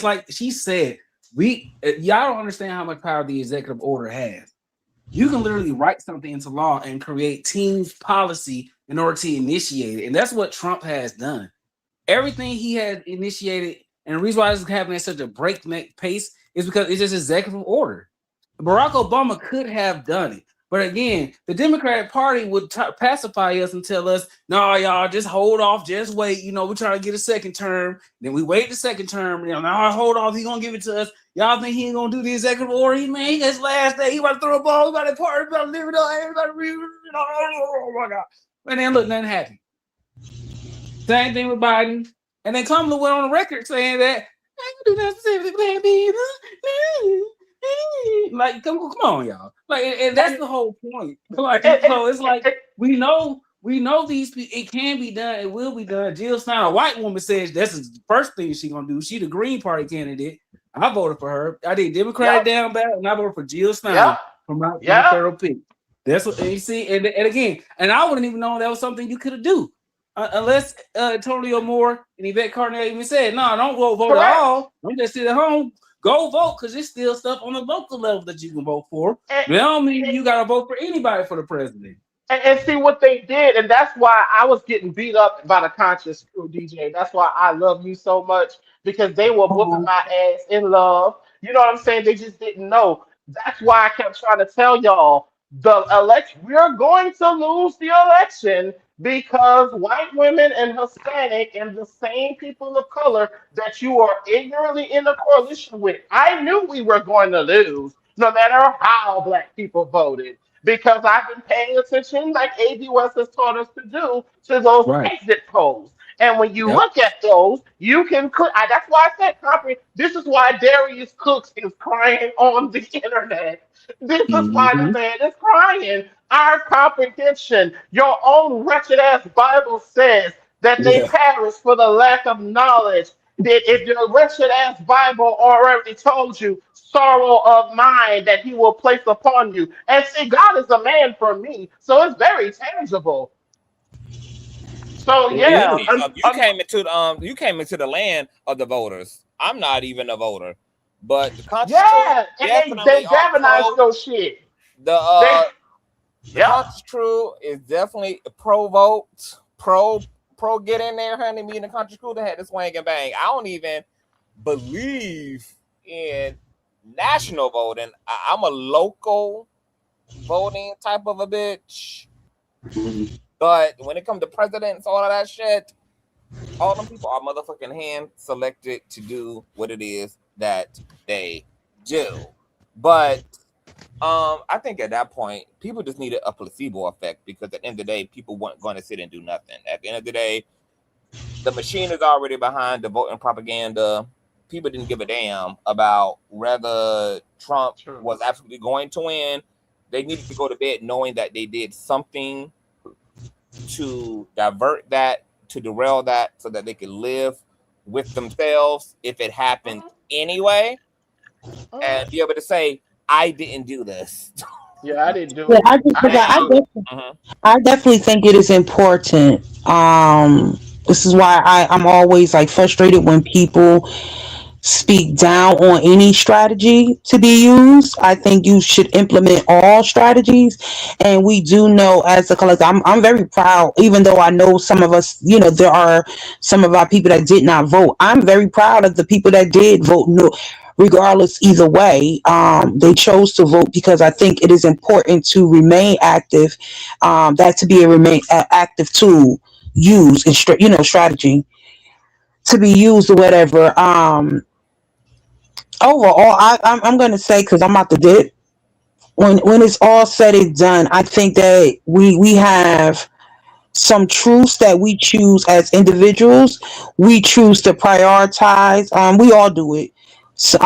like she said, y'all don't understand how much power the executive order has. You can literally write something into law and create teams policy in order to initiate it. And that's what Trump has done. Everything he has initiated, and the reason why it's happening at such a breakneck pace is because it's just executive order. Barack Obama could have done it. But again, the Democratic Party would pacify us and tell us, no, y'all, just hold off, just wait. We're trying to get a second term. Then we wait the second term. No, hold off. He's going to give it to us. Y'all think he ain't going to do the executive order? He his last day. He about to throw a ball. He about to party. He about to live it up. Everybody, oh, my God. And then look, nothing happened. Same thing with Biden. And then Kamala went on the record saying that I do not specifically black people. Like, come on, y'all. Like, and that's the whole point. Like, so it's like we know these people. It can be done. It will be done. Jill Stein, a white woman, says that's the first thing she's gonna do. She the Green Party candidate. I voted for her. I did Democratic down ballot, and I voted for Jill Stein from my federal pick. That's what you see. And again, and I wouldn't even know that was something you could do. Unless Antonio Moore and Yvette Carter even said, no, don't go vote at all. I'm just sit at home. Go vote because there's still stuff on the local level that you can vote for. That don't mean you got to vote for anybody for the president. And see what they did, and that's why I was getting beat up by the conscious crew, DJ. That's why I love you so much, because they were whooping my ass in love. You know what I'm saying? They just didn't know. That's why I kept trying to tell y'all the election. We're going to lose the election because white women and Hispanic and the same people of color that you are ignorantly in a coalition with. I knew we were going to lose, no matter how black people voted, because I've been paying attention, like ADOS has taught us to do, to those exit polls. And when you look at those, you can click. That's why I said, copy. This is why Darius Cooks is crying on the internet. This is why the man is crying. Our comprehension, your own wretched ass Bible says that they perish for the lack of knowledge. That if your wretched ass Bible already told you sorrow of mind that he will place upon you. And see, God is a man for me, so it's very tangible. So yeah, you came into the land of the voters. I'm not even a voter, but the Consciouztv they galvanized those shit. The Consciouztv is definitely pro vote, pro get in there, honey. Me and the Consciouztv had this swing and bang. I don't even believe in national voting. I'm a local voting type of a bitch. But when it comes to presidents, all of that shit, all them people are motherfucking hand selected to do what it is that they do. But I think at that point, people just needed a placebo effect, because at the end of the day, people weren't going to sit and do nothing. At the end of the day, the machine is already behind the voting propaganda. People didn't give a damn about whether Trump was absolutely going to win. They needed to go to bed knowing that they did something to divert that, to derail that, so that they could live with themselves if it happened anyway, and be able to say, I didn't do this. Yeah, I didn't do it. I definitely think it is important. This is why I'm always like frustrated when people speak down on any strategy to be used. I think you should implement all strategies. And we do know as a collective, I'm very proud, even though I know some of us, there are some of our people that did not vote. I'm very proud of the people that did vote no, regardless, either way. They chose to vote because I think it is important to remain active, that to be a remain active tool used in strategy to be used or whatever. Overall, I'm gonna say, because I'm about to dip. When it's all said and done, I think that we have some truths that we choose as individuals. We choose to prioritize. We all do it. So,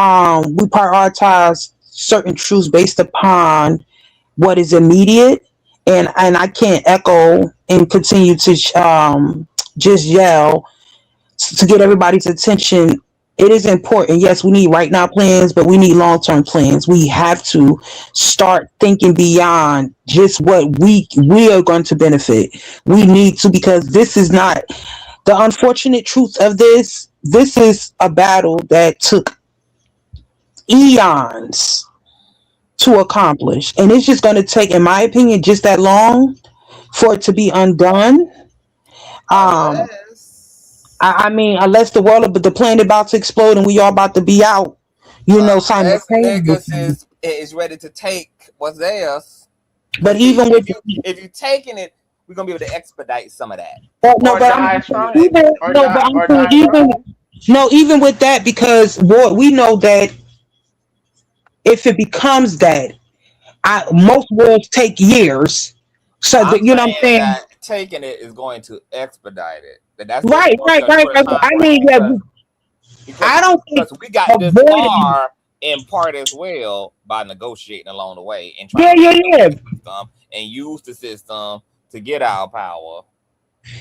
we prioritize certain truths based upon what is immediate, and I can't echo and continue to just yell to get everybody's attention. It is important. Yes, we need right now plans, but we need long-term plans. We have to start thinking beyond just what we are going to benefit. We need to, because this is not the unfortunate truth of this. This is a battle that took eons to accomplish, and it's just going to take, in my opinion, just that long for it to be undone. I mean, unless the planet about to explode and we all about to be out, simultaneously. Niggas is ready to take what's theirs. But even if you're taking it, we're gonna be able to expedite some of that. Even with that, because we know that if it becomes that, most wars take years. So I'm what I'm saying. That taking it is going to expedite it. That's Right. I mean, yeah, I don't think because we got this avoiding. far in part as well by negotiating along the way and trying Yeah, to yeah, yeah. the system and use the system to get our power.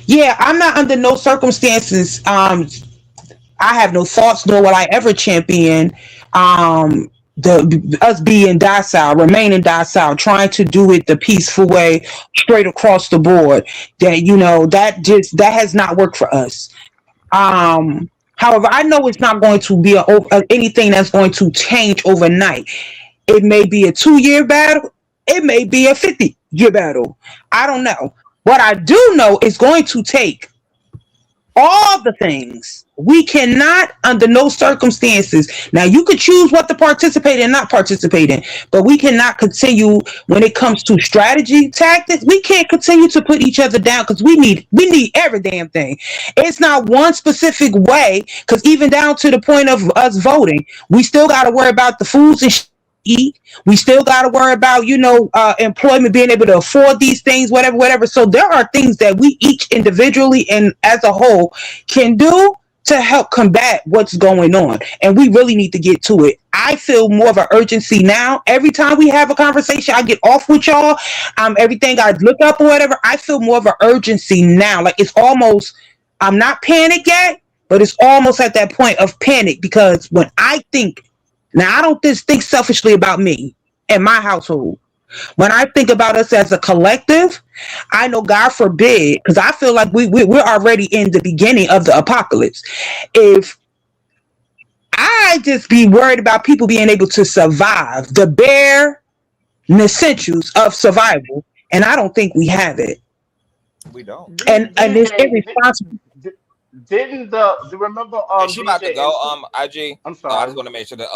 Yeah, I'm not under no circumstances. I have no thoughts, nor will I ever champion the us being docile, remaining docile, trying to do it the peaceful way, straight across the board. That that has not worked for us. However, I know it's not going to be anything that's going to change overnight. It may be a 2 year battle. It may be a 50-year battle. I don't know. What I do know is going to take all the things. We cannot, under no circumstances. Now, you could choose what to participate and not participate in, but we cannot continue when it comes to strategy tactics. We can't continue to put each other down because we need every damn thing. It's not one specific way. Because even down to the point of us voting, we still got to worry about the foods and eat. We still got to worry about, employment, being able to afford these things, whatever. So there are things that we each individually and as a whole can do to help combat what's going on. And we really need to get to it. I feel more of an urgency now. Every time we have a conversation, I get off with y'all. Everything I look up or whatever, I feel more of an urgency now. Like it's almost, I'm not panicked yet, but it's almost at that point of panic because when I think, now I don't just think selfishly about me and my household. When I think about us as a collective, I know, God forbid, because I feel like we're already in the beginning of the apocalypse. If I just be worried about people being able to survive the bare essentials of survival, and I don't think we have it. We don't. And it's irresponsible. Do remember she about to go IG. I'm I sorry. just want to make sure that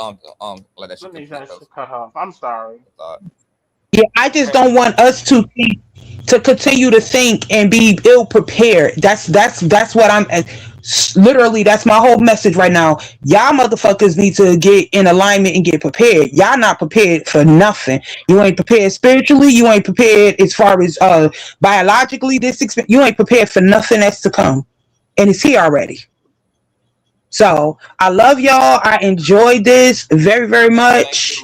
let that shit Let me just cut off. I'm sorry. Yeah, I just don't want us to continue to think and be ill prepared. That's what I'm literally, that's my whole message right now. Y'all motherfuckers need to get in alignment and get prepared. Y'all not prepared for nothing. You ain't prepared spiritually, you ain't prepared as far as biologically, you ain't prepared for nothing that's to come. And it's here already. So I love y'all. I enjoyed this very, very much.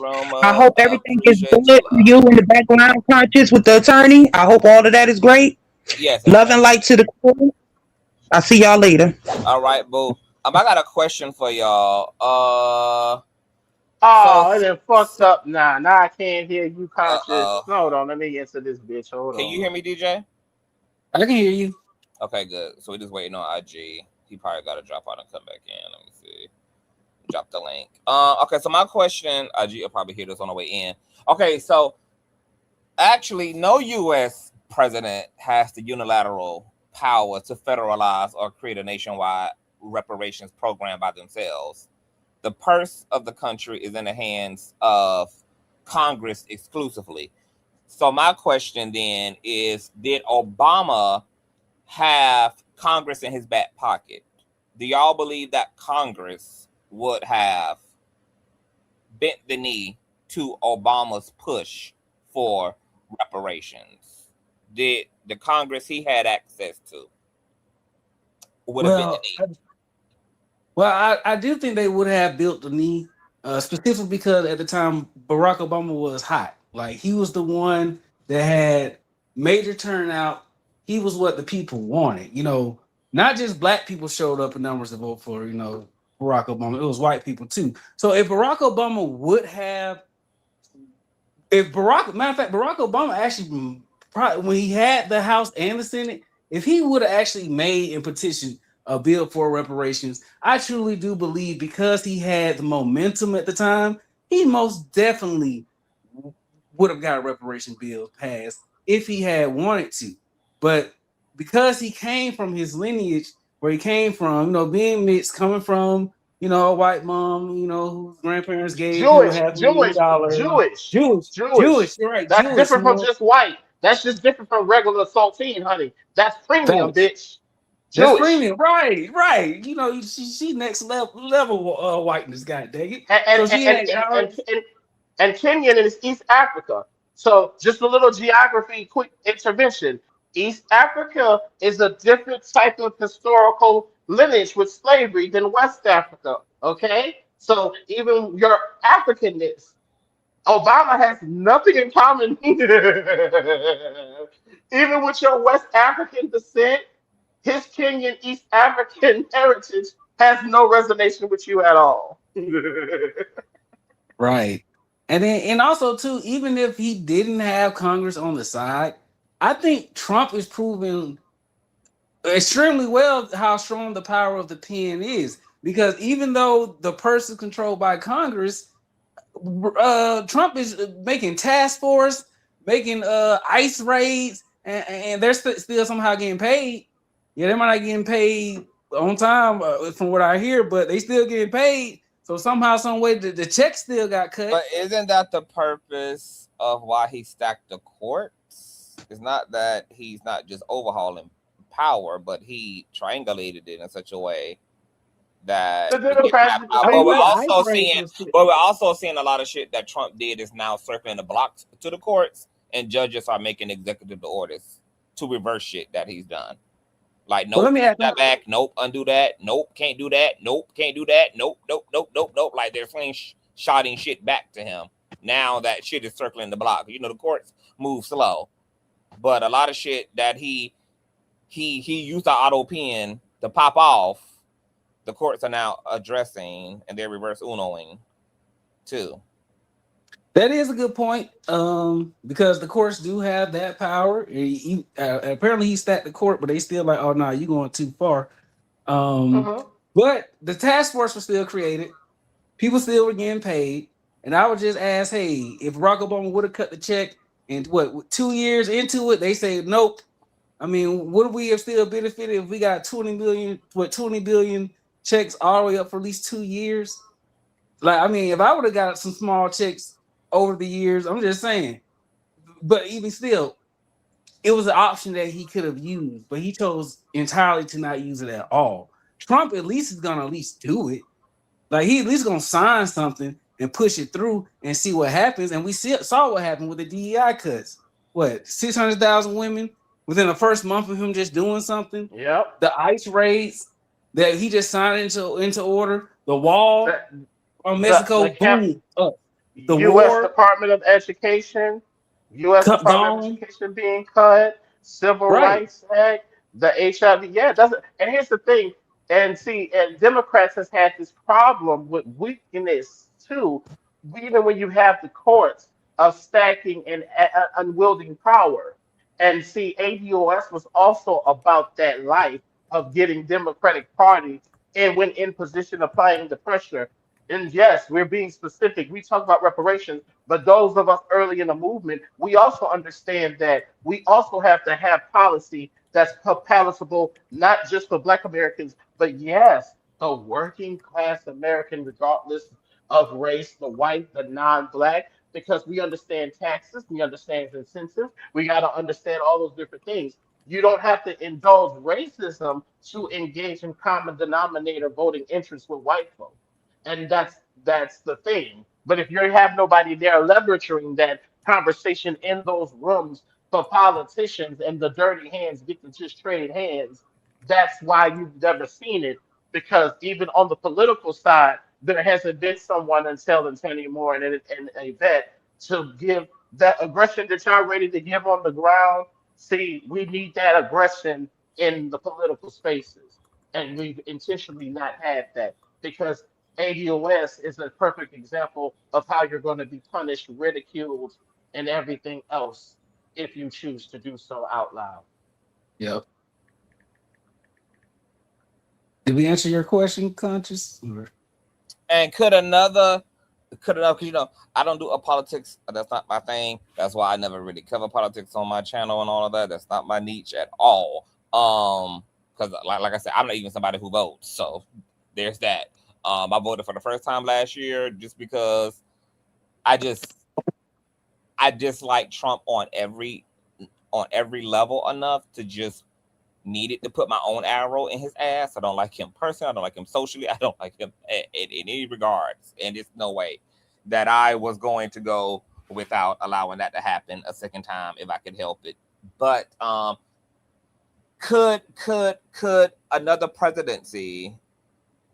I hope everything is good for you in the background, Conscious, with the attorney. I hope all of that is great. Yes. Love and light to the crew. I'll see y'all later. All right, boo. I got a question for y'all. It done fucked up now. Now I can't hear you, Conscious. Hold on, let me answer this bitch. Hold on. Can you hear me, DJ? I can hear you. Okay, good. So we're just waiting on IG. He probably got to drop out and come back in. Let me see. Drop the link. Okay, so my question, IG will probably hear this on the way in. Okay, so actually, no U.S. president has the unilateral power to federalize or create a nationwide reparations program by themselves. The purse of the country is in the hands of Congress exclusively. So my question then is, did Obama have Congress in his back pocket? Do y'all believe that Congress would have bent the knee to Obama's push for reparations? Did the Congress he had access to would have bent the knee? Well, I do think they would have built the knee, specifically because at the time Barack Obama was hot. Like he was the one that had major turnout. He was what the people wanted. Not just black people showed up in numbers to vote for, Barack Obama. It was white people too. So if Barack Obama matter of fact, Barack Obama actually, probably, when he had the House and the Senate, if he would have actually made and petitioned a bill for reparations, I truly do believe because he had the momentum at the time, he most definitely would have got a reparation bill passed if he had wanted to. But because he came from his lineage, where he came from, being mixed, coming from, a white mom, whose grandparents gave him Jewish. You're right. That's Jewish, different from just white. That's just different from regular saltine, honey. That's premium, bitch. That's Jewish. premium, right. She next level whiteness, god dang it. And Kenyan is East Africa. So just a little geography, quick intervention. East Africa is a different type of historical lineage with slavery than West Africa. Okay? So even your Africanness, Obama has nothing in common. Even with your West African descent, his Kenyan East African heritage has no resonation with you at all. Right. And also too, even if he didn't have Congress on the side, I think Trump is proving extremely well how strong the power of the pen is. Because even though the purse is controlled by Congress, Trump is making task force, making ICE raids, and they're still somehow getting paid. Yeah, they might not getting paid on time from what I hear, but they still getting paid. So somehow, some way, the check still got cut. But isn't that the purpose of why he stacked the courts? It's not that he's not just overhauling power, but he triangulated it in such a way that The Democrats did the but same we're thing. also seeing a lot of shit that Trump did is now circling the blocks to the courts, and judges are making executive orders to reverse shit that he's done. Like, nope, let me ask that back, nope, undo that, nope, can't do that, nope, can't do that, nope, nope, nope, nope, nope. Like they're shotting shit back to him. Now that shit is circling the block. You know, the courts move slow, but a lot of shit that he used the auto pen to pop off, the courts are now addressing, and they're reverse unoing too. That is a good point, because the courts do have that power. Apparently, he stacked the court, but they still like, oh no, you're going too far. But the task force was still created. People still were getting paid, and I would just ask, hey, if Barack Obama would have cut the check, and 2 years into it, they say nope. I mean, would we have still benefited if we got 20 billion checks all the way up for at least 2 years? Like, I mean, if I would have got some small checks over the years, I'm just saying. But even still, it was an option that he could have used, but he chose entirely to not use it at all. Trump at least is gonna at least do it. Like, he at least gonna sign something and push it through and see what happens. And we saw what happened with the DEI cuts. 600,000 women within the first month of him just doing something. Yep. The ICE raids that he just signed into order. The wall on Mexico, boom, up. The U.S. war, Department of Education, U.S. Department of Education being cut, Civil Rights Act, the HIV. Yeah, it doesn't. And here's the thing. And see, and Democrats has had this problem with weakness too, even when you have the courts of stacking and unwielding power. And see, ADOS was also about that life of getting Democratic Party and when in position applying the pressure. And yes, we're being specific. We talk about reparations, but those of us early in the movement, we also understand that we also have to have policy that's palatable, not just for Black Americans, but yes, the working class American, regardless of race, the white, the non-Black, because we understand taxes, we understand incentives, we got to understand all those different things. You don't have to indulge racism to engage in common denominator voting interests with white folks, and that's the thing. But if you have nobody there leveraging that conversation in those rooms for politicians and the dirty hands get to just trade hands, that's why you've never seen it. Because even on the political side, there hasn't been someone until Antonio Moore and a vet to give that aggression that y'all ready to give on the ground. See, we need that aggression in the political spaces, and we've intentionally not had that because ADOS is a perfect example of how you're going to be punished, ridiculed, and everything else if you choose to do so out loud. Yep. Did we answer your question, Conscious? And could another, because I don't do a politics. That's not my thing. That's why I never really cover politics on my channel and all of that. That's not my niche at all. Because like I said, I'm not even somebody who votes. So there's that. I voted for the first time last year just because I dislike Trump on every level enough to just needed to put my own arrow in his ass. I don't like him personally. I don't like him socially. I don't like him in any regards. And there's no way that I was going to go without allowing that to happen a second time if I could help it. But could another presidency,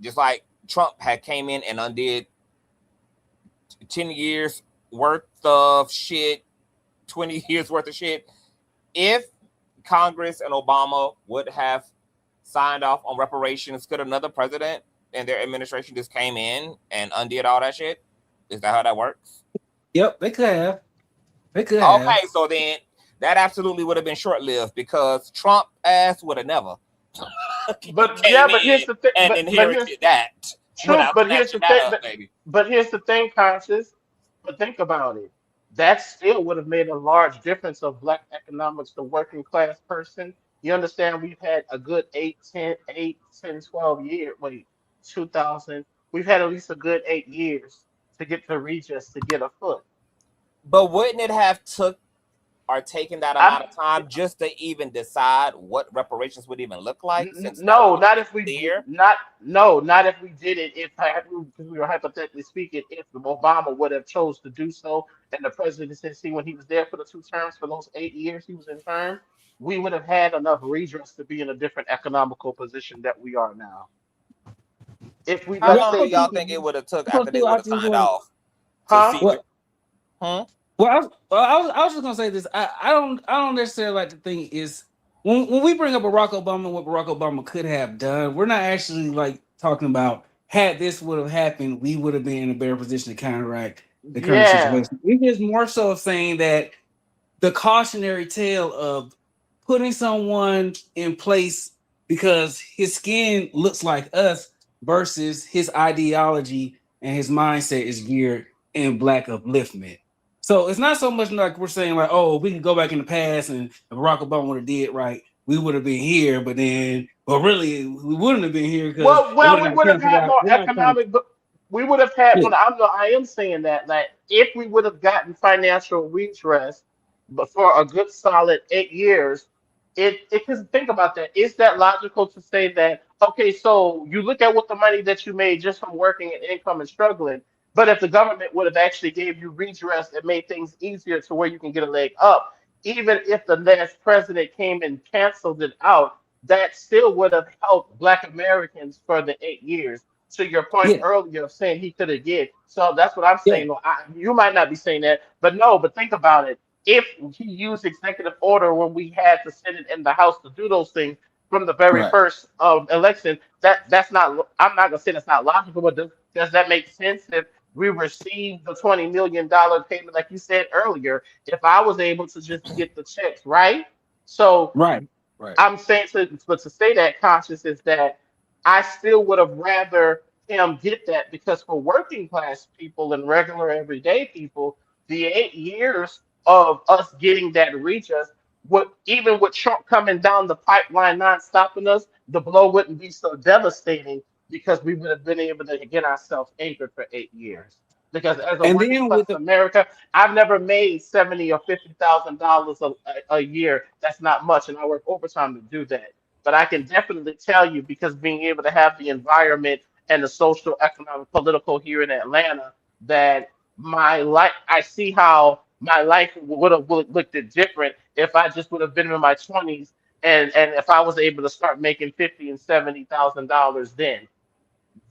just like Trump had came in and undid 10 years worth of shit, 20 years worth of shit, if Congress and Obama would have signed off on reparations, could another president and their administration just came in and undid all that shit? Is that how that works? Yep, they could have. Okay, so then that absolutely would have been short-lived because Trump ass would have never. But here's the thing. And inherited that. True, but here's the thing. But here's the thing, Conscious. But think about it. That still would have made a large difference of black economics, the working class person. You understand? We've had a good 12 years. Wait, 2000. We've had at least a good 8 years to get the Regis to get a foot. But wouldn't it have taken that amount of time just to even decide what reparations would even look like? No, not if we did it. Because we were hypothetically speaking, if Obama would have chose to do so, and the presidency when he was there for the 2 terms for those 8 years he was in term, we would have had enough redress to be in a different economical position that we are now. If we how long do y'all think it would have took after they would have signed off? Well, I was just gonna say this. I don't necessarily like to think is when we bring up Barack Obama and what Barack Obama could have done, we're not actually like talking about had this would have happened, we would have been in a better position to counteract the current situation. It is more so of saying that the cautionary tale of putting someone in place because his skin looks like us versus his ideology and his mindset is geared in black upliftment. So it's not so much like we're saying like, oh, we can go back in the past and if Barack Obama would have did right, we would have been here, but really we wouldn't have been here because we would have had more economic. We would have had. Yeah. I am saying that if we would have gotten financial redress, but for a good solid 8 years, because think about that. Is that logical to say that? Okay, so you look at what the money that you made just from working and income and struggling. But if the government would have actually gave you redress and made things easier to where you can get a leg up, even if the last president came and canceled it out, that still would have helped Black Americans for the 8 years. To your point earlier of saying he could have did. So that's what I'm saying. You might not be saying that, but think about it. If he used executive order when we had the Senate and the House to do those things from the very first election, that's not. I'm not gonna say that's not logical, but does that make sense if we received the $20 million payment, like you said earlier, if I was able to just get the checks, right? So I'm saying to say that Conscious is that I still would have rather him get that because for working class people and regular everyday people, the 8 years of us getting that redress, even with Trump coming down the pipeline, not stopping us, the blow wouldn't be so devastating because we would have been able to get ourselves anchored for 8 years. Because as a working class America, I've never made $70,000 or $50,000 a year. That's not much, and I work overtime to do that. But I can definitely tell you, because being able to have the environment and the social, economic, political here in Atlanta, that my life, I see how my life would have looked different if I just would have been in my 20s and if I was able to start making $50,000 and $70,000 then.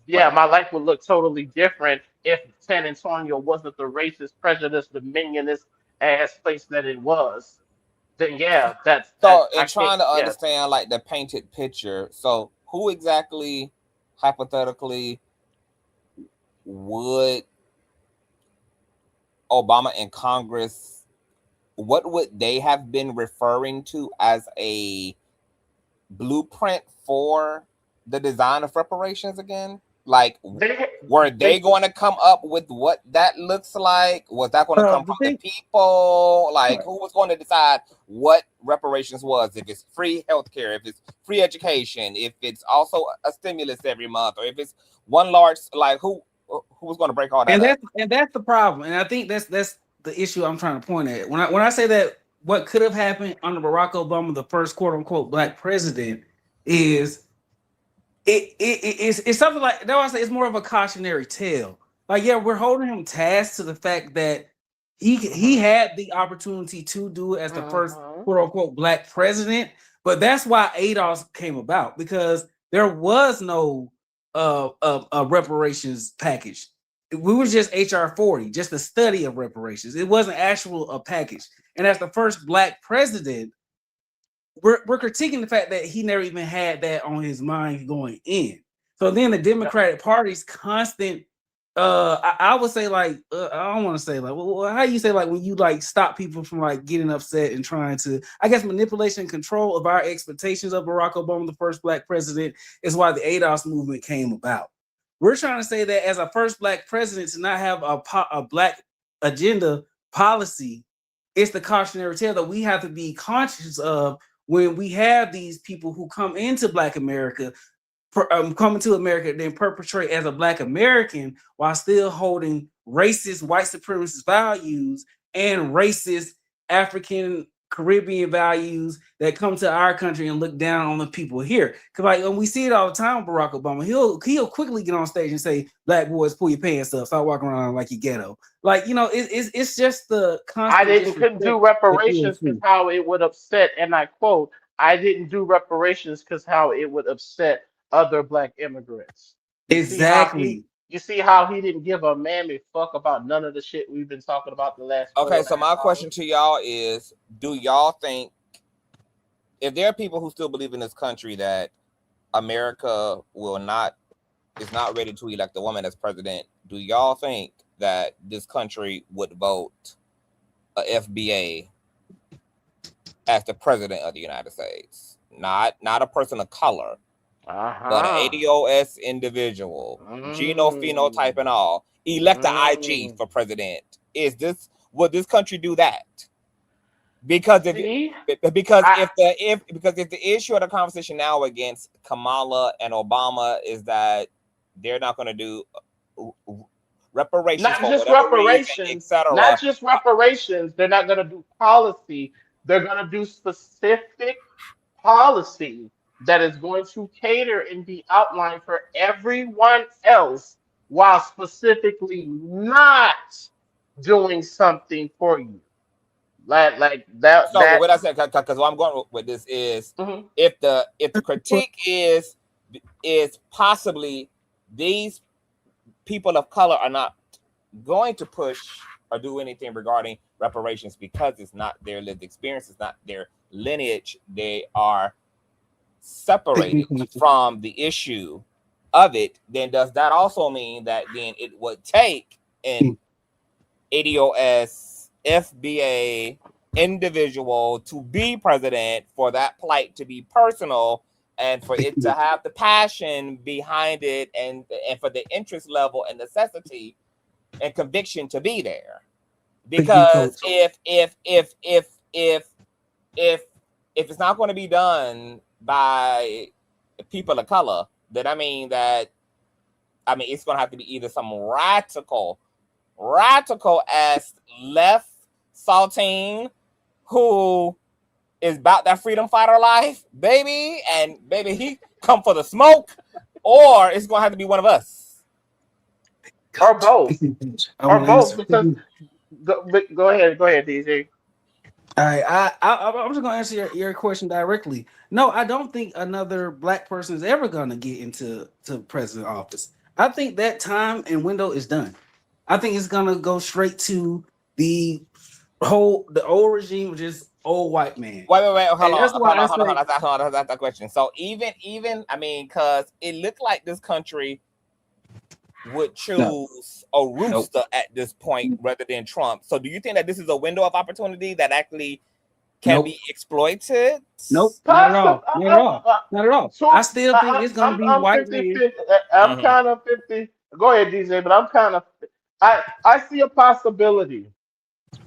Yeah, my life would look totally different if San Antonio wasn't the racist, prejudiced, dominionist ass place that it was. Then that's so. In trying to understand like the painted picture, so who exactly, hypothetically, would Obama and Congress? What would they have been referring to as a blueprint for the design of reparations again? Like, were they going to come up with what that looks like? Was that going to come from the people? Like, who was going to decide what reparations was? If it's free healthcare, if it's free education, if it's also a stimulus every month, or if it's one large, like, who was going to break all that up? And that's the problem. And I think that's the issue I'm trying to point at. When I say that what could have happened under Barack Obama, the first quote unquote black president, is it's something like that. I say it's more of a cautionary tale. Like, we're holding him tasked to the fact that he had the opportunity to do it as the first quote unquote black president, But that's why ADOS came about, because there was no reparations package. We were just HR 40, just a study of reparations. It wasn't actual a package. And as the first Black president, we're critiquing the fact that he never even had that on his mind going in. So then the Democratic Party's constant, I would say like, I don't want to say like, well, how you say like when you like stop people from like getting upset and trying to, I guess, manipulation and control of our expectations of Barack Obama, the first Black president, is why the ADOS movement came about. We're trying to say that as a first Black president to not have a Black agenda policy, it's the cautionary tale that we have to be conscious of when we have these people who come into Black America, coming to America, then perpetrate as a Black American while still holding racist white supremacist values and racist African Caribbean values that come to our country and look down on the people here. Because like when we see it all the time with Barack Obama, he'll quickly get on stage and say, "Black boys, pull your pants up, stop walking around like you ghetto." Like, you know, it's just the constant. couldn't do reparations because how it would upset, and I quote, "I didn't do reparations because how it would upset other Black immigrants." Exactly. You see how he didn't give a mammy fuck about none of the shit we've been talking about the last. Okay, so my question to y'all is, do y'all think, if there are people who still believe in this country that America is not ready to elect a woman as president, do y'all think that this country would vote a FBA as the president of the United States? Not a person of color, but an ADOS individual, genophenotype and all, elect an IG for president. Would this country do that? Because if the issue of the conversation now against Kamala and Obama is that they're not going to do reparations, not just reparations, not just reparations. They're not going to do policy. They're going to do specific policy that is going to cater and be outlined for everyone else, while specifically not doing something for you. Like that. So what I said, because what I'm going with this is, if the critique is possibly these people of color are not going to push or do anything regarding reparations because it's not their lived experience, it's not their lineage, they are separated from the issue of it, then does that also mean that then it would take an ADOS FBA individual to be president for that plight to be personal and for it to have the passion behind it and for the interest level and necessity and conviction to be there? Because if it's not going to be done by people of color, then it's going to have to be either some radical ass left saltine who is about that freedom fighter life, baby, and baby he come for the smoke, or it's going to have to be one of us, or both, because go ahead, DJ. All right, I'm just gonna answer your question directly. No, I don't think another Black person is ever gonna get into president office. I think that time and window is done. I think it's gonna go straight to the old regime, which is old white man. Wait, hold on. That's that question. So even because it looked like this country would choose a rooster at this point rather than Trump. So do you think that this is a window of opportunity that actually can be exploited? Nope, not at all. So I still think it's going to be white. 50. I'm kind of 50. Go ahead, DJ, but I'm kind of, I see a possibility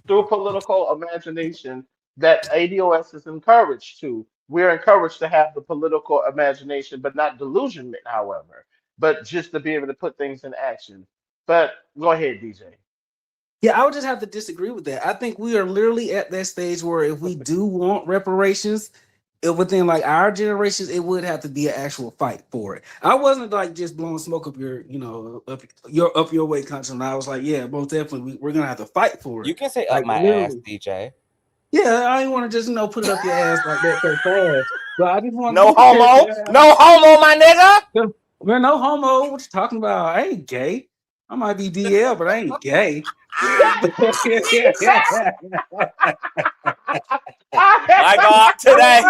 through political imagination that ADOS is encouraged to. We're encouraged to have the political imagination, but not delusionment, however, but just to be able to put things in action. But go ahead, DJ. Yeah, I would just have to disagree with that. I think we are literally at that stage where if we do want reparations, within like our generations, it would have to be an actual fight for it. I wasn't like just blowing smoke up your, up your way country. I was like, yeah, most definitely, we're gonna have to fight for it. You can say like, up my ass, DJ. Yeah, I didn't want to just put it up your ass like that so fast. But I just want No homo. No homo, my nigga. Man, no homo. What you talking about? I ain't gay. I might be DL, but I ain't gay. My God, today.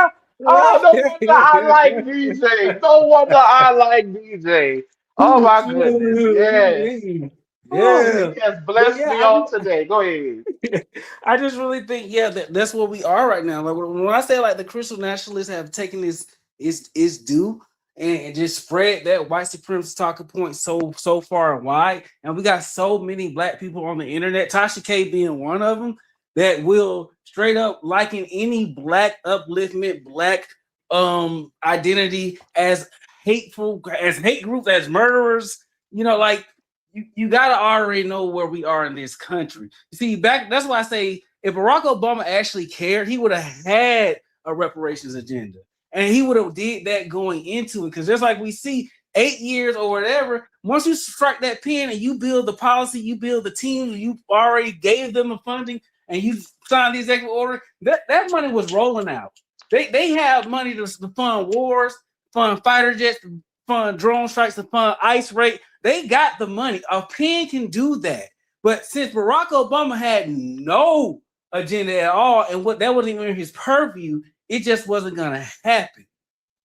Oh, no wonder I like DJ. No wonder I like DJ. Oh my goodness. Yes. Oh, Yeah. he has But blessed yeah, me on today. Go ahead. I just really think, yeah, that's where we are right now. Like when I say like the Christian nationalists have taken this is due and just spread that white supremacist talking point so far and wide, and we got so many black people on the internet, Tasha K being one of them, that will straight up liken any black upliftment, black identity as hateful, as hate groups, as murderers. You know, like you gotta already know where we are in this country. You see, that's why I say if Barack Obama actually cared, he would have had a reparations agenda. And he would have did that going into it. Because just like we see 8 years or whatever, once you strike that pen and you build the policy, you build the team, you already gave them the funding and you signed the executive order, that money was rolling out. They have money to fund wars, fund fighter jets, to fund drone strikes, to fund ICE rate. They got the money. A pen can do that. But since Barack Obama had no agenda at all, and what that wasn't even in his purview, it just wasn't gonna happen.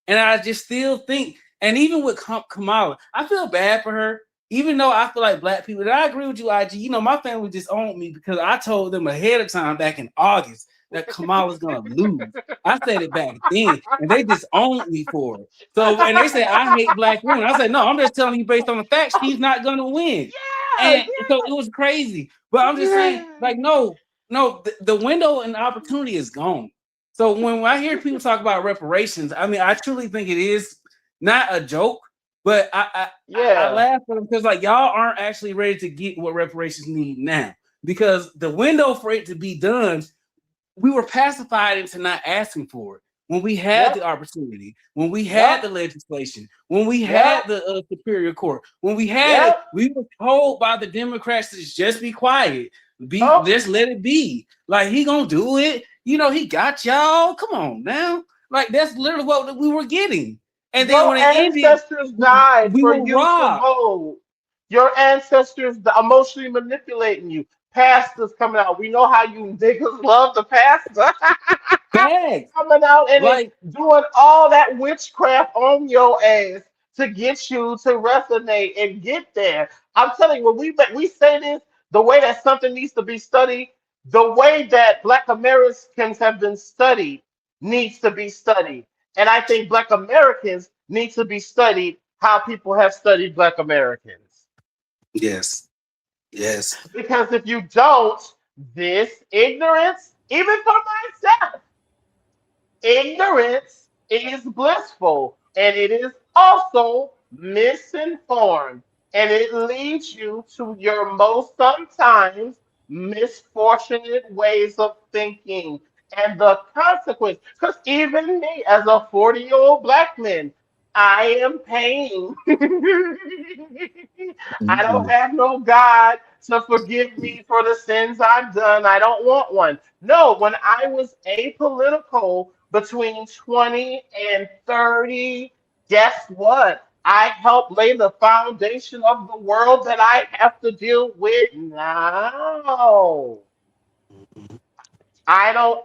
And I just still think, and even with Kamala, I feel bad for her. Even though I feel like black people, and I agree with you, IG. You know, my family disowned me because I told them ahead of time back in August that Kamala's gonna lose. I said it back then, and they disowned me for it. So, and they said I hate black women. I said no, I'm just telling you based on the facts, she's not gonna win. And so it was crazy. But I'm just saying, like, no, the window and the opportunity is gone. So when I hear people talk about reparations, I mean, I truly think it is not a joke, but I laugh at them because like y'all aren't actually ready to get what reparations need now. Because the window for it to be done, we were pacified into not asking for it when we had the opportunity, when we had the legislation, when we had the Superior Court, when we had it, we were told by the Democrats to just be quiet, just let it be. Like he gonna do it. You know, he got y'all. Come on now. Like that's literally what we were getting. And then Your when it ancestors ended, died we for were you to robbed. vote. Your ancestors emotionally manipulating you. Pastors coming out. We know how you niggas love the pastor. Bags. Coming out and Like doing all that witchcraft on your ass to get you to resonate and get there. I'm telling you, when we say this, the way that something needs to be studied, the way that Black Americans have been studied needs to be studied. And I think Black Americans need to be studied how people have studied Black Americans. yes. Yes. Because if you don't, this ignorance, even for myself, ignorance is blissful and it is also misinformed. And it leads you to your most sometimes misfortunate ways of thinking and the consequence. Because even me, as a 40-year-old black man, I am paying. I don't have no God to forgive me for the sins I've done. I don't want one. No, when I was apolitical between 20 and 30, guess what? I helped lay the foundation of the world that I have to deal with now. I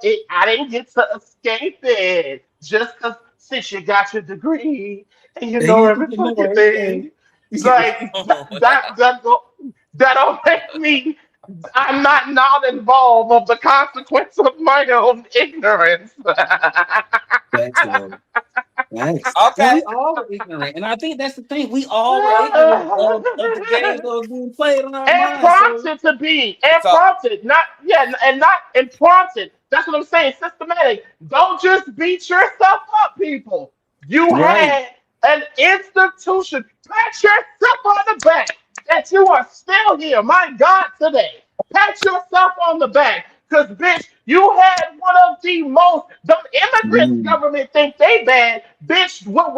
didn't get to escape it just because since you got your degree and you know every You know fucking everything. thing, like that don't make me. I'm not involved of the consequence of my own ignorance. That's nice. Well, Okay. we all were ignorant, and I think that's the thing. We all were ignorant of the games that was being played on our And minds. So, prompted to be, and So prompted, not yeah, and not and prompted. That's what I'm saying. Systematic. Don't just beat yourself up, people. You right. had an institution. Pat yourself on the back that you are still here. My God, today. Pat yourself on the back. Because, bitch, you had one of the most, the immigrants government think they bad. Bitch, what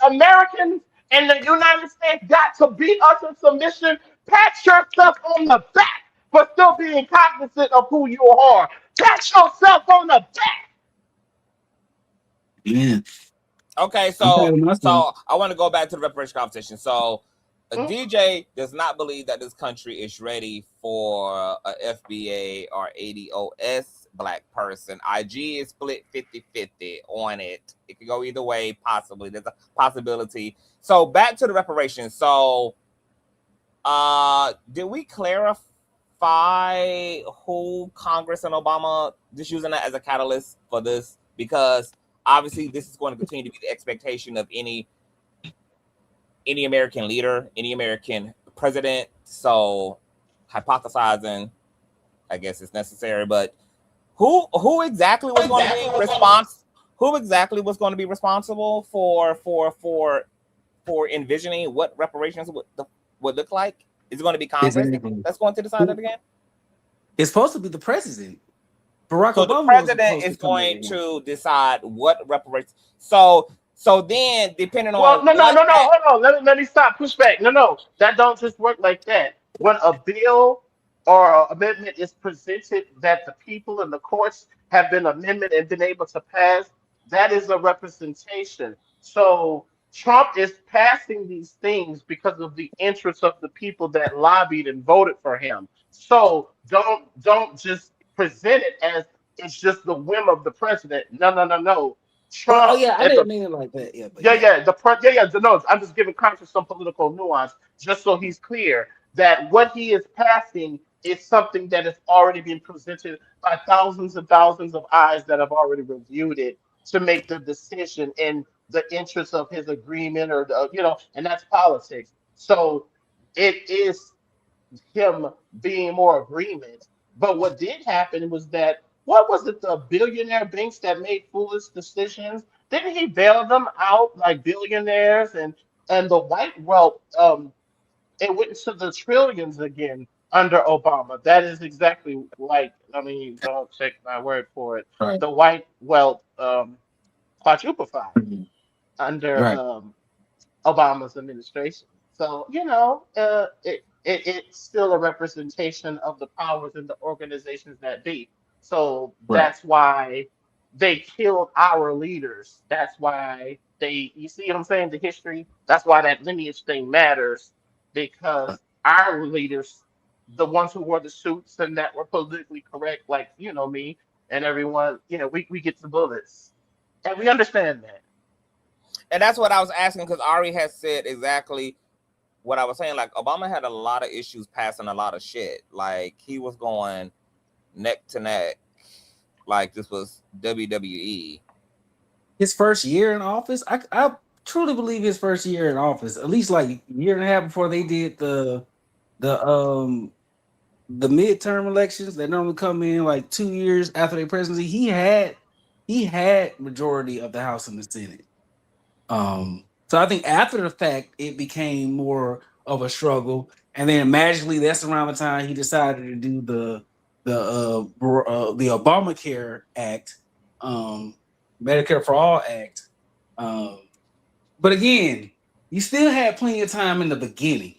Americans and the United States got to beat us in submission. Pat yourself on the back for still being cognizant of who you are. Pat yourself on the back. Yeah. Okay, I'm so proud of myself. I want to go back to the reparation competition. So a DJ does not believe that this country is ready for a FBA or ADOS black person. IG is split 50-50 on it. It could go either way, possibly. There's a possibility. So back to the reparations. So did we clarify who Congress and Obama just using that as a catalyst for this? Because obviously this is going to continue to be the expectation of any American leader, any American president. So hypothesizing, I guess it's necessary, but who exactly was going to be who exactly was going to be responsible for envisioning what reparations would look like? Is it going to be Congress that's going to decide that again? It's supposed to be the president. Barack So the Obama was president supposed is to come going up with to decide what reparations. So then, depending Well, on no, hold on. Let me stop. Push back. No, that don't just work like that. When a bill or an amendment is presented that the people in the courts have been amended and been able to pass, that is a representation. So Trump is passing these things because of the interests of the people that lobbied and voted for him. So don't just present it as it's just the whim of the president. No. oh Trump yeah, I and the didn't mean it like that. Yeah, but no, I'm just giving Congress some political nuance, just so he's clear that what he is passing is something that has already been presented by thousands and thousands of eyes that have already reviewed it to make the decision in the interest of his agreement or and that's politics. So it is him being more agreement. But what did happen was that what was it, the billionaire banks that made foolish decisions? Didn't he bail them out like billionaires and the white wealth? It went to the trillions again under Obama. That is exactly like don't take my word for it. right, The white wealth quadruplified under right. Obama's administration. So, it's still a representation of the powers and the organizations that be. So Right. that's why they killed our leaders. That's why you see what I'm saying? The history. That's why that lineage thing matters because our leaders, the ones who wore the suits and that were politically correct, like, me and everyone, we get the bullets. And we understand that. And that's what I was asking because Ari has said exactly what I was saying. Like Obama had a lot of issues passing a lot of shit. Like he was going neck to neck, like this was WWE. His first year in office, I truly believe his first year in office, at least like a year and a half before they did the midterm elections that normally come in like 2 years after their presidency, he had majority of the House and the Senate. So I think after the fact, it became more of a struggle, and then magically, that's around the time he decided to do the Obamacare Act, Medicare for All Act. But again, you still had plenty of time in the beginning.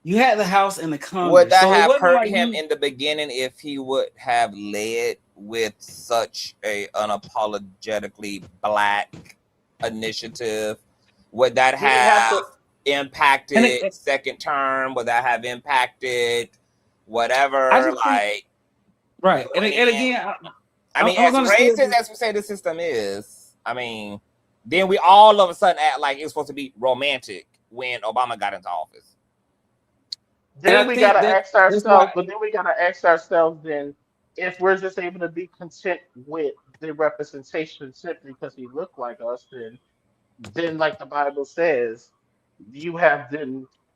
You had the House and the Congress. Would that so have hurt him in the beginning if he would have led with such a unapologetically black initiative? Would that have impacted second term? Would that have impacted whatever? Right. And again, I mean, as racist as we say the system is, I mean, then we all of a sudden act like it's supposed to be romantic when Obama got into office. Then we gotta ask ourselves, then if we're just able to be content with the representation simply because he looked like us, then like the Bible says,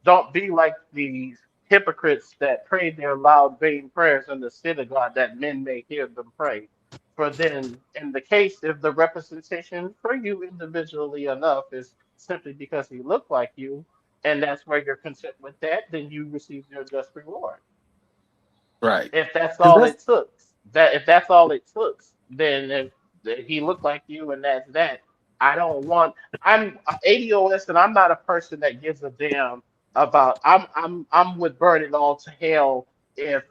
don't be like these hypocrites that pray their loud vain prayers in the synagogue that men may hear them pray. For then, in the case, if the representation for you individually enough is simply because he looked like you, and that's where you're content with that, then you receive your just reward. Right. If that's all it took, then if he looked like you and that's that. I'm ADOS and I'm not a person that gives a damn about I'm with burn it all to hell if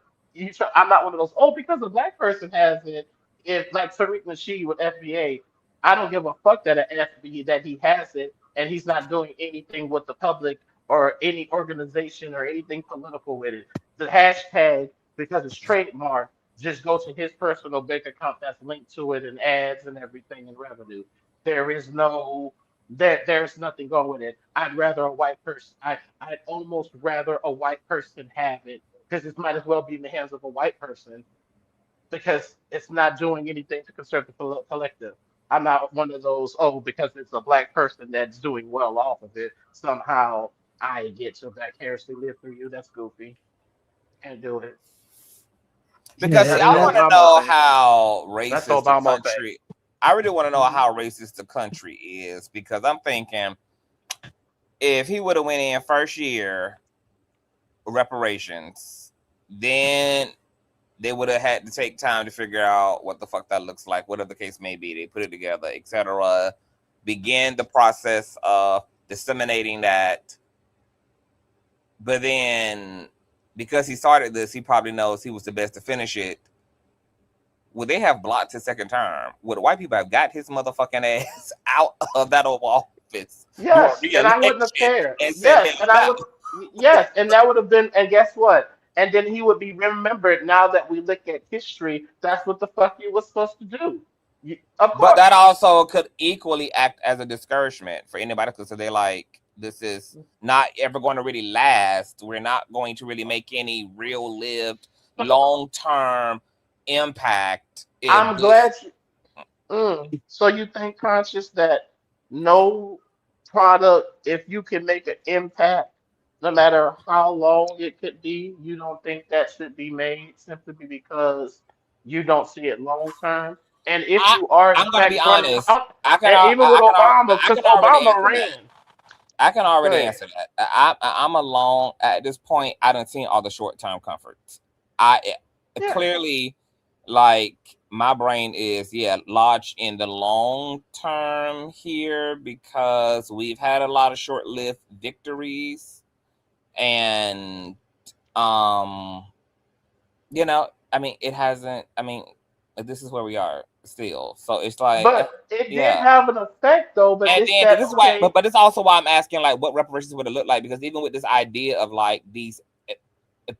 I'm not one of those, because a black person has it, if like Tariq Nasheed with FBA, I don't give a fuck that an FB that he has it and he's not doing anything with the public or any organization or anything political with it. The hashtag, because it's trademark, just go to his personal bank account that's linked to it and ads and everything and revenue. There is no there's nothing going with it. I'd rather a white person. I'd almost rather a white person have it because it might as well be in the hands of a white person because it's not doing anything to conserve the collective. I'm not one of those, oh, because it's a black person that's doing well off of it. Somehow I get to vicariously live through you. That's goofy. Can't do it. Because see, That's I the want to Obama know effect. how That's the racist the Obama effect. country. I really want to know Hmm. how racist the country is because I'm thinking if he would have went in first year reparations, then they would have had to take time to figure out what the fuck that looks like, whatever the case may be. They put it together, etc. Begin the process of disseminating that. But then, because he started this, he probably knows he was the best to finish it. Would they have blocked his second term? Would white people have got his motherfucking ass out of that Oval Office during Yes, and I wouldn't have re-election cared. and sent Yes, him and I back? would. Yes, and that would have been. And guess what? And then he would be remembered. Now that we look at history, that's what the fuck you was supposed to do. Of But course. that also could equally act as a discouragement for anybody because they're like, this is not ever going to really last. We're not going to really make any real lived, long term impact if I'm this. glad. So you think, conscious, that no product, if you can make an impact, no matter how long it could be, you don't think that should be made simply because you don't see it long term? And if I, you are in I'm going to be fact going honest. to, and even with Obama, I because can already Obama answer that. ran. I can Go already ahead. answer that. I'm alone at this point. I don't see all the short term comforts. I Yeah. clearly like my brain is lodged in the long term here because we've had a lot of short lived victories and um I mean it hasn't. I mean this is where we are still. So it's like But it did yeah. have an effect, though. But And it's then that this is why, okay? but it's also why I'm asking like what reparations would it look like because even with this idea of like these uh,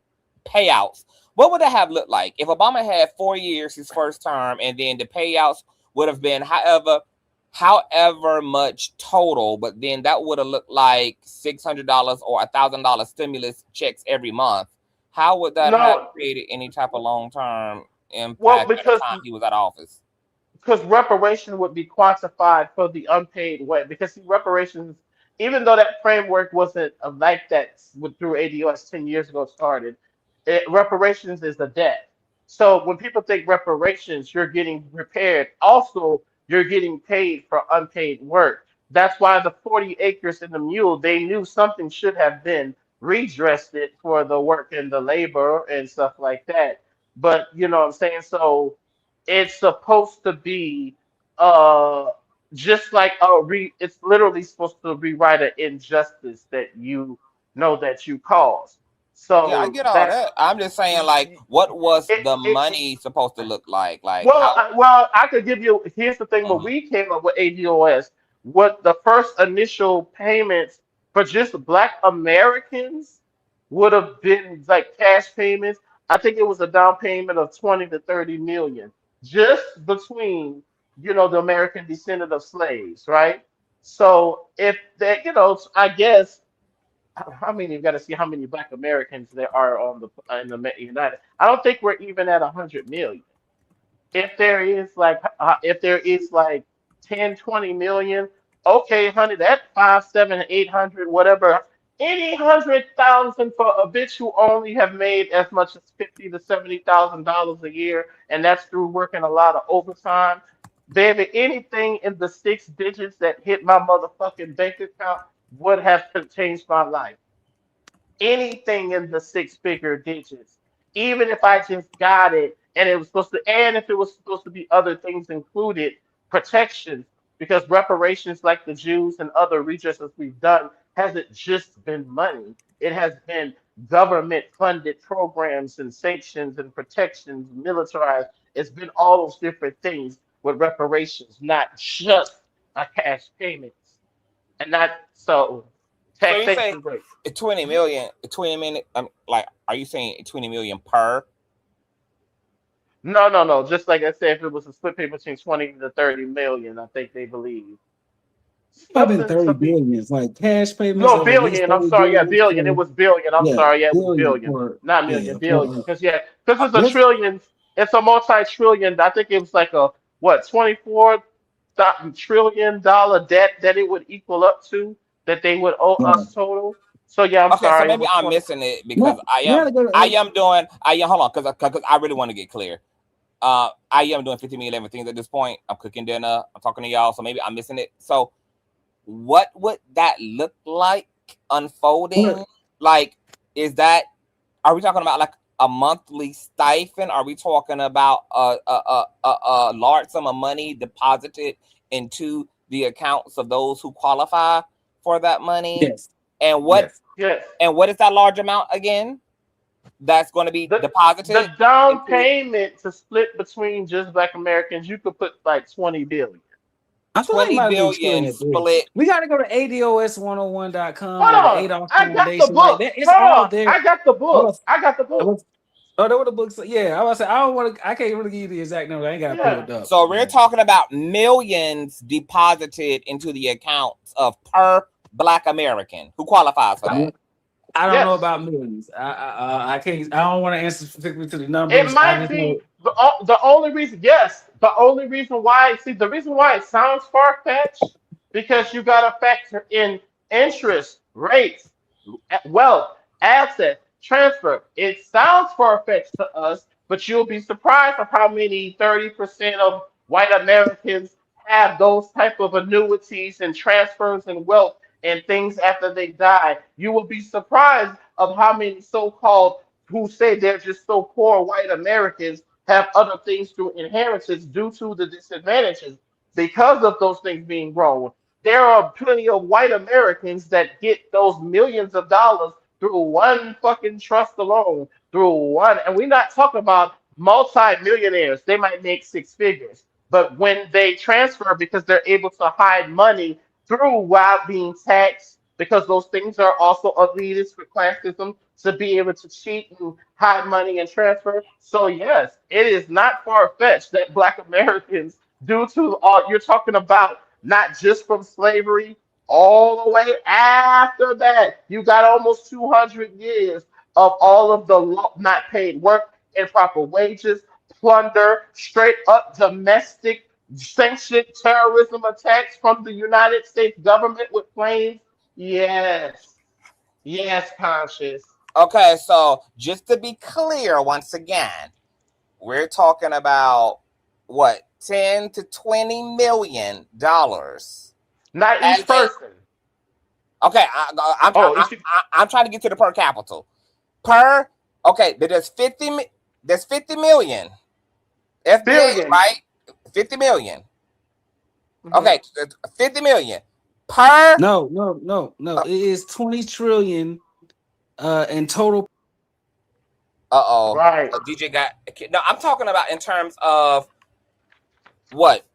payouts, what would it have looked like if Obama had 4 years his first term and then the payouts would have been however much total, but then that would have looked like $600 or $1,000 stimulus checks every month. How would that have No. created any type of long term Well, impact at the because time he was at office? reparation would be quantified for the unpaid way. Because see, reparations, even though that framework wasn't like that through ADOS 10 years ago started, reparations is a debt. So when people think reparations, you're getting repaired. Also, you're getting paid for unpaid work. That's why the 40 acres and the mule, they knew something should have been redressed it for the work and the labor and stuff like that. But you know what I'm saying? So it's supposed to be uh just like it's literally supposed to rewrite an injustice that you know that you caused. Yeah, I So get all that's that. I'm just saying, like, what was the it money supposed to look like? Like, well, how? I could give you. Here's the thing: when Mhm. we came up with ADOS, what the first initial payments for just Black Americans would have been like cash payments. I think it was a down payment of 20 to 30 million, just between the American descendant of slaves, right? So if that, I guess I mean, you've got to see how many Black Americans there are on the in the United. I don't think we're even at 100 million. If there is like 10, 20 million, okay, honey, that 5, 7, 800, whatever, any 100,000 for a bitch who only have made as much as 50 to $70,000 a year, and that's through working a lot of overtime. Baby, anything in the 6 digits that hit my motherfucking bank account would have changed my life. Anything in the six-figure digits, even if I just got it and it was supposed to, and if it was supposed to be other things included, protections, because reparations like the Jews and other redresses we've done hasn't just been money. It has been government funded programs and sanctions and protections, militarized. It's been all those different things. with reparations, not just a cash payment, and not so So you say taxation break. 20 million, 20 million. Like, are you saying 20 million per? No. Just like I said, if it was a split pay between 20 to 30 million, I think they believe I've been something 30 to be. billion. It's like cash payments No, of at least billion. I'm 30 sorry. Yeah, billion. billion. It For, was billion. I'm yeah, sorry. Yeah, it was billion billion, for not million. yeah Billion. for Because it's a this. trillion. It's a multi-trillion. I think it was like a what 24 trillion dollar debt that it would equal up to that they would owe us total. So yeah, I'm Okay, so sorry. It maybe was I'm 20. missing it because No, you gotta go to I am hold on because I really want to get clear. I am doing 50 million things at this point. I'm cooking dinner. I'm talking to y'all, so maybe I'm missing it. So what would that look like unfolding? Like, are we talking about like a monthly stipend? Are we talking about a large sum of money deposited into the accounts of those who qualify for that money? Yes. And what Yes. and what is that large amount again? That's going to be deposited. The down payment to split between just Black Americans, you could put like 20 billion. I feel like 20 might billion split. We got to go to ADOS101.com Hold or the on. ADOS I got the Foundation. Like book. that, it's Hold all on. there. I got the book. I got the book. Oh, that what the book said. Yeah, I was say I don't want to. I can't really give you the exact number. I ain't got to pull it up. So we're talking about millions deposited into the accounts of per Black American who qualifies for that. I don't know about millions. I can't. I don't want to answer specifically to the numbers. It might be the only reason. Yes, the only reason why. See, the reason why it sounds far fetched because you got to factor in interest rates, wealth, assets, transfer. It sounds far fetched to us, but you'll be surprised of how many 30% of white Americans have those type of annuities and transfers and wealth and things after they die. You will be surprised of how many so-called who say they're just so poor white Americans have other things through inheritance due to the disadvantages because of those things being grown. There are plenty of white Americans that get those millions of dollars through one fucking trust alone, through one, and we're not talking about multi-millionaires. They might make six figures, but when they transfer because they're able to hide money through without being taxed, because those things are also elitist for classism to be able to cheat and hide money and transfer. So yes, it is not far-fetched that Black Americans, due to all you're talking about, not just from slavery, all the way after that, you got almost 200 years of all of the not paid work, improper wages, plunder, straight up domestic sanctioned terrorism attacks from the United States government with planes. Yes. Yes, Conscious. Okay, so just to be clear, once again, we're talking about what, 10 to 20 million dollars. Not each person. Okay, I'm trying to get to the per capita. Okay, there's 50 million. FBA, billion. right? 50 million. Okay, 50 million per. No. It is 20 trillion in total. Right. DJ got no. I'm talking about in terms of what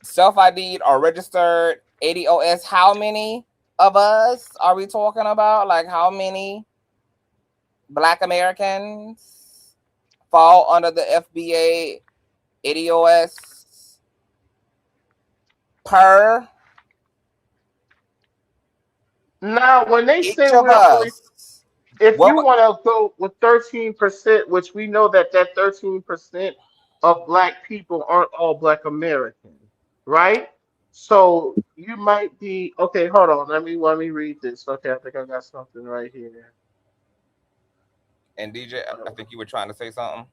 self-ID'd or registered ADOS. How many of us are we talking about? Like, how many Black Americans fall under the FBA ADOS per? Now, when they say we're only, if you want to go with 13%, which we know that 13% of Black people aren't all Black Americans, right? So you might be okay. Hold on, let me read this. Okay, I think I got something right here. And DJ, I think you were trying to say something.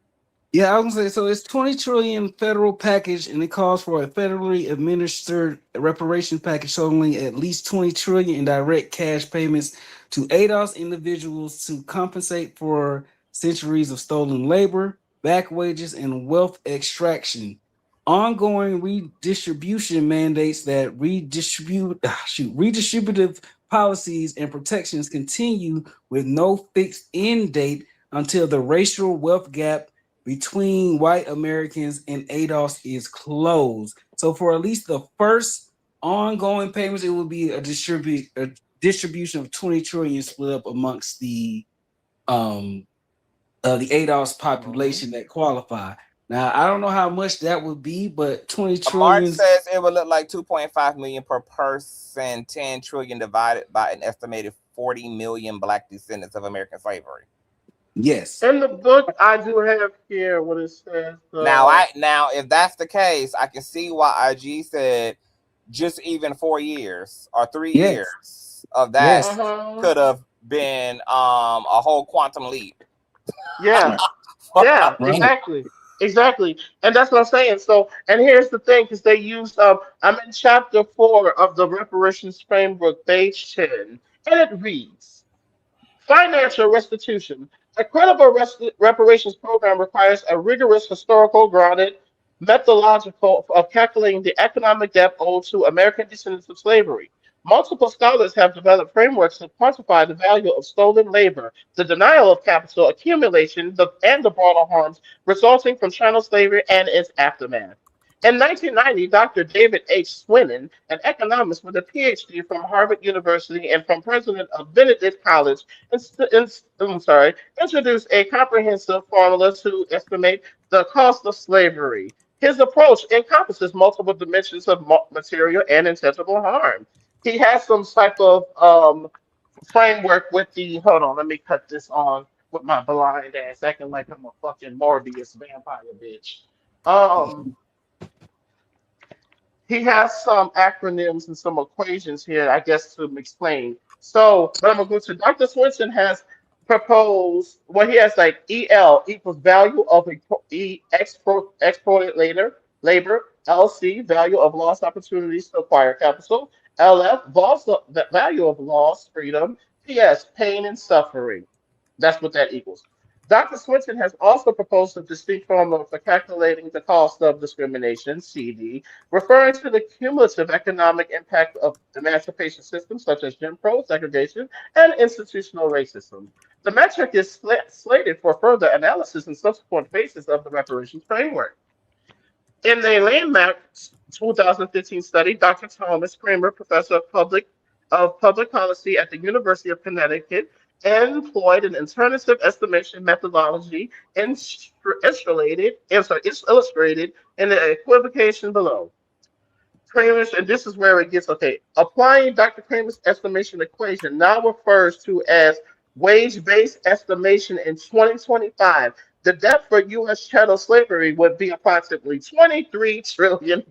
Yeah, I was gonna say, so it's 20 trillion federal package, and it calls for a federally administered reparation package totaling at least 20 trillion in direct cash payments to ADOS individuals to compensate for centuries of stolen labor, back wages, and wealth extraction. Ongoing redistribution mandates that redistributive policies and protections continue with no fixed end date until the racial wealth gap between white Americans and ADOS is closed. So for at least the first ongoing payments, it will be a distribution of 20 trillion split up amongst the ADOS population that qualify. Now I don't know how much that would be, but 20 Mark trillion. says it would look like 2.5 million per person, 10 trillion divided by an estimated 40 million black descendants of American slavery. Yes. In the book, I do have here what it says. Now, if that's the case, I can see why IG said just even 4 years or 3 years of that could have been a whole quantum leap. Yeah, yeah, exactly, and that's what I'm saying. So, and here's the thing, because they used I'm in chapter 4 of the reparations framework, page 10, and it reads. Financial restitution. A credible reparations program requires a rigorous historical grounded methodological of calculating the economic debt owed to American descendants of slavery. Multiple scholars have developed frameworks to quantify the value of stolen labor, the denial of capital accumulation, and the broader harms resulting from chattel slavery and its aftermath. In 1990, Dr. David H. Swinnen, an economist with a PhD from Harvard University and from president of Benedict College, introduced a comprehensive formula to estimate the cost of slavery. His approach encompasses multiple dimensions of material and intangible harm. He has some type of framework with the. Hold on, let me cut this on with my blind ass, acting like I'm a fucking Morbius vampire bitch. He has some acronyms and some equations here, I guess, to explain. So, but I'm gonna go to Dr. Swinson has proposed. Well, he has like EL equals value of exported labor. LC value of lost opportunities to acquire capital. LF the value of lost freedom. PS pain and suffering. That's what that equals. Dr. Swinton has also proposed a distinct formula for calculating the cost of discrimination, CD, referring to the cumulative economic impact of emancipation systems such as Jim Crow, segregation, and institutional racism. The metric is slated for further analysis in subsequent phases of the reparations framework. In a landmark 2015 study, Dr. Thomas Kramer, professor of public policy at the University of Connecticut, employed an alternative estimation methodology illustrated in the equivocation below. Kramer's, and this is where it gets okay. Applying Dr. Kramer's estimation equation now refers to as wage-based estimation in 2025. The debt for U.S. chattel slavery would be approximately $23 trillion.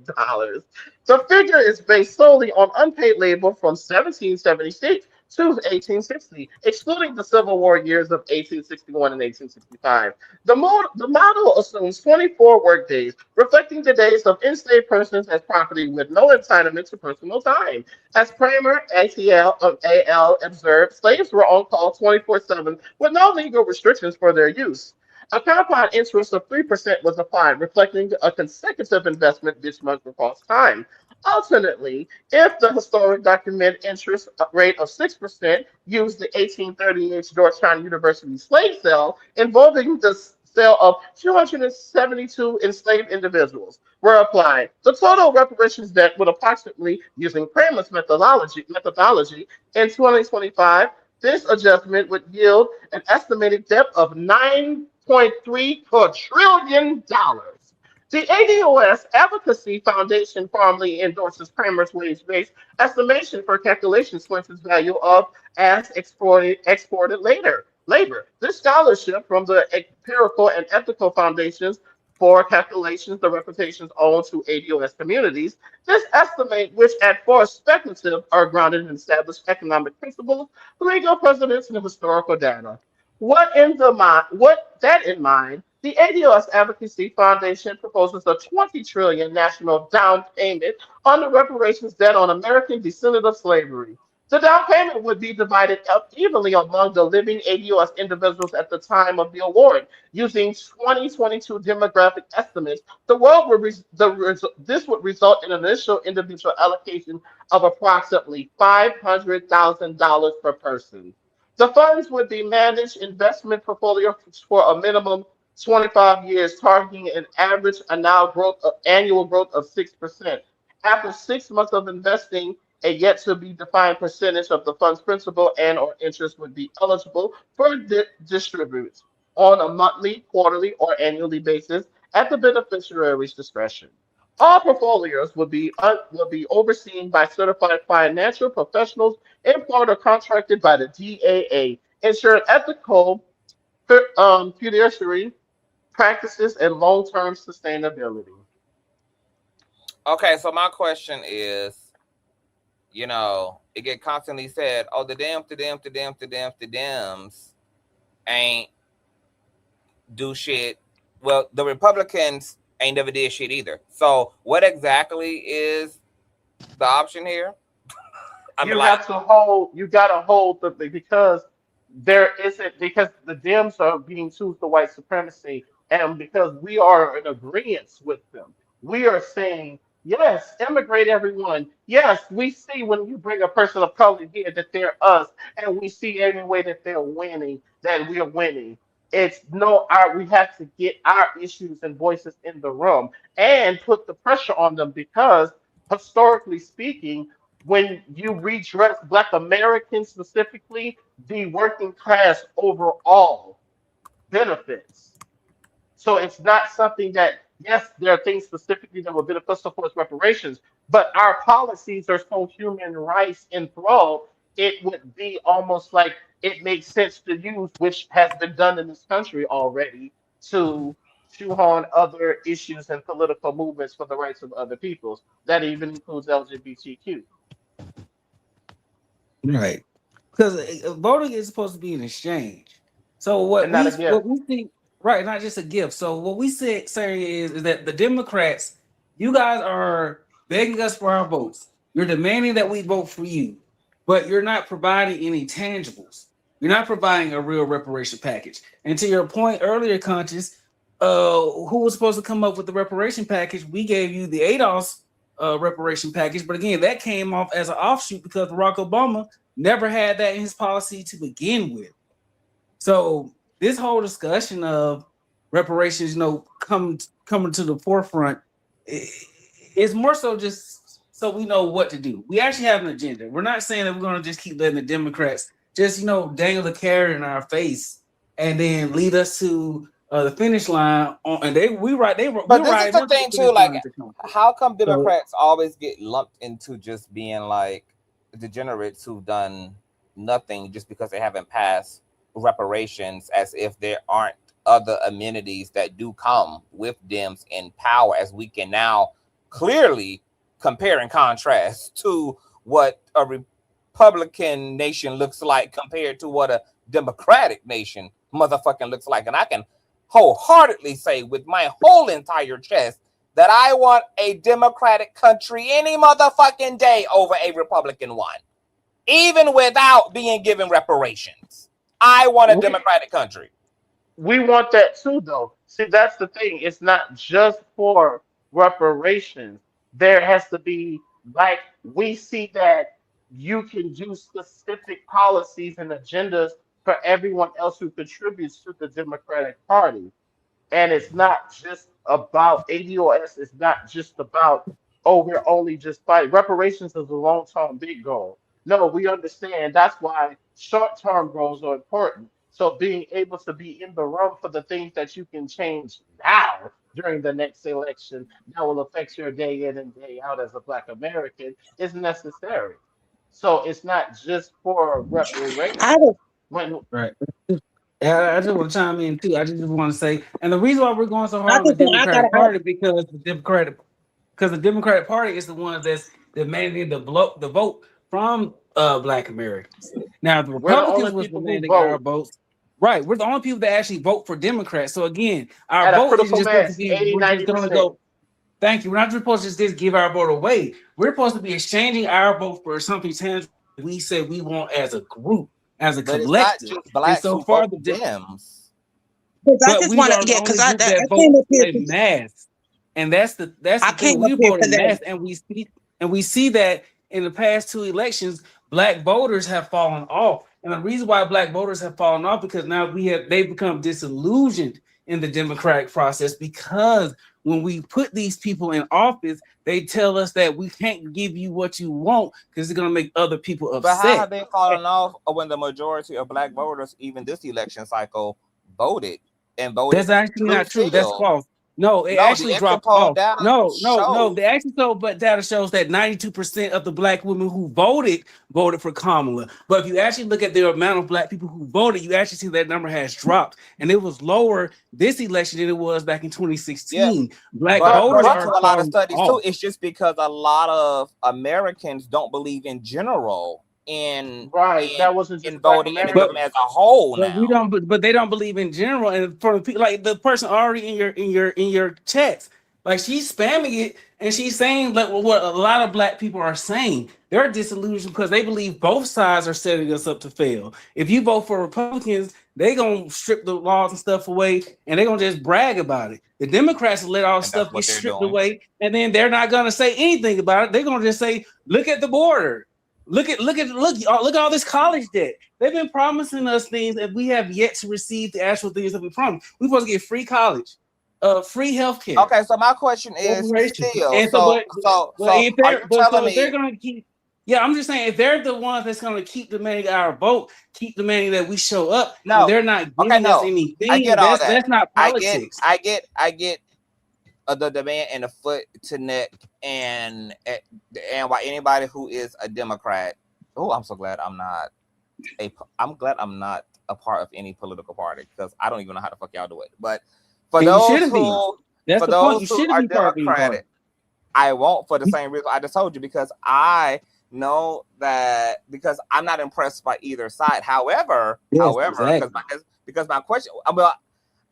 The figure is based solely on unpaid labor from 1776 to 1860, excluding the Civil War years of 1861 and 1865. The model assumes 24 workdays, reflecting the days of enslaved persons as property with no entitlement to personal time. As Kramer, AL observed, slaves were on call 24/7 with no legal restrictions for their use. A compound interest of 3% was applied, reflecting a consecutive investment benchmark across time. Alternately, if the historic document interest rate of 6% used the 1838 Georgetown University slave sale involving the sale of 272 enslaved individuals were applied, the total reparations debt would approximately, using Kramer's methodology in 2025, this adjustment would yield an estimated debt of $9.3 trillion. The ADOS Advocacy Foundation formally endorses Kramer's wage-based estimation for calculation Swinton's value of as exported labor. This scholarship from the empirical and ethical foundations for calculations the reputations owed to ADOS communities. This estimate, which at first speculative, are grounded in established economic principles, legal precedents, and historical data. What that in mind, the ADOS Advocacy Foundation proposes a 20 trillion national down payment on the reparations debt on American descendants of slavery. The down payment would be divided up evenly among the living ADOS individuals at the time of the award. Using 2022 demographic estimates, this would result in an initial individual allocation of approximately $500,000 per person. The funds would be managed investment portfolio for a minimum 25 years, targeting an average annual growth of 6%. After 6 months of investing, a yet to be defined percentage of the fund's principal and or interest would be eligible for distribute on a monthly, quarterly, or annually basis at the beneficiary's discretion. All portfolios will be overseen by certified financial professionals employed or contracted by the DAA, ensuring ethical fiduciary practices and long-term sustainability. Okay, so my question is, it get constantly said, oh, the Dems ain't do shit. Well, the Republicans ain't never did shit either. So what exactly is the option here? You gotta hold because because the Dems are being accused of white supremacy, and because we are in agreement with them, we are saying yes, immigrate everyone. Yes, we see when you bring a person of color here that they're us, and we see every way that they're winning, that we are winning. It's no, we have to get our issues and voices in the room and put the pressure on them because historically speaking, when you redress Black Americans specifically, the working class overall benefits. So it's not something that, yes, there are things specifically that will benefit us for its reparations, but our policies are so human rights enthralled, it would be almost like it makes sense to use, which has been done in this country already, to shoehorn other issues and political movements for the rights of other peoples. That even includes LGBTQ. Right. Because voting is supposed to be an exchange. So what we see, right, not just a gift. So what we say is that the Democrats, you guys are begging us for our votes. You're demanding that we vote for you, but you're not providing any tangibles. You're not providing a real reparation package. And to your point earlier, Conscious, who was supposed to come up with the reparation package? We gave you the ADOS reparation package, but again, that came off as an offshoot because Barack Obama never had that in his policy to begin with. So this whole discussion of reparations, coming to the forefront, is more so just so we know what to do. We actually have an agenda. We're not saying that we're going to just keep letting the Democrats just dangle the carrot in our face and then lead us to the finish line. But this is the thing too. Like, how come Democrats always get lumped into just being like degenerates who've done nothing just because they haven't passed reparations, as if there aren't other amenities that do come with Dems in power, as we can now clearly compare and contrast to what a Republican nation looks like compared to what a Democratic nation motherfucking looks like. And I can wholeheartedly say with my whole entire chest that I want a Democratic country any motherfucking day over a Republican one, even without being given reparations. I want a Democratic country. We want that too, though. See, that's the thing. It's not just for reparations. There has to be, like, we see that you can do specific policies and agendas for everyone else who contributes to the Democratic Party. And it's not just about ADOS. It's not just about, oh, we're only just fighting. Reparations is a long-term big goal. No, we understand. That's why short-term goals are important. So being able to be in the room for the things that you can change now during the next election that will affect your day in and day out as a Black American is necessary. So it's not just for reparations. Right. I just want to chime in too. I just want to say, and the reason why we're going so hard with the Democratic Party because the Democratic Party is the one that's demanding the vote from Black Americans. Now the Republicans was demanding our votes. Right, we're the only people that actually vote for Democrats. So again, our vote is just supposed to be. We're just going to go. Thank you. We're not supposed to just give our vote away. We're supposed to be exchanging our vote for something tangible we say we want as a group, as a collective. It's not just Blacks so far the Dems. But I just want to because I came up here in mass, and that's the thing. We vote in mass, and we see that in the past two elections, Black voters have fallen off. And the reason why Black voters have fallen off because now they've become disillusioned in the democratic process, because when we put these people in office, they tell us that we can't give you what you want because it's going to make other people upset. But how have they fallen off when the majority of black voters, even this election cycle, voted and voted? That's actually not true. That's false. No, it No, actually the dropped exit poll off. data No. shows- The exit poll data shows that 92% of the black women who voted for Kamala. But if you actually look at the amount of black people who voted, you actually see that number has dropped, and it was lower this election than it was back in 2016. Black voters are a lot of studies off. too. It's just because a lot of Americans don't believe in general in that wasn't just in voting and them as a whole now. We don't, but they don't believe in general. And for the people, like the person already in your chats, like she's spamming it and she's saying like what a lot of black people are saying. They're disillusioned because they believe both sides are setting us up to fail. If you vote for Republicans, they gonna strip the laws and stuff away, and they're gonna just brag about it. The Democrats will let all the stuff get stripped away, and then they're not gonna say anything about it. They're gonna just say, "Look at the border. Look at all this college debt. They've been promising us things that we have yet to receive the actual things that we promised. We're supposed to get free college, free healthcare." Okay, so my question is still, and if they're gonna keep, I'm just saying, if they're the ones that's gonna keep demanding our vote, keep demanding that we show up, and they're not giving us anything. I get all that. That's not politics. I get the demand and the foot to neck and why anybody who is a Democrat. Oh, I'm so glad I'm not a part of any political party, because I don't even know how the fuck y'all do it. But for those who are Democratic, I won't, for the same reason I just told you, because I know that, because I'm not impressed by either side. However, because my question,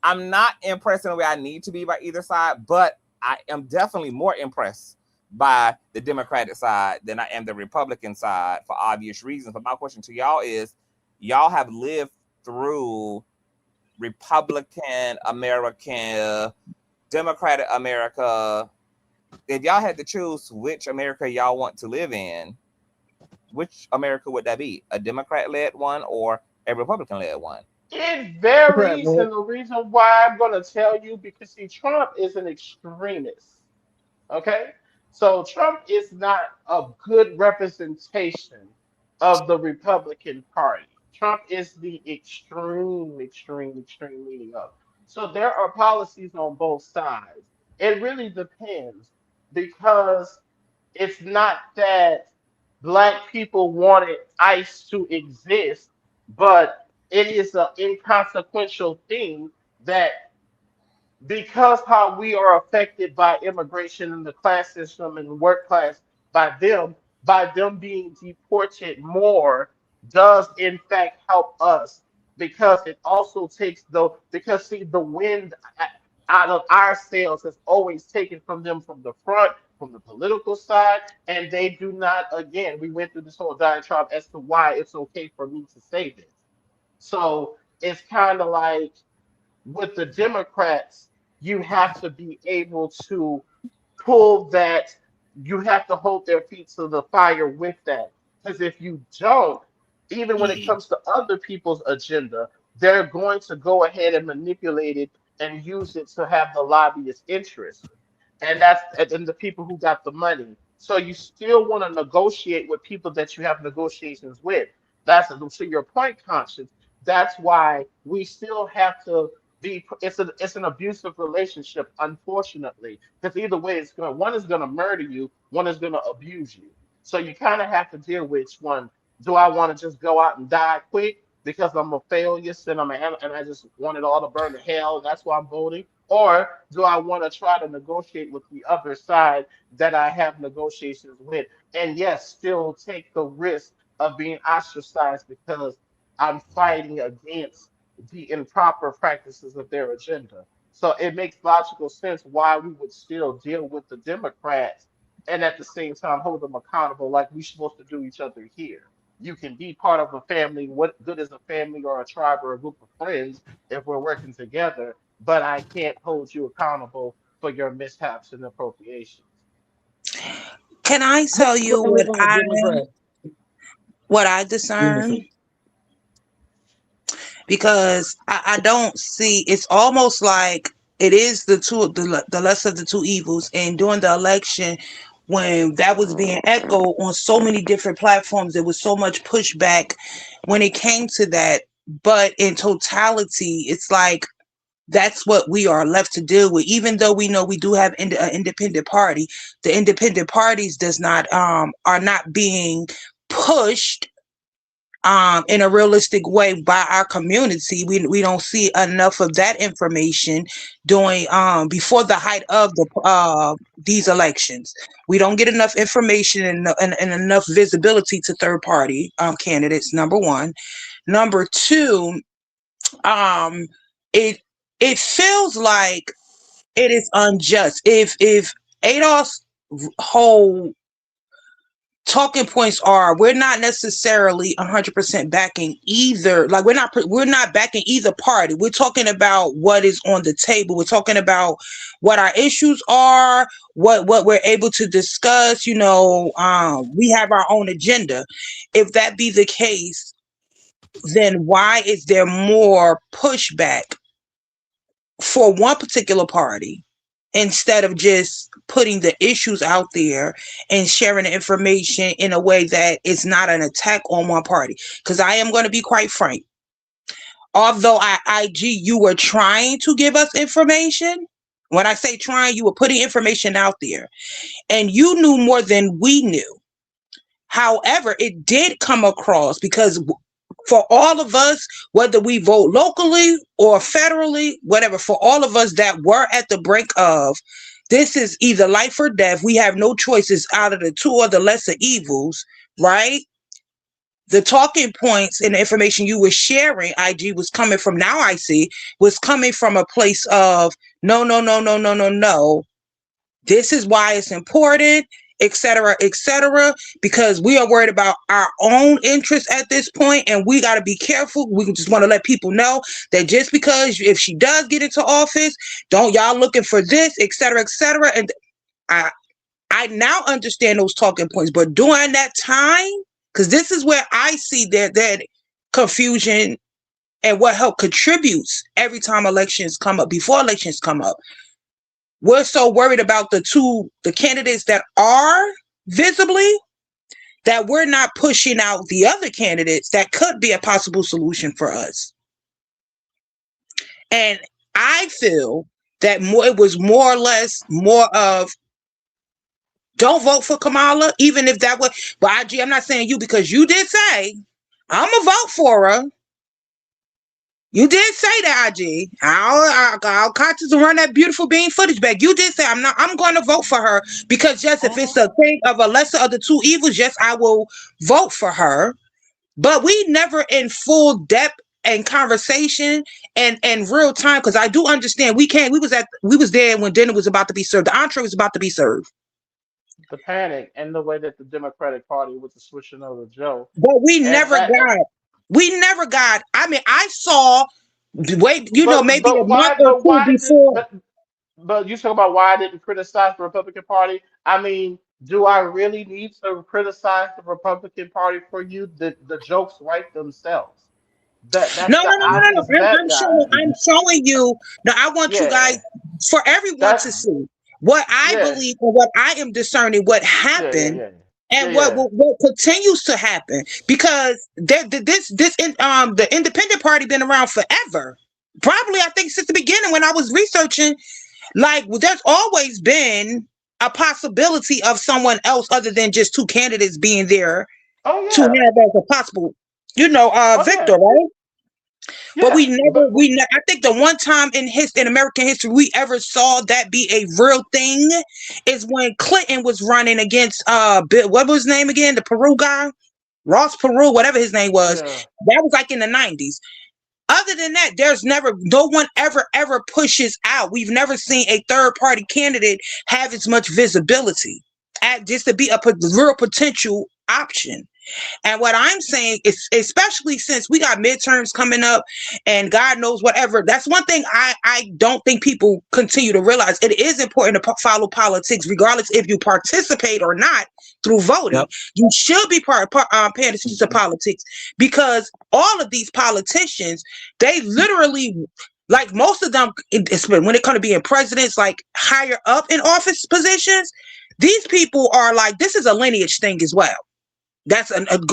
I'm not impressed in the way I need to be by either side, but I am definitely more impressed by the Democratic side than I am the Republican side, for obvious reasons. But my question to y'all is, y'all have lived through Republican America, Democratic America. If y'all had to choose which America y'all want to live in, which America would that be? A Democrat-led one or a Republican-led one? It varies, and the reason why I'm going to tell you, because see, Trump is an extremist. Okay? So Trump is not a good representation of the Republican Party. Trump is the extreme meaning of. So there are policies on both sides. It really depends, because it's not that black people wanted ICE to exist, but it is an inconsequential thing that, because how we are affected by immigration and the class system and the work class, by them being deported more, does in fact help us, because it also takes the wind out of our sails has always taken from them from the front, from the political side, and they do not. Again, we went through this whole diatribe as to why it's okay for me to say this. So it's kind of like with the Democrats, you have to be able to pull that, you have to hold their feet to the fire with that. Because if you don't, even when it comes to other people's agenda, they're going to go ahead and manipulate it and use it to have the lobbyist interest. And the people who got the money. So you still want to negotiate with people that you have negotiations with. That's to your point, Conscious. That's why we still have to be. It's an abusive relationship, unfortunately, because either way, one is gonna murder you, one is gonna abuse you. So you kind of have to deal with which one. Do I want to just go out and die quick because I'm a failure and I just want it all to burn to hell, and that's why I'm voting? Or do I want to try to negotiate with the other side that I have negotiations with, and yes, still take the risk of being ostracized because I'm fighting against the improper practices of their agenda? So it makes logical sense why we would still deal with the Democrats and at the same time hold them accountable like we're supposed to do each other here. You can be part of a family. What good is a family or a tribe or a group of friends if we're working together? But I can't hold you accountable for your mishaps and appropriations. Can I tell you what I discern? because I don't see. It's almost like it is the lesser of the two evils. And during the election, when that was being echoed on so many different platforms, there was so much pushback when it came to that. But in totality, it's like that's what we are left to deal with. Even though we know we do have an independent party, the independent parties does not are not being pushed in a realistic way by our community. We don't see enough of that information during before the height of these elections. We don't get enough information and enough visibility to third party candidates. Number one. Number two, it feels like it is unjust. If ADOS whole talking points are, we're not necessarily 100% backing either, like we're not backing either party. We're talking about what is on the table. We're talking about what our issues are, what we're able to discuss. We have our own agenda. If that be the case, then why is there more pushback for one particular party instead of just putting the issues out there and sharing the information in a way that is not an attack on one party? Because I am going to be quite frank. Although you were trying to give us information. When I say trying, you were putting information out there, and you knew more than we knew. However, it did come across, because for all of us, whether we vote locally or federally, whatever, for all of us that were at the brink of, this is either life or death. We have no choices out of the two or the lesser evils, right? The talking points and the information you were sharing, IG, was coming from, now I see, was coming from a place of no. This is why it's important, etc., because we are worried about our own interests at this point, and we got to be careful. We just want to let people know that just because if she does get into office, don't y'all looking for this, etc., and I now understand those talking points. But during that time, because this is where I see that confusion and what help contributes every time elections come up, before elections come up. We're so worried about the candidates that are visibly, that we're not pushing out the other candidates that could be a possible solution for us. And I feel that it was more or less more of, don't vote for Kamala, even if that was, but IG, I'm not saying you, because you did say, I'm going to vote for her. You did say that, IG. I'll conscious to run that beautiful bean footage back. You did say, I'm going to vote for her, because yes, if it's a thing of a lesser of the two evils, yes, I will vote for her. But we never in full depth and conversation and real time, because I do understand we was there when dinner was about to be served. The entree was about to be served. The panic and the way that the Democratic Party was switching over Joe. But we never got. I mean, I saw. Maybe a month or two before. But you talk about why I didn't criticize the Republican Party. I mean, do I really need to criticize the Republican Party for you? The jokes write themselves. No. I'm showing you. Now I want you guys, for everyone to see what I believe and what I am discerning, what happened. And what continues to happen, because the independent party been around forever. Probably, I think, since the beginning when I was researching, like, there's always been a possibility of someone else other than just two candidates being there to have as a possible, victor, right? Yeah, but I think the one time in American history we ever saw that be a real thing is when Clinton was running against what was his name again? The Peru guy, Ross Perot, whatever his name was. Yeah. That was like in the 90s. Other than that, there's no one ever pushes out. We've never seen a third party candidate have as much visibility just to be a real potential option. And what I'm saying is, especially since we got midterms coming up and God knows whatever, that's one thing I don't think people continue to realize. It is important to follow politics, regardless if you participate or not through voting. Yep. You should be paying attention to politics, because all of these politicians, they literally, like most of them, when it comes to being presidents, like higher up in office positions, these people are like, this is a lineage thing as well. That's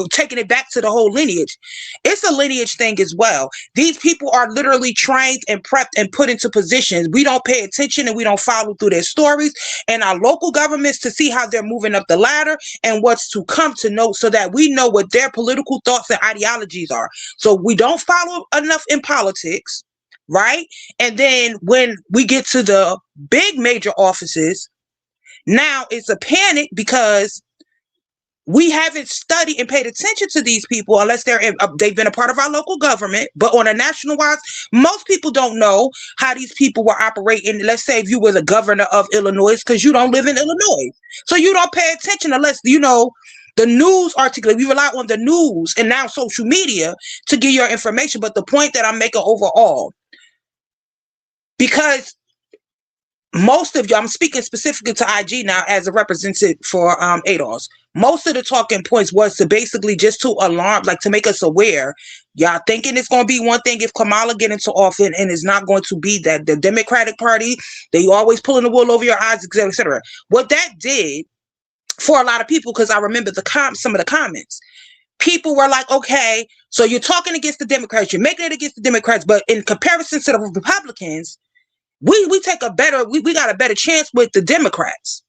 taking it back to the whole lineage. It's a lineage thing as well. These people are literally trained and prepped and put into positions. We don't pay attention and we don't follow through their stories and our local governments to see how they're moving up the ladder and what's to come to know, so that we know what their political thoughts and ideologies are. So we don't follow enough in politics, right? And then when we get to the big major offices, now it's a panic because we haven't studied and paid attention to these people unless they've been a part of our local government. But on a national wise, most people don't know how these people were operating. Let's say if you were the governor of Illinois, because you don't live in Illinois. So you don't pay attention unless you know the news article. We rely on the news and now social media to get your information. But the point that I'm making overall, because most of you, I'm speaking specifically to IG now as a representative for ADOS. Most of the talking points was to basically just to alarm, like to make us aware. Y'all thinking it's going to be one thing if Kamala get into office, and it's not going to be that. The Democratic Party, they always pulling the wool over your eyes, et cetera, et cetera. What that did for a lot of people, because I remember some of the comments, people were like, okay, so you're talking against the Democrats, you're making it against the Democrats, but in comparison to the Republicans, we got a better chance with the Democrats.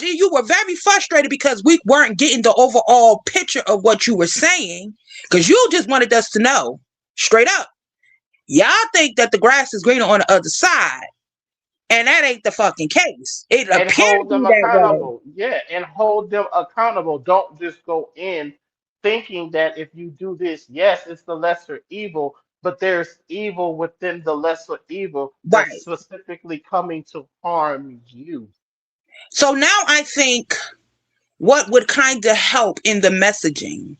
You were very frustrated because we weren't getting the overall picture of what you were saying, because you just wanted us to know straight up. Y'all think that the grass is greener on the other side, and that ain't the fucking case. It And appears hold to be them that way. accountable. Yeah, and hold them accountable. Don't just go in thinking that if you do this, yes, it's the lesser evil, but there's evil within the lesser evil that's Right. specifically coming to harm you. So now I think what would kind of help in the messaging,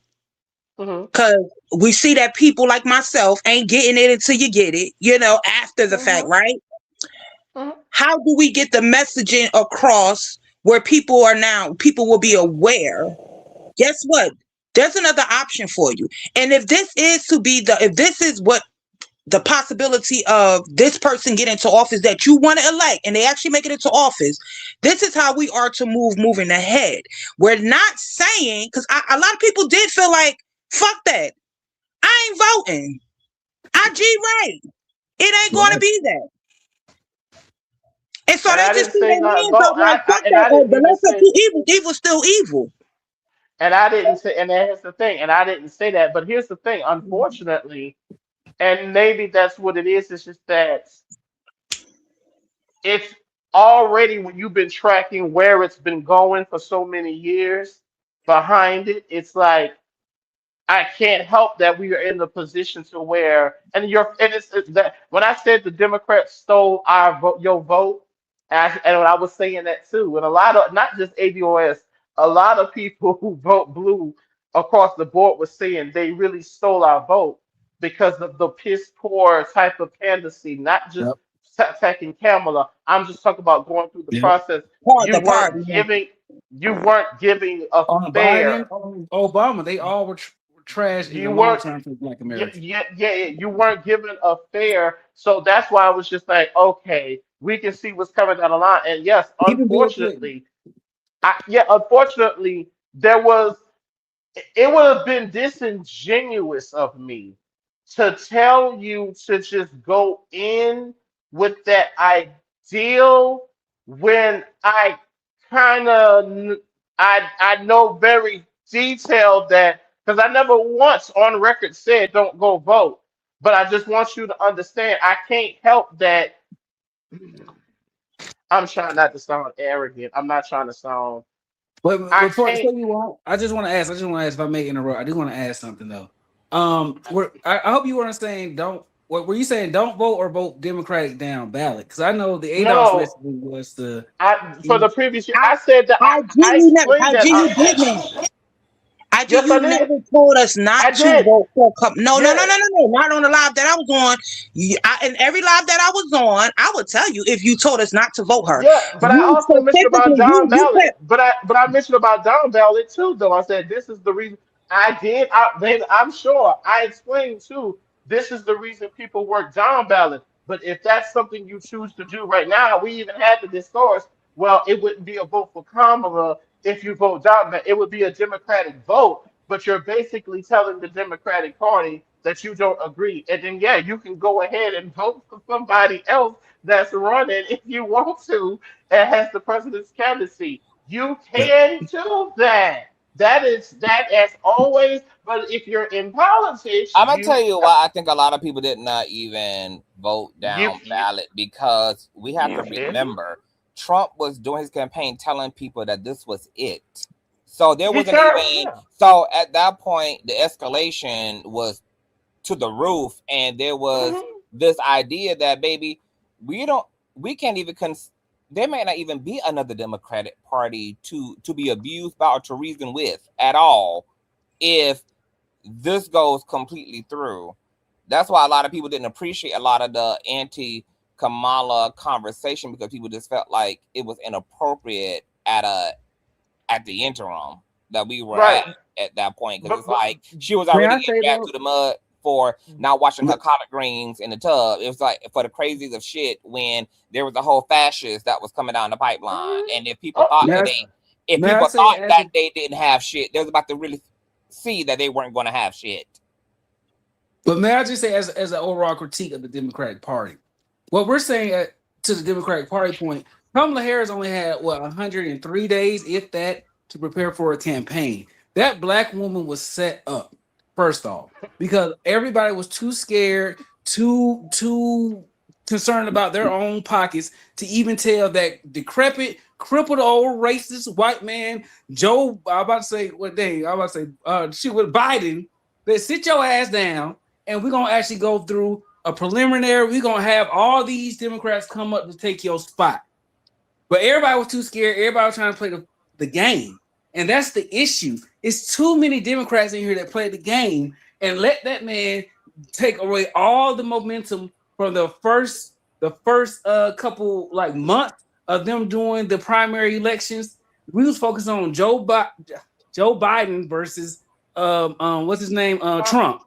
because we see that people like myself ain't getting it until you get it, after the fact, right? How do we get the messaging across where people will be aware? Guess what? There's another option for you. And if this is what the possibility of this person getting into office that you want to elect, and they actually make it into office, this is how we are to moving ahead. We're not saying, because a lot of people did feel like, fuck that, I ain't voting. IG right. It ain't going to be that. And so And they I just didn't threw say their not hands vote. up like, fuck And that. I didn't The even lesser say. two evil, evil's still evil. And I didn't say. And that's the thing. And I didn't say that. But here's the thing. Unfortunately, and maybe that's what it is. It's just that it's already, when you've been tracking where it's been going for so many years behind it, it's like I can't help that we are in the position to where, it's that when I said the Democrats stole our vote, your vote, and I was saying that too, and a lot of, not just ADOS, a lot of people who vote blue across the board was saying they really stole our vote because of the piss poor type of candidacy, not just attacking Kamala. I'm just talking about going through the process. You weren't giving, you weren't giving a On fair. Biden, on Obama, they all were trash in the You long weren't, term for Black yeah, Americans. you weren't given a fair. So that's why I was just like, okay, we can see what's coming down the line. And yes, Even Bill Clinton. unfortunately, it would have been disingenuous of me to tell you to just go in with that ideal when kind of I know very detailed that, because I never once on record said don't go vote, but I just want you to understand I can't help that. I'm trying not to sound arrogant. I'm not trying to sound. But I before can't. I just want to ask if I may interrupt. I do want to ask something though. I hope you weren't saying don't what were you saying? Don't vote or vote Democratic down ballot? Because I know the ADOS No, recipe was the for the previous year, I, I said that IG, I you never, explained IG, that you option. didn't. IG, Yes, I you did. never told us not I to did. vote for. No, Yes. not on the live that I was on. In every live that I was on, I would tell you if you told us not to vote her. Yeah, but I You also mentioned about specifically, down you ballot. kept. But I mentioned about down ballot too, though. I said this is the reason I did. Then I'm sure I explained too. This is the reason people work down ballot. But if that's something you choose to do right now, we even had the discourse. Well, it wouldn't be a vote for Kamala if you vote down ballot. It would be a Democratic vote. But you're basically telling the Democratic Party that you don't agree, and then yeah, you can go ahead and vote for somebody else that's running if you want to and has the president's candidacy. You can do that. That as always. But if you're in politics, I'm gonna tell you why I think a lot of people did not even vote down you ballot, because we have to didn't. remember Trump was doing his campaign telling people that this was it. So there He wasn't turned, even, yeah. so at that point the escalation was to the roof, and there was Mhm. this idea that baby, we can't even there may not even be another Democratic Party to be abused by or to reason with at all if this goes completely through. That's why a lot of people didn't appreciate a lot of the anti-Kamala conversation, because people just felt like it was inappropriate at the interim that we were Right. at that point, because But, it's but like she was May already I getting say dragged though? through the mud for not washing her collard greens in the tub. It was like for the crazies of shit when there was a whole fascist that was coming down the pipeline, and if people thought May that I, may I say as a, they didn't have shit, they was about to really see that they weren't going to have shit. but may I just say as an overall critique of the Democratic Party, what we're saying to the Democratic Party point, Kamala Harris only had 103 days, if that, to prepare for a campaign. That black woman was set up, first off, because everybody was too scared, too concerned about their own pockets to even tell that decrepit, crippled old racist white man, Joe, I'm about to say what day? I'm about to say shit with Biden, that sit your ass down and we're gonna actually go through a preliminary. We're gonna have all these Democrats come up to take your spot. But everybody was too scared. Everybody was trying to play the game. And that's the issue. It's too many Democrats in here that play the game and let that man take away all the momentum from the first couple like months of them doing the primary elections. We was focused on Joe Biden versus what's his name? Trump.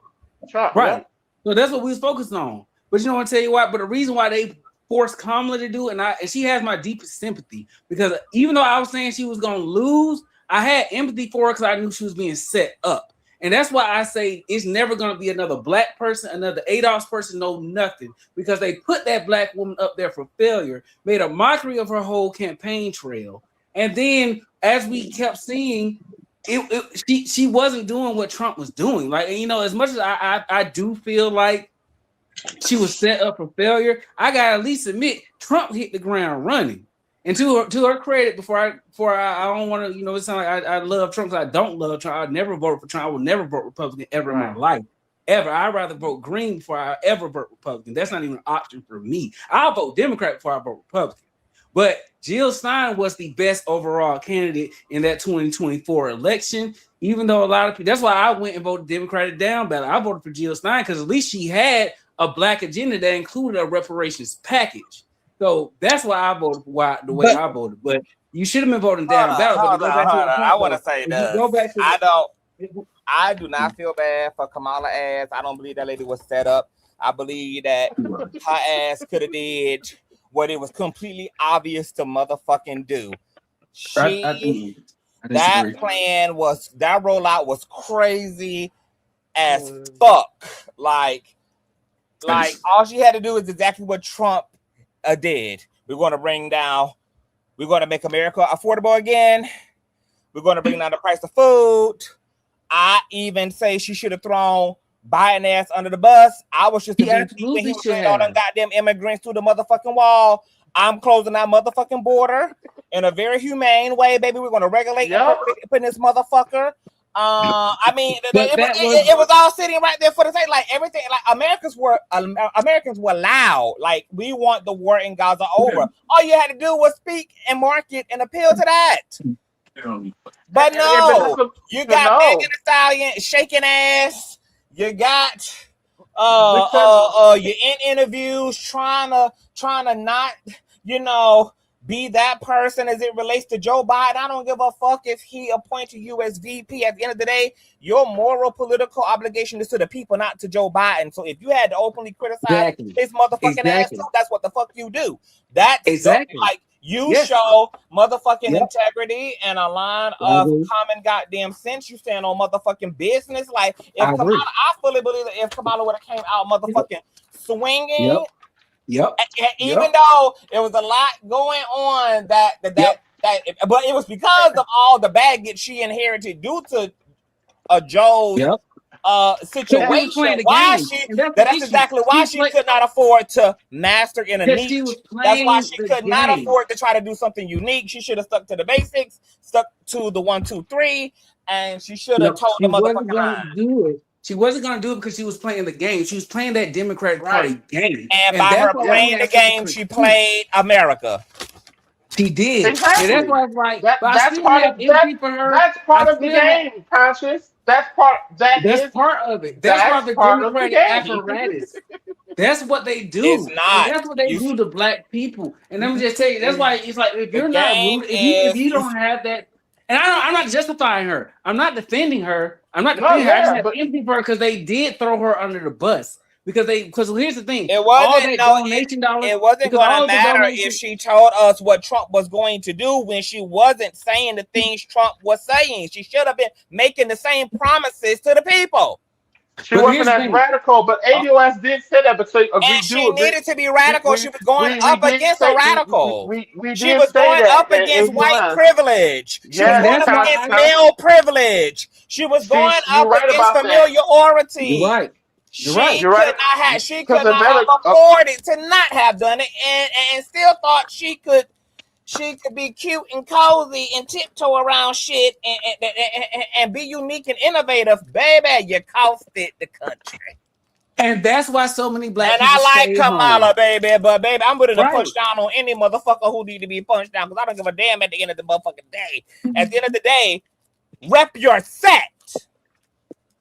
Trump, yeah. Right. So that's what we was focused on. But you know what I tell you why? But the reason why they forced Kamala to do it, and she has my deepest sympathy, because even though I was saying she was gonna lose, I had empathy for her because I knew she was being set up. And that's why I say it's never gonna be another black person, another ADOS person, no nothing, because they put that black woman up there for failure, made a mockery of her whole campaign trail. And then as we kept seeing, she wasn't doing what Trump was doing. Like, you know, as much as I do feel like she was set up for failure, I gotta at least admit Trump hit the ground running. And to her credit, before I don't want to, you know, it sounds like I love Trump, because I don't love Trump. I never vote for Trump. I will never vote Republican ever in my life. Ever. I'd rather vote Green before I ever vote Republican. That's not even an option for me. I'll vote Democrat before I vote Republican. But Jill Stein was the best overall candidate in that 2024 election, even though a lot of people, that's why I went and voted Democratic down ballot. I voted for Jill Stein because at least she had a black agenda that included a reparations package. So that's why I voted the way I voted. But you should have been voting down ballot. But to go back to the point, I want to say this. I do not feel bad for Kamala ass. I don't believe that lady was set up. I believe that her ass could have did what it was completely obvious to motherfucking do. That plan was, that rollout was crazy as fuck. Like all she had to do is exactly what Trump did. We're going to make America affordable again. We're going to bring down the price of food. I even say she should have thrown Biden ass under the bus. I was just a VP when he was bringing all them goddamn immigrants through the motherfucking wall. I'm closing that motherfucking border in a very humane way, baby. We're going to regulate and put in this motherfucker. I mean, But that was it was all sitting right there for the sake. Like everything, like Americans were loud. Like we want the war in Gaza over. All you had to do was speak and market and appeal to that. But no, you got Megan Thee Stallion shaking ass. You got you're in interviews trying to not, you know, be that person as it relates to Joe Biden. I don't give a fuck if he appointed you as VP. At the end of the day, your moral political obligation is to the people, not to Joe Biden. So if you had to openly criticize his motherfucking ass too, that's what the fuck you do. That's like you show motherfucking integrity and a line of common goddamn sense. You stand on motherfucking business. Like if Kamala, I fully believe that if Kamala would have came out motherfucking swinging. Even though there was a lot going on but it was because of all the baggage she inherited due to Joe's situation. That's exactly why she could not afford to master in a niche. That's why she could not afford to try to do something unique. She should have stuck to the basics, stuck to the 1, 2, 3, and she should have told the motherfucking line. She wasn't going to do it because she was playing the game. She was playing that Democratic Party game. And by her playing the game, she played America. She did. Exactly. And that's why it's like, that's part of the game, Conscious. That's part of it. That's part of the Democratic apparatus. That's what they do. It's not. And that's what they do to black people. And let me just tell you, that's why it's like, if you're not rooted, if you don't have that, and I'm not justifying her. I'm not defending her. I'm not defending her. I just have empathy for her because they did throw her under the bus. Because here's the thing. It wasn't going to matter if she told us what Trump was going to do when she wasn't saying the things Trump was saying. She should have been making the same promises to the people. She wasn't as radical, but ADOS did say that. But she needed to be radical. She was going up against a radical. She was going up against white privilege. She was going up against male privilege. She was going up against familiarity. You're right. She could not have afforded to not have done it, and still thought she could be cute and cozy and tiptoe around shit and be unique and innovative. Baby, you costed the country. And that's why so many black people stay like Kamala, home. Baby, but baby, I'm willing to punch down on any motherfucker who need to be punched down because I don't give a damn at the end of the motherfucking day. At the end of the day, rep your set.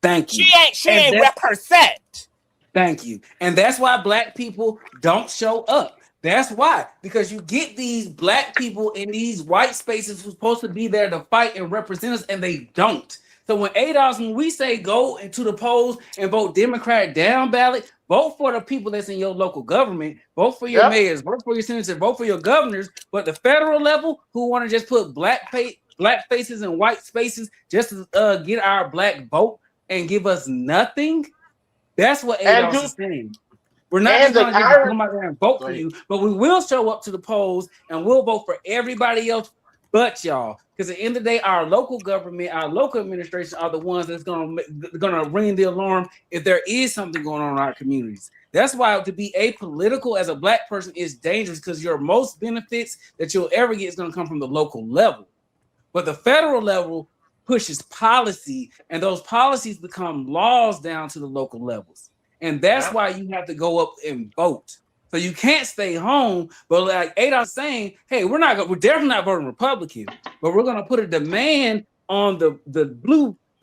Thank you. She ain't rep her set. Thank you. And that's why black people don't show up. That's why. Because you get these black people in these white spaces who's supposed to be there to fight and represent us, and they don't. So when we say go into the polls and vote Democrat down ballot, vote for the people that's in your local government, vote for your mayors, vote for your senators, vote for your governors. But the federal level, who want to just put black faces in white spaces just to get our black vote and give us nothing, that's what ADOS is saying. We're not just going to come out there and vote for you, but we will show up to the polls and we'll vote for everybody else but y'all. Because at the end of the day, our local government, our local administration are the ones that's going to ring the alarm if there is something going on in our communities. That's why to be apolitical as a black person is dangerous, because your most benefits that you'll ever get is going to come from the local level. But the federal level pushes policy, and those policies become laws down to the local levels. And that's why you have to go up and vote. So you can't stay home. But like ADOS saying, hey, we're definitely not voting Republican, but we're going to put a demand on the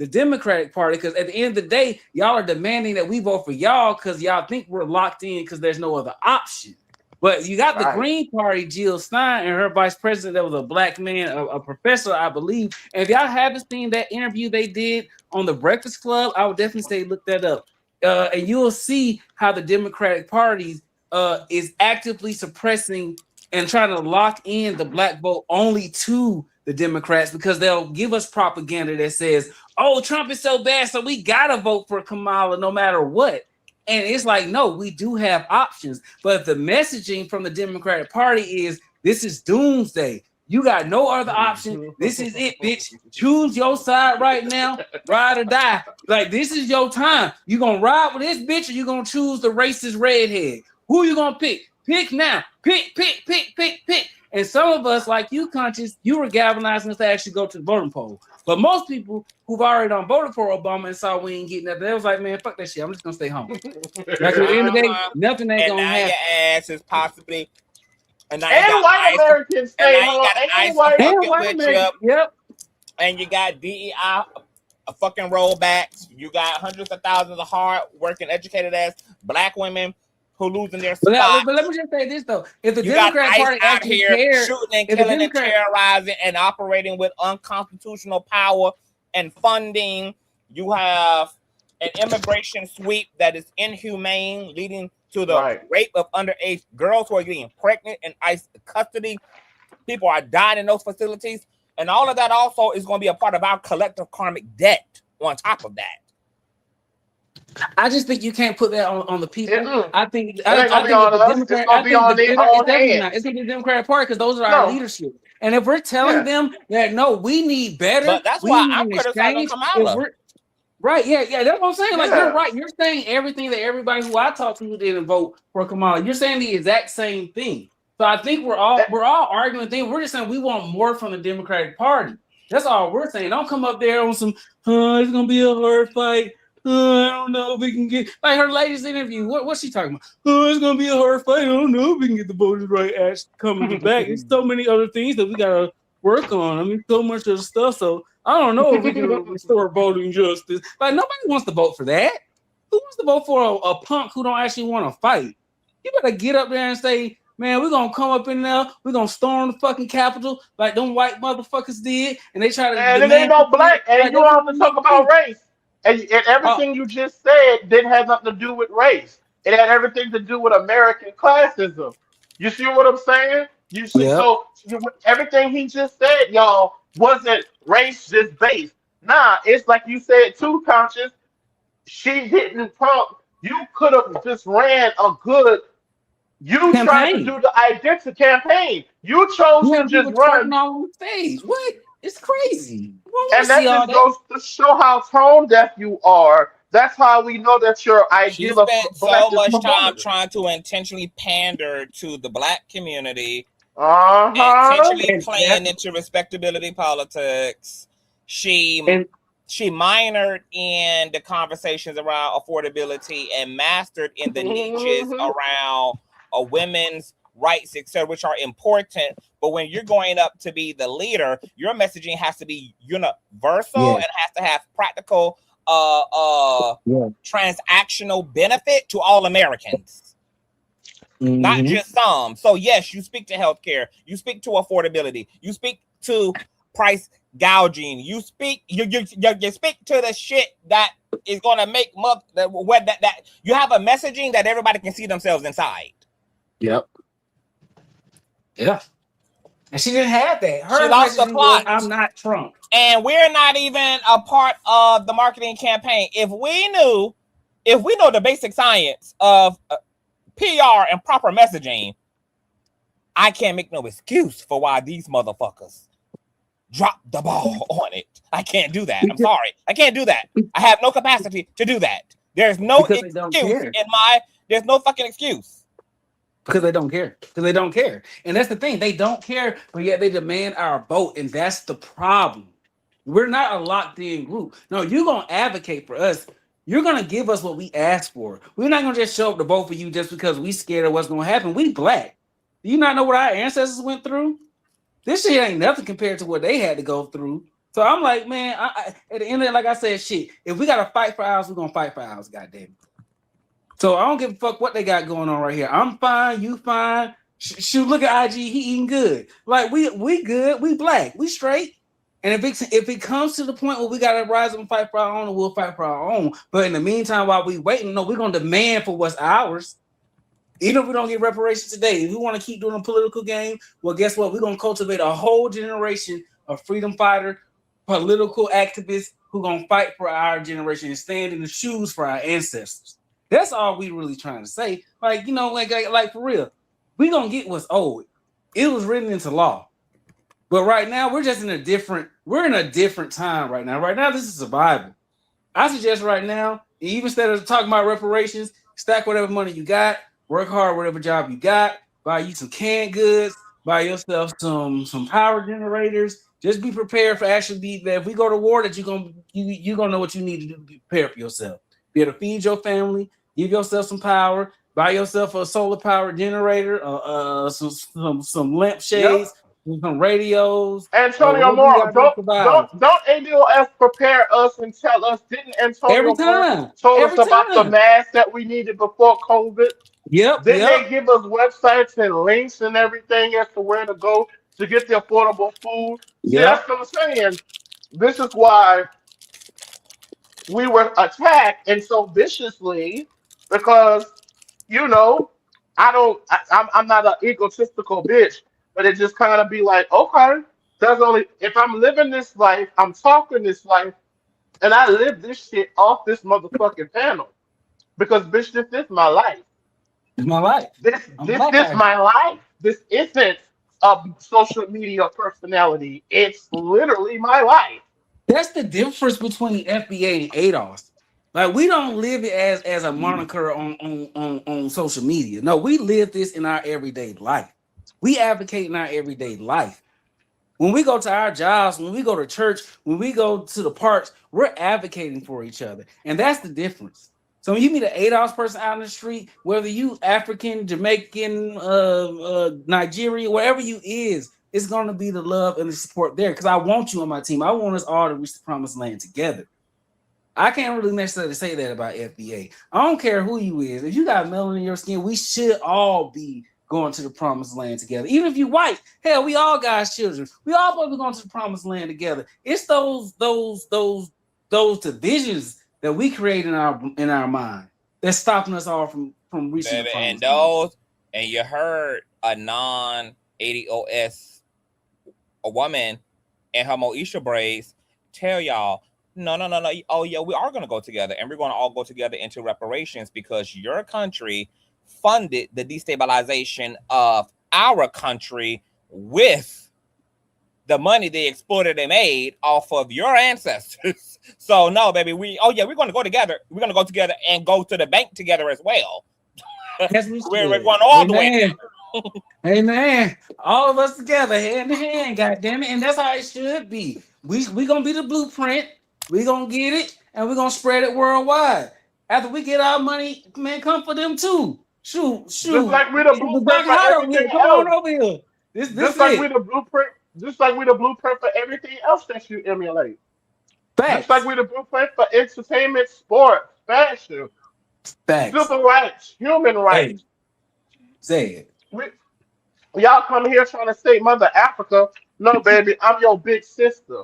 Democratic Party, because at the end of the day, y'all are demanding that we vote for y'all because y'all think we're locked in because there's no other option. But you got the Green Party, Jill Stein, and her vice president that was a black man, a professor, I believe. And if y'all haven't seen that interview they did on the Breakfast Club, I would definitely say look that up. And you will see how the Democratic Party is actively suppressing and trying to lock in the black vote only to the Democrats, because they'll give us propaganda that says, oh, Trump is so bad, so we got to vote for Kamala no matter what. And it's like, no, we do have options. But the messaging from the Democratic Party is, this is doomsday. You got no other option. This is it, bitch. Choose your side right now. Ride or die. Like, this is your time. You gonna ride with this bitch, or you gonna choose the racist redhead? Who you gonna pick? Pick now. Pick. And some of us, like you, Conscious, you were galvanizing us to actually go to the voting poll. But most people who've already done voted for Obama and saw we ain't getting that, they was like, man, fuck that shit. I'm just gonna stay home. Like at the end of the day, nothing ain't And gonna now happen. your ass is possibly, and now you And got white ICE, Americans and stay now you home. got ICE And white, fucking white with Americans, you. yep. And you got DEI fucking rollbacks. You got hundreds of thousands of hard working, educated ass black women who losing their But spots. let me just say this though: if the You got Democrat ICE Party out actually here cared, shooting and if the killing and Democrat, terrorizing and operating with unconstitutional power and funding, you have an immigration sweep that is inhumane, leading to the rape of underage girls who are getting pregnant in ICE custody. People are dying in those facilities. And all of that also is going to be a part of our collective karmic debt on top of that. I just think you can't put that on the people. I think it ain't gonna be on us. It's gonna be on their it's own definitely hands. not. It's gonna be the Democratic Party because those are our leadership. And if we're telling them that no, we need better, But that's we why need I'm an criticizing exchange. Kamala. If we're right, yeah, that's what I'm saying. Like you're Yeah. right. You're saying everything that everybody who I talked to who didn't vote for Kamala. You're saying the exact same thing. So I think we're all arguing things. We're just saying we want more from the Democratic Party. That's all we're saying. Don't come up there on some, it's gonna be a hard fight. I don't know if we can get like her latest interview. What's she talking about? It's gonna be a hard fight. I don't know if we can get the voters right as coming back. There's so many other things that we gotta work on. I mean, so much of the stuff. So I don't know if we can restore voting justice. Like nobody wants to vote for that. Who wants to vote for a punk who don't actually want to fight? You better get up there and say, man, we're gonna come up in there, we're gonna storm the fucking Capitol like them white motherfuckers did, and they try to And it demand ain't no black. And like, you don't have to talk about race. And everything you just said didn't have nothing to do with race. It had everything to do with American classism. You see what I'm saying? You see, so everything he just said, y'all, wasn't racist based. Nah, it's like you said too, Conscious. She didn't prompt. You could have just ran a good. You tried to do the identity campaign. You chose to just run. On stage. What? It's crazy. And that just goes to show how tone deaf you are. That's how we know that your She ideal of spent black so is much time performative. trying to intentionally pander to the black community, intentionally playing into respectability politics. She minored in the conversations around affordability and mastered in the niches around women's rights, etc., which are important. But when you're going up to be the leader, your messaging has to be universal and has to have practical transactional benefit to all Americans, not just some. So yes, you speak to healthcare, you speak to affordability, you speak to price gouging, you speak you speak to the shit that is going to make that you have a messaging that everybody can see themselves inside. Yep. Yeah. And she didn't have that. She lost the plot. I'm not Trump. And we're not even a part of the marketing campaign. If we know the basic science of PR and proper messaging, I can't make no excuse for why these motherfuckers drop the ball on it. I can't do that. I'm sorry. I can't do that. I have no capacity to do that. There's no excuse there's no fucking excuse. Because they don't care. Because they don't care. And that's the thing. They don't care, but yet they demand our vote. And that's the problem. We're not a locked-in group. No, you're going to advocate for us. You're going to give us what we ask for. We're not going to just show up to vote for you just because we scared of what's going to happen. We black. Do you not know what our ancestors went through? This shit ain't nothing compared to what they had to go through. So I'm like, man, at the end of it, like I said, shit, if we got to fight for ours, we're going to fight for ours, goddamn it. So I don't give a fuck what they got going on right here. I'm fine, you fine. Shoot, look at IG, he eating good. Like we good, we black, we straight. And if it comes to the point where we gotta rise up and fight for our own, we'll fight for our own. But in the meantime, while we waiting, no, we're gonna demand for what's ours. Even if we don't get reparations today, if we want to keep doing a political game, well, guess what? We're gonna cultivate a whole generation of freedom fighter, political activists who gonna fight for our generation and stand in the shoes for our ancestors. That's all we really trying to say. Like, you know, like for real, we gonna get what's owed. It was written into law. But right now, we're in a different time right now. Right now, this is survival. I suggest right now, even instead of talking about reparations, stack whatever money you got, work hard, whatever job you got, buy you some canned goods, buy yourself some power generators, Just be prepared for actually that if we go to war, that you're gonna know what you need to do to be prepared for yourself. Be able to feed your family, give yourself some power, buy yourself a solar power generator, some lampshades, some radios. Antonio Whatever you Moore, gotta do to survive. don't ADOS prepare us and tell us? Didn't Every Antonio Moore time, told us every about the time. mask that we needed before COVID? Yep, Didn't yep. they give us websites and links and everything as to where to go to get the affordable food? See, that's Yep. what I'm saying. This is why we were attacked and so viciously because you know I'm not an egotistical bitch, but it just kind of be like, okay, that's only if I'm living this life, I'm talking this life, and I live this shit off this motherfucking panel because bitch, this is my life. It's my life. This I'm this black. this my life. This isn't a social media personality. It's literally my life. That's the difference between FBA and ADOS. Like we don't live it as a moniker on social media. No, we live this in our everyday life. We advocate in our everyday life. When we go to our jobs, when we go to church, when we go to the parks, we're advocating for each other. And that's the difference. So when you meet an ADOS person out in the street, whether you African, Jamaican, Nigeria, wherever you is, it's going to be the love and the support there because I want you on my team. I want us all to reach the promised land together. I can't really necessarily say that about FBA. I don't care who you is. If you got melanin in your skin, we should all be going to the promised land together. Even if you white, hell, we all God's children. We all supposed to be going to the promised land together. It's those divisions that we create in our mind that's stopping us all from reaching the promised land. And you heard a non-ADOS a woman in her Moesha braids tell y'all, no. Oh yeah, we are going to go together, and we're going to all go together into reparations because your country funded the destabilization of our country with the money they exploited and made off of your ancestors. So no, baby, we're going to go together. We're going to go together and go to the bank together as well. We're going all the way. Hey man, all of us together, hand in hand, goddamn it, and that's how it should be. We gonna be the blueprint. We gonna get it, and we're gonna spread it worldwide. After we get our money, man, come for them too. Shoot. Just like we the blueprint for everything Come else. on over here. Just like we the blueprint. Just like we the blueprint for everything else that you emulate. Facts. Just like we the blueprint for entertainment, sports, fashion, civil rights, human rights. Say it. Y'all come here trying to say Mother Africa. No, baby, I'm your big sister.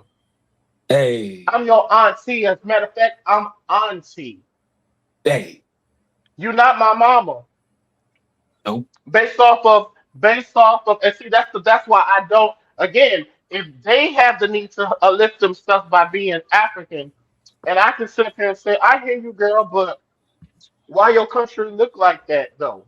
Hey. I'm your auntie. As a matter of fact, I'm auntie. Hey. You're not my mama. Nope. Based off of, and see, that's why I don't. Again, if they have the need to lift themselves by being African, and I can sit here and say, I hear you, girl, but why your country look like that though?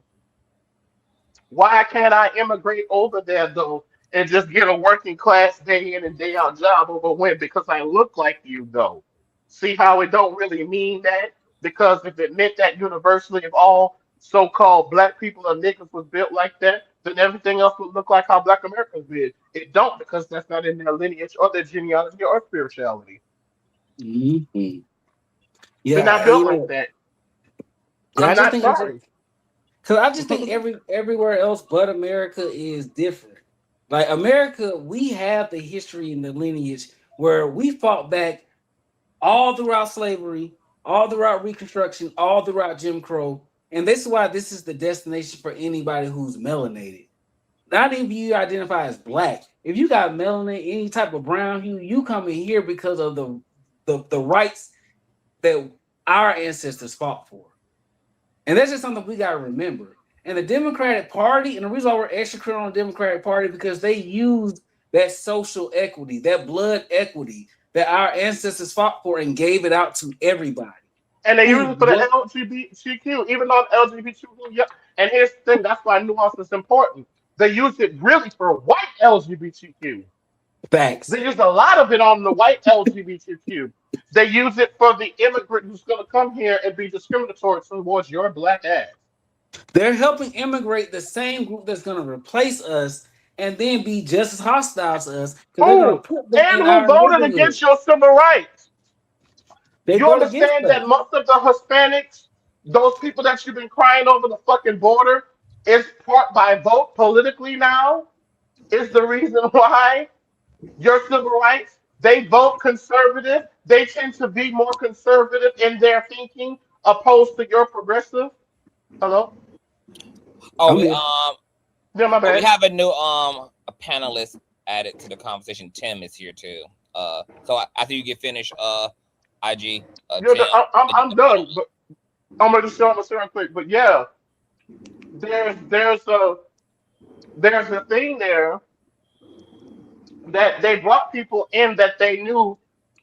Why can't I immigrate over there though and just get a working class day in and day out job over when? Because I look like you though. See how it don't really mean that? Because if it meant that universally if all so-called black people or niggas was built like that, then everything else would look like how black Americans did. It don't because that's not in their lineage or their genealogy or spirituality. Mm-hmm. Yeah, they're not built like that. I just think everywhere else but America is different. Like America, we have the history and the lineage where we fought back all throughout slavery, all throughout Reconstruction, all throughout Jim Crow. And this is why this is the destination for anybody who's melanated. Not even if you identify as black. If you got melanin, any type of brown hue, you come in here because of the rights that our ancestors fought for. And that's just something we got to remember. And the Democratic Party, and the reason why we're extra critical on the Democratic Party, because they used that social equity, that blood equity that our ancestors fought for and gave it out to everybody. And they use it for the LGBTQ, even though LGBTQ, yeah. And here's the thing, that's why nuance is important. They use it really for white LGBTQ. Facts. They use a lot of it on the white LGBTQ. They use it for the immigrant who's going to come here and be discriminatory towards your black ass. They're helping immigrate the same group that's going to replace us and then be just as hostile to us because they're gonna Who? put them And in who our voted neighborhood. against your civil rights? They You vote against understand us. that most of the Hispanics, those people that you've been crying over the fucking border, is part by vote politically now? Is the reason why your civil rights, they vote conservative. They tend to be more conservative in their thinking opposed to your progressive. Hello? Oh, I'm here. Yeah, my we bad. have a new a panelist added to the conversation. Tim is here too. So after you get finished, IG, You're Tim, the, I'm the done, panelist. but I'm gonna just show them real quick. But yeah, there's there's a thing there that they brought people in that they knew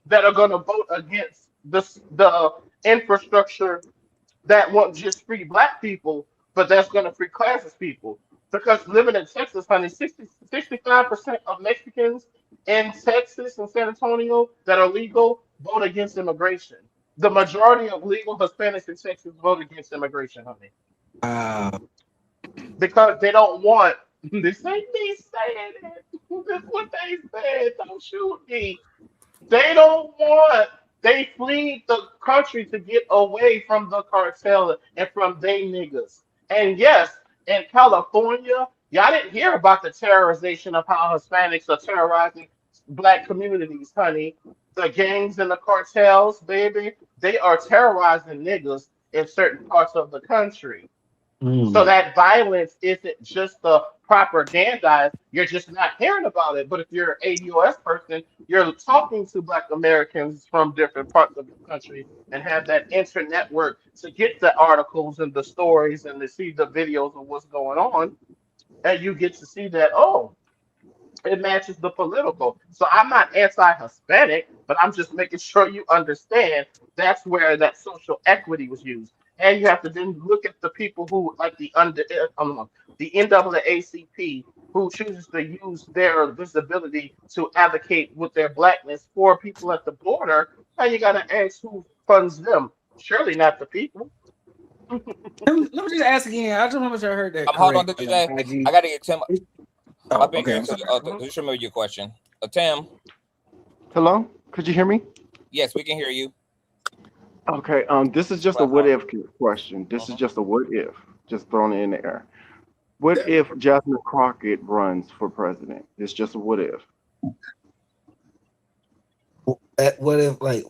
that are going to vote against the infrastructure that won't just free black people, but that's going to free classes people. Because living in Texas, honey, 65% of Mexicans in Texas and San Antonio that are legal vote against immigration. The majority of legal Hispanics in Texas vote against immigration, honey, because they don't want. This ain't me saying it. This is what they said. Don't shoot me. They don't want. They flee the country to get away from the cartel and from they niggas. And yes, in California, y'all didn't hear about the terrorization of how Hispanics are terrorizing black communities, honey. The gangs and the cartels, baby, they are terrorizing niggas in certain parts of the country. So that violence isn't just the propaganda. You're just not hearing about it. But if you're an ADOS person, you're talking to Black Americans from different parts of the country and have that internet work to get the articles and the stories and to see the videos of what's going on. And you get to see that, oh, it matches the political. So I'm not anti-Hispanic, but I'm just making sure you understand that's where that social equity was used. And you have to then look at the people who, like the NAACP, who chooses to use their visibility to advocate with their blackness for people at the border. And you got to ask who funds them. Surely not the people. Let me just ask again. I just want to make sure I heard that Hold on, correct. DJ. IG. I gotta get Tim Oh, up in okay. here I'm sorry. to just remember your question. Tim, Hello, could you hear me? yes, we can hear you. Okay, this is just a what if question. This is just a what if, just thrown it in the air. What if Jasmine Crockett runs for president? It's just a what if.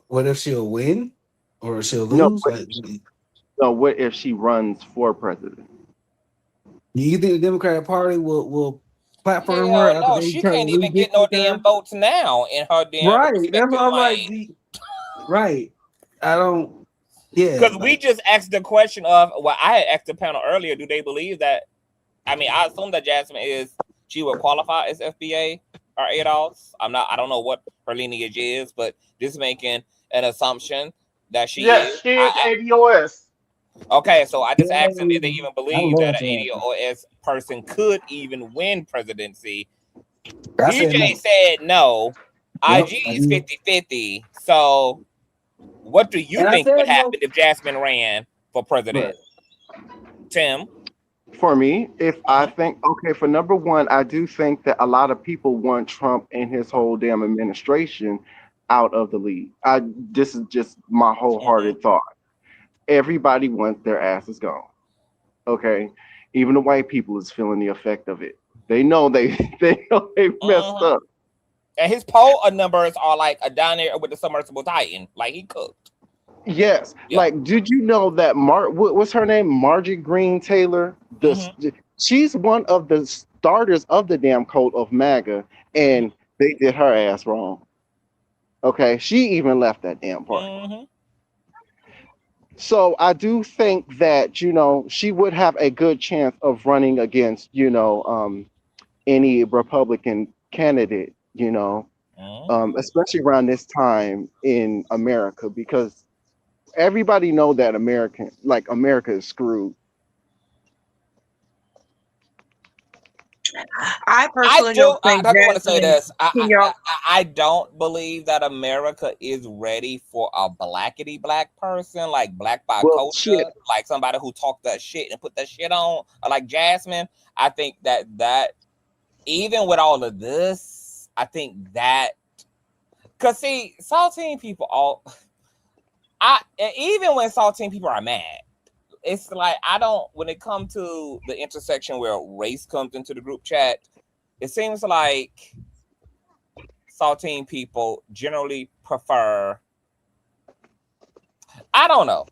What if she'll win or she'll No, lose? what if she runs for president? Do you think the Democratic Party will platform her Hell after no, they she try to can't even get no damn votes now in her damn Right. That's respective what I'm like. lane. Right. I don't. Yeah. Because we just asked the question of, well, I had asked the panel earlier, do they believe that? I mean, I assume that Jasmine she would qualify as FBA or ADOS. I don't know what her lineage is, but just making an assumption that she Yes, is. she is ADOS. Okay, so I just asked them if they even believe that love an that. ADOS person could even win presidency. I said DJ no. said no. Yep, IG I is did. 50-50. So what do you And I think said would no. happen if Jasmine ran for president? Tim? For me, if I think, okay, for number one, I do think that a lot of people want Trump and his whole damn administration out of the league. This is just my wholehearted thought. Everybody wants their asses gone. Okay, even the white people is feeling the effect of it. They know they messed up. And his poll numbers are like a down there with the submersible Titan. Like he cooked. Yes, like did you know that what's her name? Margie Green Taylor. She's one of the starters of the damn cult of MAGA, and they did her ass wrong. Okay, she even left that damn party. So I do think that she would have a good chance of running against any Republican candidate. Especially around this time in America, because everybody know that America is screwed. I personally don't think I want to say Jasmine. this. I don't believe that America is ready for a blackity black person, like black by culture, like somebody who talked that shit and put that shit on, like Jasmine. I think that even with all of this, I think that, cause see, saltine people even when saltine people are mad, it's like I don't. When it comes to the intersection where race comes into the group chat, it seems like saltine people generally prefer. I don't know.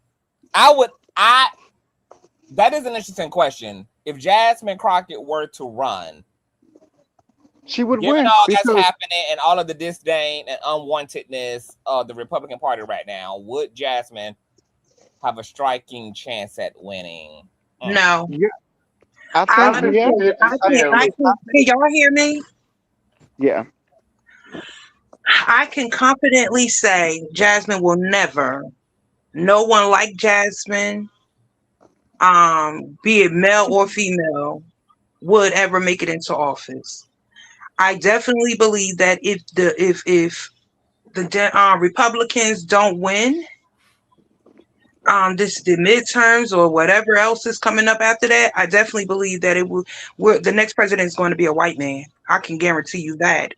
That is an interesting question. If Jasmine Crockett were to run, she would given win all because that's happening and all of the disdain and unwantedness of the Republican Party right now, would Jasmine have a striking chance at winning? No. yeah, I I think yeah, understand. Can y'all hear me? yeah. I can confidently say Jasmine will never, no one like Jasmine, be it male or female, would ever make it into office. I definitely believe that if the Republicans don't win the midterms or whatever else is coming up after that, I definitely believe that the next president is going to be a white man. I can guarantee you that.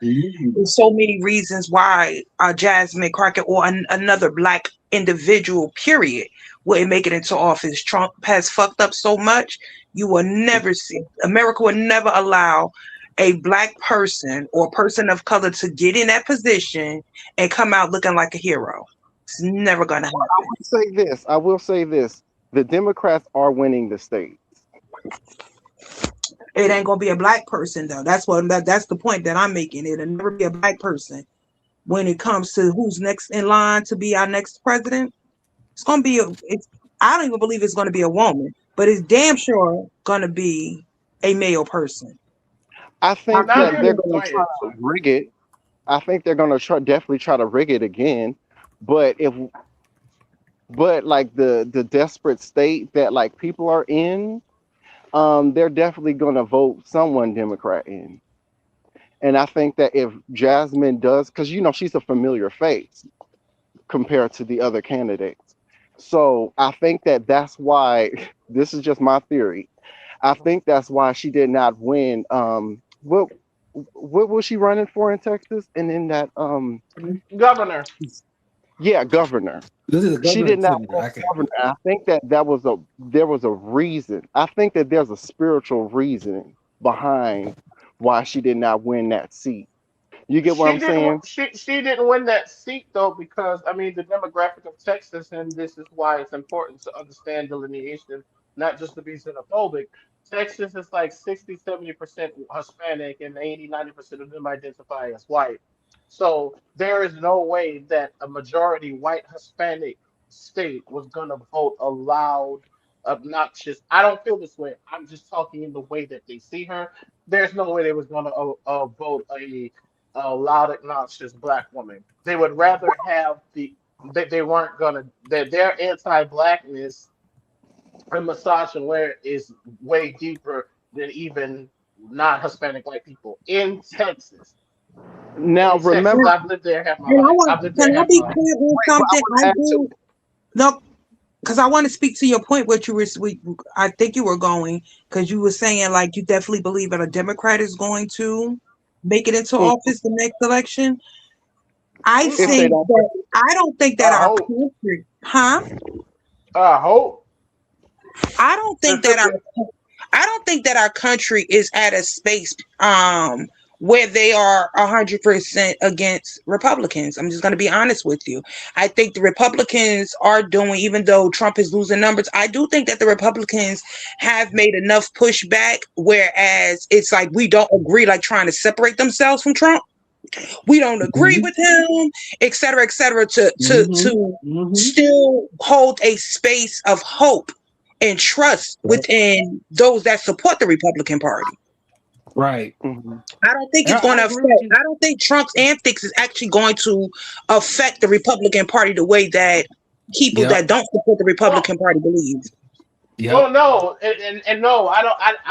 There's so many reasons why Jasmine Crockett or another black individual, period, wouldn't make it into office. Trump has fucked up so much. You will never see, America will never allow a black person or person of color to get in that position and come out looking like a hero. It's never gonna happen. I will say this. The Democrats are winning the state. It ain't gonna be a black person though. That's the point that I'm making. It'll never be a black person when it comes to who's next in line to be our next president. It's gonna be I don't even believe it's gonna be a woman, but it's damn sure gonna be a male person. I think that they're going to try to rig it. I think they're going to definitely try to rig it again. But like the desperate state that like people are in, they're definitely going to vote someone Democrat in. And I think that if Jasmine does, because she's a familiar face compared to the other candidates. So I think that that's why, this is just my theory. I think that's why she did not win. What was she running for in Texas? And in that governor. Yeah, governor. She did not win governor. I think that there was a reason. I think that there's a spiritual reason behind why she did not win that seat. You get what I'm saying? She didn't win that seat though because I mean the demographic of Texas, and this is why it's important to understand delineation, not just to be xenophobic. Texas is like 60-70% Hispanic, and 80-90% of them identify as white. So there is no way that a majority white Hispanic state was gonna vote a loud, obnoxious. I don't feel this way. I'm just talking in the way that they see her. There's no way they was gonna vote a loud, obnoxious black woman. They would rather have they weren't gonna their anti-blackness and misogyny is way deeper than even non-Hispanic white people in Texas. Now remember, I've lived there half my life. Can I be clear on something? I do. No, because I want to speak to your point. I think you were going because you were saying like you definitely believe that a Democrat is going to make it into office the next election. I don't think that our country, huh? I hope. I don't think that our country is at a space where they are 100% against Republicans. I'm just going to be honest with you. I think the Republicans are doing, even though Trump is losing numbers, I do think that the Republicans have made enough pushback, whereas it's like we don't agree, like trying to separate themselves from Trump. We don't agree with him, et cetera, to still hold a space of hope and trust within those that support the Republican Party. Right. I don't think it's going to affect. I don't think Trump's antics is actually going to affect the Republican Party the way that people that don't support the Republican Party believe. Well, no, and no, I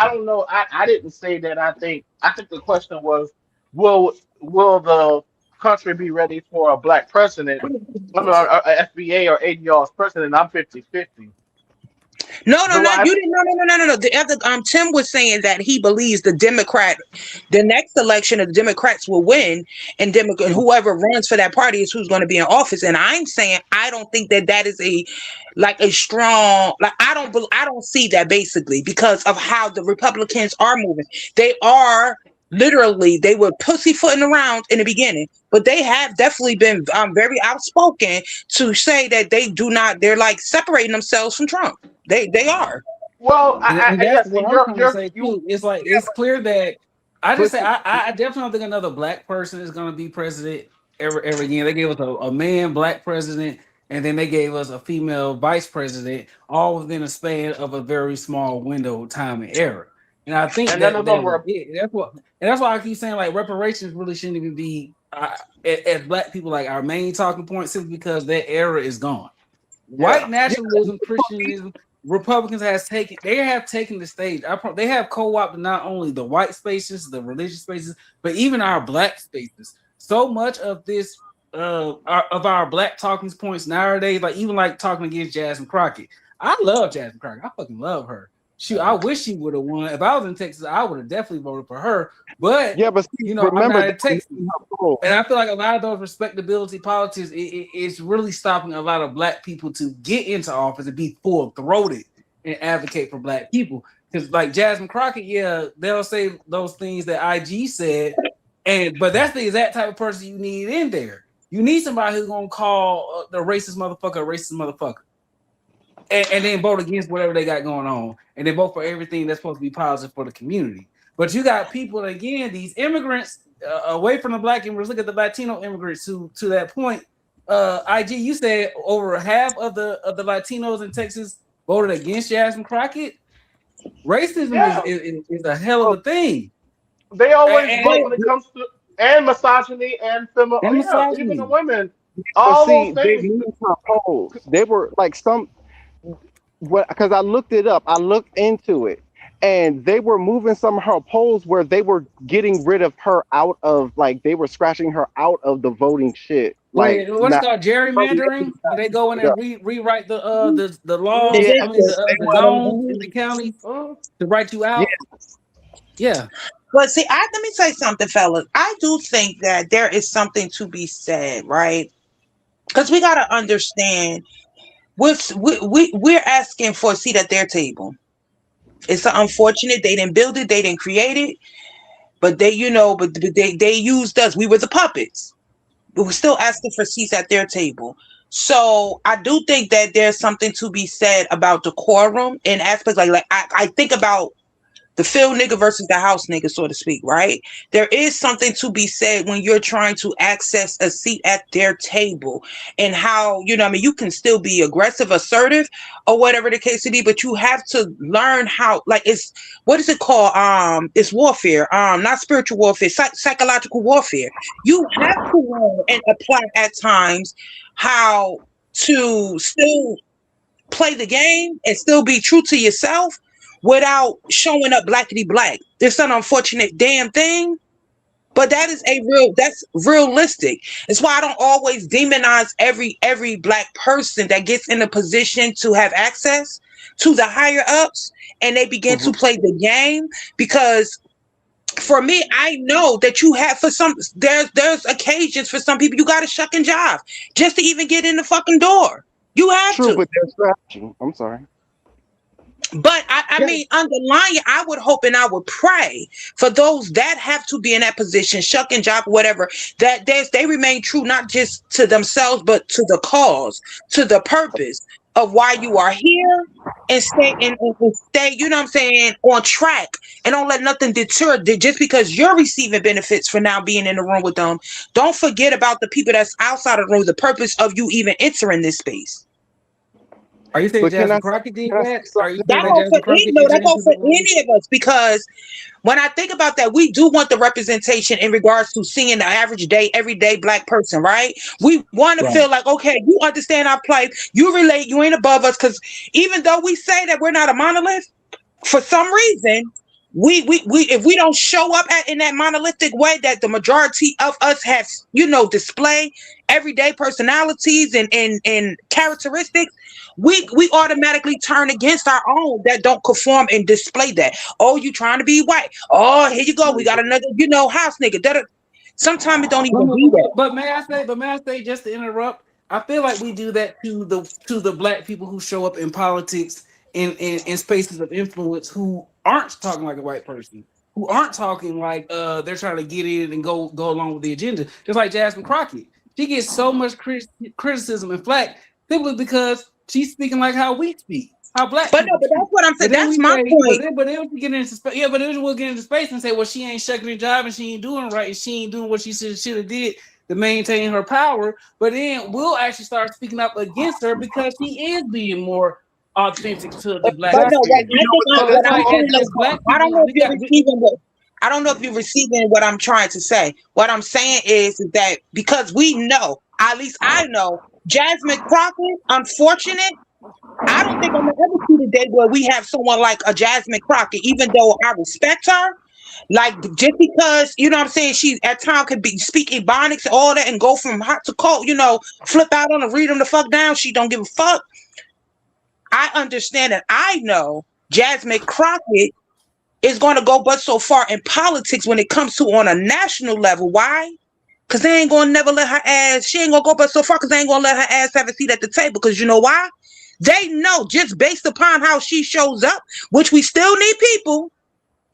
don't know. I didn't say that. I think the question was, will the country be ready for a black president? I mean, a FBA or ADOS president. I'm 50-50. No, The you last didn't. No. The other Tim was saying that he believes the next election of the Democrats will win, and whoever runs for that party is who's going to be in office. And I'm saying I don't think that is a strong, like I don't see that, basically because of how the Republicans are moving. They are literally, they were pussyfooting around in the beginning, but they have definitely been very outspoken to say that they're like separating themselves from Trump. They are. well, And that's yes, what I'm trying to say too. It's like it's clear that I just say I definitely don't think another black person is going to be president ever again. They gave us a man black president, and then they gave us a female vice president, all within a span of a very small window of time and era. And I think and none of them that was were. it. That's why I keep saying like reparations really shouldn't even be as black people like our main talking point, simply because that era is gone. White nationalism, Christianism, Republicans have taken the stage. They have co-opted not only the white spaces, the religious spaces, but even our black spaces. So much of this of our black talking points nowadays, like even like talking against Jasmine Crockett. I love Jasmine Crockett. I fucking love her. Shoot, I wish she would have won. If I was in Texas, I would have definitely voted for her. But you know, remember, I'm not in Texas, and I feel like a lot of those respectability politics it's really stopping a lot of black people to get into office and be full throated and advocate for black people. Because like Jasmine Crockett, yeah, they'll say those things that IG said, but that's the exact type of person you need in there. You need somebody who's gonna call the racist motherfucker a racist motherfucker. And then vote against whatever they got going on, and then vote for everything that's supposed to be positive for the community. But you got people, again, these immigrants away from the black immigrants. Look at the Latino immigrants who, to that point, IG, you said over half of the Latinos in Texas voted against Jasmine Crockett. Racism is a hell of a thing. They always vote when it comes to misogyny and female. And Even the women. But All see, those they things. moved her polls. They were like because I looked it up. I looked into it, and they were moving some of her polls where they were getting rid of her out of, like, they were scratching her out of the voting shit. Like, what's called gerrymandering? Where they go in and rewrite the laws, Yeah. I mean the zones in the county to write you out. Yeah. But see, let me say something, fellas. I do think that there is something to be said, right? Because we got to understand, we're asking for a seat at their table. It's unfortunate they didn't build it, they didn't create it, but they used us. We were the puppets. But we're still asking for seats at their table. So I do think that there's something to be said about decorum in aspects like I think about the field nigga versus the house nigga, so to speak, right? There is something to be said when you're trying to access a seat at their table, and how, you can still be aggressive, assertive, or whatever the case may be, but you have to learn how, like, what is it called? It's warfare, not spiritual warfare, psychological warfare. You have to learn and apply at times how to still play the game and still be true to yourself without showing up blackity black. It's an unfortunate damn thing, but that's realistic. It's why I don't always demonize every black person that gets in a position to have access to the higher ups and they begin to play the game, because for me, I know that you have, for some, there's occasions for some people you got to shuck and jive just to even get in the fucking door. You have to. But there's strategy. I'm sorry. But I mean, underlying, I would hope and I would pray for those that have to be in that position, shuck and jive, whatever, that they remain true, not just to themselves, but to the cause, to the purpose of why you are here, and stay, you know what I'm saying, on track, and don't let nothing deter just because you're receiving benefits for now being in the room with them. Don't forget about the people that's outside of the room, the purpose of you even entering this space. Are you saying Jasmine Crockett did that? That goes for any of us, because when I think about that, we do want the representation in regards to seeing the average day, everyday black person, right? We want to feel like, okay, you understand our plight, you relate, you ain't above us, because even though we say that we're not a monolith, for some reason, we if we don't show up in that monolithic way that the majority of us have, display everyday personalities and characteristics, we automatically turn against our own that don't conform and display that. Oh, you trying to be white? Oh, here you go. We got another, house nigga. Sometimes it don't even be that. But may I say, just to interrupt, I feel like we do that to the black people who show up in politics in spaces of influence who aren't talking like a white person, who aren't talking like they're trying to get in and go along with the agenda. Just like Jasper Crockett, she gets so much criticism and flack simply because she's speaking like how we speak. How black but no, but that's what I'm saying. That's my point. But then we get into space. Yeah, but then we'll get into space and say, well, she ain't shucking her job and she ain't doing right and she ain't doing what she should have did to maintain her power. But then we'll actually start speaking up against her because she is being more authentic to the black. But no, I don't know if you're receiving what I don't know if you're receiving what I'm trying to say. What I'm saying is that because we know, at least I know, Jasmine Crockett, unfortunate. I don't think I'm gonna ever see the day where we have someone like a Jasmine Crockett, even though I respect her. Like, just because, you know what I'm saying, she at times could be speak ebonics and all that and go from hot to cold, flip out on her, read them the fuck down. She don't give a fuck. I understand and I know Jasmine Crockett is going to go but so far in politics when it comes to on a national level. Why? Because they ain't going to never let her ass, she ain't going to go but so far because they ain't going to let her ass have a seat at the table. Because you know why? They know just based upon how she shows up, which we still need people.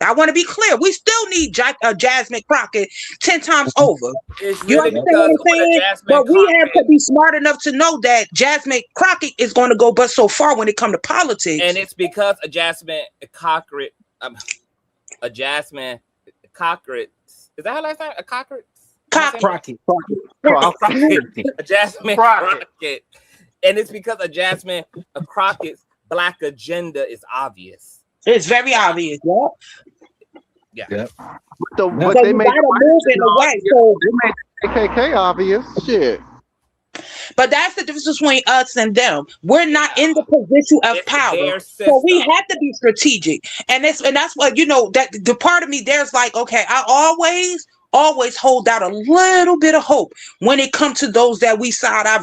I want to be clear. We still need Jasmine Crockett 10 times over. It's You really understand because what I'm saying? But we have to be smart enough to know that Jasmine Crockett is going to go but so far when it comes to politics. And it's because a Jasmine Crockett, a Jasmine Crockett, is that her last name? A Crockett? Crockett. A Jasmine Crockett. And it's because of Jasmine Crockett's black agenda is obvious. It's very obvious, yeah. But they made KKK obvious. Shit. But that's the difference between us and them. We're not in the position of power, so we have to be strategic. And that's what that the part of me there's like, okay, I always hold out a little bit of hope when it comes to those that we side eye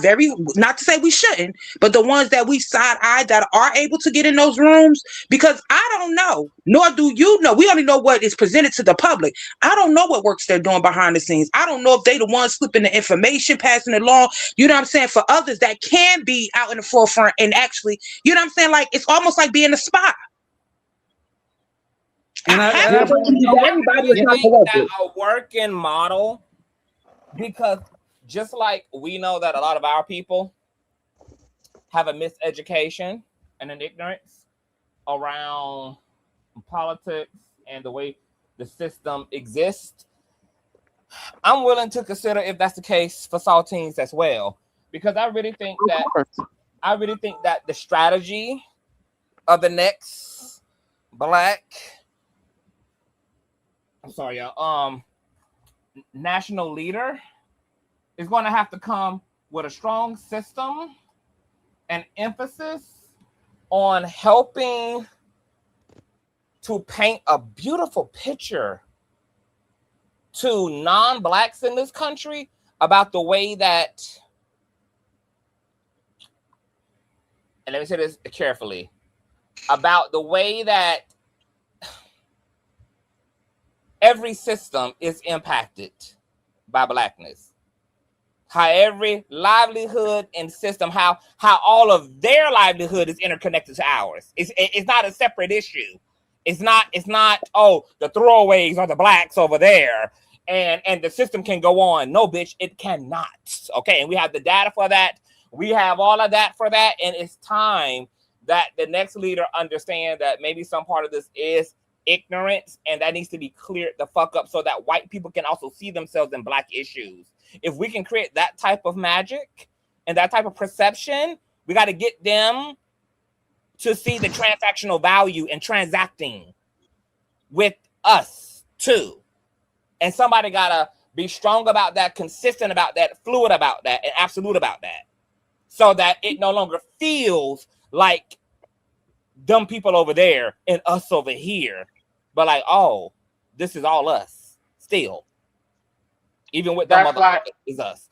not to say we shouldn't, but the ones that we side eye that are able to get in those rooms, because I don't know, nor do you know. We only know what is presented to the public. I don't know what works they're doing behind the scenes. I don't know if they the ones slipping the information, passing it along, you know what I'm saying, for others that can be out in the forefront and actually, you know what I'm saying, like it's almost like being a spy. And I think that a working model, because just like we know that a lot of our people have a miseducation and an ignorance around politics and the way the system exists, I'm willing to consider if that's the case for saltines as well, because I really think that the strategy of the next black national leader is going to have to come with a strong system and emphasis on helping to paint a beautiful picture to non-blacks in this country about the way that, and let me say this carefully, about the way that every system is impacted by blackness. How every livelihood and system, how all of their livelihood is interconnected to ours. It's not a separate issue. It's not, oh, the throwaways are the blacks over there and the system can go on. No, bitch, it cannot. Okay, and we have the data for that. We have all of that for that. And it's time that the next leader understand that maybe some part of this is ignorance, and that needs to be cleared the fuck up so that white people can also see themselves in black issues. If we can create that type of magic and that type of perception, we got to get them to see the transactional value in transacting with us too. And somebody got to be strong about that, consistent about that, fluid about that, and absolute about that, so that it no longer feels like them people over there and us over here, but like, oh, this is all us still, even with that is us.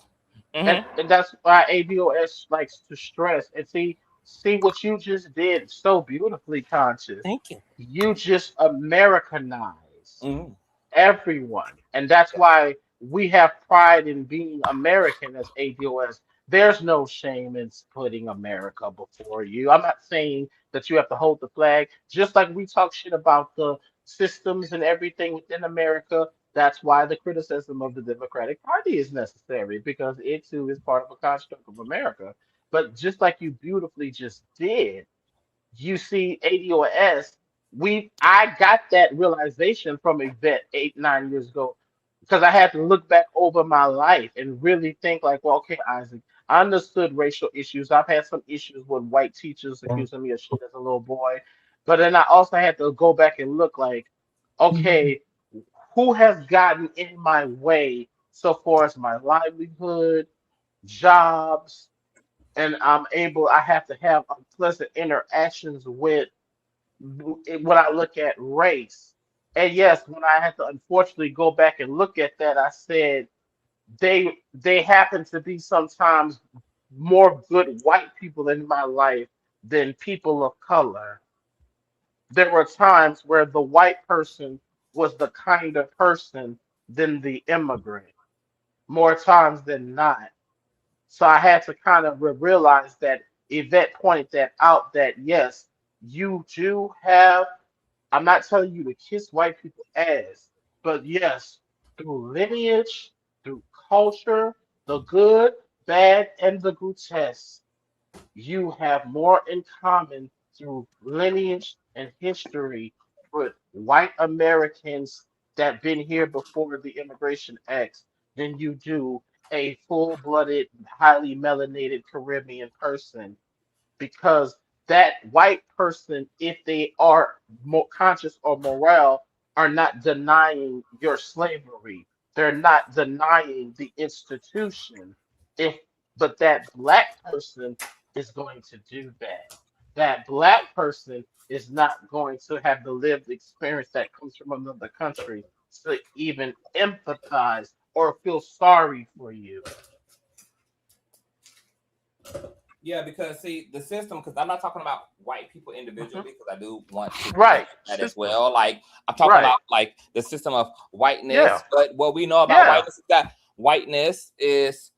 And that's why ADOS likes to stress. And see, See what you just did so beautifully, Conscious. Thank you. You just Americanized Mhm. everyone. And that's why we have pride in being American as ADOS. There's no shame in putting America before you. I'm not saying that you have to hold the flag. Just like we talk shit about the systems and everything within America, that's why the criticism of the Democratic Party is necessary, because it too is part of a construct of America. But just like you beautifully just did, you see ADOS, I got that realization from a vet 8, 9 years ago, because I had to look back over my life and really think like, well, okay, Isaac, I understood racial issues. I've had some issues with white teachers accusing me of shit as a little boy. But then I also had to go back and look like, okay, who has gotten in my way so far as my livelihood, jobs, and I have to have unpleasant interactions with when I look at race. And yes, when I had to unfortunately go back and look at that, I said they happen to be sometimes more good white people in my life than people of color. There were times where the white person was the kinder person than the immigrant, more times than not. So I had to kind of realize that Yvette pointed that out, that yes, you do have, I'm not telling you to kiss white people ass, but yes, through lineage, through culture, the good, bad, and the grotesque, you have more in common through lineage and history with white Americans that been here before the Immigration Acts than you do a full-blooded, highly melanated Caribbean person, because that white person, if they are more conscious or morale, are not denying your slavery. They're not denying the institution. If but that black person is going to do that. That black person is not going to have the lived experience that comes from another country to even empathize or feel sorry for you. Yeah, because see the system. Because I'm not talking about white people individually, because I do want to Right. that as well. Like I'm talking about like the system of whiteness. But what we know about whiteness is that whiteness is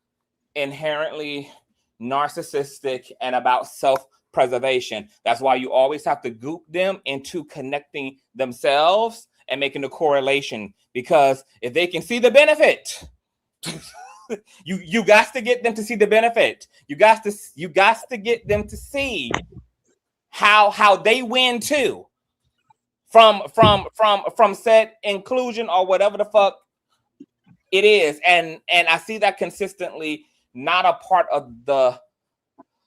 inherently narcissistic and about self-preservation. That's why you always have to goop them into connecting themselves and making the correlation. Because if they can see the benefit. you got to get them to see the benefit. You got to get them to see how they win too from said inclusion or whatever the fuck it is. And I see that consistently not a part of the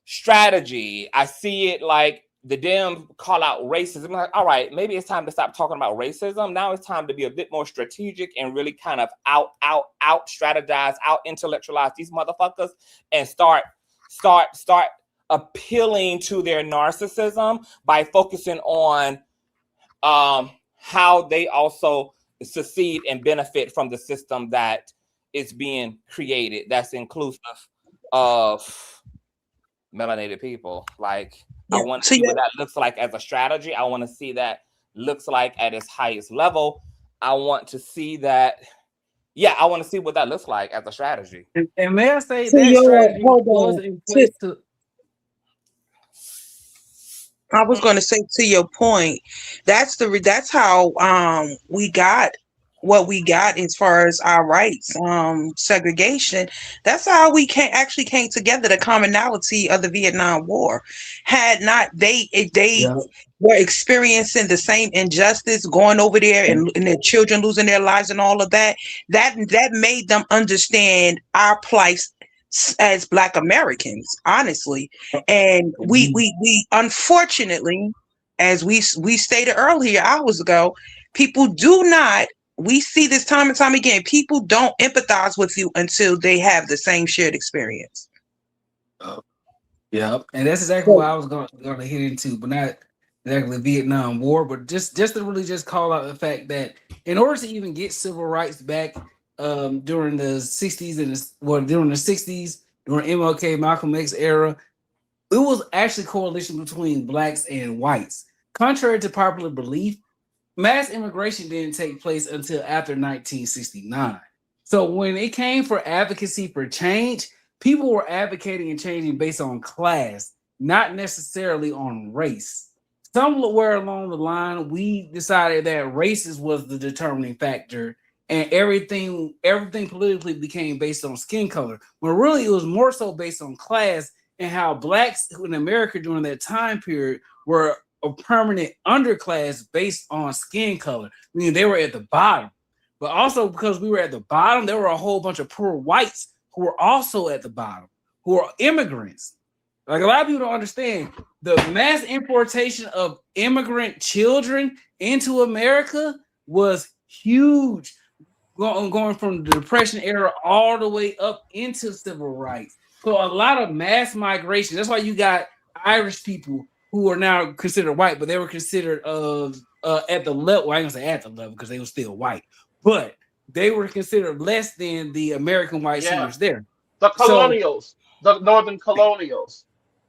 strategy. I see it like the Dems call out racism. I'm like, all right, maybe it's time to stop talking about racism. Now it's time to be a bit more strategic and really kind of out strategize, out intellectualize these motherfuckers and start appealing to their narcissism by focusing on how they also succeed and benefit from the system that is being created, that's inclusive of melanated people. Like I want to see what that looks like as a strategy. I want to see that looks like at its highest level. I want to see that. Yeah, I want to see what that looks like as a strategy. And may I say that strategy was in place to. I was going to say, to your point, that's how we got what we got as far as our rights, segregation. That's how we actually came together. The commonality of the Vietnam War. Had not they were experiencing the same injustice, going over there and their children losing their lives and all of that. That made them understand our plight as Black Americans, honestly. And we unfortunately, as we stated earlier hours ago, people do not, we see this time and time again, people don't empathize with you until they have the same shared experience. Yeah, and that's exactly what I was going to hit into, but not exactly the Vietnam War, but just to really just call out the fact that in order to even get civil rights back during the 60s during the 60s, during MLK, Malcolm X era, it was actually coalition between blacks and whites. Contrary to popular belief, mass immigration didn't take place until after 1969. So when it came for advocacy for change, people were advocating and changing based on class, not necessarily on race. Somewhere along the line, we decided that races was the determining factor, and everything politically became based on skin color. When really it was more so based on class and how blacks in America during that time period were a permanent underclass based on skin color, meaning they were at the bottom. But also because we were at the bottom, there were a whole bunch of poor whites who were also at the bottom, who are immigrants. Like a lot of people don't understand the mass importation of immigrant children into America was huge, going from the Depression era all the way up into civil rights. So a lot of mass migration. That's why you got Irish people who are now considered white, but they were considered at the level. Well, I ain't gonna say at the level because they were still white, but they were considered less than the American whites who was there. The colonials, the northern colonials.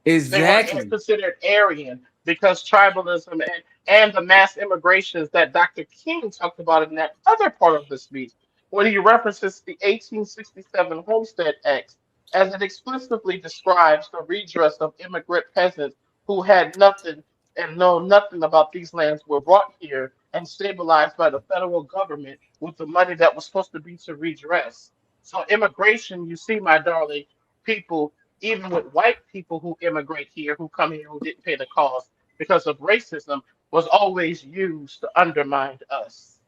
Exactly. They were considered Aryan because tribalism and the mass immigrations that Dr. King talked about in that other part of the speech, when he references the 1867 Homestead Act, as it explicitly describes the redress of immigrant peasants who had nothing and know nothing about these lands were brought here and stabilized by the federal government with the money that was supposed to be to redress. So immigration, you see, my darling people, even with white people who immigrate here, who come here, who didn't pay the cost because of racism, was always used to undermine us.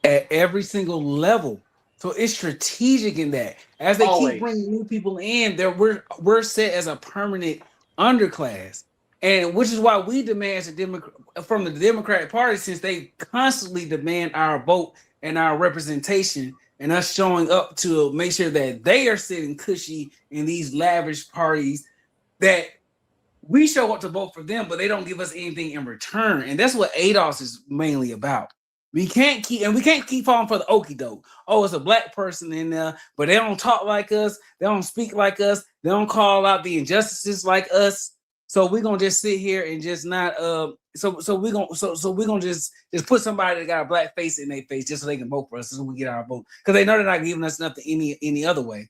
At every single level. So it's strategic in that. As they keep bringing new people in, we're set as a permanent underclass. And which is why we demand from the Democratic Party, since they constantly demand our vote and our representation and us showing up to make sure that they are sitting cushy in these lavish parties, that we show up to vote for them, but they don't give us anything in return. And that's what ADOS is mainly about. We can't keep falling for the okie doke. Oh, it's a black person in there, but they don't talk like us, they don't speak like us, they don't call out the injustices like us. So we're gonna just sit here and just not so we're gonna just put somebody that got a black face in their face just so they can vote for us so we get our vote. Because they know they're not giving us nothing any other way.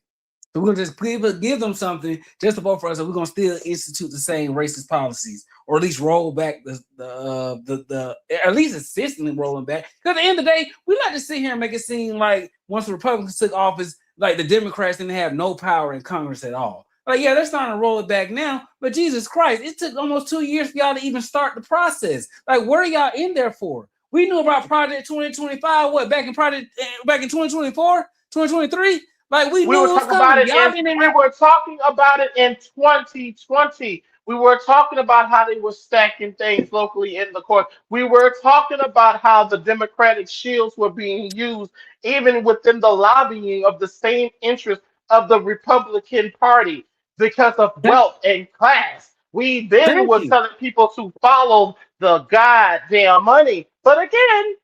So we're gonna just give them something just to vote for us, and we're gonna still institute the same racist policies, or at least roll back the at least assisting in rolling back. Because at the end of the day, we like to sit here and make it seem like once the Republicans took office, like the Democrats didn't have no power in Congress at all. Like, yeah, they're starting to roll it back now, but Jesus Christ, it took almost 2 years for y'all to even start the process. Like, what are y'all in there for? We knew about Project 2025, back in 2024, 2023? Like, we knew it was coming. We were talking about it in 2020. We were talking about how they were stacking things locally in the court. We were talking about how the Democratic shields were being used even within the lobbying of the same interest of the Republican Party because of wealth and class. We then were telling people to follow the goddamn money. But again,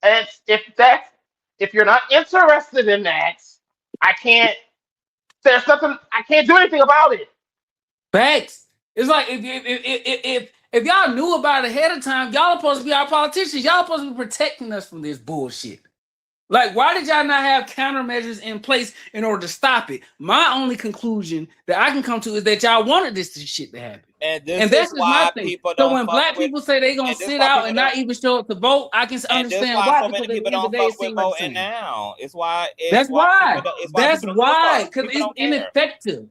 if you're not interested in that, I can't do anything about it. Facts. It's like if y'all knew about it ahead of time, y'all are supposed to be our politicians. Y'all are supposed to be protecting us from this bullshit. Like, why did y'all not have countermeasures in place in order to stop it? My only conclusion that I can come to is that y'all wanted this shit to happen. And that's just my thing. So when black people say they gonna sit out and not even show up to vote, I can understand why. So many people don't fuck with voting now. It's why. That's why. That's why. Because it's ineffective.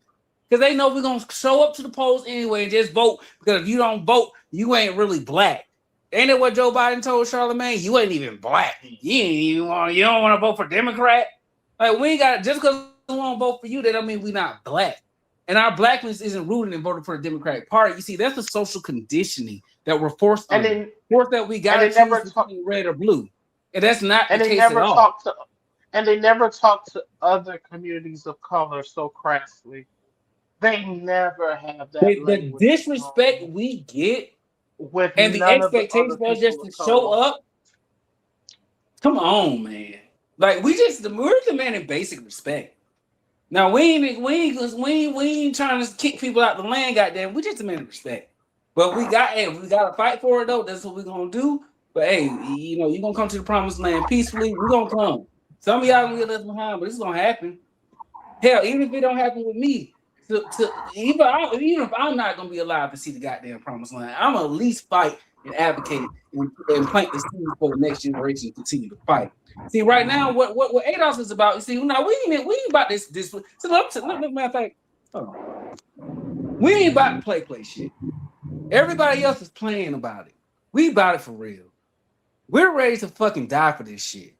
Because they know we're gonna show up to the polls anyway and just vote. Because if you don't vote, you ain't really black. Ain't that what Joe Biden told Charlamagne? You ain't even black. You don't want to vote for Democrat. Like, we ain't got, just because we want to vote for you, that don't mean we not black. And our blackness isn't rooted in voting for the Democratic Party. You see, that's the social conditioning that we're forced that we got to choose between red or blue. And that's not the case at all. And they never talk to other communities of color so crassly. They never have that. The disrespect we get and the expectation for us just to show up. Come on, man. Like, we're demanding basic respect. Now we ain't trying to kick people out the land, goddamn. We just demanding respect. But we gotta fight for it though. That's what we're gonna do. But hey, you're gonna come to the promised land peacefully. We're gonna come. Some of y'all gonna get left behind, but it's gonna happen. Hell, even if it don't happen with me, even if I'm not gonna be alive to see the goddamn promised land, I'm gonna at least fight and advocate and plant the seeds for the next generation to continue to fight. See, right now, what ADOS is about, you see, now we ain't about this. So matter of fact, we ain't about to play shit. Everybody else is playing about it. We about it for real. We're ready to fucking die for this shit.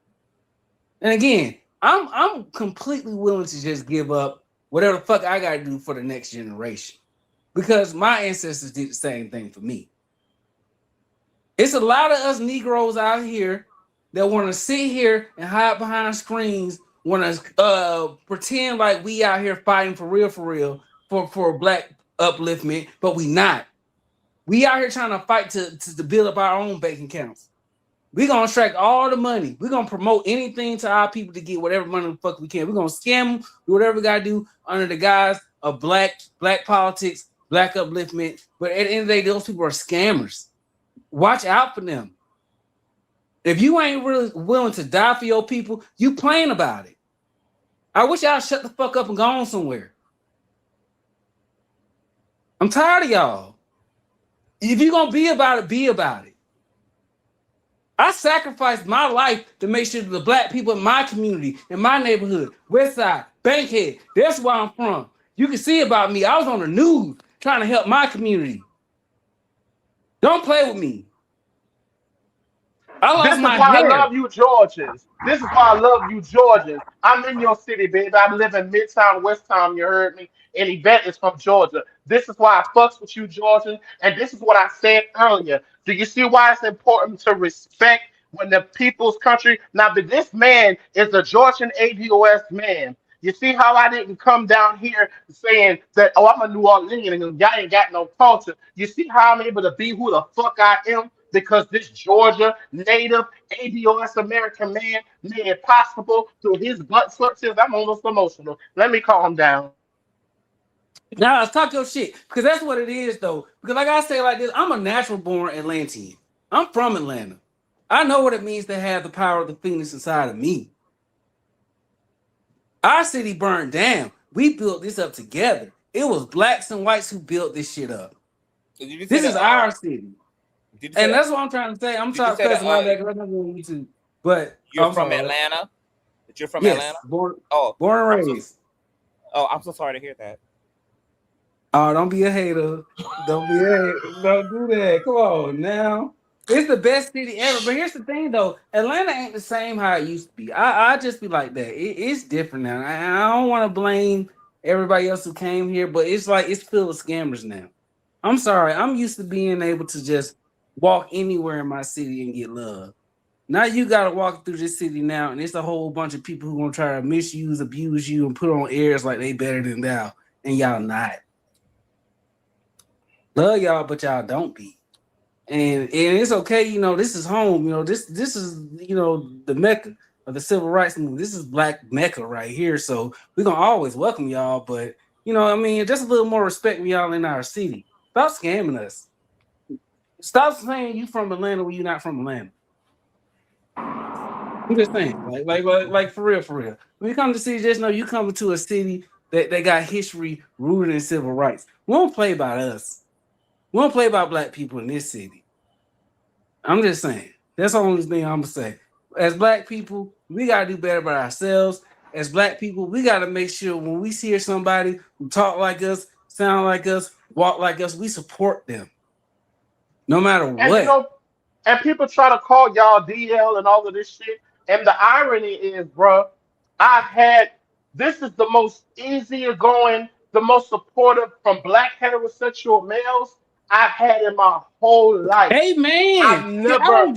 And again, I'm completely willing to just give up whatever the fuck I gotta do for the next generation. Because my ancestors did the same thing for me. It's a lot of us Negroes out here that want to sit here and hide behind screens, want to pretend like we out here fighting for real, for black upliftment, but we not. We out here trying to fight to build up our own bank accounts. We're going to extract all the money. We're going to promote anything to our people to get whatever money the fuck we can. We're going to scam them, do whatever we got to do under the guise of black politics, black upliftment. But at the end of the day, those people are scammers. Watch out for them. If you ain't really willing to die for your people, you playing about it. I wish y'all shut the fuck up and go on somewhere. I'm tired of y'all. If you're going to be about it, be about it. I sacrificed my life to make sure that the black people in my community, in my neighborhood, West Side, Bankhead, that's where I'm from. You can see about me. I was on the news trying to help my community. Don't play with me. This is why I love you, Georgians. This is why I love you, Georgians. I'm in your city, baby. I live in Midtown, West Town. You heard me. And Yvette is from Georgia. This is why I fucks with you, Georgians. And this is what I said earlier. Do you see why it's important to respect when the people's country? Now, this man is a Georgian ADOS man. You see how I didn't come down here saying that, oh, I'm a New Orleanian and y'all ain't got no culture. You see how I'm able to be who the fuck I am? Because this Georgia native ADOS American man made it possible through his butt searches. I'm almost emotional. Let me calm down. Now let's talk your shit. Because that's what it is, though. Because like I say like this, I'm a natural born Atlantean. I'm from Atlanta. I know what it means to have the power of the Phoenix inside of me. Our city burned down. We built this up together. It was blacks and whites who built this shit up. This is our city. And that's what I'm trying to say. I'm trying to cuss my back right now on YouTube. But you're from Atlanta? That you're from Atlanta? Born and raised. I'm so sorry to hear that. Oh, don't be a hater. Don't be a hater. Don't do that. Come on now. It's the best city ever. But here's the thing, though. Atlanta ain't the same how it used to be. I just be like that. It's different now. I don't want to blame everybody else who came here, but it's like it's filled with scammers now. I'm sorry. I'm used to being able to just walk anywhere in my city and get love. Now you got to walk through this city now, and it's a whole bunch of people who going to try to misuse, abuse you, and put on airs like they better than thou, and y'all not. Love y'all, but y'all don't be. And it's okay, this is home. This is, the Mecca of the civil rights movement. This is Black Mecca right here. So we're going to always welcome y'all, but, just a little more respect when y'all in our city. Stop scamming us. Stop saying you from Atlanta when you're not from Atlanta. I'm just saying, like for real. When you come to city, just know you coming to a city that got history rooted in civil rights. We don't play about us. We don't play about black people in this city. I'm just saying. That's the only thing I'm gonna say. As black people, we gotta do better by ourselves. As black people, we gotta make sure when we hear somebody who talk like us, sound like us, walk like us, we support them. No matter what. And people try to call y'all DL and all of this shit. And the irony is, bro, this is the most easier going, the most supportive from black heterosexual males I've had in my whole life. Hey man, I've never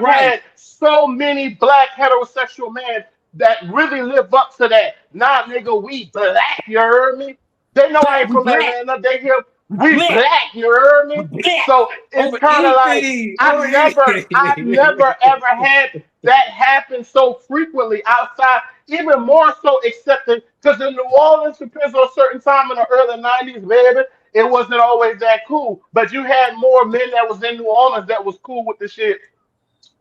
had so many black heterosexual men that really live up to that. Nah, nigga, we black, you heard me? They know I ain't from Atlanta. They hear we black, you heard me? So it's kind of like I've never ever had that happen so frequently outside. even more so accepting, because in New Orleans, depends on a certain time in the early 90s, baby, it wasn't always that cool. But you had more men that was in New Orleans that was cool with the shit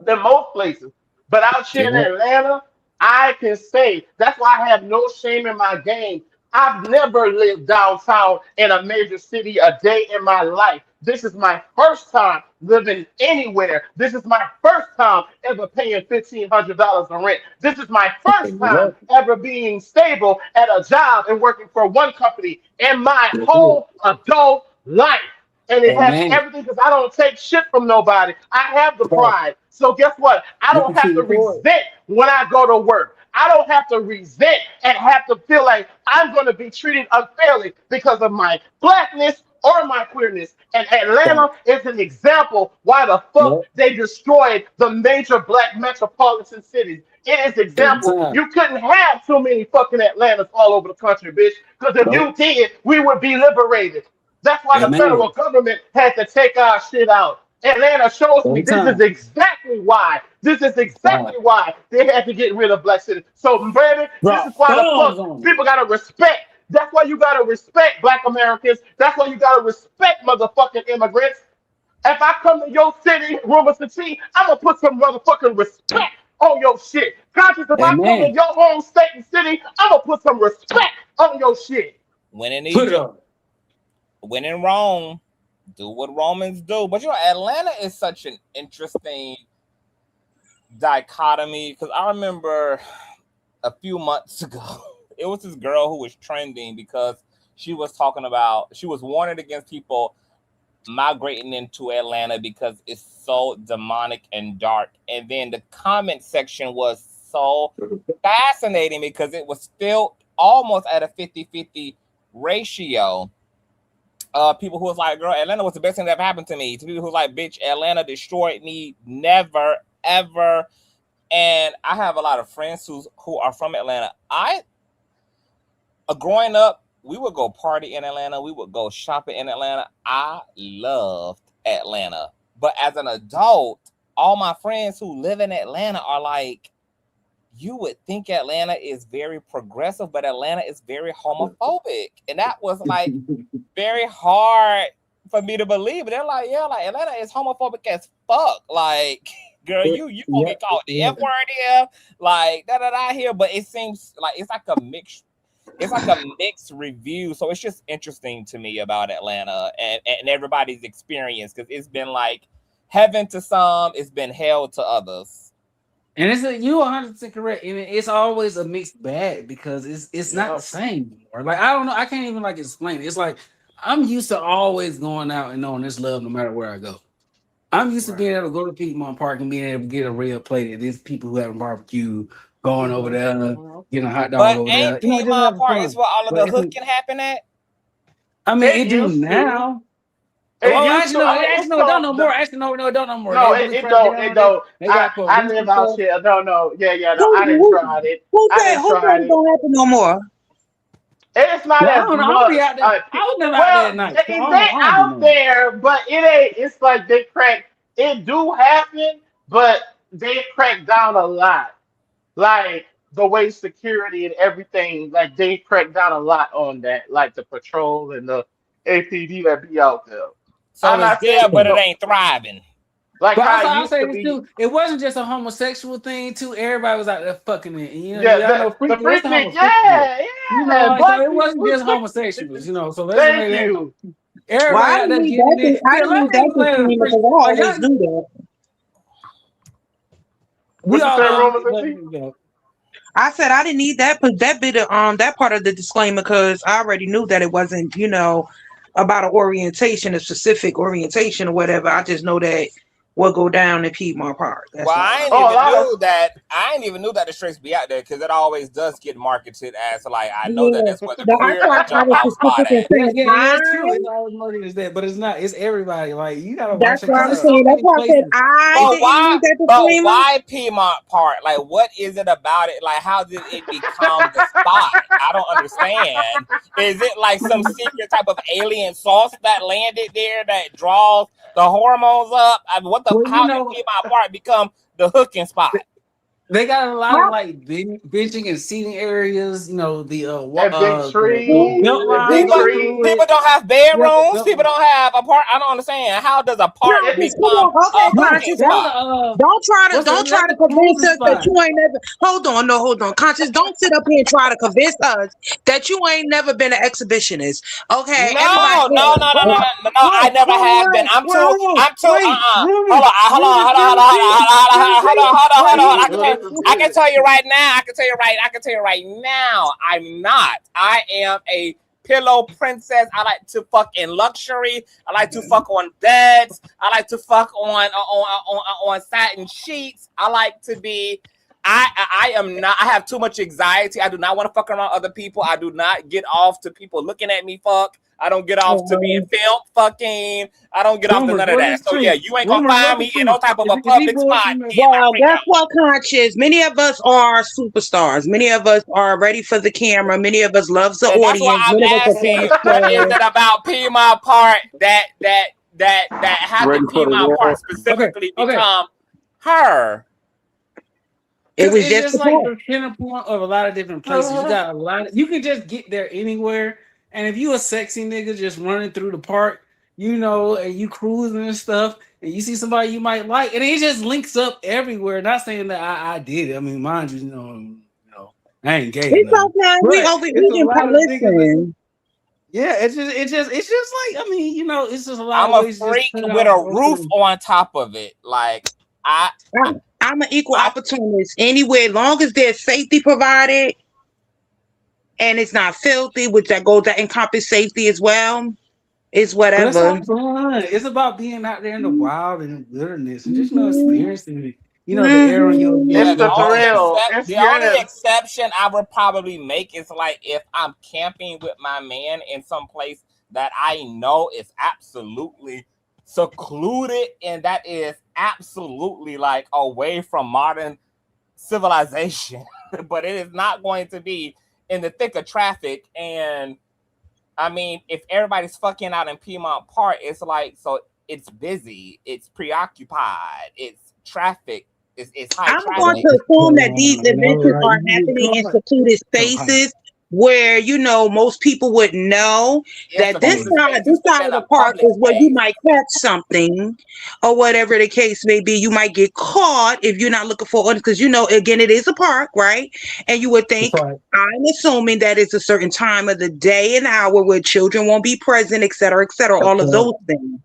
than most places. But out here in Yeah. Atlanta, I can say that's why I have no shame in my game. I've never lived downtown in a major city a day in my life. This is my first time living anywhere. This is my first time ever paying $1,500 in rent. This is my first time ever being stable at a job and working for one company in my whole adult life. And it has Amen. everything because I don't take shit from nobody. I have the Right. pride. So guess what? I You don't can have see to the board. resent when I go to work. I don't have to resent and have to feel like I'm going to be treated unfairly because of my blackness or my queerness. And Atlanta is an example why the fuck Yep. they destroyed the major black metropolitan cities. It is Every example. time. You couldn't have too many fucking Atlantas all over the country, bitch. Because if you Nope. did, we would be liberated. That's why the Amen. federal government had to take our shit out. Atlanta shows me Every this is time. exactly why. This is Right. exactly why they had to get rid of black cities. So, baby, this is Drop why the bombs fuck on it. people gotta respect. That's why you gotta respect black Americans. That's why you gotta respect motherfucking immigrants. If I come to your city, Rumors to Tea, I'm gonna put some motherfucking respect on your shit. Conscious, if I come to Amen. your home state and city, I'm gonna put some respect on your shit. When in Put it Egypt, on. when in Rome, do what Romans do. But you know, Atlanta is such an interesting dichotomy because I remember a few months ago, it was this girl who was trending because she was talking about, she was warning against people migrating into Atlanta because it's so demonic and dark. And then the comment section was so fascinating because it was still almost at a 50-50 ratio. People who was like, girl, Atlanta was the best thing that ever happened to me. To people who was like, bitch, Atlanta destroyed me. Never, ever. And I have a lot of friends who are from Atlanta. Growing up, we would go party in Atlanta. We would go shopping in Atlanta. I loved Atlanta. But as an adult, all my friends who live in Atlanta are like, you would think Atlanta is very progressive, but Atlanta is very homophobic. And that was like very hard for me to believe. But they're like, yeah, like Atlanta is homophobic as fuck. Like, girl, you gonna get called the F word here, like da here. But it seems like it's like a mixed review. So it's just interesting to me about Atlanta and everybody's experience, because it's been like heaven to some, it's been hell to others. And you 100% correct. And it's always a mixed bag because it's not the same anymore. Like, I don't know, I can't even like explain it. It's like I'm used to always going out and knowing this love no matter where I go. I'm used to being able to go to Piedmont Park and being able to get a real plate of these people who having barbecue, going over there, getting a hot dog But over ain't there. Piedmont Park is where all of the hooking happen at? I mean, it do used to. now. It Oh, used actually, to. no, I mean, actually, it's no, it don't so no more. Actually, no, it don't no more. no, They really it cracked don't. down It on don't. They got I police live and out stuff. here. No. Yeah. No, I didn't Who try it. who I said didn't try it it. don't happen no more? It's not Well, I as don't know. I'll be much. out there. I was never out there Well, at night, so they I don't be out knowing. there, but it ain't. It's like they crack. It do happen, but they crack down a lot. Like the way security and everything, like they crack down a lot on that. Like the patrol and the APD that be out there. So I'm it's not saying there, but you it know, ain't thriving. like But how also, it I'll used say to this be. too. It wasn't just a homosexual thing too. Everybody was out there fucking it. You know, Yeah, y'all know the freaky. That's the freaky. homosexual. You know, like, so Black it wasn't people. just homosexuals. You know, so let's Thank make that. you. Well, Everybody I out didn't there need getting it. I See, didn't need Atlanta that is Atlanta disclaimer freaky. because I Like always y'all, do that. we What you all say, know. Romans and T? I said I didn't need that bit of that part of the disclaimer because I already knew that it wasn't, about an orientation, a specific orientation or whatever. I just know that what go down in Piedmont Park. Well, That's all. I ain't even knew that. I ain't even knew that the streets be out there, because it always does get marketed as like, I know that Yeah, that's where the but I queer thought I jump was off spot specific in at. Yeah, saying it is true. I. It's always murder is that, but it's not. It's everybody. Like you gotta watch That's it what because I'm there's so saying. That's many why I said places. I didn't need that But disclaimer. why Piedmont Park? Like, what is it about it? Like, how did it become the spot? I don't understand. Is it like some secret type of alien sauce that landed there that draws the hormones up? I mean, Well, how did Piedmont Park become the hooking spot? They got a lot of like benching and seating areas. You know the And big the trees, belt and lines big go People through trees. it. don't have Yeah, the bedrooms. belt People line. don't have a park. I don't understand. How does a park Conscious, come become on, okay, a No, cooking Conscious. there's spot? what's Don't try there's to a convince cruising us that spot. you ain't never. Hold on, Conscious. Don't sit up here and try to convince us that you ain't never been an exhibitionist. Okay, everybody. No, no, no, no, no, no, no, no. I Wait, never have been. I'm too. wait, Hold Ruben, on. Hold on. Ruben, Hold on. can Hold I on. finish? Can I Hold on. finish? Hold on. Hold Wait, on. he Good as I can good. tell you right now. I can tell you right now. I'm not. I am a pillow princess. I like to fuck in luxury. I like to fuck on beds. I like to fuck on satin sheets. I like to be. I am not. I have too much anxiety. I do not want to fuck around other people. I do not get off to people looking at me fuck. I don't get off to being filmed fucking. I don't get off to Rumors, none of what's that. the So yeah, truth? you ain't gonna Rumors, find what's the me in no truth? type of a Is he public spot bullshitting? getting my Well, freak guess out. what, Conscious? Many of us are superstars. Many of us are ready for the camera. Many of us loves the And that's why audience. I'm Many of us are asking, playing what is square. it about Piedmont Park that had the Ready for the Piedmont Park world. specifically Okay. become her? It Because was it's just just a like part. the center point of a lot of different places. You got a lot of, you can just get there anywhere. And if you a sexy nigga just running through the park, you know, and you cruising and stuff, and you see somebody you might like, and it just links up everywhere. Not saying that I did it. I mean, mind you, you know, I ain't gay or It's nothing. okay. We But it's a overeating. lot of niggas that, Listen, yeah, it's just like, I mean, you know, it's just a lot I'm of a ways to just freak cut it with off. a roof on top of it. Like I, I'm an equal I opportunist. Anywhere, long as there's safety provided and it's not filthy, which that encompass safety as well. It's But it's whatever. all fun. It's about being out there in the wild and the wilderness and just, you know, Mhm. experiencing it. You know, the air on your Mhm. It's Yeah, the thrill. It's the only yeah. exception I would probably make is like if I'm camping with my man in some place that I know is absolutely secluded and that is absolutely like away from modern civilization, but it is not going to be in the thick of traffic. And I mean, if everybody's fucking out in Piedmont Park, it's like, so it's busy, it's preoccupied, it's traffic, it's high I'm going traffic. to assume that these No, events right? are You get happening in caught. secluded So high. spaces where most people would know Yes, that this secluded spaces side of within the a park public is where you space. might catch something or whatever the case may be. You might get caught if you're not looking for it because again it is a park, right? And you would That's think right. I'm assuming that it's a certain time of the day and hour where children won't be present, et cetera, That's all of right. those things,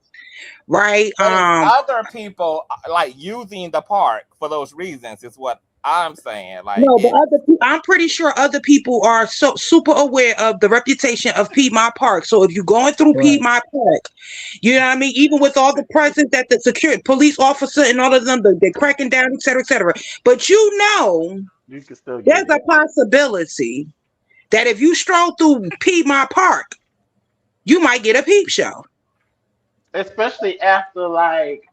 right? But it's other people like using the park for those reasons, is what I'm saying. Like No, but it, I'm pretty sure other people are so super aware of the reputation of Piedmont Park. So if you're going through Right. Piedmont Park, you know what I mean? Even with all the presence that the security police officer and all of them, they're cracking down, et cetera, et cetera. But You can still there's get a it. possibility that if you stroll through Piedmont Park, you might get a peep show. Especially after like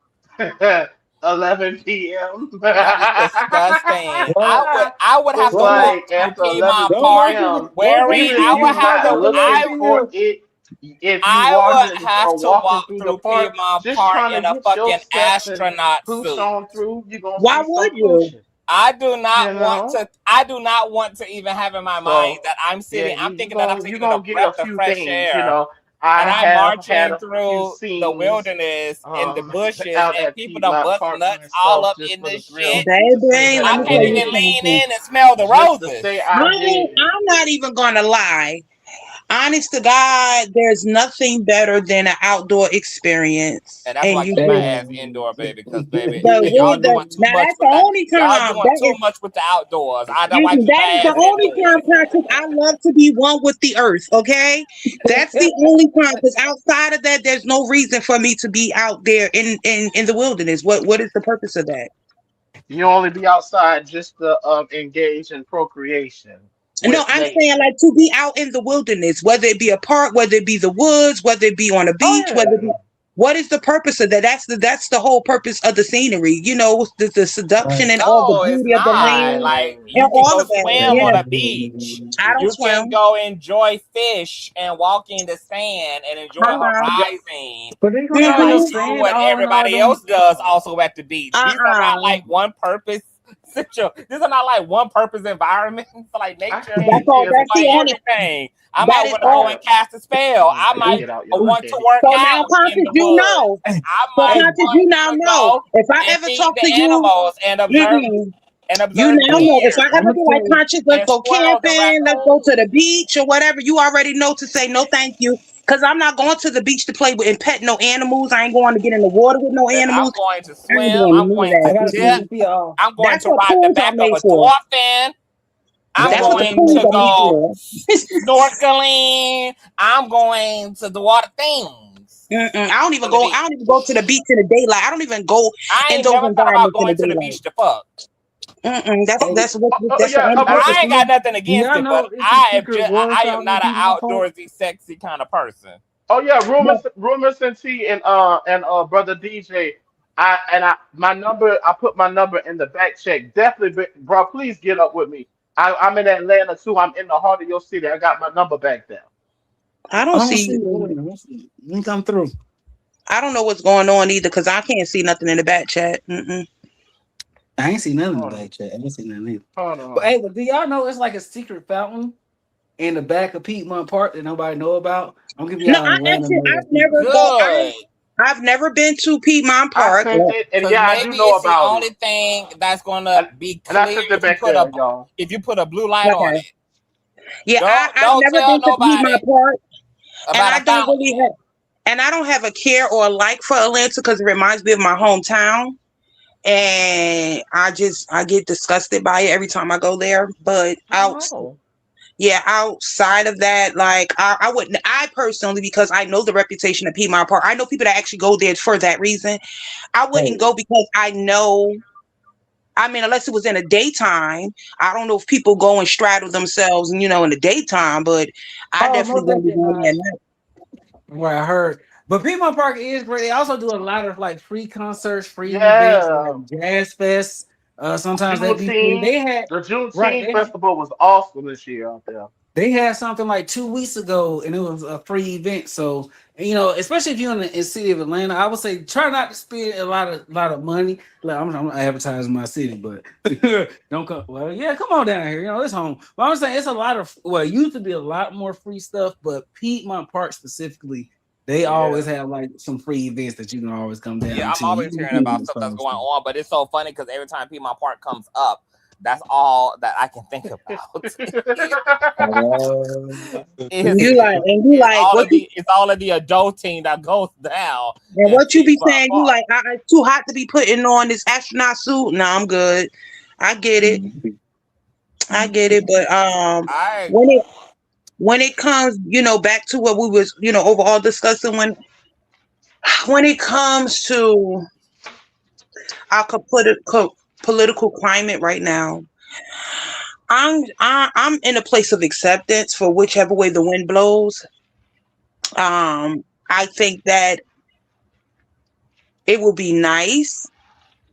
11 p.m. that is disgusting. Right. I would have It's to Right. walk like through after 11 Piedmont Don't Park p.m. don't wearing. Even if convince I me would you're to have go not to. after 11 looking for p.m. it, if you I would walking have or to walking walk through the through park, Piedmont just Park trying to in a get your fucking steps and astronaut pooch suit. on through, you're gonna Why see would some you? pooching, I do you not want know. to. I do not want to even have in my mind So that I'm yeah, sitting. I'm you thinking that I'm you taking in a gonna get a breath of few fresh things, you air, know. and I I'm have had marching a few through the scenes wilderness in the bushes, out and at people done Piedmont bust Park nuts all myself up just in for the this thrill, shit. to say Baby, that let I me I can't tell you even did, lean something. in and smell the just to roses. say I did. I'm not even gonna lie. Honest to God, there's nothing better than an outdoor experience. And that's why And I you keep my just ass indoor, baby. Because baby, the y'all the doing too now much that's the with that. only Y'all time doing too much with the outdoors. That's why I keep that is my the ass only indoors. time, Patrick, I love to be one with the earth. Okay, that's the only time. Because outside of that, there's no reason for me to be out there in the wilderness. What is the purpose of that? You only be outside just to engage in procreation No, with I'm saying nature. like to be out in the wilderness, whether it be a park, whether it be the woods, whether it be on a Oh beach, whether it be, yeah. what is the purpose of that? That's the whole purpose of the scenery. The seduction and all the No, it's beauty of the not. land Like Mm. and you can all go of that. swim on Yeah, a beach. I don't You can swim. go enjoy fish and walk in the sand and enjoy Yeah. horizon. But they're gonna And have like no Mm-hmm. do sand what all in all everybody else them. does also at the beach. These are not like one purpose This is not like one purpose environment for like nature. I That's can't all. get That's For the only. everything. I That might is want to go all. and cast a spell. I Let me might get out want to yesterday. work So now, out in conscious, the you woods. know. I So might conscious, want you now to know. go If I and ever feed talk the to you, animals and observe mm-mm, you the now know. If I deer ever be like conscious, let's and go squirrels and camping, let's go to raccoons. the beach or whatever. You already know to say no, thank you, because I'm not going to the beach to play with and pet no animals. I ain't going to get in the water with no I'm animals. going to I ain't swim. doing I'm none of going I to that. got a dip. question Mm-mm. for y'all. I'm going That's to what ride the pools are back of made a for. dolphin. I'm Y'all That's know what the what going these pools to are made niggas go for. snorkeling. I'm going to do all the things. I don't even On the go. beach. I don't even go to the beach in the daylight. I don't even go I in ain't those never thought about environments in the going to the daylight. beach to fuck. Hey, That's what Oh that's the yeah, only Now purpose. I ain't got nothing do against y'all it, but know it's a secret war I am starting in not an Piedmont Park? outdoorsy, sexy kind of person. oh yeah, Yeah, rumors and T and brother DJ. My number. I put my number in the back check. Definitely, bro. Please get up with me. I'm in Atlanta too. I'm in the heart of your city. I got my number back there. I I don't don't see. see it. I don't see it. You can come through. I don't know what's going on either because I can't see nothing in the back chat. I ain't seen nothing in Hold the on. back chat. I ain't seen nothing either. Hold But on. hey, but do y'all know it's like a secret fountain in the back of Piedmont Park that nobody know about? I'm giving No, y'all I a random actually little I've secret. never go. Good. I've never been to Piedmont I Park. sent it, and Cause yeah, I do maybe know it's the about it. only thing that's gonna be And I clear sent it back there, y'all. if you put a blue light on Okay. it. Yeah, I've Don't never tell been to nobody Piedmont Park, and about I a don't fountain. really have, and I don't have a care or a like for Atlanta because it reminds me of my hometown, and I get disgusted by it every time I go there. But Oh. yeah, outside of that, like I wouldn't. I personally, because I know the reputation of Piedmont Park, I know people that actually go there for that reason. I wouldn't go because I know. I mean, unless it was in the daytime, I don't know if people go and straddle themselves, in the daytime. But I Oh, definitely most won't be definitely going there not. at night. What I heard. But Piedmont Park is great. They also do a lot of like free concerts, free events, Yeah. like Jazz Fest. Sometimes that be free. Juneteenth. They had The right. Juneteenth festival was awesome this year out there. They had something like 2 weeks ago, and it was a free event. So especially if you're in the city of Atlanta, I would say try not to spend a lot of money. Like I'm advertising my city, but don't come. Well, yeah, come on down here. It's home. But I'm saying it's a lot of. Well, it used to be a lot more free stuff, but Piedmont Park specifically, they always Yeah. have like some free events that you can always come Yeah, down I'm to. always hearing about stuff that's going on, but it's so funny because every time Piedmont Park comes up, that's all that I can think about. And It's, you it's like all what of you the adulting that goes down and in what you be Piedmont saying. You Park. like it's too hot to be putting on this astronaut suit. No, I'm good. I get it. I get it. But I when it comes, back to what we was, overall discussing when it comes to our political climate right now, I'm in a place of acceptance for whichever way the wind blows. I think that it will be nice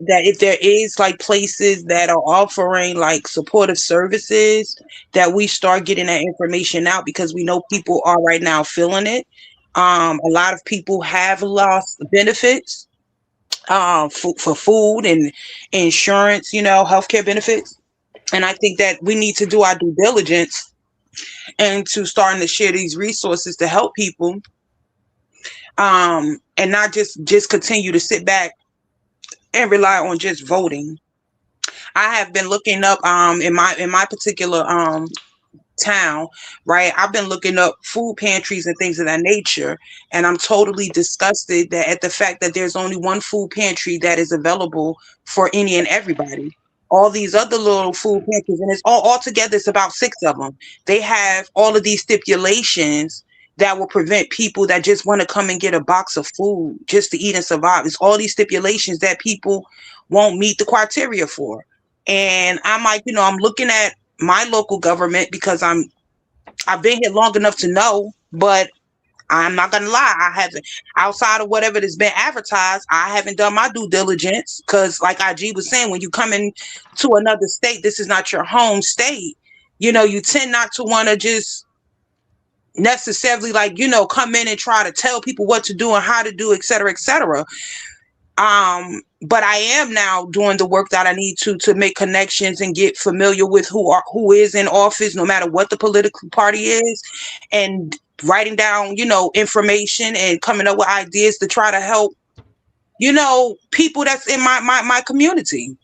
that if there is like places that are offering like supportive services, that we start getting that information out because we know people are right now feeling it. A lot of people have lost benefits for food and insurance, healthcare benefits. And I think that we need to do our due diligence and to starting to share these resources to help people, and not just continue to sit back and rely on just voting. I have been looking up in my particular town, right? I've been looking up food pantries and things of that nature, and I'm totally disgusted that at the fact that there's only one food pantry that is available for any and everybody. All these other little food pantries, and it's all together, it's about six of them. They have all of these stipulations that will prevent people that just want to come and get a box of food just to eat and survive. It's all these stipulations that people won't meet the criteria for. And I'm like, I'm looking at my local government because I've been here long enough to know, but I'm not gonna lie, I haven't, outside of whatever that's been advertised, I haven't done my due diligence because like IG was saying, when you come in to another state, this is not your home state. You tend not to want to just necessarily come in and try to tell people what to do and how to do, et cetera, et cetera. but I am now doing the work that I need to make connections and get familiar with who is in office, no matter what the political party is, and writing down, information and coming up with ideas to try to help, people that's in my community,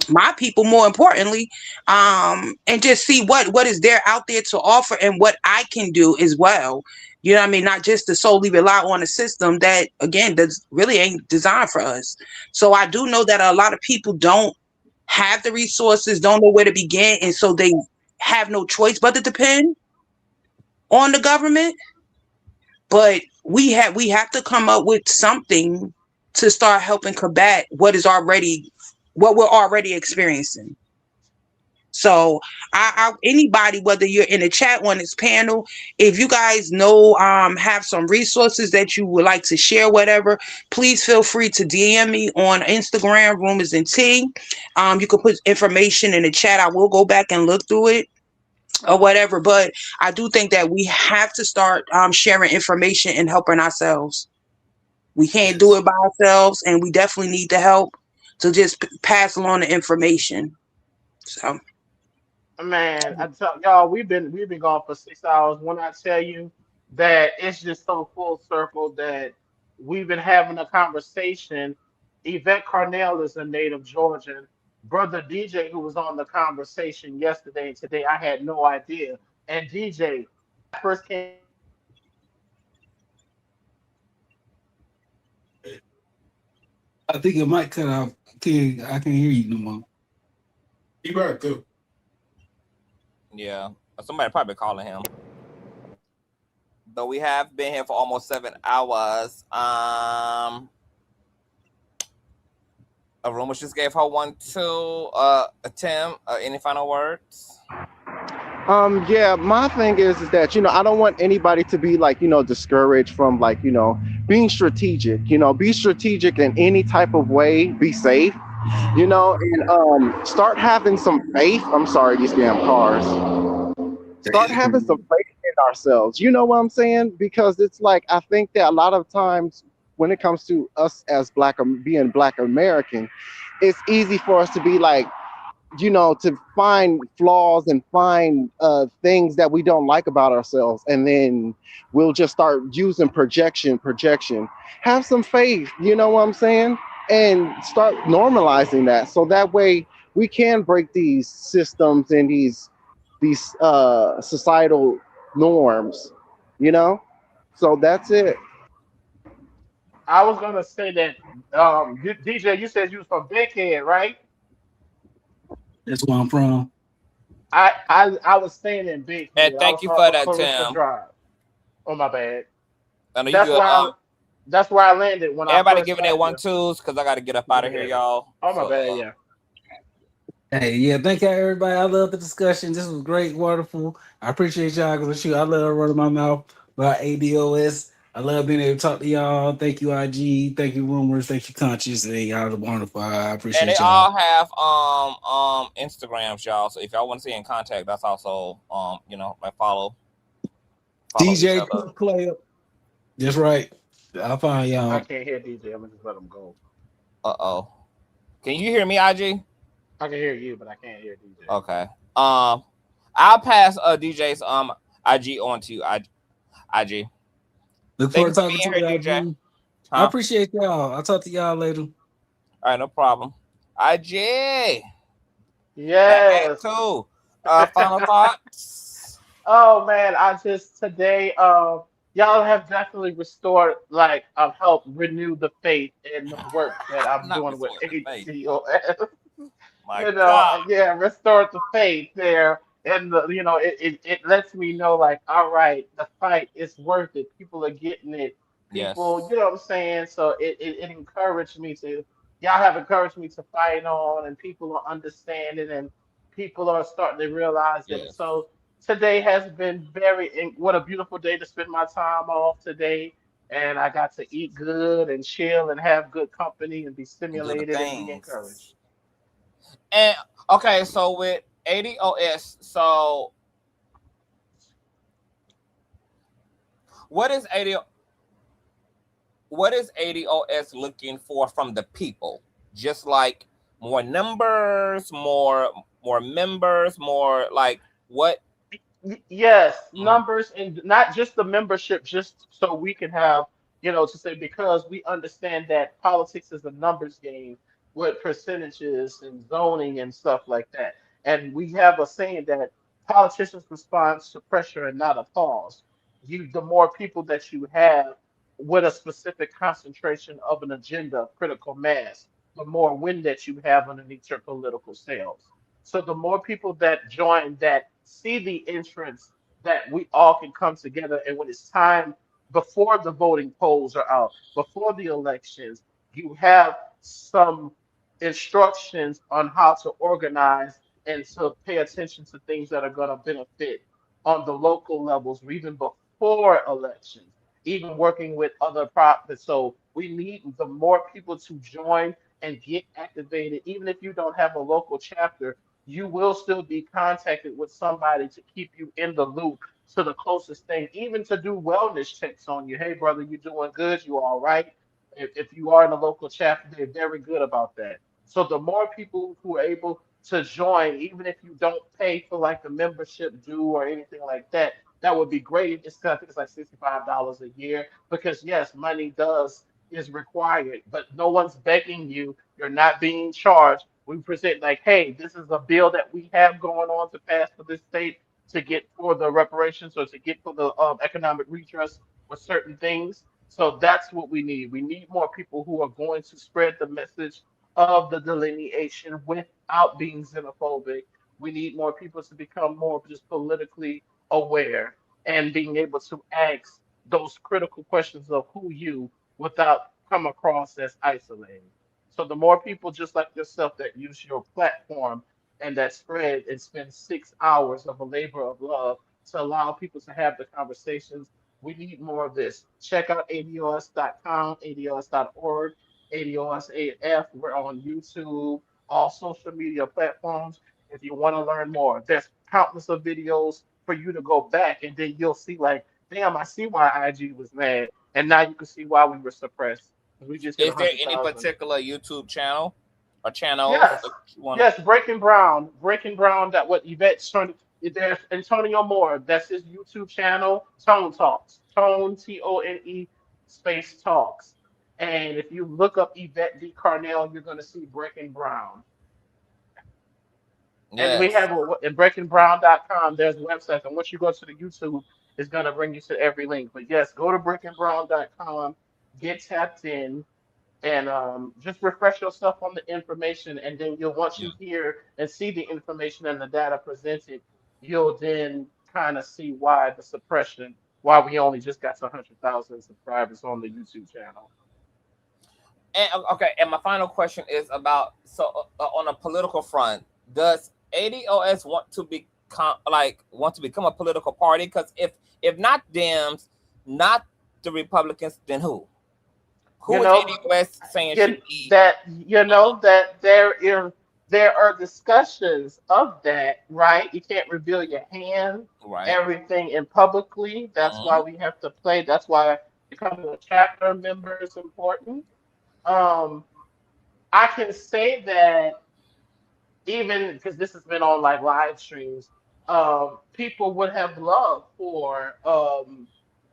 my people, more importantly, and just see what is there out there to offer and what I can do as well. You know what I mean? Not just to solely rely on a system that, again, does really ain't designed for us. So I do know that a lot of people don't have the resources, don't know where to begin, and so they have no choice but to depend on the government. But we have to come up with something to start helping combat what we're already experiencing. So anybody, whether you're in the chat on this panel, if you guys know, have some resources that you would like to share, whatever, please feel free to DM me on Instagram, Rumors and Tea. You can put information in the chat. I will go back and look through it or whatever. But I do think that we have to start sharing information and helping ourselves. We can't do it by ourselves, and we definitely need the help to just pass along the information. So. Man, I tell y'all, we've been gone for 6 hours. When I tell you that it's just so full circle that we've been having a conversation. Yvette Carnell is a native Georgian. Brother DJ, who was on the conversation yesterday and today, I had no idea. And DJ first came. I think it might cut off. I can hear you no more. He back too. Yeah, somebody probably calling him. Though we have been here for almost 7 hours. Rumors just gave her one too. Tim, any final words? Yeah, my thing is that I don't want anybody to be like discouraged from like being strategic. Be strategic in any type of way. Be safe. And start having some faith. I'm sorry, these damn cars. Start having some faith in ourselves. You know what I'm saying? Because it's like I think that a lot of times when it comes to us as being Black American, it's easy for us to be like, to find flaws and find things that we don't like about ourselves, and then we'll just start using projection. Have some faith, you know what I'm saying, and start normalizing that, so that way we can break these systems and these societal norms, so that's it. I was gonna say that DJ, you said you was from Bankhead, right? That's where I'm from. I was staying in Bankhead. And I thank was you off for of that, Clarissa Tim. Drive. Oh my bad. I know you That's good. that's where I landed when Everybody I giving their 1-2s because I got to get up out of here, y'all. Oh my bad, yeah. Hey, yeah, thank you everybody. I love the discussion. This was great, wonderful. I appreciate y'all because I love running my mouth about ADOS. I love being able to talk to y'all. Thank you, IG. Thank you, Rumors. Thank you, Conscious. And y'all are wonderful. I appreciate And they y'all. all have Instagrams, y'all. So if y'all want to stay in contact, that's also like follow DJ Clay. That's right. I'll find y'all. I can't hear DJ. I'm gonna just let him go. Can you hear me, IG? I can hear you, but I can't hear DJ. Okay. I'll pass DJ's IG on to you, IG. Look forward to talking to you, DJ. I appreciate y'all. I'll talk to y'all later. All right, no problem. IG. Yes. Too. Final thoughts. Oh man, I just today y'all have definitely restored helped renew the faith in the work that I'm doing with ADOS. Yeah, restored the faith there. And it lets me know like, all right, the fight is worth it. People are getting it. People, you know what I'm saying? So it encouraged me to y'all have encouraged me to fight on, and people are understanding, and people are starting to realize it. So today has been what a beautiful day to spend my time off today. And I got to eat good and chill and have good company and be stimulated and be encouraged. And okay, so with ADOS, so what is ADOS looking for from the people? just like more numbers, more members, more like what? Yes, numbers, and not just the membership, just so we can have, to say, because we understand that politics is a numbers game with percentages and zoning and stuff like that. And we have a saying that politicians respond to pressure and not a pause. The more people that you have with a specific concentration of an agenda of critical mass, the more wind that you have underneath your political sails. So the more people that join that see the entrance that we all can come together, and when it's time before the voting polls are out, before the elections, you have some instructions on how to organize and to pay attention to things that are going to benefit on the local levels, or even before elections, even working with other profits. So we need the more people to join and get activated, even if you don't have a local chapter, you will still be contacted with somebody to keep you in the loop to the closest thing, even to do wellness checks on you. Hey, brother, you doing good? You all right? If you are in a local chapter, they're very good about that. So the more people who are able to join, even if you don't pay for like the membership due or anything like that, that would be great. I think it's like $65 a year because yes, money does is required, but no one's begging you. You're not being charged. We present like, hey, this is a bill that we have going on to pass for this state to get for the reparations or to get for the economic redress with certain things. So that's what we need. We need more people who are going to spread the message of the delineation without being xenophobic. We need more people to become more just politically aware and being able to ask those critical questions of who you without come across as isolating. So the more people just like yourself that use your platform and that spread and spend 6 hours of a labor of love to allow people to have the conversations, we need more of this. Check out ADOS.com, ADOS.org, ADOSAF. We're on YouTube, all social media platforms. If you want to learn more, there's countless of videos for you to go back and then you'll see like, damn, I see why IG was mad. And now you can see why we were suppressed. We just hit Is there any 100,000. particular YouTube channel or channels Yes, that you want yes, Breaking Brown. That what Yvette's trying to. There's Antonio Moore. That's his YouTube channel. Tone Talks. Tone Tone space Talks. And if you look up Yvette D. Carnell, you're going to see Breaking Brown. to? And we Yes. have at breakingbrown.com. There's websites, and once you go to the YouTube, it's going to bring you to every link. But yes, go to breakingbrown.com, get tapped in, and just refresh yourself on the information, and then you'll once Yeah. you hear and see the information and the data presented, you'll then kind of see why the suppression, why we only just got to 100,000 subscribers on the YouTube channel. And okay, and my final question is about on a political front, does ADOS want to become a political party? Because if not Dems, not the Republicans, then who? You Who is know, ADOS saying should get be? that that there are discussions of that, right? You can't reveal your hand, Right. everything in publicly. That's why Mhm. we have to play. That's why becoming a chapter member is important. Um, I can say that even because this has been on like live streams, people would have loved for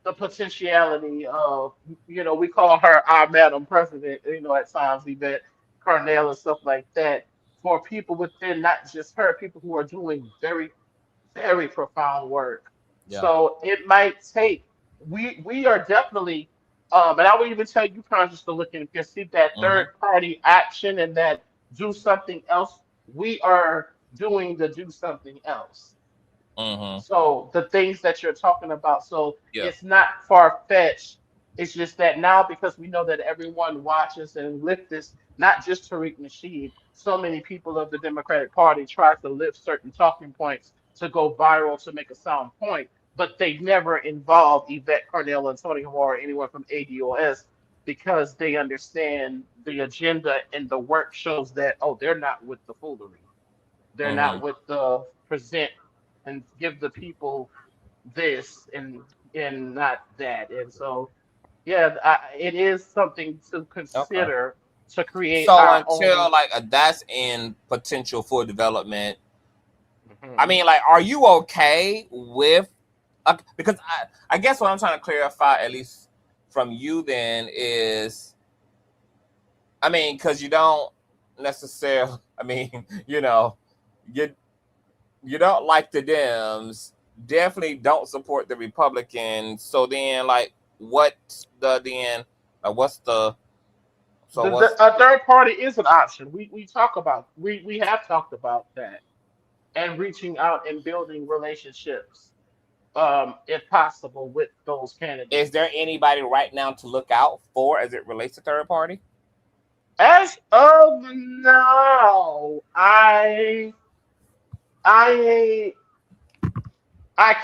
the potentiality of, we call her our Madam President, at times, Yvette Carnell and stuff like that, for people within not just her, people who are doing very very profound work. Yeah. So it might take. We are definitely, and I would even tell you, conscious to look in. If you see that third Mhm. party action and that do something else, we are doing the do something else. Mhm. So the things that you're talking about, so Yeah. it's not far fetched. It's just that now because we know that everyone watches and lift this, not just Tariq Nasheed, so many people of the Democratic Party try to lift certain talking points to go viral to make a sound point, but they never involve Yvette Carnell and Tony Moore or anyone from ADOS because they understand the agenda and the work shows that, oh, they're not with the foolery. They're not Mhm. with the present and give the people this and not that. And so, yeah, it is something to Okay. consider to create So our until own. like that's in potential for development, I Mhm. mean, like, are you okay with? Because I guess what I'm trying to clarify, at least from you, then is, I mean, because you don't necessarily, I mean, you know, you don't like the Dems, definitely don't support the Republicans. So then, like, what's the then? What's the so what's A third party is an option. We have talked about that and reaching out and building relationships, if possible, with those is there candidates. anybody right now to look out for as it relates to third party? As of now, I I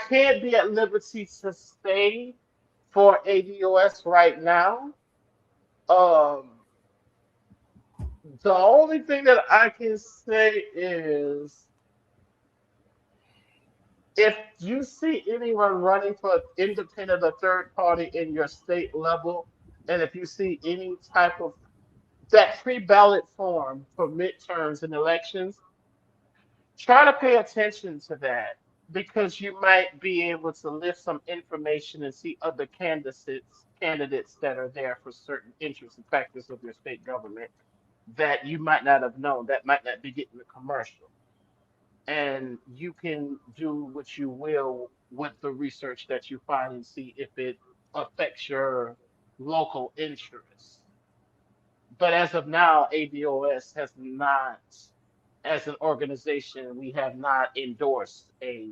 can't be at liberty to stay for ADOS right now. Um, the only thing that I can say is if you see anyone running for independent or third party in your state level, and if you see any type of that pre-ballot form for midterms and elections, try to pay attention to that because you might be able to lift some information and see other candidates that are there for certain interests and factors of your state government that you might not have known, that might not be getting the commercial. And you can do what you will with the research that you find and see if it affects your local interests. But as of now, ADOS has not, as an organization, we have not endorsed a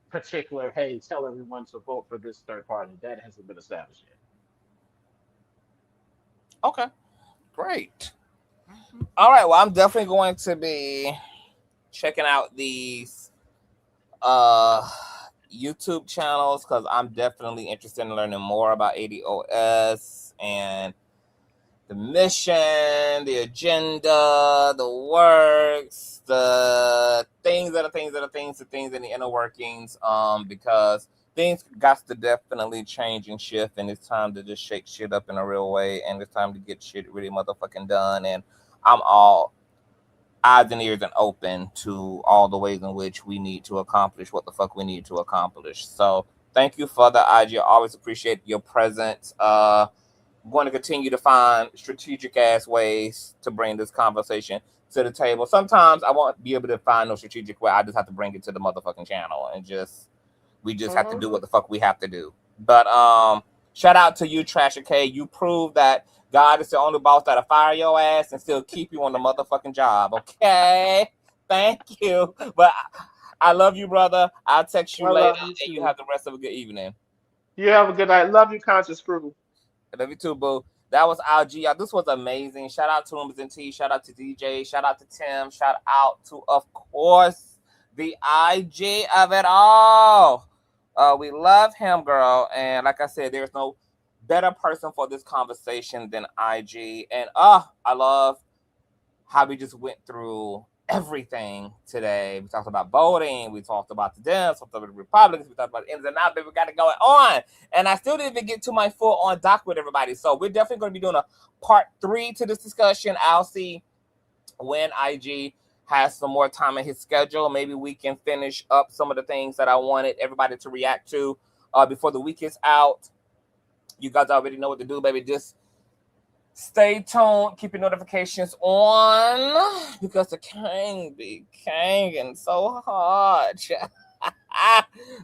particular, hey, tell everyone to vote for this third party. That hasn't been established yet. Okay, great. All right, well, I'm definitely going to be checking out these uh YouTube channels because I'm definitely interested in learning more about ADOS and the mission, the agenda, the works, the things that are things that are things, the things in the inner workings. Because things got to definitely change and shift, and it's time to just shake shit up in a real way, and it's time to get shit really motherfucking done. And I'm all eyes and ears and open to all the ways in which we need to accomplish what the fuck we need to accomplish. So thank you for the IG. I always appreciate your presence. I'm going to continue to find strategic ass ways to bring this conversation to the table. Sometimes I won't be able to find no strategic way. I just have to bring it to the motherfucking channel and we just have to do what the fuck we have to do. But shout out to you, Tasha K. You proved that God is the only boss that'll fire your ass and still keep you on the motherfucking job. Okay, thank you. But I love you, brother. I'll text you I later, love you and you too. have the rest of a good evening. You have a good night. Love you, Conscious Crew. I love you too, boo. That was IG. Y'all, this was amazing. Shout out to Rooms and T. Shout out to DJ. Shout out to Tim. Shout out to, of course, the IG of it all. We love him, girl. And like I said, there's no better person for this conversation than IG. And I love how we just went through everything today. We talked about voting. We talked about the Dems. We talked about the Republicans. We talked about the ins and outs. Baby, we got it going on. And I still didn't even get to my full on doc with everybody. So we're definitely going to be doing a part 3 to this discussion. I'll see when IG has some more time in his schedule. Maybe we can finish up some of the things that I wanted everybody to react to before the week is out. You guys already know what to do, baby. Just stay tuned. Keep your notifications on because the king be kanging so hard.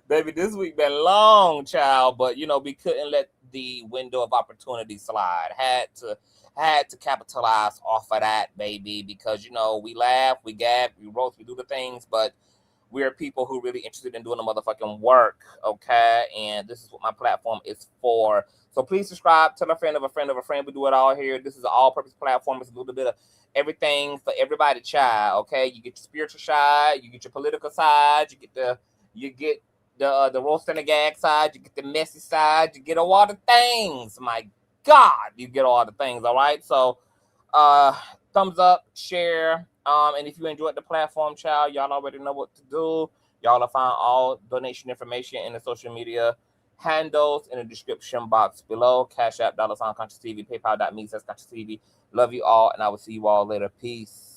Baby, this week been long, child. But we couldn't let the window of opportunity slide. Had to capitalize off of that, baby, because we laugh, we gab, we roast, we do the things, but we're people who really interested in doing the motherfucking work, okay? And this is what my platform is for. So please subscribe, tell a friend of a friend of a friend. We do it all here. This is an all-purpose platform. It's a little bit of everything for everybody, child, okay? You get your spiritual side, you get your political side, you get the roast and the gag side, you get the messy side, you get all the things. My God, you get all the things, all right? So thumbs up, share, and if you enjoyed the platform, child, y'all already know what to do. Y'all will find all donation information in the social media handles in the description box below. Cash App, $Conscious TV, PayPal.me/Conscious TV. Love you all, and I will see you all later. Peace.